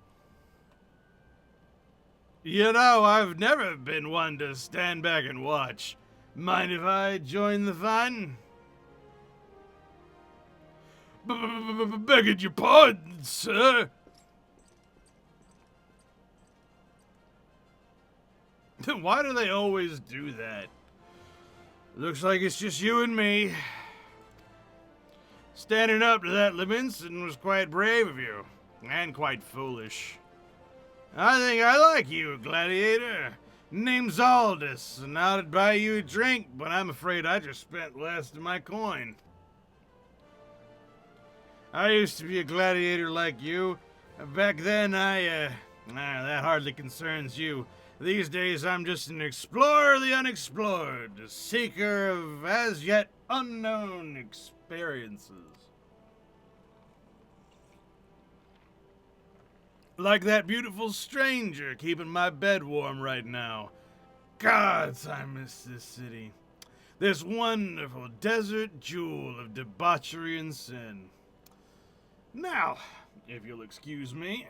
You know, I've never been one to stand back and watch. Mind if I join the fun? Begging your pardon, sir. Why do they always do that? Looks like it's just you and me. Standing up to that Levinson was quite brave of you, and quite foolish. I think I like you, gladiator. Name's Aldous, and I'd buy you a drink, but I'm afraid I just spent the last of my coin. I used to be a gladiator like you. Back then, that hardly concerns you. These days, I'm just an explorer of the unexplored, a seeker of as yet unknown experiences. Like that beautiful stranger keeping my bed warm right now. Gods, I miss this city. This wonderful desert jewel of debauchery and sin. Now, if you'll excuse me.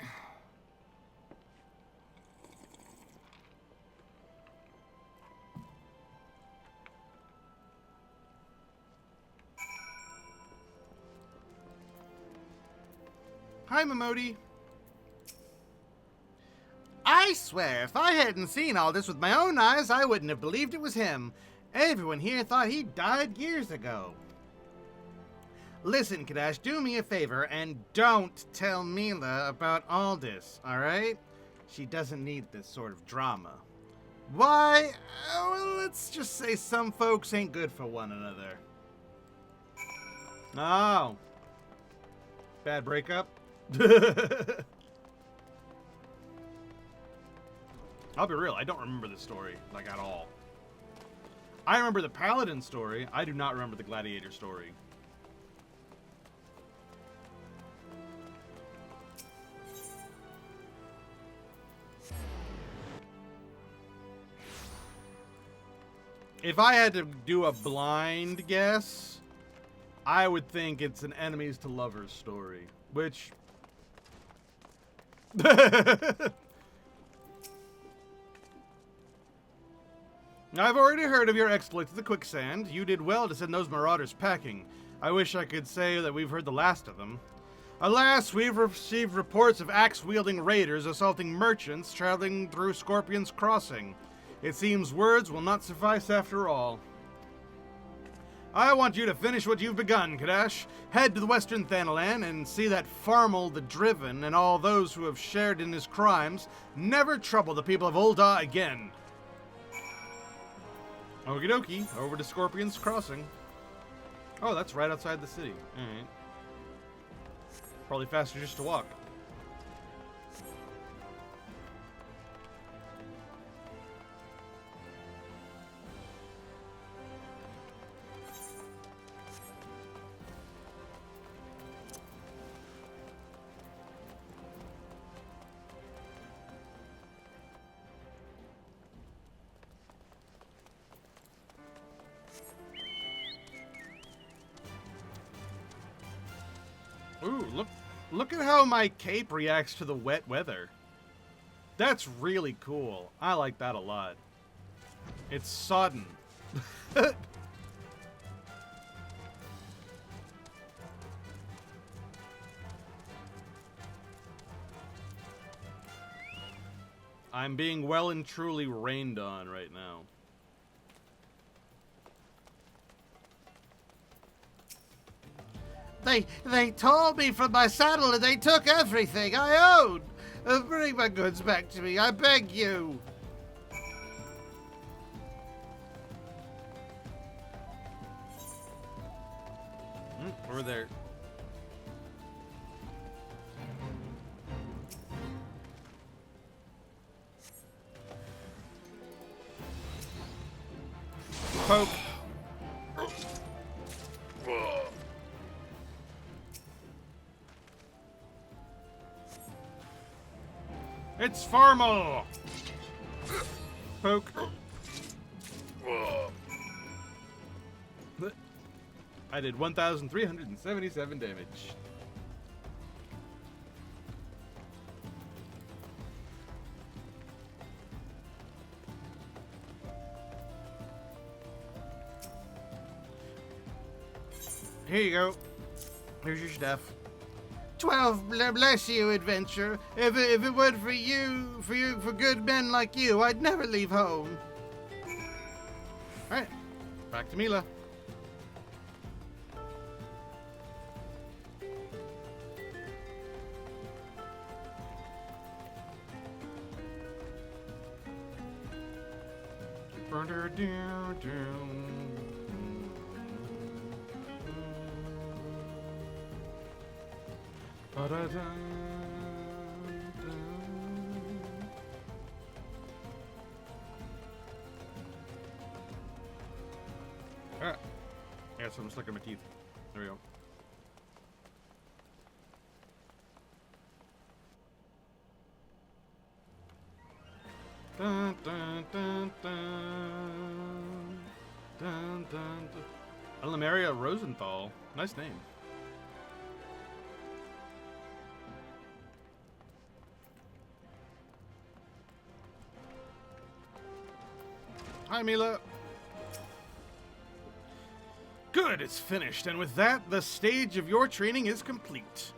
Hi, Momodi. I swear, if I hadn't seen all this with my own eyes, I wouldn't have believed it was him. Everyone here thought he died years ago. Listen, Kadash, do me a favor and don't tell Mila about all this, alright? She doesn't need this sort of drama. Why? Well, let's just say some folks ain't good for one another. Oh. Bad breakup? I'll be real, I don't remember this story, like, at all. I remember the Paladin story, I do not remember the Gladiator story. If I had to do a blind guess, I would think it's an enemies to lovers story, which... I've already heard of your exploits at the quicksand. You did well to send those marauders packing. I wish I could say that we've heard the last of them. Alas, we've received reports of axe-wielding raiders assaulting merchants traveling through Scorpion's Crossing. It seems words will not suffice after all. I want you to finish what you've begun, Kadash. Head to the Western Thanalan and see that Farmel the Driven and all those who have shared in his crimes never trouble the people of Ul'dah again. Okie dokie, over to Scorpion's Crossing. Oh, that's right outside the city. Alright. Probably faster just to walk. Ooh, look at how my cape reacts to the wet weather. That's really cool. I like that a lot. It's sodden. I'm being well and truly rained on right now. They tore me from my saddle and they took everything I owned. Bring my goods back to me, I beg you. Over there. Poke. It's Farmel! Poke. I did 1,377 damage. Here you go. Here's your stuff. 12, bless you, adventure. If it weren't for good men like you, I'd never leave home. Alright, back to Mila. Alright. I got something stuck in my teeth. There we go. Dun, dun, dun, dun. Dun, dun, dun. Elmaria Rosenthal. Nice name. Hi, Mila. Good, it's finished, and with that, the stage of your training is complete.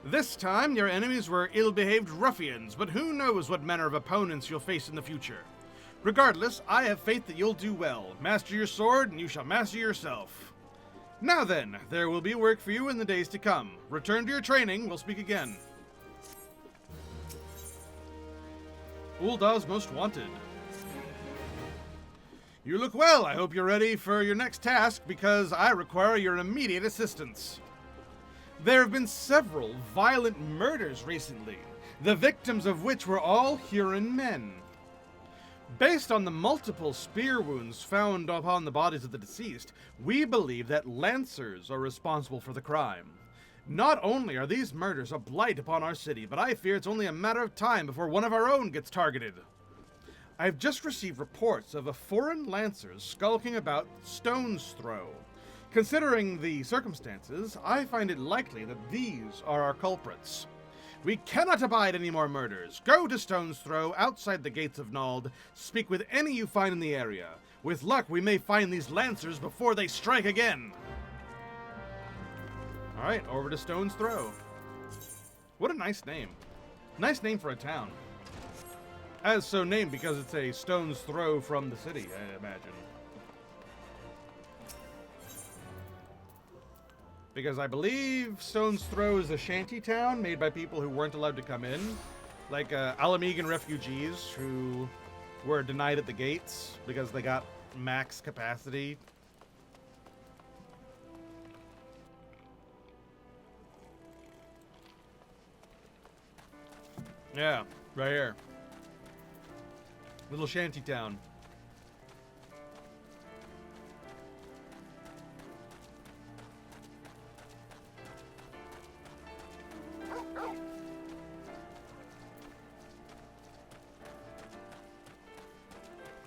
This time, your enemies were ill-behaved ruffians, but who knows what manner of opponents you'll face in the future. Regardless, I have faith that you'll do well. Master your sword, and you shall master yourself. Now then, there will be work for you in the days to come. Return to your training, we'll speak again. Uldah's Most Wanted. You look well. I hope you're ready for your next task, because I require your immediate assistance. There have been several violent murders recently, the victims of which were all Huron men. Based on the multiple spear wounds found upon the bodies of the deceased, we believe that Lancers are responsible for the crime. Not only are these murders a blight upon our city, but I fear it's only a matter of time before one of our own gets targeted. I've just received reports of a foreign Lancers skulking about Stone's Throw. Considering the circumstances, I find it likely that these are our culprits. We cannot abide any more murders. Go to Stone's Throw, outside the gates of Nald. Speak with any you find in the area. With luck, we may find these Lancers before they strike again. Alright, over to Stone's Throw. What a nice name. Nice name for a town. As so named because it's a stone's throw from the city, I imagine. Because I believe Stone's Throw is a shanty town made by people who weren't allowed to come in. Like Alamegan refugees who were denied at the gates because they got max capacity. Yeah, right here. Little shanty town.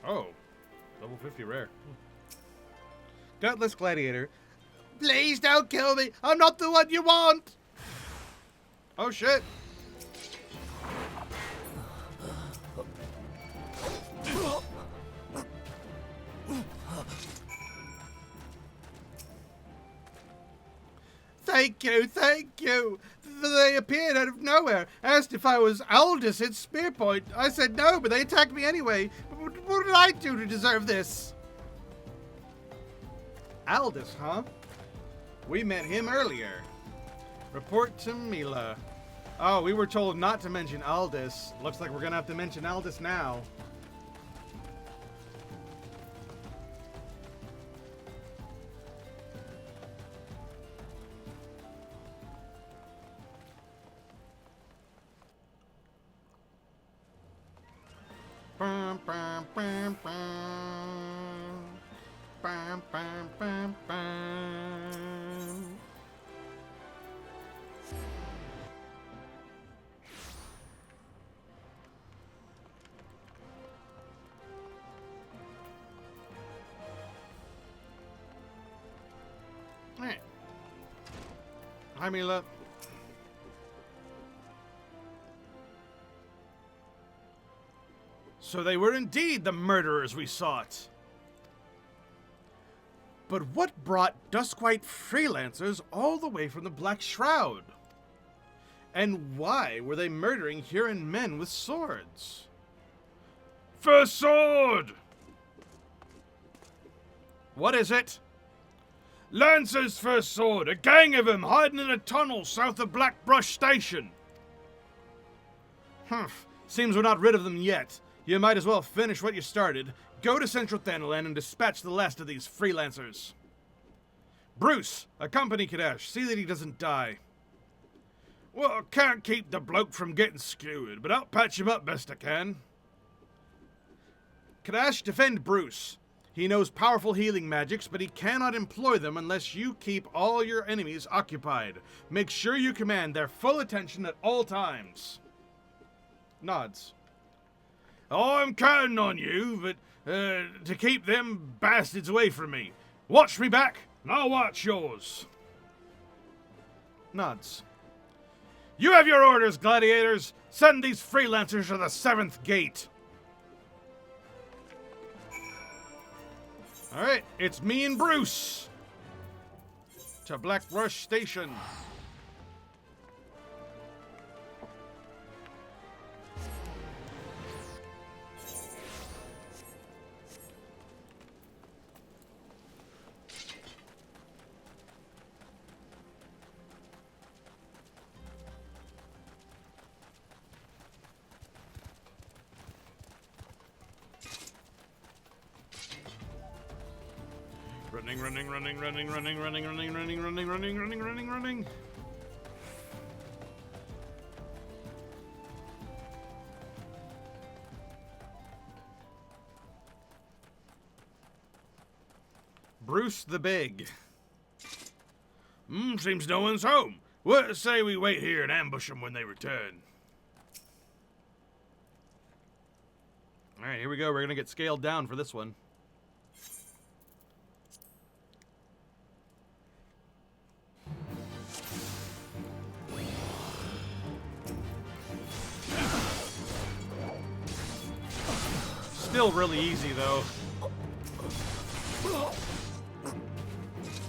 Oh, level 50 rare. Gutless Gladiator. Please don't kill me. I'm not the one you want. Oh shit. Thank you. They appeared out of nowhere, asked if I was Aldous at Spearpoint. I said no, but they attacked me anyway. What did I do to deserve this? Aldous, huh? We met him earlier. Report to Mila. Oh, we were told not to mention Aldous. Looks like we're gonna have to mention Aldous now. Bum, bum, bum, bum. Bum, bum, bum, bum. Alright. Hi, Mila. So they were indeed the murderers we sought. But what brought Duskwhite freelancers all the way from the Black Shroud? And why were they murdering Huron men with swords? First sword! What is it? Lancer's first sword, a gang of them hiding in a tunnel south of Blackbrush Station. Humph, seems we're not rid of them yet. You might as well finish what you started. Go to Central Thanalan and dispatch the last of these freelancers. Bruce, accompany Kadesh. See that he doesn't die. Well, I can't keep the bloke from getting skewered, but I'll patch him up best I can. Kadesh, defend Bruce. He knows powerful healing magics, but he cannot employ them unless you keep all your enemies occupied. Make sure you command their full attention at all times. Nods. I'm counting on you, but to keep them bastards away from me. Watch me back, and I'll watch yours. Nods. You have your orders, gladiators. Send these freelancers to the 7th gate. All right, it's me and Bruce to Black Rush Station. Running. Bruce the Big. Seems no one's home. What say we wait here and ambush them when they return? All right, here we go. We're gonna get scaled down for this one. Still really easy, though.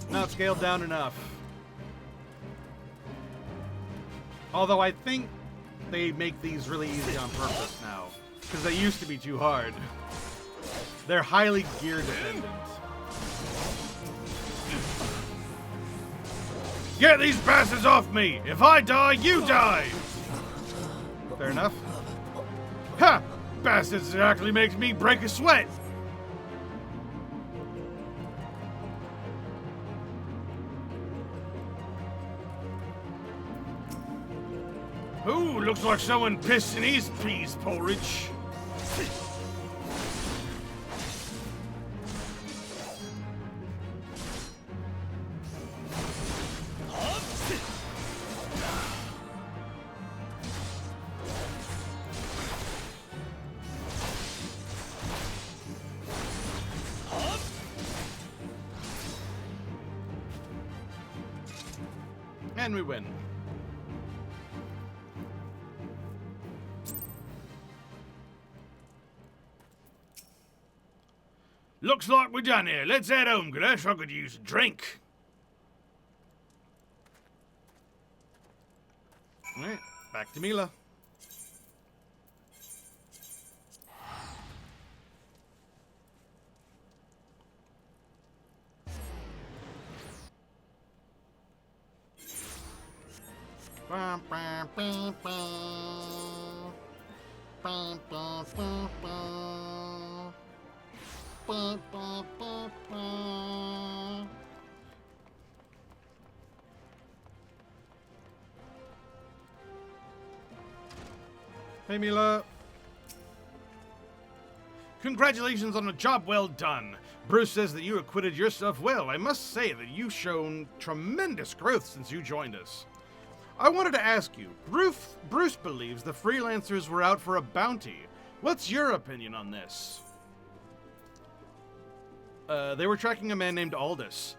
Not scaled down enough. Although I think they make these really easy on purpose now, because they used to be too hard. They're highly gear dependent. Get these bastards off me! If I die, you die! Fair enough. Ha! Bastards actually makes me break a sweat! Ooh, looks like someone pissed in his peas porridge. And we win. Looks like we're done here. Let's head home, Gresh. I could use a drink. Alright, back to Mila. Hey, Mila. Congratulations on a job well done. Bruce says that you acquitted yourself well. I must say that you've shown tremendous growth since you joined us. I wanted to ask you, Bruce believes the freelancers were out for a bounty. What's your opinion on this? They were tracking a man named Aldous.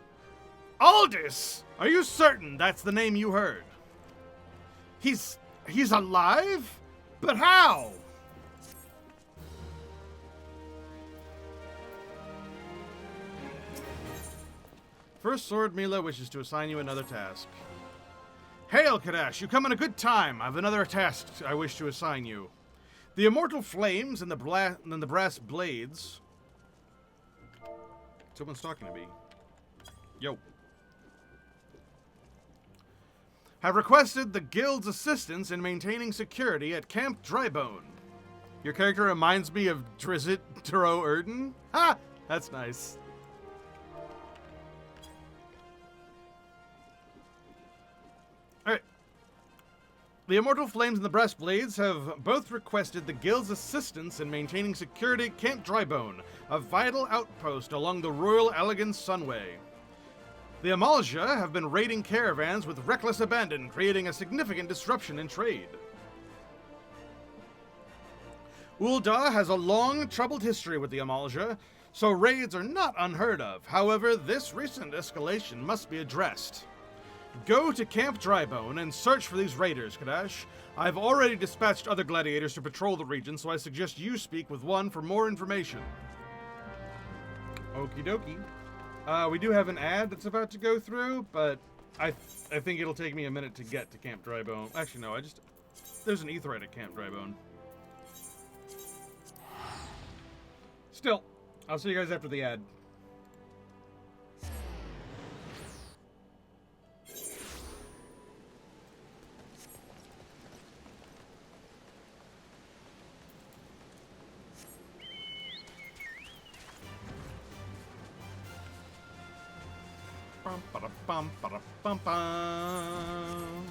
Aldous? Are you certain that's the name you heard? He's alive? But how? First Sword Mila wishes to assign you another task. Hail, Kadash! You come in a good time. I have another task I wish to assign you. The immortal flames and the brass blades. Someone's talking to me. Yo. Have requested the guild's assistance in maintaining security at Camp Drybone. Your character reminds me of Drizzt Duro Erden. Ha! That's nice. Alright. The Immortal Flames and the Breastblades have both requested the guild's assistance in maintaining security at Camp Drybone, a vital outpost along the Royal Allegan Sunway. The Amalja have been raiding caravans with reckless abandon, creating a significant disruption in trade. Ul'dah has a long, troubled history with the Amalja, so raids are not unheard of. However, this recent escalation must be addressed. Go to Camp Drybone and search for these raiders, Kadash. I've already dispatched other gladiators to patrol the region, so I suggest you speak with one for more information. Okie dokie. We do have an ad that's about to go through, but I think it'll take me a minute to get to Camp Drybone. Actually, no, there's an Aetheryte at Camp Drybone. Still, I'll see you guys after the ad. Bum, ba-da-bum, ba-da-bum, bum.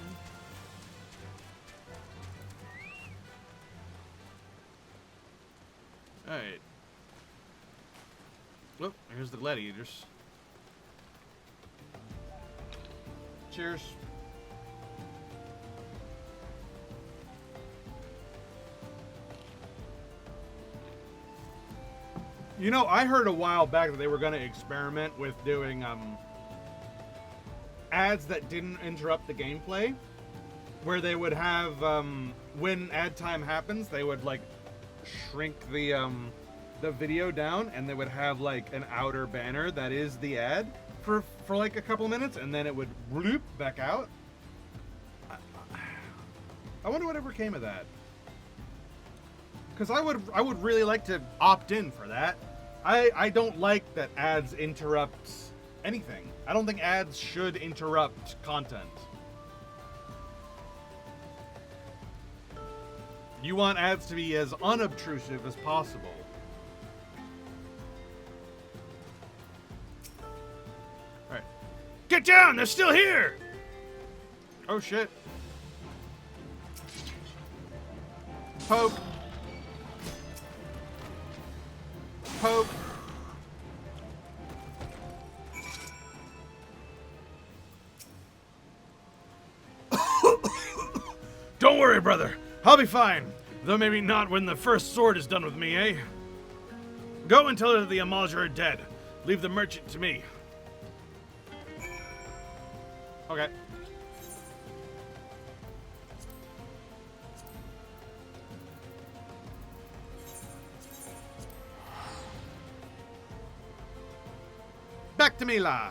Alright. Look, here's the gladiators. Cheers. You know, I heard a while back that they were going to experiment with doing ads that didn't interrupt the gameplay, where they would have when ad time happens, they would like shrink the video down, and they would have like an outer banner that is the ad for like a couple minutes, and then it would bloop back out. I wonder whatever came of that. Because I would really like to opt in for that. I don't like that ads interrupt anything. I don't think ads should interrupt content. You want ads to be as unobtrusive as possible. Alright. Get down! They're still here! Oh shit. Poke. Poke. Don't worry, brother. I'll be fine. Though maybe not when the first sword is done with me, eh? Go and tell her that the Amalja are dead. Leave the merchant to me. Okay. Back to Mila.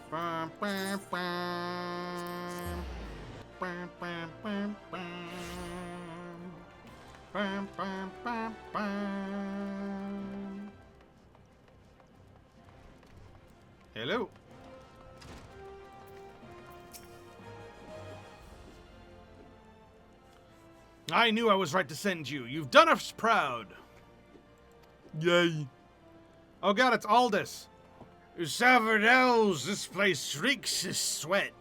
Bum, bum, bum. Bum, bum, bum, bum. Bum, bum, bum, bum. Hello. I knew I was right to send you. You've done us proud. Yay. Oh god, it's Aldous. Savardels, this place reeks of sweat.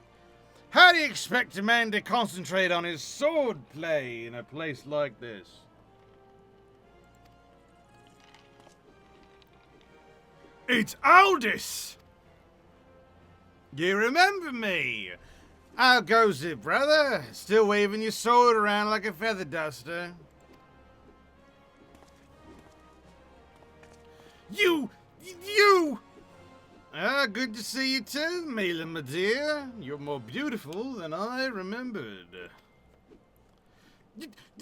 How do you expect a man to concentrate on his sword play in a place like this? It's Aldous! You remember me? How goes it, brother? Still waving your sword around like a feather duster? You! Ah, good to see you too, Mila, my dear. You're more beautiful than I remembered.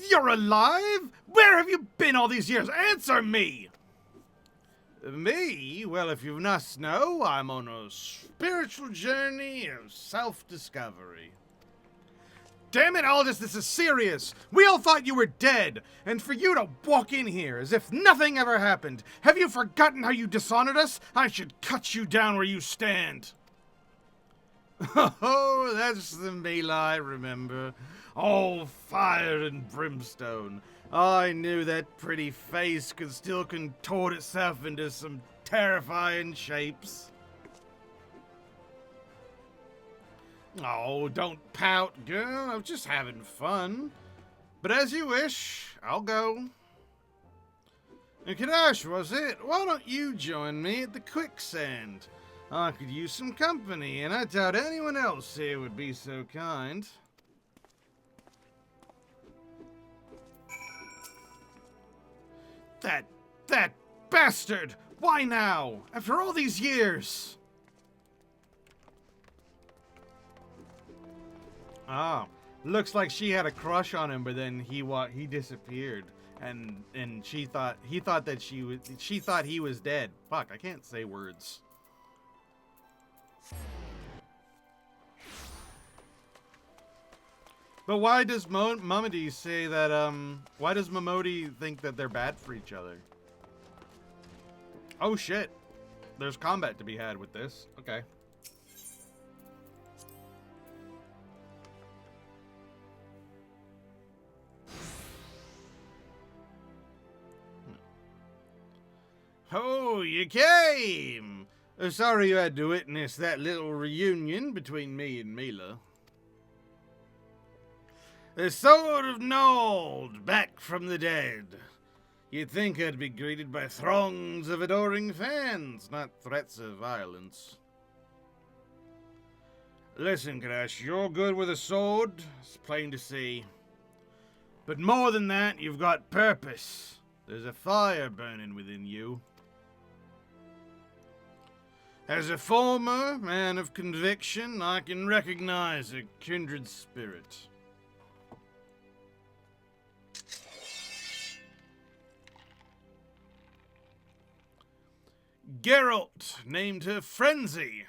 You're alive? Where have you been all these years? Answer me! Me? Well, if you must know, I'm on a spiritual journey of self-discovery. Damn it, Aldous, this is serious. We all thought you were dead, and for you to walk in here as if nothing ever happened. Have you forgotten how you dishonored us? I should cut you down where you stand. Oh, that's the Mila I remember. All fire and brimstone. I knew that pretty face could still contort itself into some terrifying shapes. Oh, don't pout, girl. I was just having fun. But as you wish, I'll go. And Kadash, was it? Why don't you join me at the quicksand? I could use some company, and I doubt anyone else here would be so kind. That bastard! Why now? After all these years! Ah, looks like she had a crush on him, but then he disappeared, and she thought that she thought he was dead. Fuck, I can't say words. But why does Momody say that, why does Momody think that they're bad for each other? Oh shit. There's combat to be had with this. Okay. Oh, you came! Sorry you had to witness that little reunion between me and Mila. The Sword of Nald, back from the dead. You'd think I'd be greeted by throngs of adoring fans, not threats of violence. Listen, Crash, you're good with a sword, it's plain to see. But more than that, you've got purpose. There's a fire burning within you. As a former man of conviction, I can recognize a kindred spirit. Geralt named her Frenzy.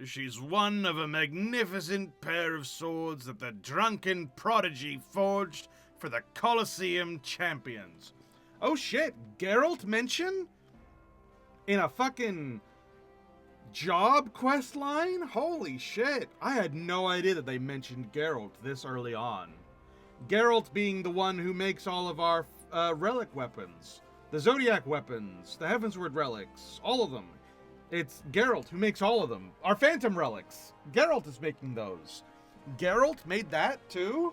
She's one of a magnificent pair of swords that the drunken prodigy forged for the Colosseum champions. Oh shit, Geralt mentioned? In a fucking job quest line? Holy shit, I had no idea that they mentioned Geralt this early on. Geralt being the one who makes all of our relic weapons. The Zodiac weapons, the Heavensward relics, all of them. It's Geralt who makes all of them. Our Phantom relics, Geralt is making those. Geralt made that too?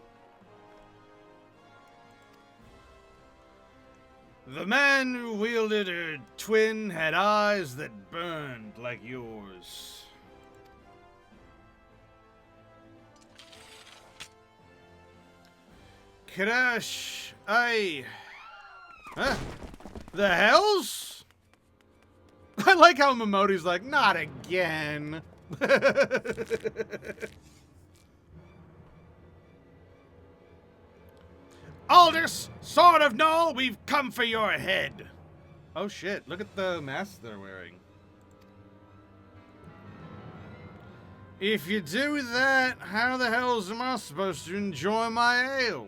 The man who wielded her twin had eyes that burned like yours. Crash, Huh? The hells? I like how Momody's like, not again. Aldous, Sword of Null, we've come for your head. Oh shit, look at the masks they're wearing. If you do that, how the hells am I supposed to enjoy my ale?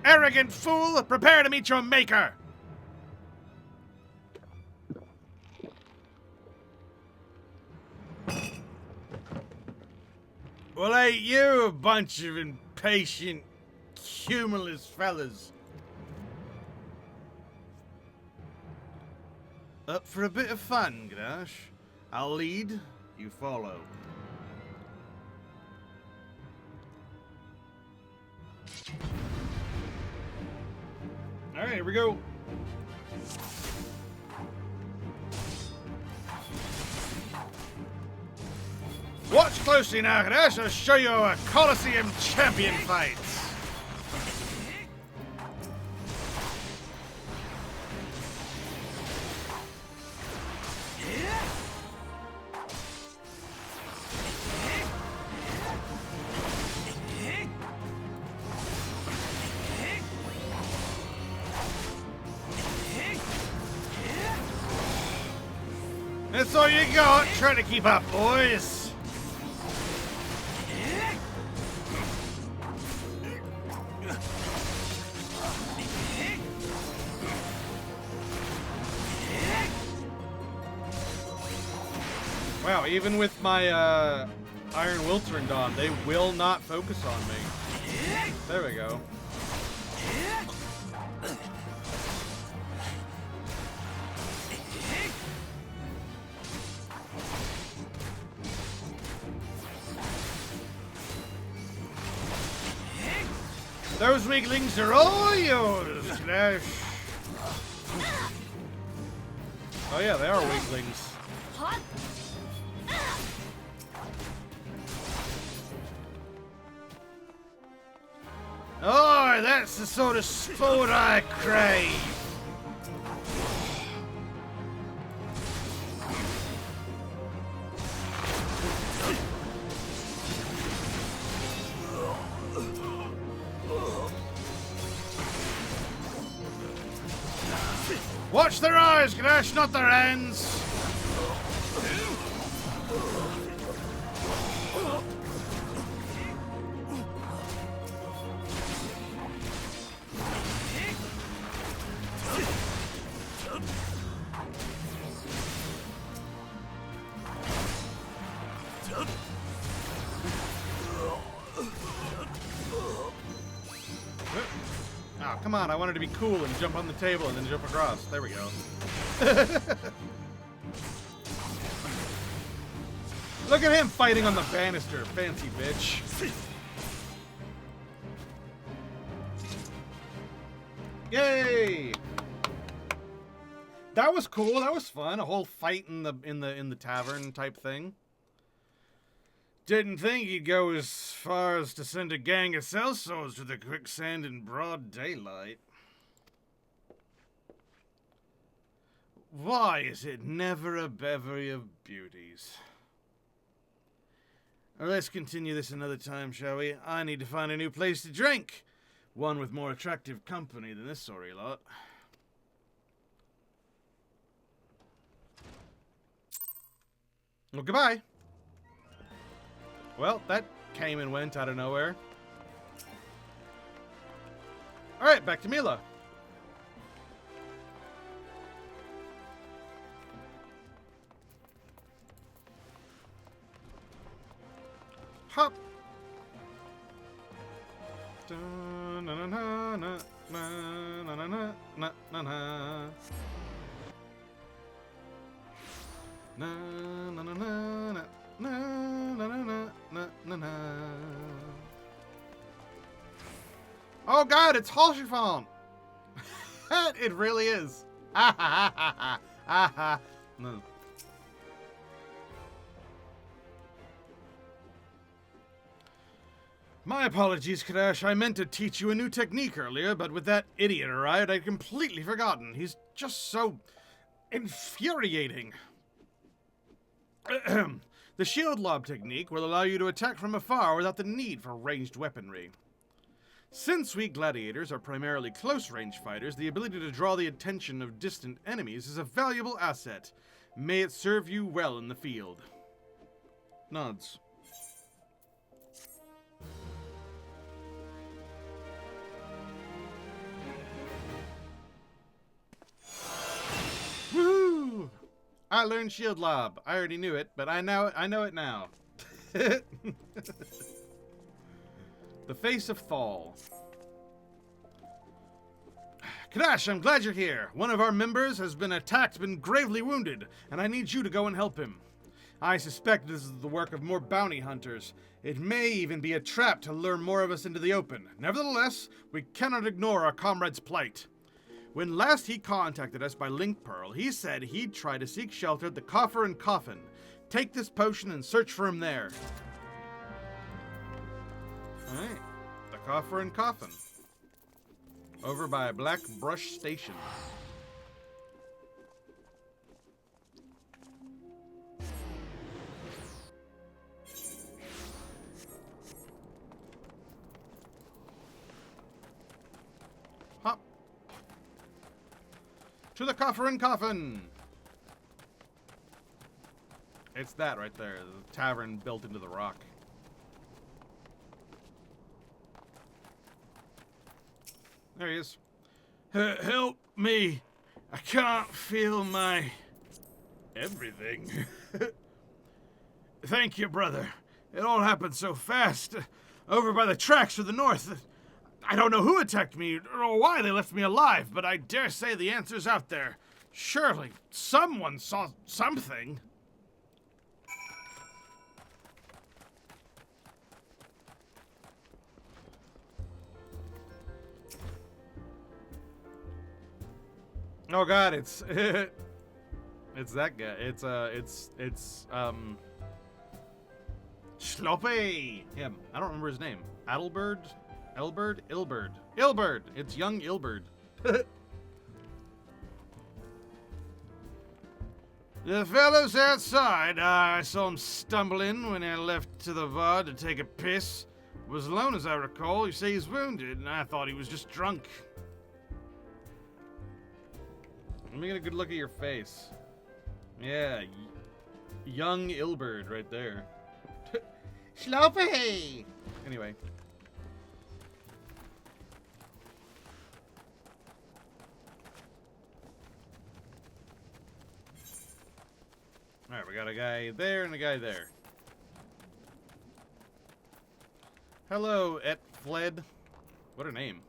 Arrogant fool, prepare to meet your maker! Well, ain't you a bunch of impatient, humorless fellas? Up for a bit of fun, Grash? I'll lead, you follow. Alright, here we go. Watch closely now, Grash. I'll show you a Colosseum champion fight. That's all you got. Try to keep up, boys. Wow, even with my Iron Will turned on, they will not focus on me. There we go. Those weaklings are all yours, Clash. Oh yeah, they are weaklings. Oh, that's the sort of sport I crave. Watch their eyes, Crash, not their hands. Oh, come on, I wanted to be cool and jump on the table and then jump across. There we go. Look at him fighting on the banister, fancy bitch. Yay! That was cool. That was fun. A whole fight in the tavern type thing. Didn't think he'd go as far as to send a gang of sellswords to the quicksand in broad daylight. Why is it never a bevy of beauties? Or let's continue this another time, shall we? I need to find a new place to drink. One with more attractive company than this sorry lot. Well, goodbye. Well, that came and went out of nowhere. Alright, back to Mila. Hop. Oh god, it's Holshifon! It really is. Ha ha ha ha ha ha. No. My apologies, Crash. I meant to teach you a new technique earlier, but with that idiot arrived, I'd completely forgotten. He's just so infuriating. The shield lob technique will allow you to attack from afar without the need for ranged weaponry. Since we gladiators are primarily close-range fighters, the ability to draw the attention of distant enemies is a valuable asset. May it serve you well in the field. Nods. Woohoo! I learned shield lob. I already knew it, but I know it now. The face of Thal. Kadash, I'm glad you're here. One of our members has been attacked, been gravely wounded, and I need you to go and help him. I suspect this is the work of more bounty hunters. It may even be a trap to lure more of us into the open. Nevertheless, we cannot ignore our comrade's plight. When last he contacted us by Link Pearl, he said he'd try to seek shelter at the Coffer and Coffin. Take this potion and search for him there. Alright, the Coffer and Coffin. Over by Black Brush Station. Hop. To the Coffer and Coffin! It's that right there, the tavern built into the rock. There he is. Help me. I can't feel my... everything. Thank you, brother. It all happened so fast. Over by the tracks to the north. I don't know who attacked me or why they left me alive, but I dare say the answer's out there. Surely someone saw something. Oh god, it's... It's that guy. It's Sloppy. Him. I don't remember his name. Adelbert? Elbert? Ilbert. Ilbert! It's young Ilbert. The fellow's outside. I saw him stumble in when I left to the bar to take a piss. Was alone, as I recall. You say he's wounded, and I thought he was just drunk. Let me get a good look at your face. Yeah, young Ilbert right there. Sloppy! Anyway. Alright, we got a guy there and a guy there. Hello, Fled. What a name.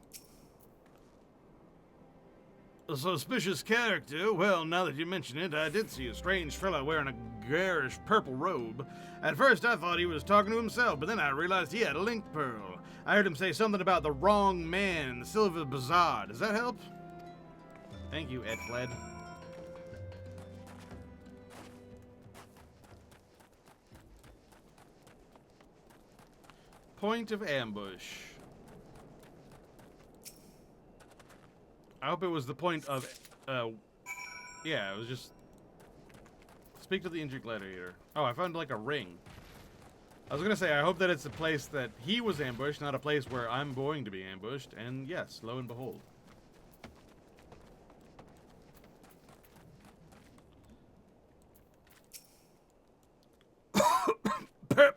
A suspicious character? Well, now that you mention it, I did see a strange fellow wearing a garish purple robe. At first, I thought he was talking to himself, but then I realized he had a link pearl. I heard him say something about the wrong man in the Silver Bazaar. Does that help? Thank you, Fled. Point of ambush. I hope it was the point of, yeah, it was just... Speak to the injured gladiator. Oh, I found, like, a ring. I was gonna say, I hope that it's a place that he was ambushed, not a place where I'm going to be ambushed. And yes, lo and behold.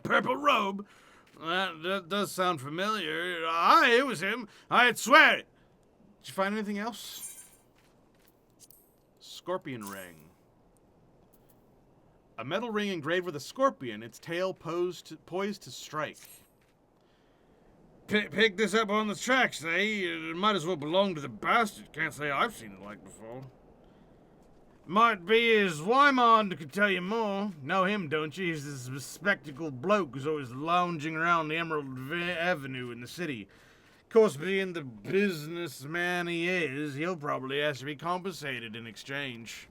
Purple robe? That does sound familiar. Aye, it was him. I'd swear it. Did you find anything else? Scorpion ring. A metal ring engraved with a scorpion, its tail poised to strike. Pick this up on the tracks, eh? It might as well belong to the bastard. Can't say I've seen it like before. Might be his Wymond could tell you more. Know him, don't you? He's this bespectacled bloke who's always lounging around the Emerald Avenue in the city. Of course, being the businessman he is, he'll probably ask to be compensated in exchange.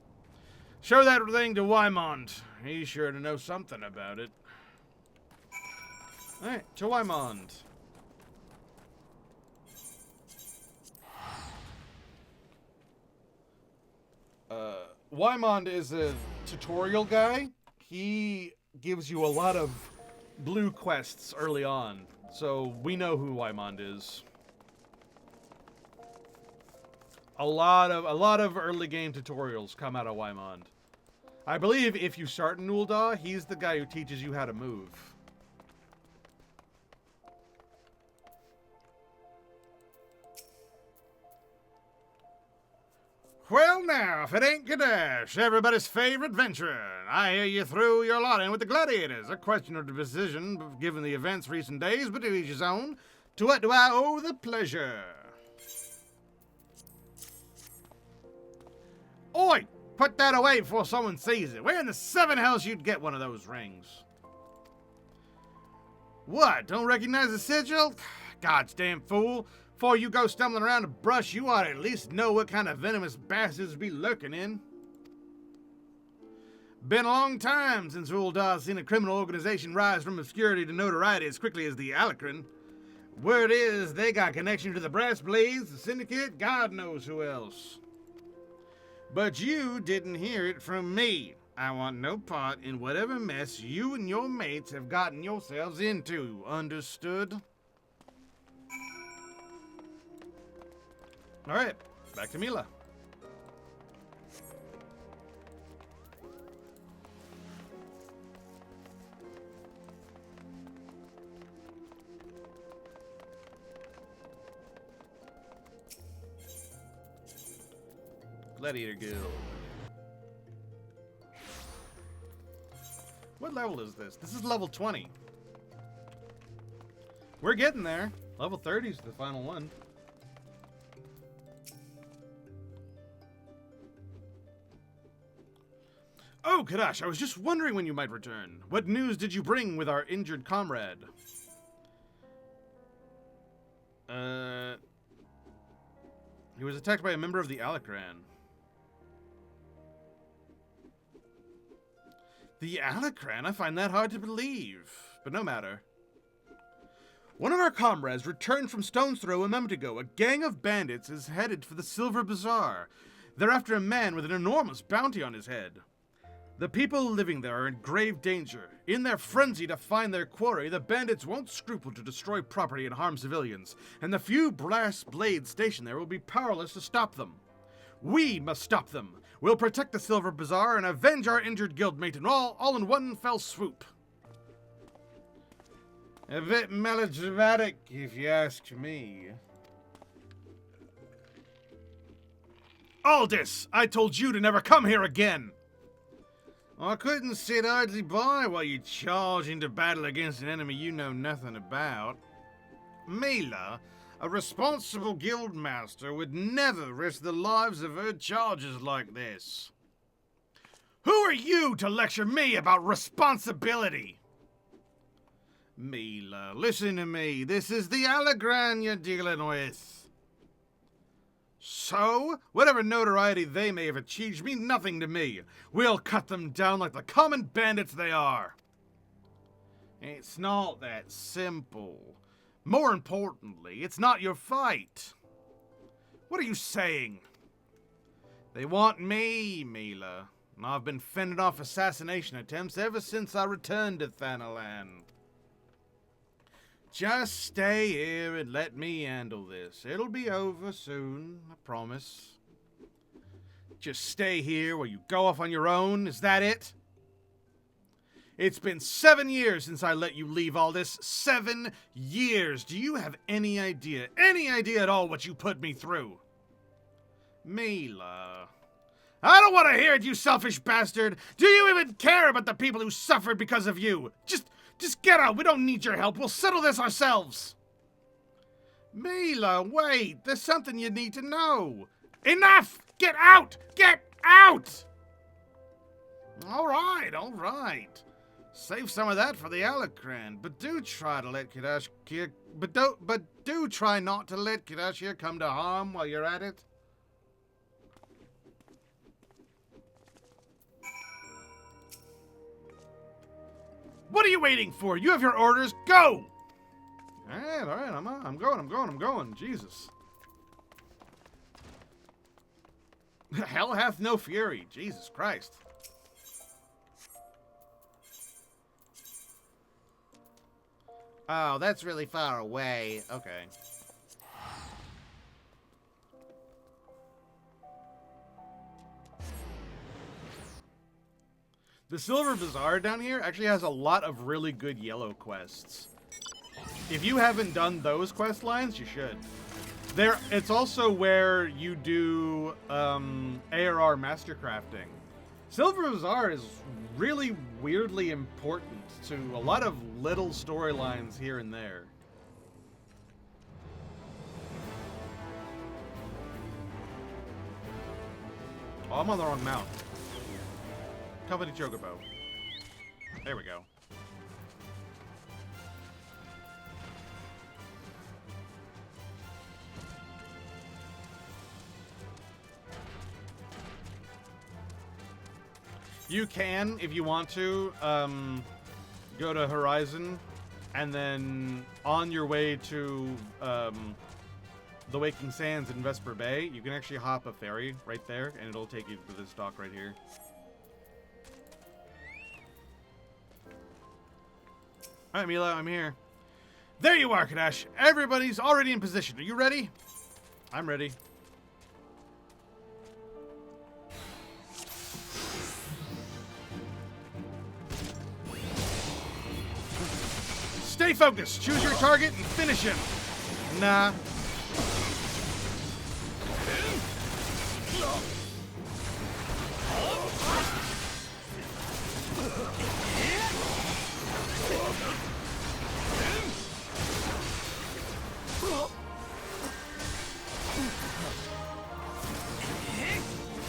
Show that thing to Wymond. He's sure to know something about it. Alright, to Wymond. Wymond is a tutorial guy. He gives you a lot of blue quests early on, so we know who Wymond is. A lot of early game tutorials come out of Wymond. I believe if you start in Ul'dah, he's the guy who teaches you how to move. Well now, if it ain't Kadash, everybody's favorite venturer. I hear you threw your lot in with the gladiators. A question of decision, given the events recent days, but to each his own. To what do I owe the pleasure? Oi! Put that away before someone sees it. Where in the seven hells you'd get one of those rings? What? Don't recognize the sigil? God's damn fool. Before you go stumbling around a brush, you ought to at least know what kind of venomous bastards be lurking in. Been a long time since Ul'dah's seen a criminal organization rise from obscurity to notoriety as quickly as the Alacran. Word is they got connection to the Brass Blades, the Syndicate, God knows who else. But you didn't hear it from me. I want no part in whatever mess you and your mates have gotten yourselves into. Understood? Alright, back to Mila. Gladiator Guild. What level is this? This is level 20. We're getting there. Level 30 is the final one. Oh, Kadash, I was just wondering when you might return. What news did you bring with our injured comrade? He was attacked by a member of the Alacran. The Alacran? I find that hard to believe. But no matter. One of our comrades returned from Stone's Throw a moment ago. A gang of bandits is headed for the Silver Bazaar. They're after a man with an enormous bounty on his head. The people living there are in grave danger. In their frenzy to find their quarry, the bandits won't scruple to destroy property and harm civilians, and the few brass blades stationed there will be powerless to stop them. We must stop them. We'll protect the Silver Bazaar and avenge our injured guildmate and all in one fell swoop. A bit melodramatic, if you ask me. Aldous, I told you to never come here again! I couldn't sit idly by while you charge into battle against an enemy you know nothing about. Mila, a responsible guildmaster, would never risk the lives of her charges like this. Who are you to lecture me about responsibility? Mila, listen to me. This is the Alacran you're dealing with. So, whatever notoriety they may have achieved means nothing to me. We'll cut them down like the common bandits they are. It's not that simple. More importantly, it's not your fight. What are you saying? They want me, Mila, and I've been fending off assassination attempts ever since I returned to Thanalan. Just stay here and let me handle this. It'll be over soon, I promise. Just stay here while you go off on your own, is that it? It's been 7 years since I let you leave all this. 7 years! Do you have any idea at all what you put me through? Mila. I don't want to hear it, you selfish bastard! Do you even care about the people who suffered because of you? Just get out. We don't need your help. We'll settle this ourselves. Mila, wait. There's something you need to know. Enough! Get out! Get out! All right. Save some of that for the Alacran, but do try to let Kardashir, but do try not to let Kardashir come to harm while you're at it. What are you waiting for? You have your orders. Go! All right. I'm going. Jesus. Hell hath no fury. Jesus Christ. Oh, that's really far away. Okay. The Silver Bazaar down here actually has a lot of really good yellow quests. If you haven't done those quest lines, you should. It's also where you do ARR mastercrafting. Silver Bazaar is really weirdly important to a lot of little storylines here and there. Oh, I'm on the wrong mount. Company Chocobo. There we go. You can, if you want to, go to Horizon, and then on your way to the Waking Sands in Vesper Bay, you can actually hop a ferry right there, and it'll take you to this dock right here. Alright, Mila, I'm here. There you are, Kadash. Everybody's already in position. Are you ready? I'm ready. Stay focused. Choose your target and finish him. Nah.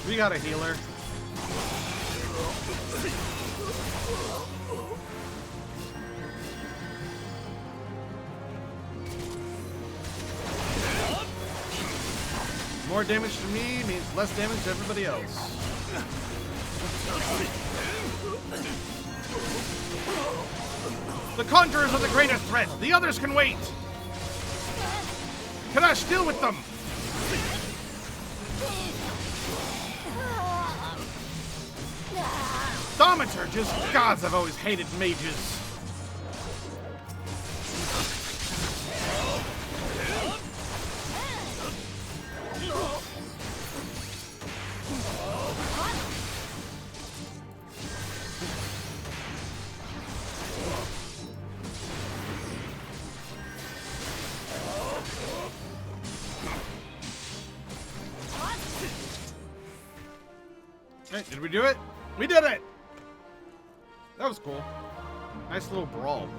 We got a healer. More damage to me means less damage to everybody else. The Conjurers are the greatest threat. The others can wait. Kadash, deal with them. Thaumaturges? Gods, I've always hated mages. Hey, did we do it? We did it! That was cool. Nice little brawl.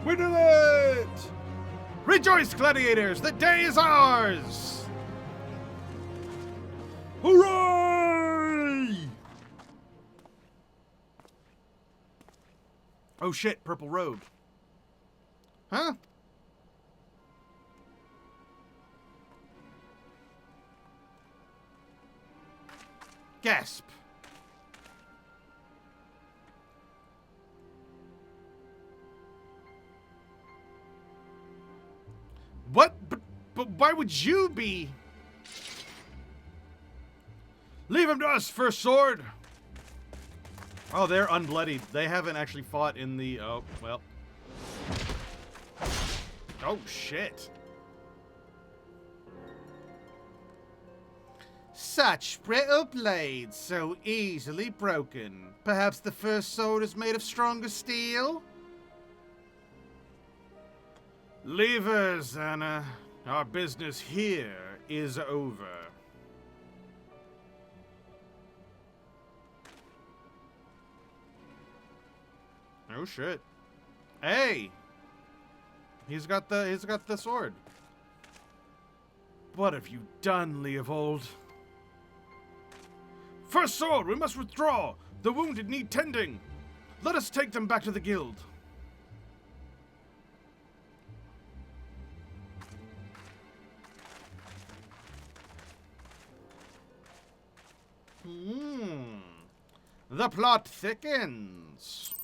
We did it! Rejoice, gladiators! The day is ours! Hooray! Oh shit, purple robe. Huh? Gasp. What? But why would you be? Leave him to us, First Sword. Oh, they're unbloodied. They haven't actually fought in the... Oh, well. Oh, shit. Such brittle blades, so easily broken. Perhaps the First Sword is made of stronger steel? Leave us, Anna. Our business here is over. Oh shit. Hey! He's got the sword. What have you done, Leovold? First Sword, we must withdraw! The wounded need tending! Let us take them back to the guild. The plot thickens.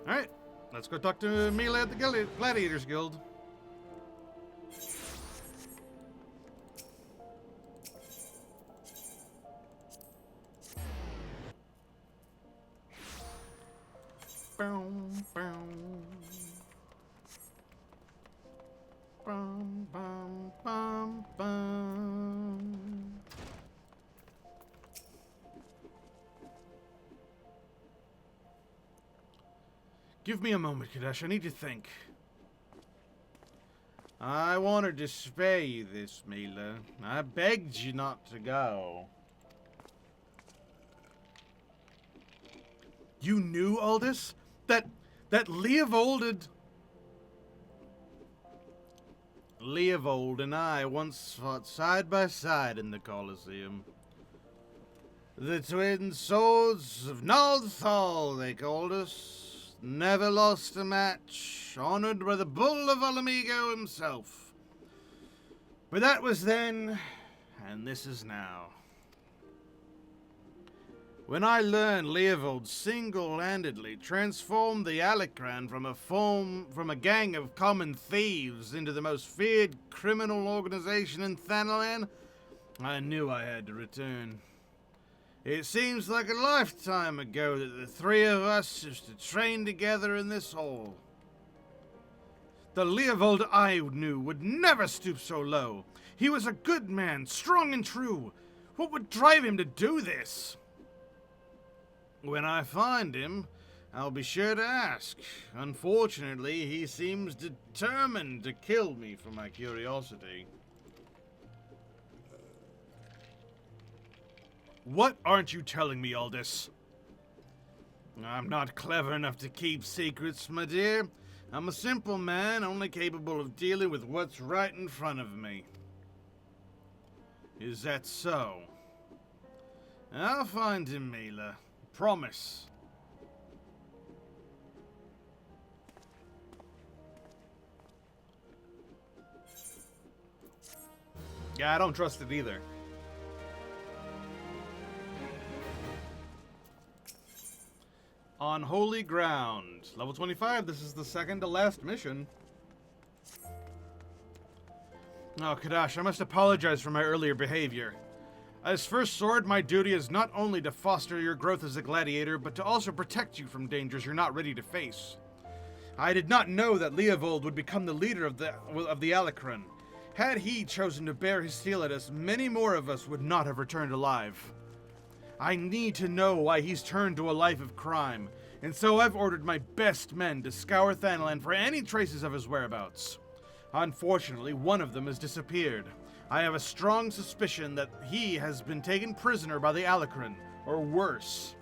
Alright, let's go talk to Mila at the Gladiators Guild. Give me a moment, Kadesh. I need to think. I wanted to spare you this, Mila. I begged you not to go. You knew all this? That Leovold and I once fought side by side in the Colosseum. The twin swords of Nalthal, they called us. Never lost a match, honored by the Bull of Alamigo himself. But that was then, and this is now. When I learned Leovold single-handedly transformed the Alicran from a gang of common thieves into the most feared criminal organization in Thanalan, I knew I had to return. It seems like a lifetime ago that the three of us used to train together in this hall. The Leovold I knew would never stoop so low. He was a good man, strong and true. What would drive him to do this? When I find him, I'll be sure to ask. Unfortunately, he seems determined to kill me for my curiosity. What aren't you telling me, Aldous? I'm not clever enough to keep secrets, my dear. I'm a simple man, only capable of dealing with what's right in front of me. Is that so? I'll find him, Mila. Promise. Yeah, I don't trust it either. On holy ground. Level 25, this is the second to last mission. Oh, Kadash, I must apologize for my earlier behavior. As First Sword, my duty is not only to foster your growth as a gladiator, but to also protect you from dangers you're not ready to face. I did not know that Leovold would become the leader of the Alecron. Had he chosen to bear his steel at us, many more of us would not have returned alive. I need to know why he's turned to a life of crime, and so I've ordered my best men to scour Thanalan for any traces of his whereabouts. Unfortunately, one of them has disappeared. I have a strong suspicion that he has been taken prisoner by the Alecron, or worse.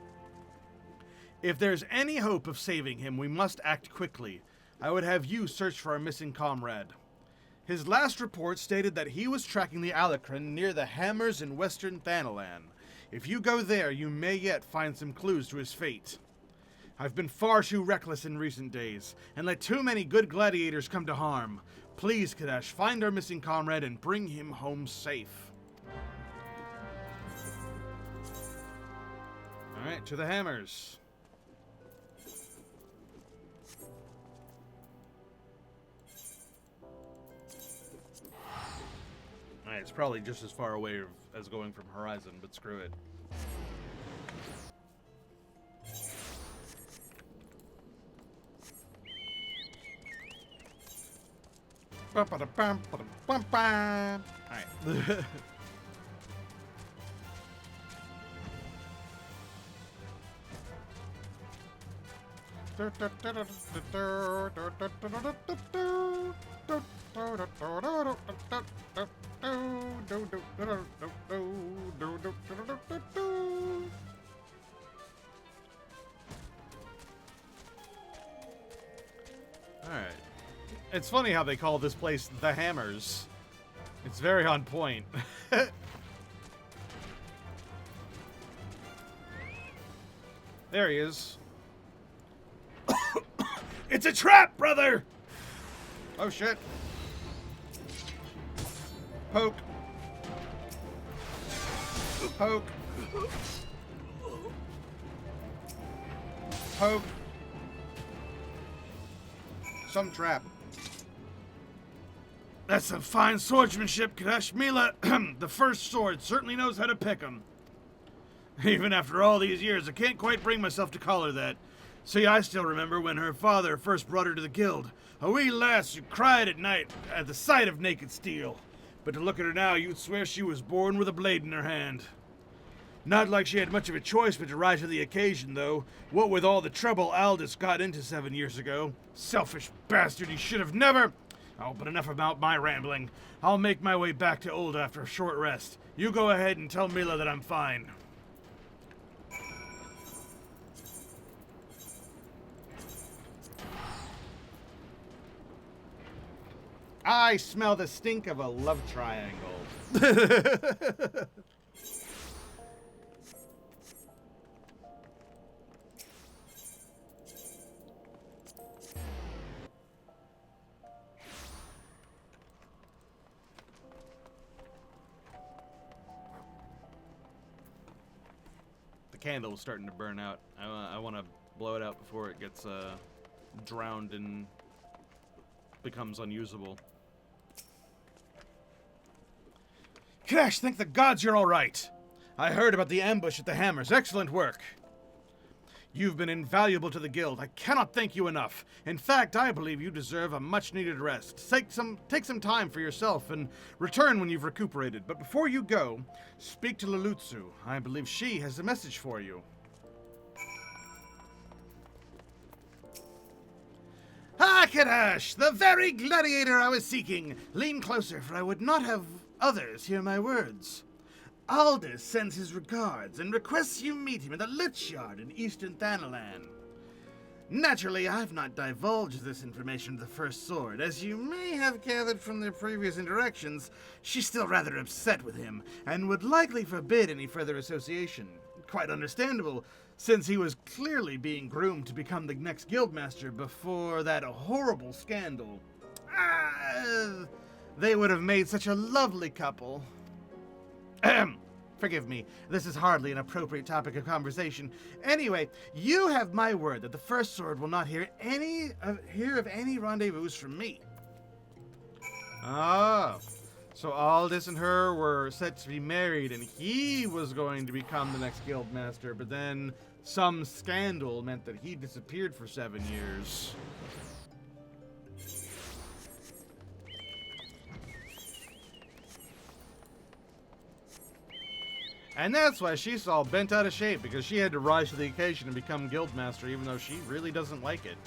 If there's any hope of saving him, we must act quickly. I would have you search for our missing comrade. His last report stated that he was tracking the Alecron near the Hammers in western Thanalan. If you go there, you may yet find some clues to his fate. I've been far too reckless in recent days, and let too many good gladiators come to harm. Please, Kadash, find our missing comrade and bring him home safe. Alright, to the Hammers. Alright, it's probably just as far away as going from Horizon, but screw it. Alright. Alright. It's funny how they call this place the Hammers. It's very on point. There he is. It's a trap, brother! Oh shit. Poke. Poke. Poke. Some trap. That's some fine swordsmanship, Kadash. Mila, the First Sword, certainly knows how to pick 'em. Even after all these years, I can't quite bring myself to call her that. See, I still remember when her father first brought her to the guild. A wee lass who cried at night at the sight of naked steel. But to look at her now, you'd swear she was born with a blade in her hand. Not like she had much of a choice but to rise to the occasion, though. What with all the trouble Aldous got into 7 years ago. Selfish bastard, he should have never... Oh, but enough about my rambling. I'll make my way back to Ulda after a short rest. You go ahead and tell Mila that I'm fine. I smell the stink of a love triangle. The candle's starting to burn out. I want to blow it out before it gets drowned and becomes unusable. Kadash, thank the gods you're all right. I heard about the ambush at the Hammers. Excellent work. You've been invaluable to the guild. I cannot thank you enough. In fact, I believe you deserve a much-needed rest. Take some time for yourself and return when you've recuperated. But before you go, speak to Lulutsu. I believe she has a message for you. Ah, Kadash, the very gladiator I was seeking. Lean closer, for I would not have others hear my words. Aldous sends his regards and requests you meet him at the Lich Yard in eastern Thanalan. Naturally, I've not divulged this information to the First Sword. As you may have gathered from their previous interactions, she's still rather upset with him, and would likely forbid any further association. Quite understandable, since he was clearly being groomed to become the next guildmaster before that horrible scandal. They would have made such a lovely couple. Forgive me, this is hardly an appropriate topic of conversation. Anyway, you have my word that the First Sword will not hear of any rendezvous from me. Ah, so Aldous and her were set to be married, and he was going to become the next guild master, but then some scandal meant that he disappeared for 7 years. And that's why she's all bent out of shape, because she had to rise to the occasion and become guildmaster, even though she really doesn't like it.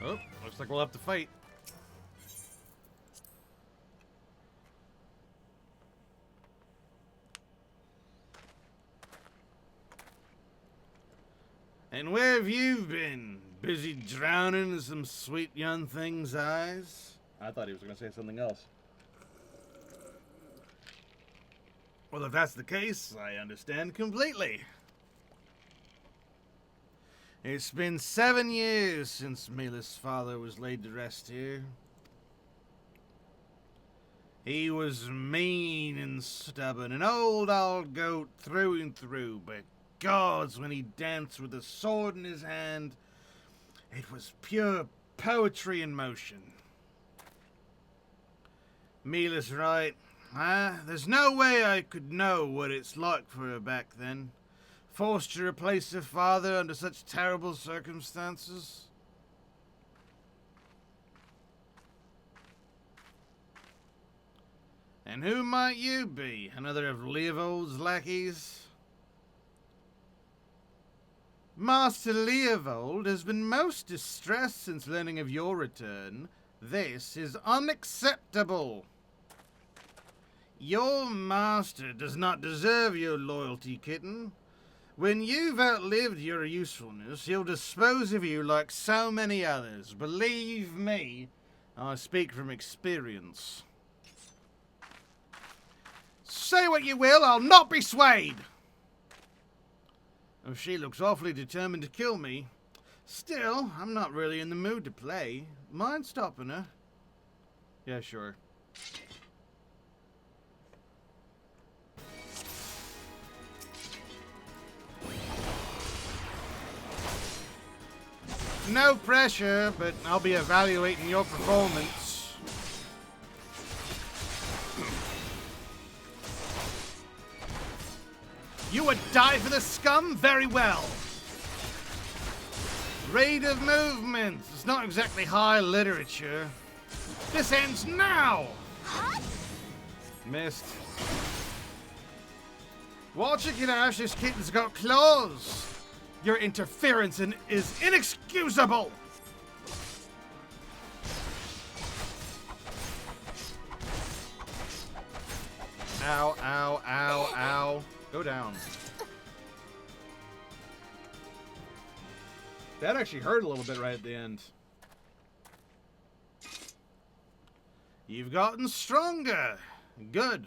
Oh, looks like we'll have to fight. And where have you been? Busy drowning in some sweet young thing's eyes? I thought he was going to say something else. Well, if that's the case, I understand completely. It's been 7 years since Mila's father was laid to rest here. He was mean and stubborn, an old goat through and through, but gods, when he danced with a sword in his hand, it was pure poetry in motion. Mila's right. There's no way I could know what it's like for her back then. Forced to replace her father under such terrible circumstances. And who might you be? Another of Leovold's lackeys? Master Leovold has been most distressed since learning of your return. This is unacceptable. Your master does not deserve your loyalty, kitten. When you've outlived your usefulness, he'll dispose of you like so many others. Believe me, I speak from experience. Say what you will, I'll not be swayed! Oh, she looks awfully determined to kill me. Still, I'm not really in the mood to play. Mind stopping her? Yeah, sure. No pressure, but I'll be evaluating your performance. You would die for the scum? Very well. Rate of movements. It's not exactly high literature. This ends now! Huh? Missed. Watch it, Kadash. This kitten's got claws. Your interference is inexcusable! Ow, ow, ow, ow. Go down. That actually hurt a little bit right at the end. You've gotten stronger. Good.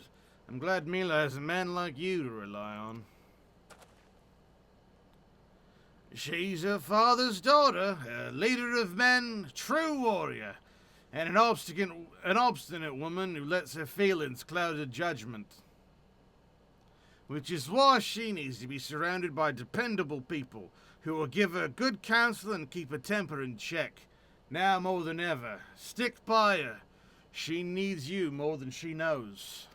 I'm glad Mila has a man like you to rely on. She's her father's daughter, a leader of men, true warrior, and an obstinate woman who lets her feelings cloud her judgment. Which is why she needs to be surrounded by dependable people who will give her good counsel and keep her temper in check. Now more than ever, stick by her. She needs you more than she knows.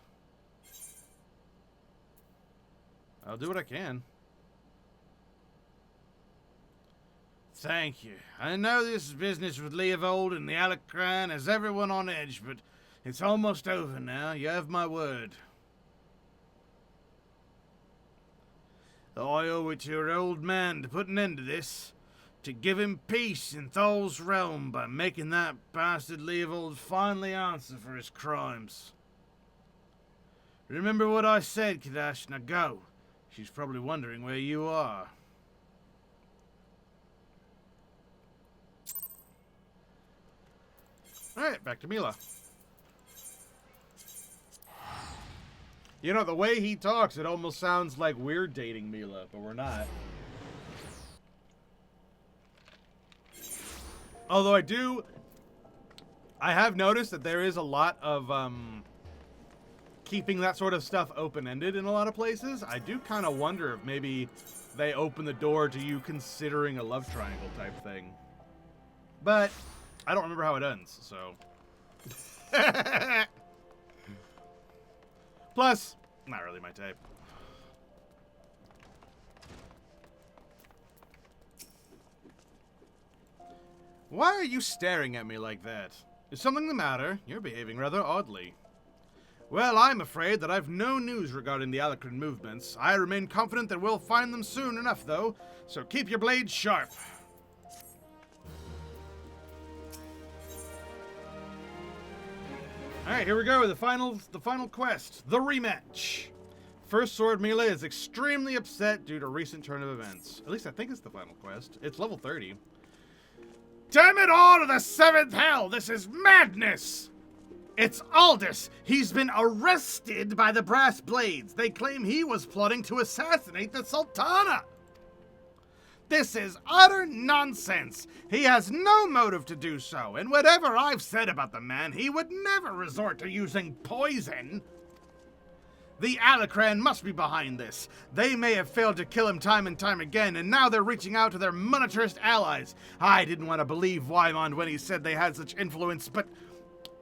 I'll do what I can. Thank you. I know this business with Leovold and the Alacran has everyone on edge, but it's almost over now. You have my word. I owe it to your old man to put an end to this, to give him peace in Thal's realm by making that bastard Leovold finally answer for his crimes. Remember what I said, Kadash. Now go. She's probably wondering where you are. Alright, back to Mila. You know, the way he talks, it almost sounds like we're dating Mila, but we're not. Although I have noticed that there is a lot of, keeping that sort of stuff open-ended in a lot of places. I do kind of wonder if maybe they open the door to you considering a love triangle type thing. But I don't remember how it ends, so. Plus, not really my type. Why are you staring at me like that? Is something the matter? You're behaving rather oddly. Well, I'm afraid that I've no news regarding the Alacran movements. I remain confident that we'll find them soon enough, though, so keep your blades sharp. Alright, here we go, the final quest, the rematch. First Sword Melee is extremely upset due to recent turn of events. At least I think it's the final quest. It's level 30. Damn it all to the 7th hell! This is madness! It's Aldous! He's been arrested by the Brass Blades. They claim he was plotting to assassinate the Sultana! This is utter nonsense! He has no motive to do so, and whatever I've said about the man, he would never resort to using poison. The Alacran must be behind this. They may have failed to kill him time and time again, and now they're reaching out to their monetarist allies. I didn't want to believe Wymond when he said they had such influence, but...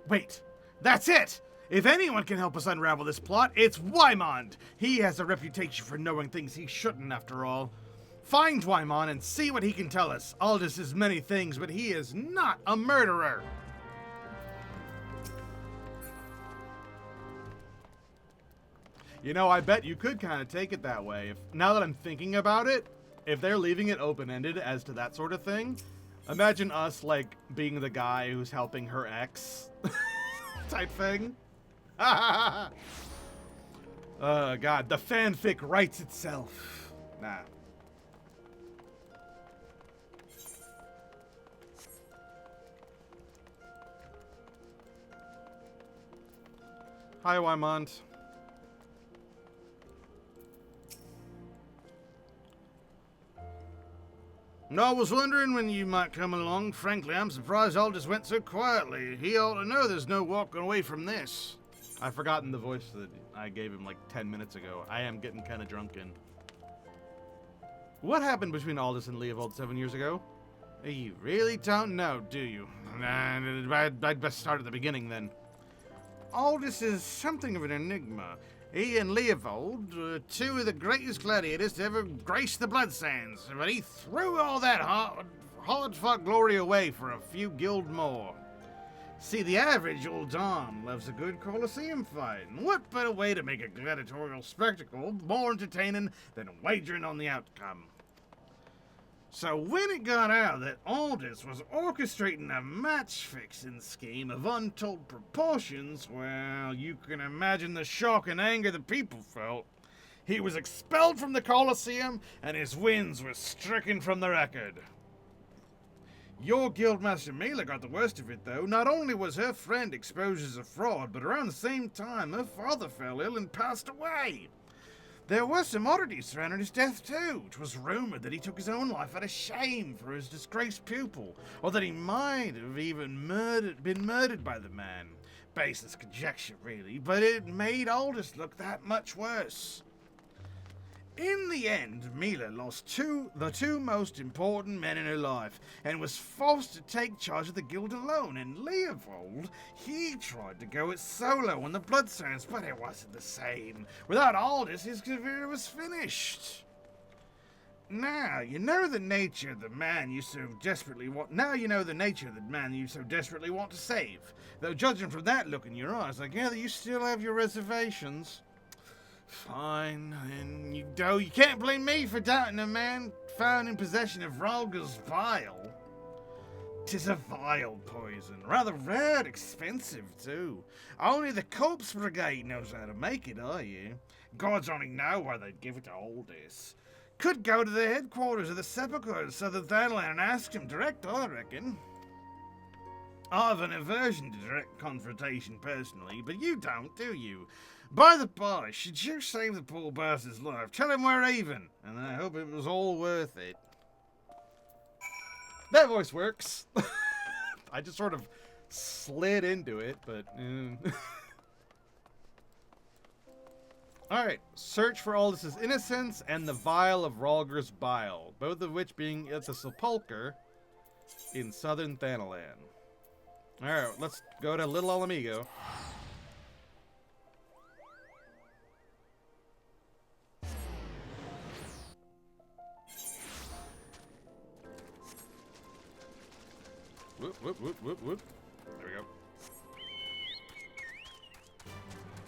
Wait, that's it! If anyone can help us unravel this plot, it's Wymond. He has a reputation for knowing things he shouldn't, after all. Find Wymond and see what he can tell us. Aldous is many things, but he is not a murderer. You know, I bet you could kind of take it that way. Now that I'm thinking about it, if they're leaving it open-ended as to that sort of thing, imagine us, like, being the guy who's helping her ex type thing. Oh, God, the fanfic writes itself. Nah. Hi, Wymond. No, I was wondering when you might come along. Frankly, I'm surprised Aldous went so quietly. He ought to know there's no walking away from this. I've forgotten the voice that I gave him like 10 minutes ago. I am getting kind of drunken. What happened between Aldous and Leovold 7 years ago? You really don't know, do you? I'd best start at the beginning then. Aldous is something of an enigma. He and Leovold were two of the greatest gladiators to ever grace the Bloodsands, but he threw all that hard-fought glory away for a few guild more. See, the average old Dom loves a good Colosseum fight, and what better way to make a gladiatorial spectacle more entertaining than wagering on the outcome? So when it got out that Aldous was orchestrating a match-fixing scheme of untold proportions, well, you can imagine the shock and anger the people felt. He was expelled from the Colosseum, and his wins were stricken from the record. Your Guildmaster Mila got the worst of it, though. Not only was her friend exposed as a fraud, but around the same time, her father fell ill and passed away. There were some oddities surrounding his death, too. It was rumored that he took his own life out of shame for his disgraced pupil, or that he might have even been murdered by the man. Baseless conjecture, really, but it made Aldous look that much worse. In the end, Mila lost the two most important men in her life, and was forced to take charge of the guild alone. And Leovold, he tried to go it solo on the Bloodsands, but it wasn't the same. Without Aldous, his career was finished. Now you know the nature of the man you so desperately want. Now you know the nature of the man you so desperately want to save. Though judging from that look in your eyes, I gather you still have your reservations. Fine, and you can't blame me for doubting a man found in possession of Rhalgr's bile. 'Tis a vile poison, rather rare and expensive, too. Only the Corpse Brigade knows how to make it, I hear. Gods only know why they'd give it to Aldous. Could go to the headquarters of the Sepulchre in Southern Thanalan and ask him direct, I reckon. I have an aversion to direct confrontation personally, but you don't, do you? By the by, should you save the poor bastard's life, tell him we're even, and I hope it was all worth it. That voice works. I just sort of slid into it, but... Alright, search for Aldous' innocence and the vial of Rhalgr's bile, both of which being at the sepulcher in southern Thanalan. Alright, let's go to Little Alamigo. Whoop, whoop, whoop, whoop, whoop. There we go.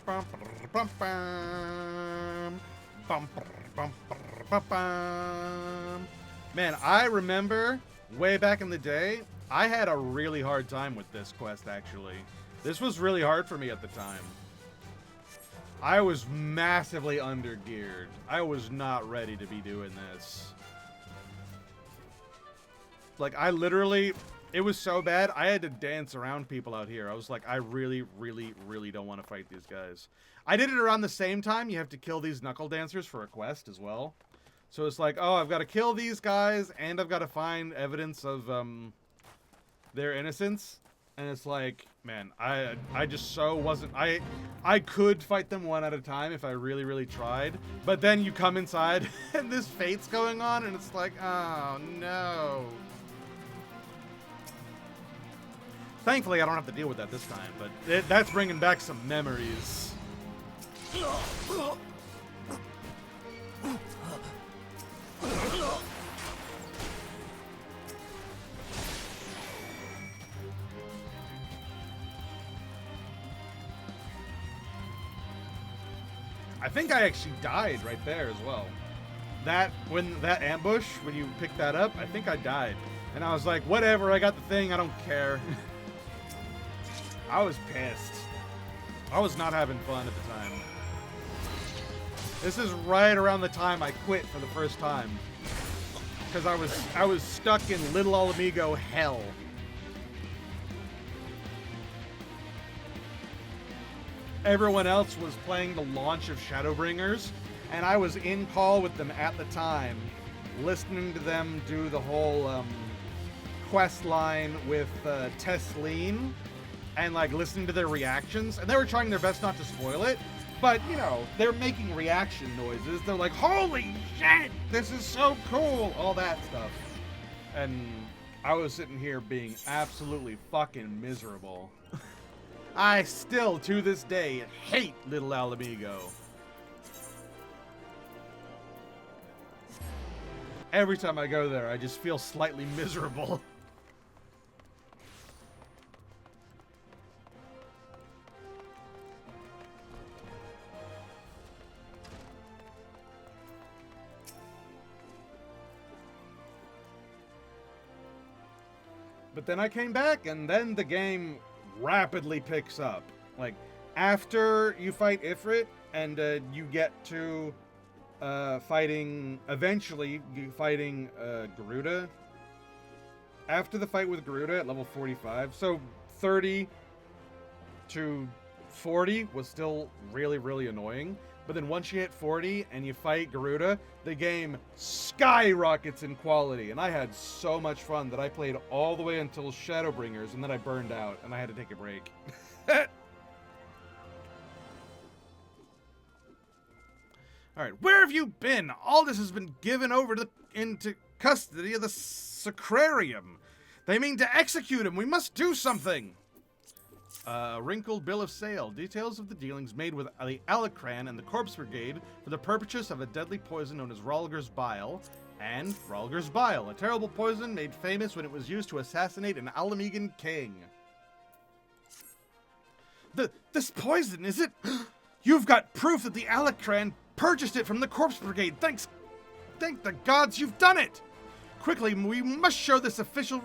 Bum, bum, bum. Bum, bum, bum, bum. Man, I remember way back in the day, I had a really hard time with this quest, actually. This was really hard for me at the time. I was massively under-geared. I was not ready to be doing this. Like, I literally... It was so bad, I had to dance around people out here. I was like, I really, really, really don't want to fight these guys. I did it around the same time. You have to kill these knuckle dancers for a quest as well. So it's like, oh, I've got to kill these guys, and I've got to find evidence of their innocence. And it's like, man, I just so wasn't... I could fight them one at a time if I really, really tried. But then you come inside, and this fate's going on, and it's like, oh, no. Thankfully, I don't have to deal with that this time, but that's bringing back some memories. I think I actually died right there as well. That ambush, when you pick that up, I think I died. And I was like, whatever, I got the thing, I don't care. I was pissed. I was not having fun at the time. This is right around the time I quit for the first time. Because I was stuck in Little Alamigo hell. Everyone else was playing the launch of Shadowbringers, and I was in call with them at the time, listening to them do the whole quest line with Tesleen, and like listening to their reactions, and they were trying their best not to spoil it, but you know, they're making reaction noises. They're like, holy shit, this is so cool, all that stuff. And I was sitting here being absolutely fucking miserable. I still, to this day, hate Little Alamigo. Every time I go there, I just feel slightly miserable. But then I came back, and then the game rapidly picks up. Like, after you fight Ifrit, and you get to eventually fighting Garuda. After the fight with Garuda at level 45, so 30 to 40 was still really, really annoying. But then once you hit 40 and you fight Garuda, the game skyrockets in quality. And I had so much fun that I played all the way until Shadowbringers, and then I burned out, and I had to take a break. Alright, where have you been? Aldous has been given over into custody of the Sacrarium. They mean to execute him. We must do something. Wrinkled bill of sale. Details of the dealings made with the Alacran and the Corpse Brigade for the purchase of a deadly poison known as Rhalgr's Bile. And Rhalgr's Bile, a terrible poison made famous when it was used to assassinate an Alamigan king. This poison, is it? You've got proof that the Alacran purchased it from the Corpse Brigade. Thank the gods you've done it! Quickly, we must show this official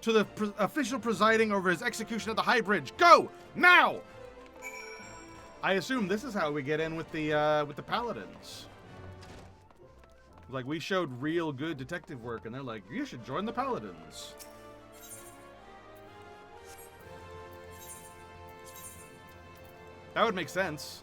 to the official presiding over his execution at the High Bridge. Go! Now! I assume this is how we get in with the Paladins. Like, we showed real good detective work, and they're like, you should join the Paladins. That would make sense.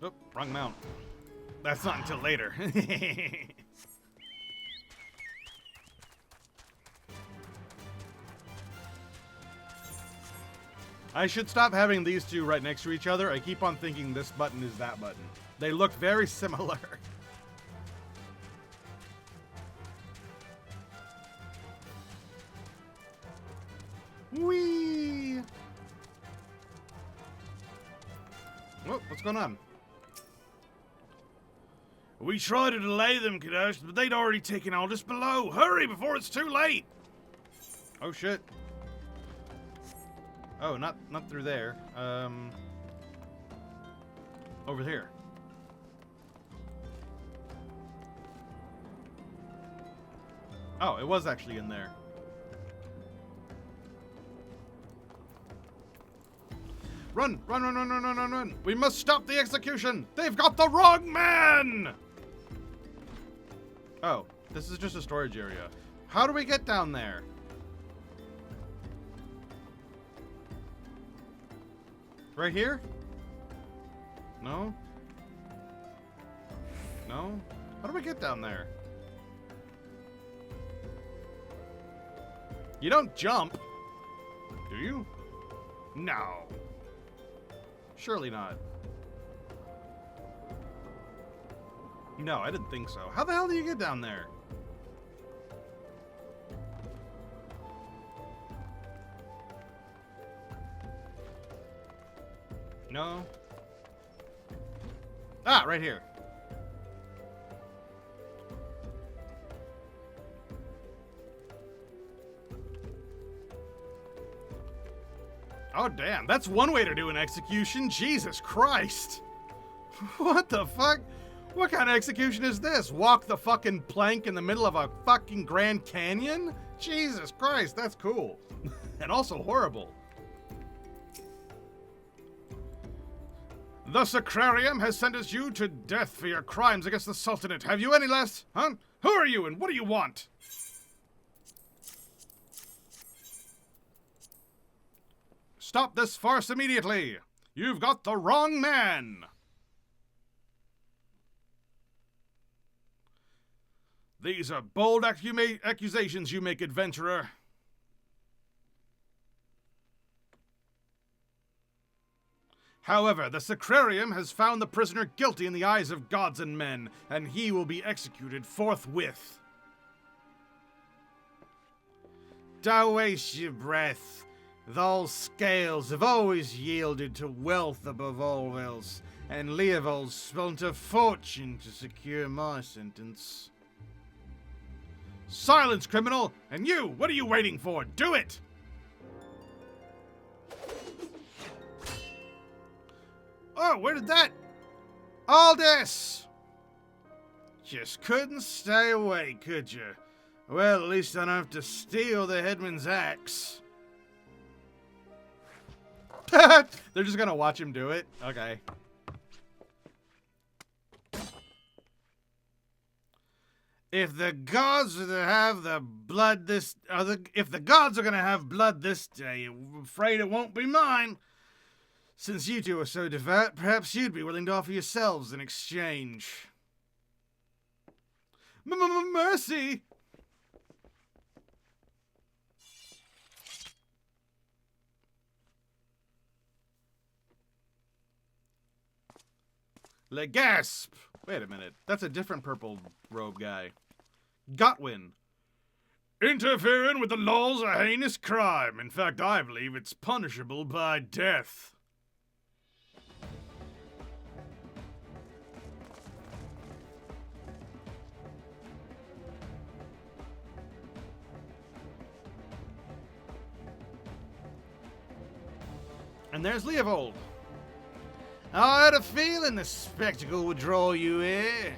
Oh, wrong mount. That's not until later. I should stop having these two right next to each other. I keep on thinking this button is that button. They look very similar. Whee! Whoa, what's going on? We tried to delay them, Kadosh, but they'd already taken all this below. Hurry before it's too late! Oh shit. Oh, not through there. Over here. Oh, it was actually in there. Run! Run, run, run, run, run, run, run! We must stop the execution! They've got the wrong man! Oh, this is just a storage area. How do we get down there? Right here? No? No? How do we get down there? You don't jump, do you? No. Surely not. No, I didn't think so. How the hell do you get down there? No. Ah, right here. Oh, damn. That's one way to do an execution. Jesus Christ. What the fuck? What kind of execution is this? Walk the fucking plank in the middle of a fucking Grand Canyon? Jesus Christ, that's cool. And also horrible. The Sacrarium has sentenced you to death for your crimes against the Sultanate. Have you any less? Huh? Who are you and what do you want? Stop this farce immediately! You've got the wrong man! These are bold accusations you make, adventurer. However, the Sacrarium has found the prisoner guilty in the eyes of gods and men, and he will be executed forthwith. Don't waste your breath. Those scales have always yielded to wealth above all else, and Leovold spent a fortune to secure my sentence. Silence, criminal! And you, what are you waiting for? Do it! Oh, where did that... Aldous! Just couldn't stay away, could you? Well, at least I don't have to steal the headman's axe. They're just gonna watch him do it? Okay. If the gods are to have the blood this... if the gods are gonna have blood this day, I'm afraid it won't be mine. Since you two are so devout, perhaps you'd be willing to offer yourselves in exchange. Mercy! Le gasp! Wait a minute. That's a different purple robe guy. Gotwin. Interfering with the laws a heinous crime. In fact, I believe it's punishable by death. And there's Leovold. I had a feeling the spectacle would draw you here.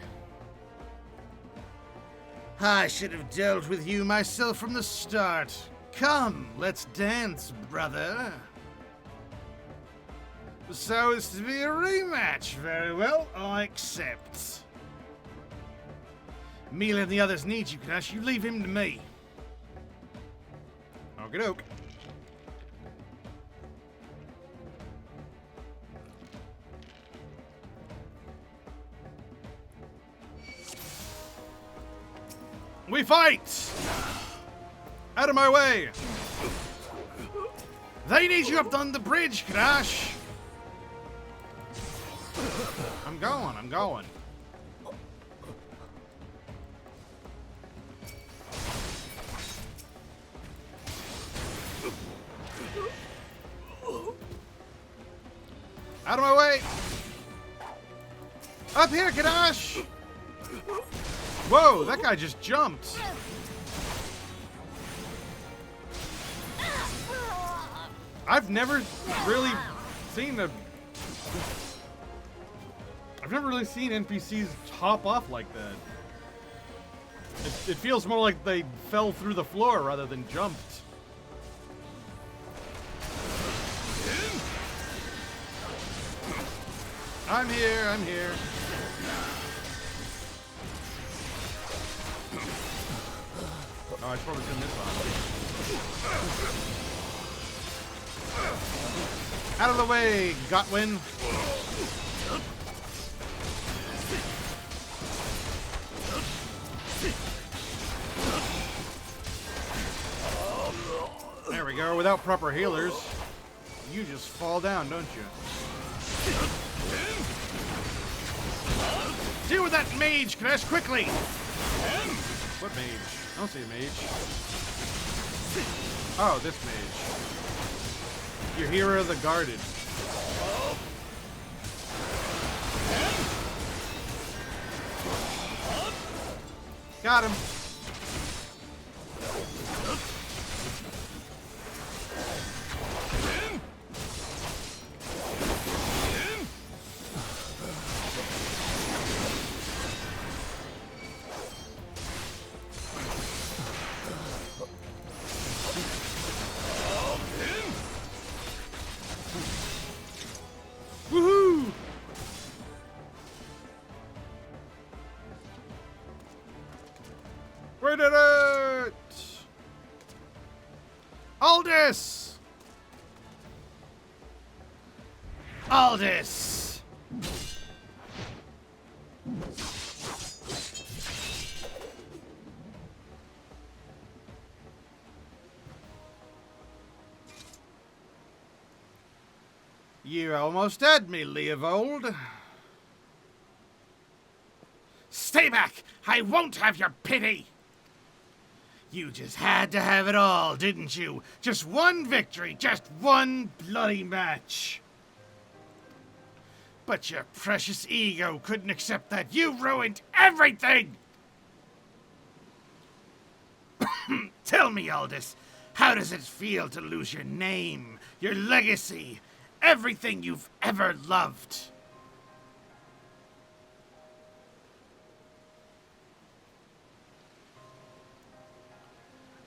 I should have dealt with you myself from the start. Come, let's dance, brother. So it's to be a rematch. Very well, I accept. Mila and the others need you, Crash. You leave him to me. Okie doke. We fight! Out of my way! They need you up on the bridge, Crash. I'm going, I'm going. Out of my way! Up here, Kadash! Whoa, that guy just jumped. I've never really seen NPCs hop off like that. It feels more like they fell through the floor rather than jumped. I'm here, I'm here. Oh, I should probably turn this on. Out of the way, Gotwin. There we go, without proper healers, you just fall down, don't you? Deal with that mage, Crash, quickly! What mage? I don't see a mage. Oh, this mage. Your hero of the guarded. Got him. Woohoo! We did it! Aldous! Aldous! You almost had me, Leovold. Stay back! I won't have your pity! You just had to have it all, didn't you? Just one victory, just one bloody match. But your precious ego couldn't accept that. You ruined everything! Tell me, Aldous, how does it feel to lose your name, your legacy, everything you've ever loved?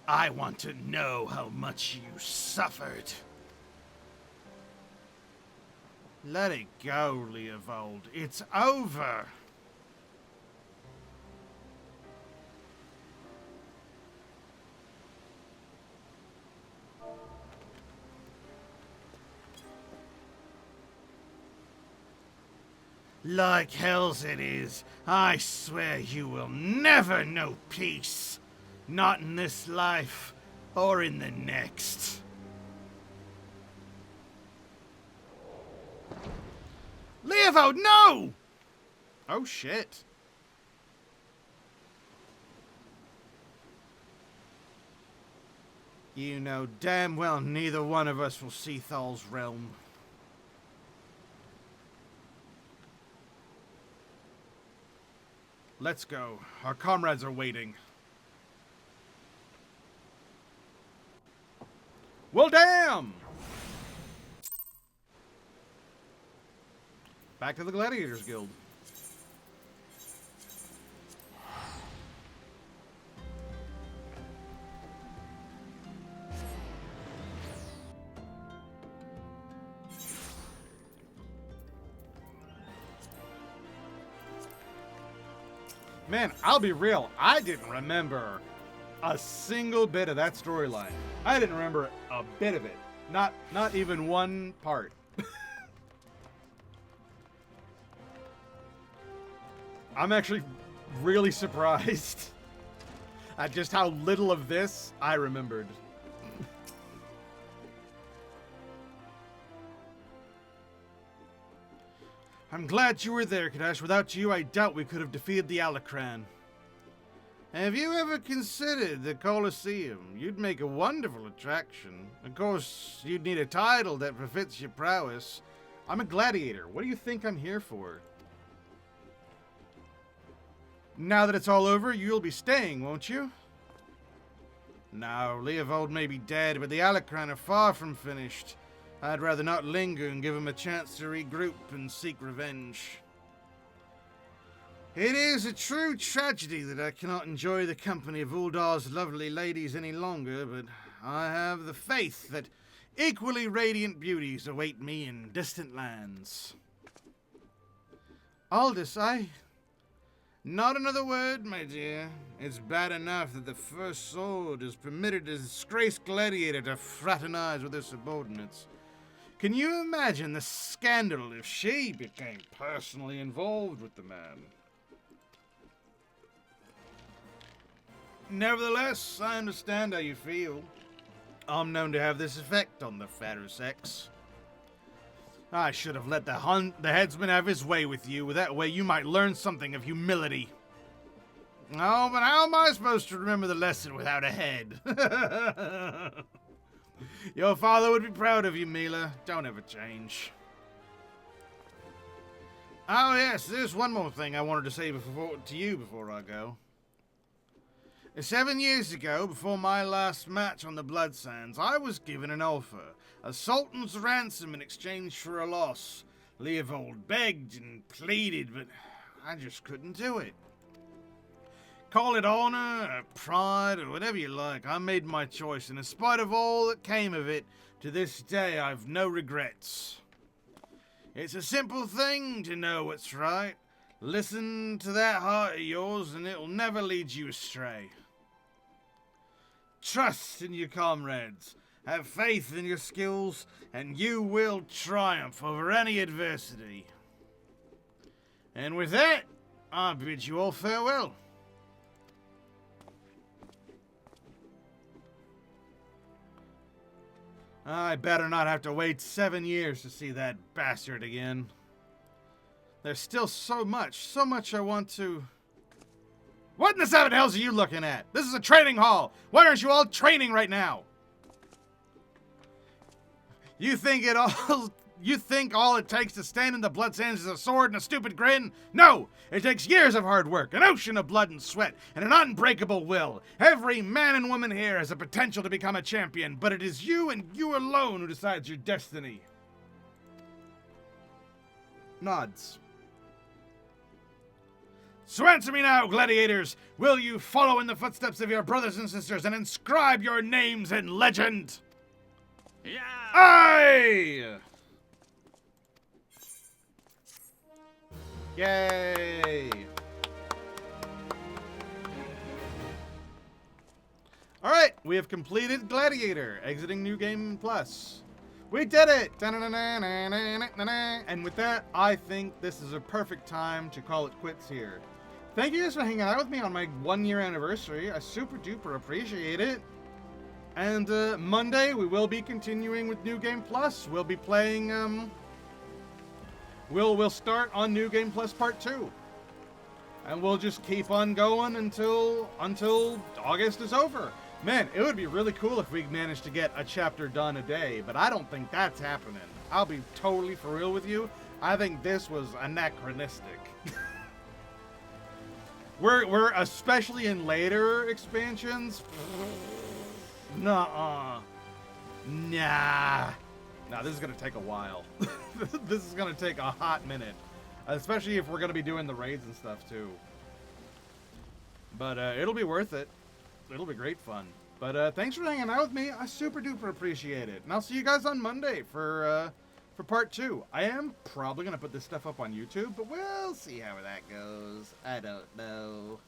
I want to know how much you suffered. Let it go, Leovold. It's over. Like hell's it is. I swear you will never know peace. Not in this life, or in the next. Leovold, no! Oh, shit. You know damn well neither one of us will see Thal's realm. Let's go. Our comrades are waiting. Well, damn! Back to the Gladiators Guild. Man, I'll be real. I didn't remember a single bit of that storyline. I didn't remember a bit of it. Not even one part. I'm actually really surprised at just how little of this I remembered. I'm glad you were there, Kadash. Without you, I doubt we could have defeated the Alacran. Have you ever considered the Colosseum? You'd make a wonderful attraction. Of course, you'd need a title that befits your prowess. I'm a gladiator. What do you think I'm here for? Now that it's all over, you'll be staying, won't you? No, Leovold may be dead, but the Alacran are far from finished. I'd rather not linger and give him a chance to regroup and seek revenge. It is a true tragedy that I cannot enjoy the company of Uldar's lovely ladies any longer, but I have the faith that equally radiant beauties await me in distant lands. Aldous, Not another word, my dear. It's bad enough that the First Sword has permitted a disgraced gladiator to fraternize with her subordinates. Can you imagine the scandal if she became personally involved with the man? Nevertheless, I understand how you feel. I'm known to have this effect on the fatter sex. I should have let the headsman have his way with you. That way you might learn something of humility. Oh, but how am I supposed to remember the lesson without a head? Your father would be proud of you, Mila. Don't ever change. Oh, yes, there's one more thing I wanted to say to you before I go. 7 years ago, before my last match on the Blood Sands, I was given an offer. A sultan's ransom in exchange for a loss. Leovold begged and pleaded, but I just couldn't do it. Call it honor, or pride, or whatever you like. I made my choice, and in spite of all that came of it, to this day I've no regrets. It's a simple thing to know what's right. Listen to that heart of yours, and it'll never lead you astray. Trust in your comrades. Have faith in your skills, and you will triumph over any adversity. And with that, I bid you all farewell. I better not have to wait 7 years to see that bastard again. There's still so much I want to... What in the seven hells are you looking at? This is a training hall. Why aren't you all training right now? You think all it takes to stand in the Blood Sands is a sword and a stupid grin? No! It takes years of hard work, an ocean of blood and sweat, and an unbreakable will. Every man and woman here has the potential to become a champion, but it is you and you alone who decides your destiny. Nods. So answer me now, gladiators. Will you follow in the footsteps of your brothers and sisters and inscribe your names in legend? Yeah! Aye! Yay! Alright, we have completed Gladiator, exiting New Game Plus. We did it! And with that, I think this is a perfect time to call it quits here. Thank you guys for hanging out with me on my 1-year anniversary. I super duper appreciate it. And Monday, we will be continuing with New Game Plus. We'll be playing, we'll start on New Game Plus Part 2. And we'll just keep on going until August is over. Man, it would be really cool if we managed to get a chapter done a day, but I don't think that's happening. I'll be totally for real with you. I think this was anachronistic. We're especially in later expansions. Nuh-uh. Nah. Nah, this is gonna take a while. This is gonna take a hot minute. Especially if we're gonna be doing the raids and stuff too. But it'll be worth it. It'll be great fun. But thanks for hanging out with me. I super duper appreciate it. And I'll see you guys on Monday for for part 2. I am probably going to put this stuff up on YouTube, but we'll see how that goes. I don't know.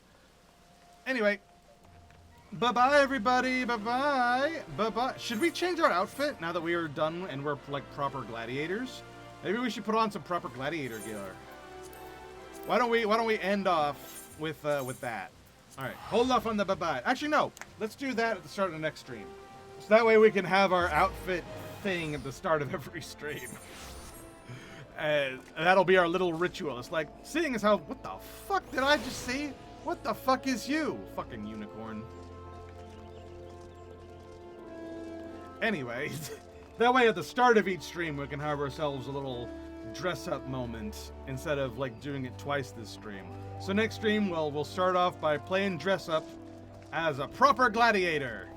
Anyway, bye-bye, everybody. Bye-bye. Bye-bye. Should we change our outfit now that we are done and we're, like, proper gladiators? Maybe we should put on some proper gladiator gear. Why don't we end off with that? All right, hold off on the bye-bye. Actually, no. Let's do that at the start of the next stream. So that way we can have our outfit thing at the start of every stream. And that'll be our little ritual. It's like, seeing as how, what the fuck did I just see? What the fuck is you? Fucking unicorn. Anyway, that way at the start of each stream we can have ourselves a little dress-up moment instead of like doing it twice this stream. So next stream we'll start off by playing dress-up as a proper gladiator.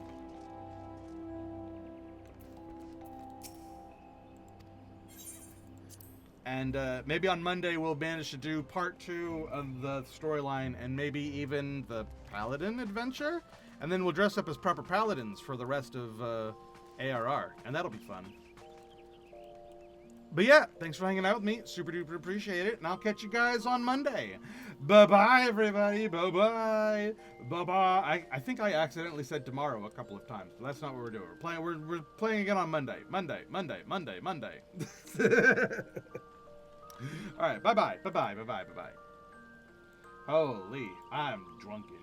And maybe on Monday we'll manage to do part 2 of the storyline and maybe even the Paladin adventure. And then we'll dress up as proper Paladins for the rest of ARR. And that'll be fun. But yeah, thanks for hanging out with me. Super duper appreciate it. And I'll catch you guys on Monday. Bye-bye, everybody. Bye-bye. Bye-bye. I think I accidentally said tomorrow a couple of times, but that's not what we're doing. We're playing again on Monday. Monday. All right, bye-bye. Bye-bye. Holy, I'm drunken.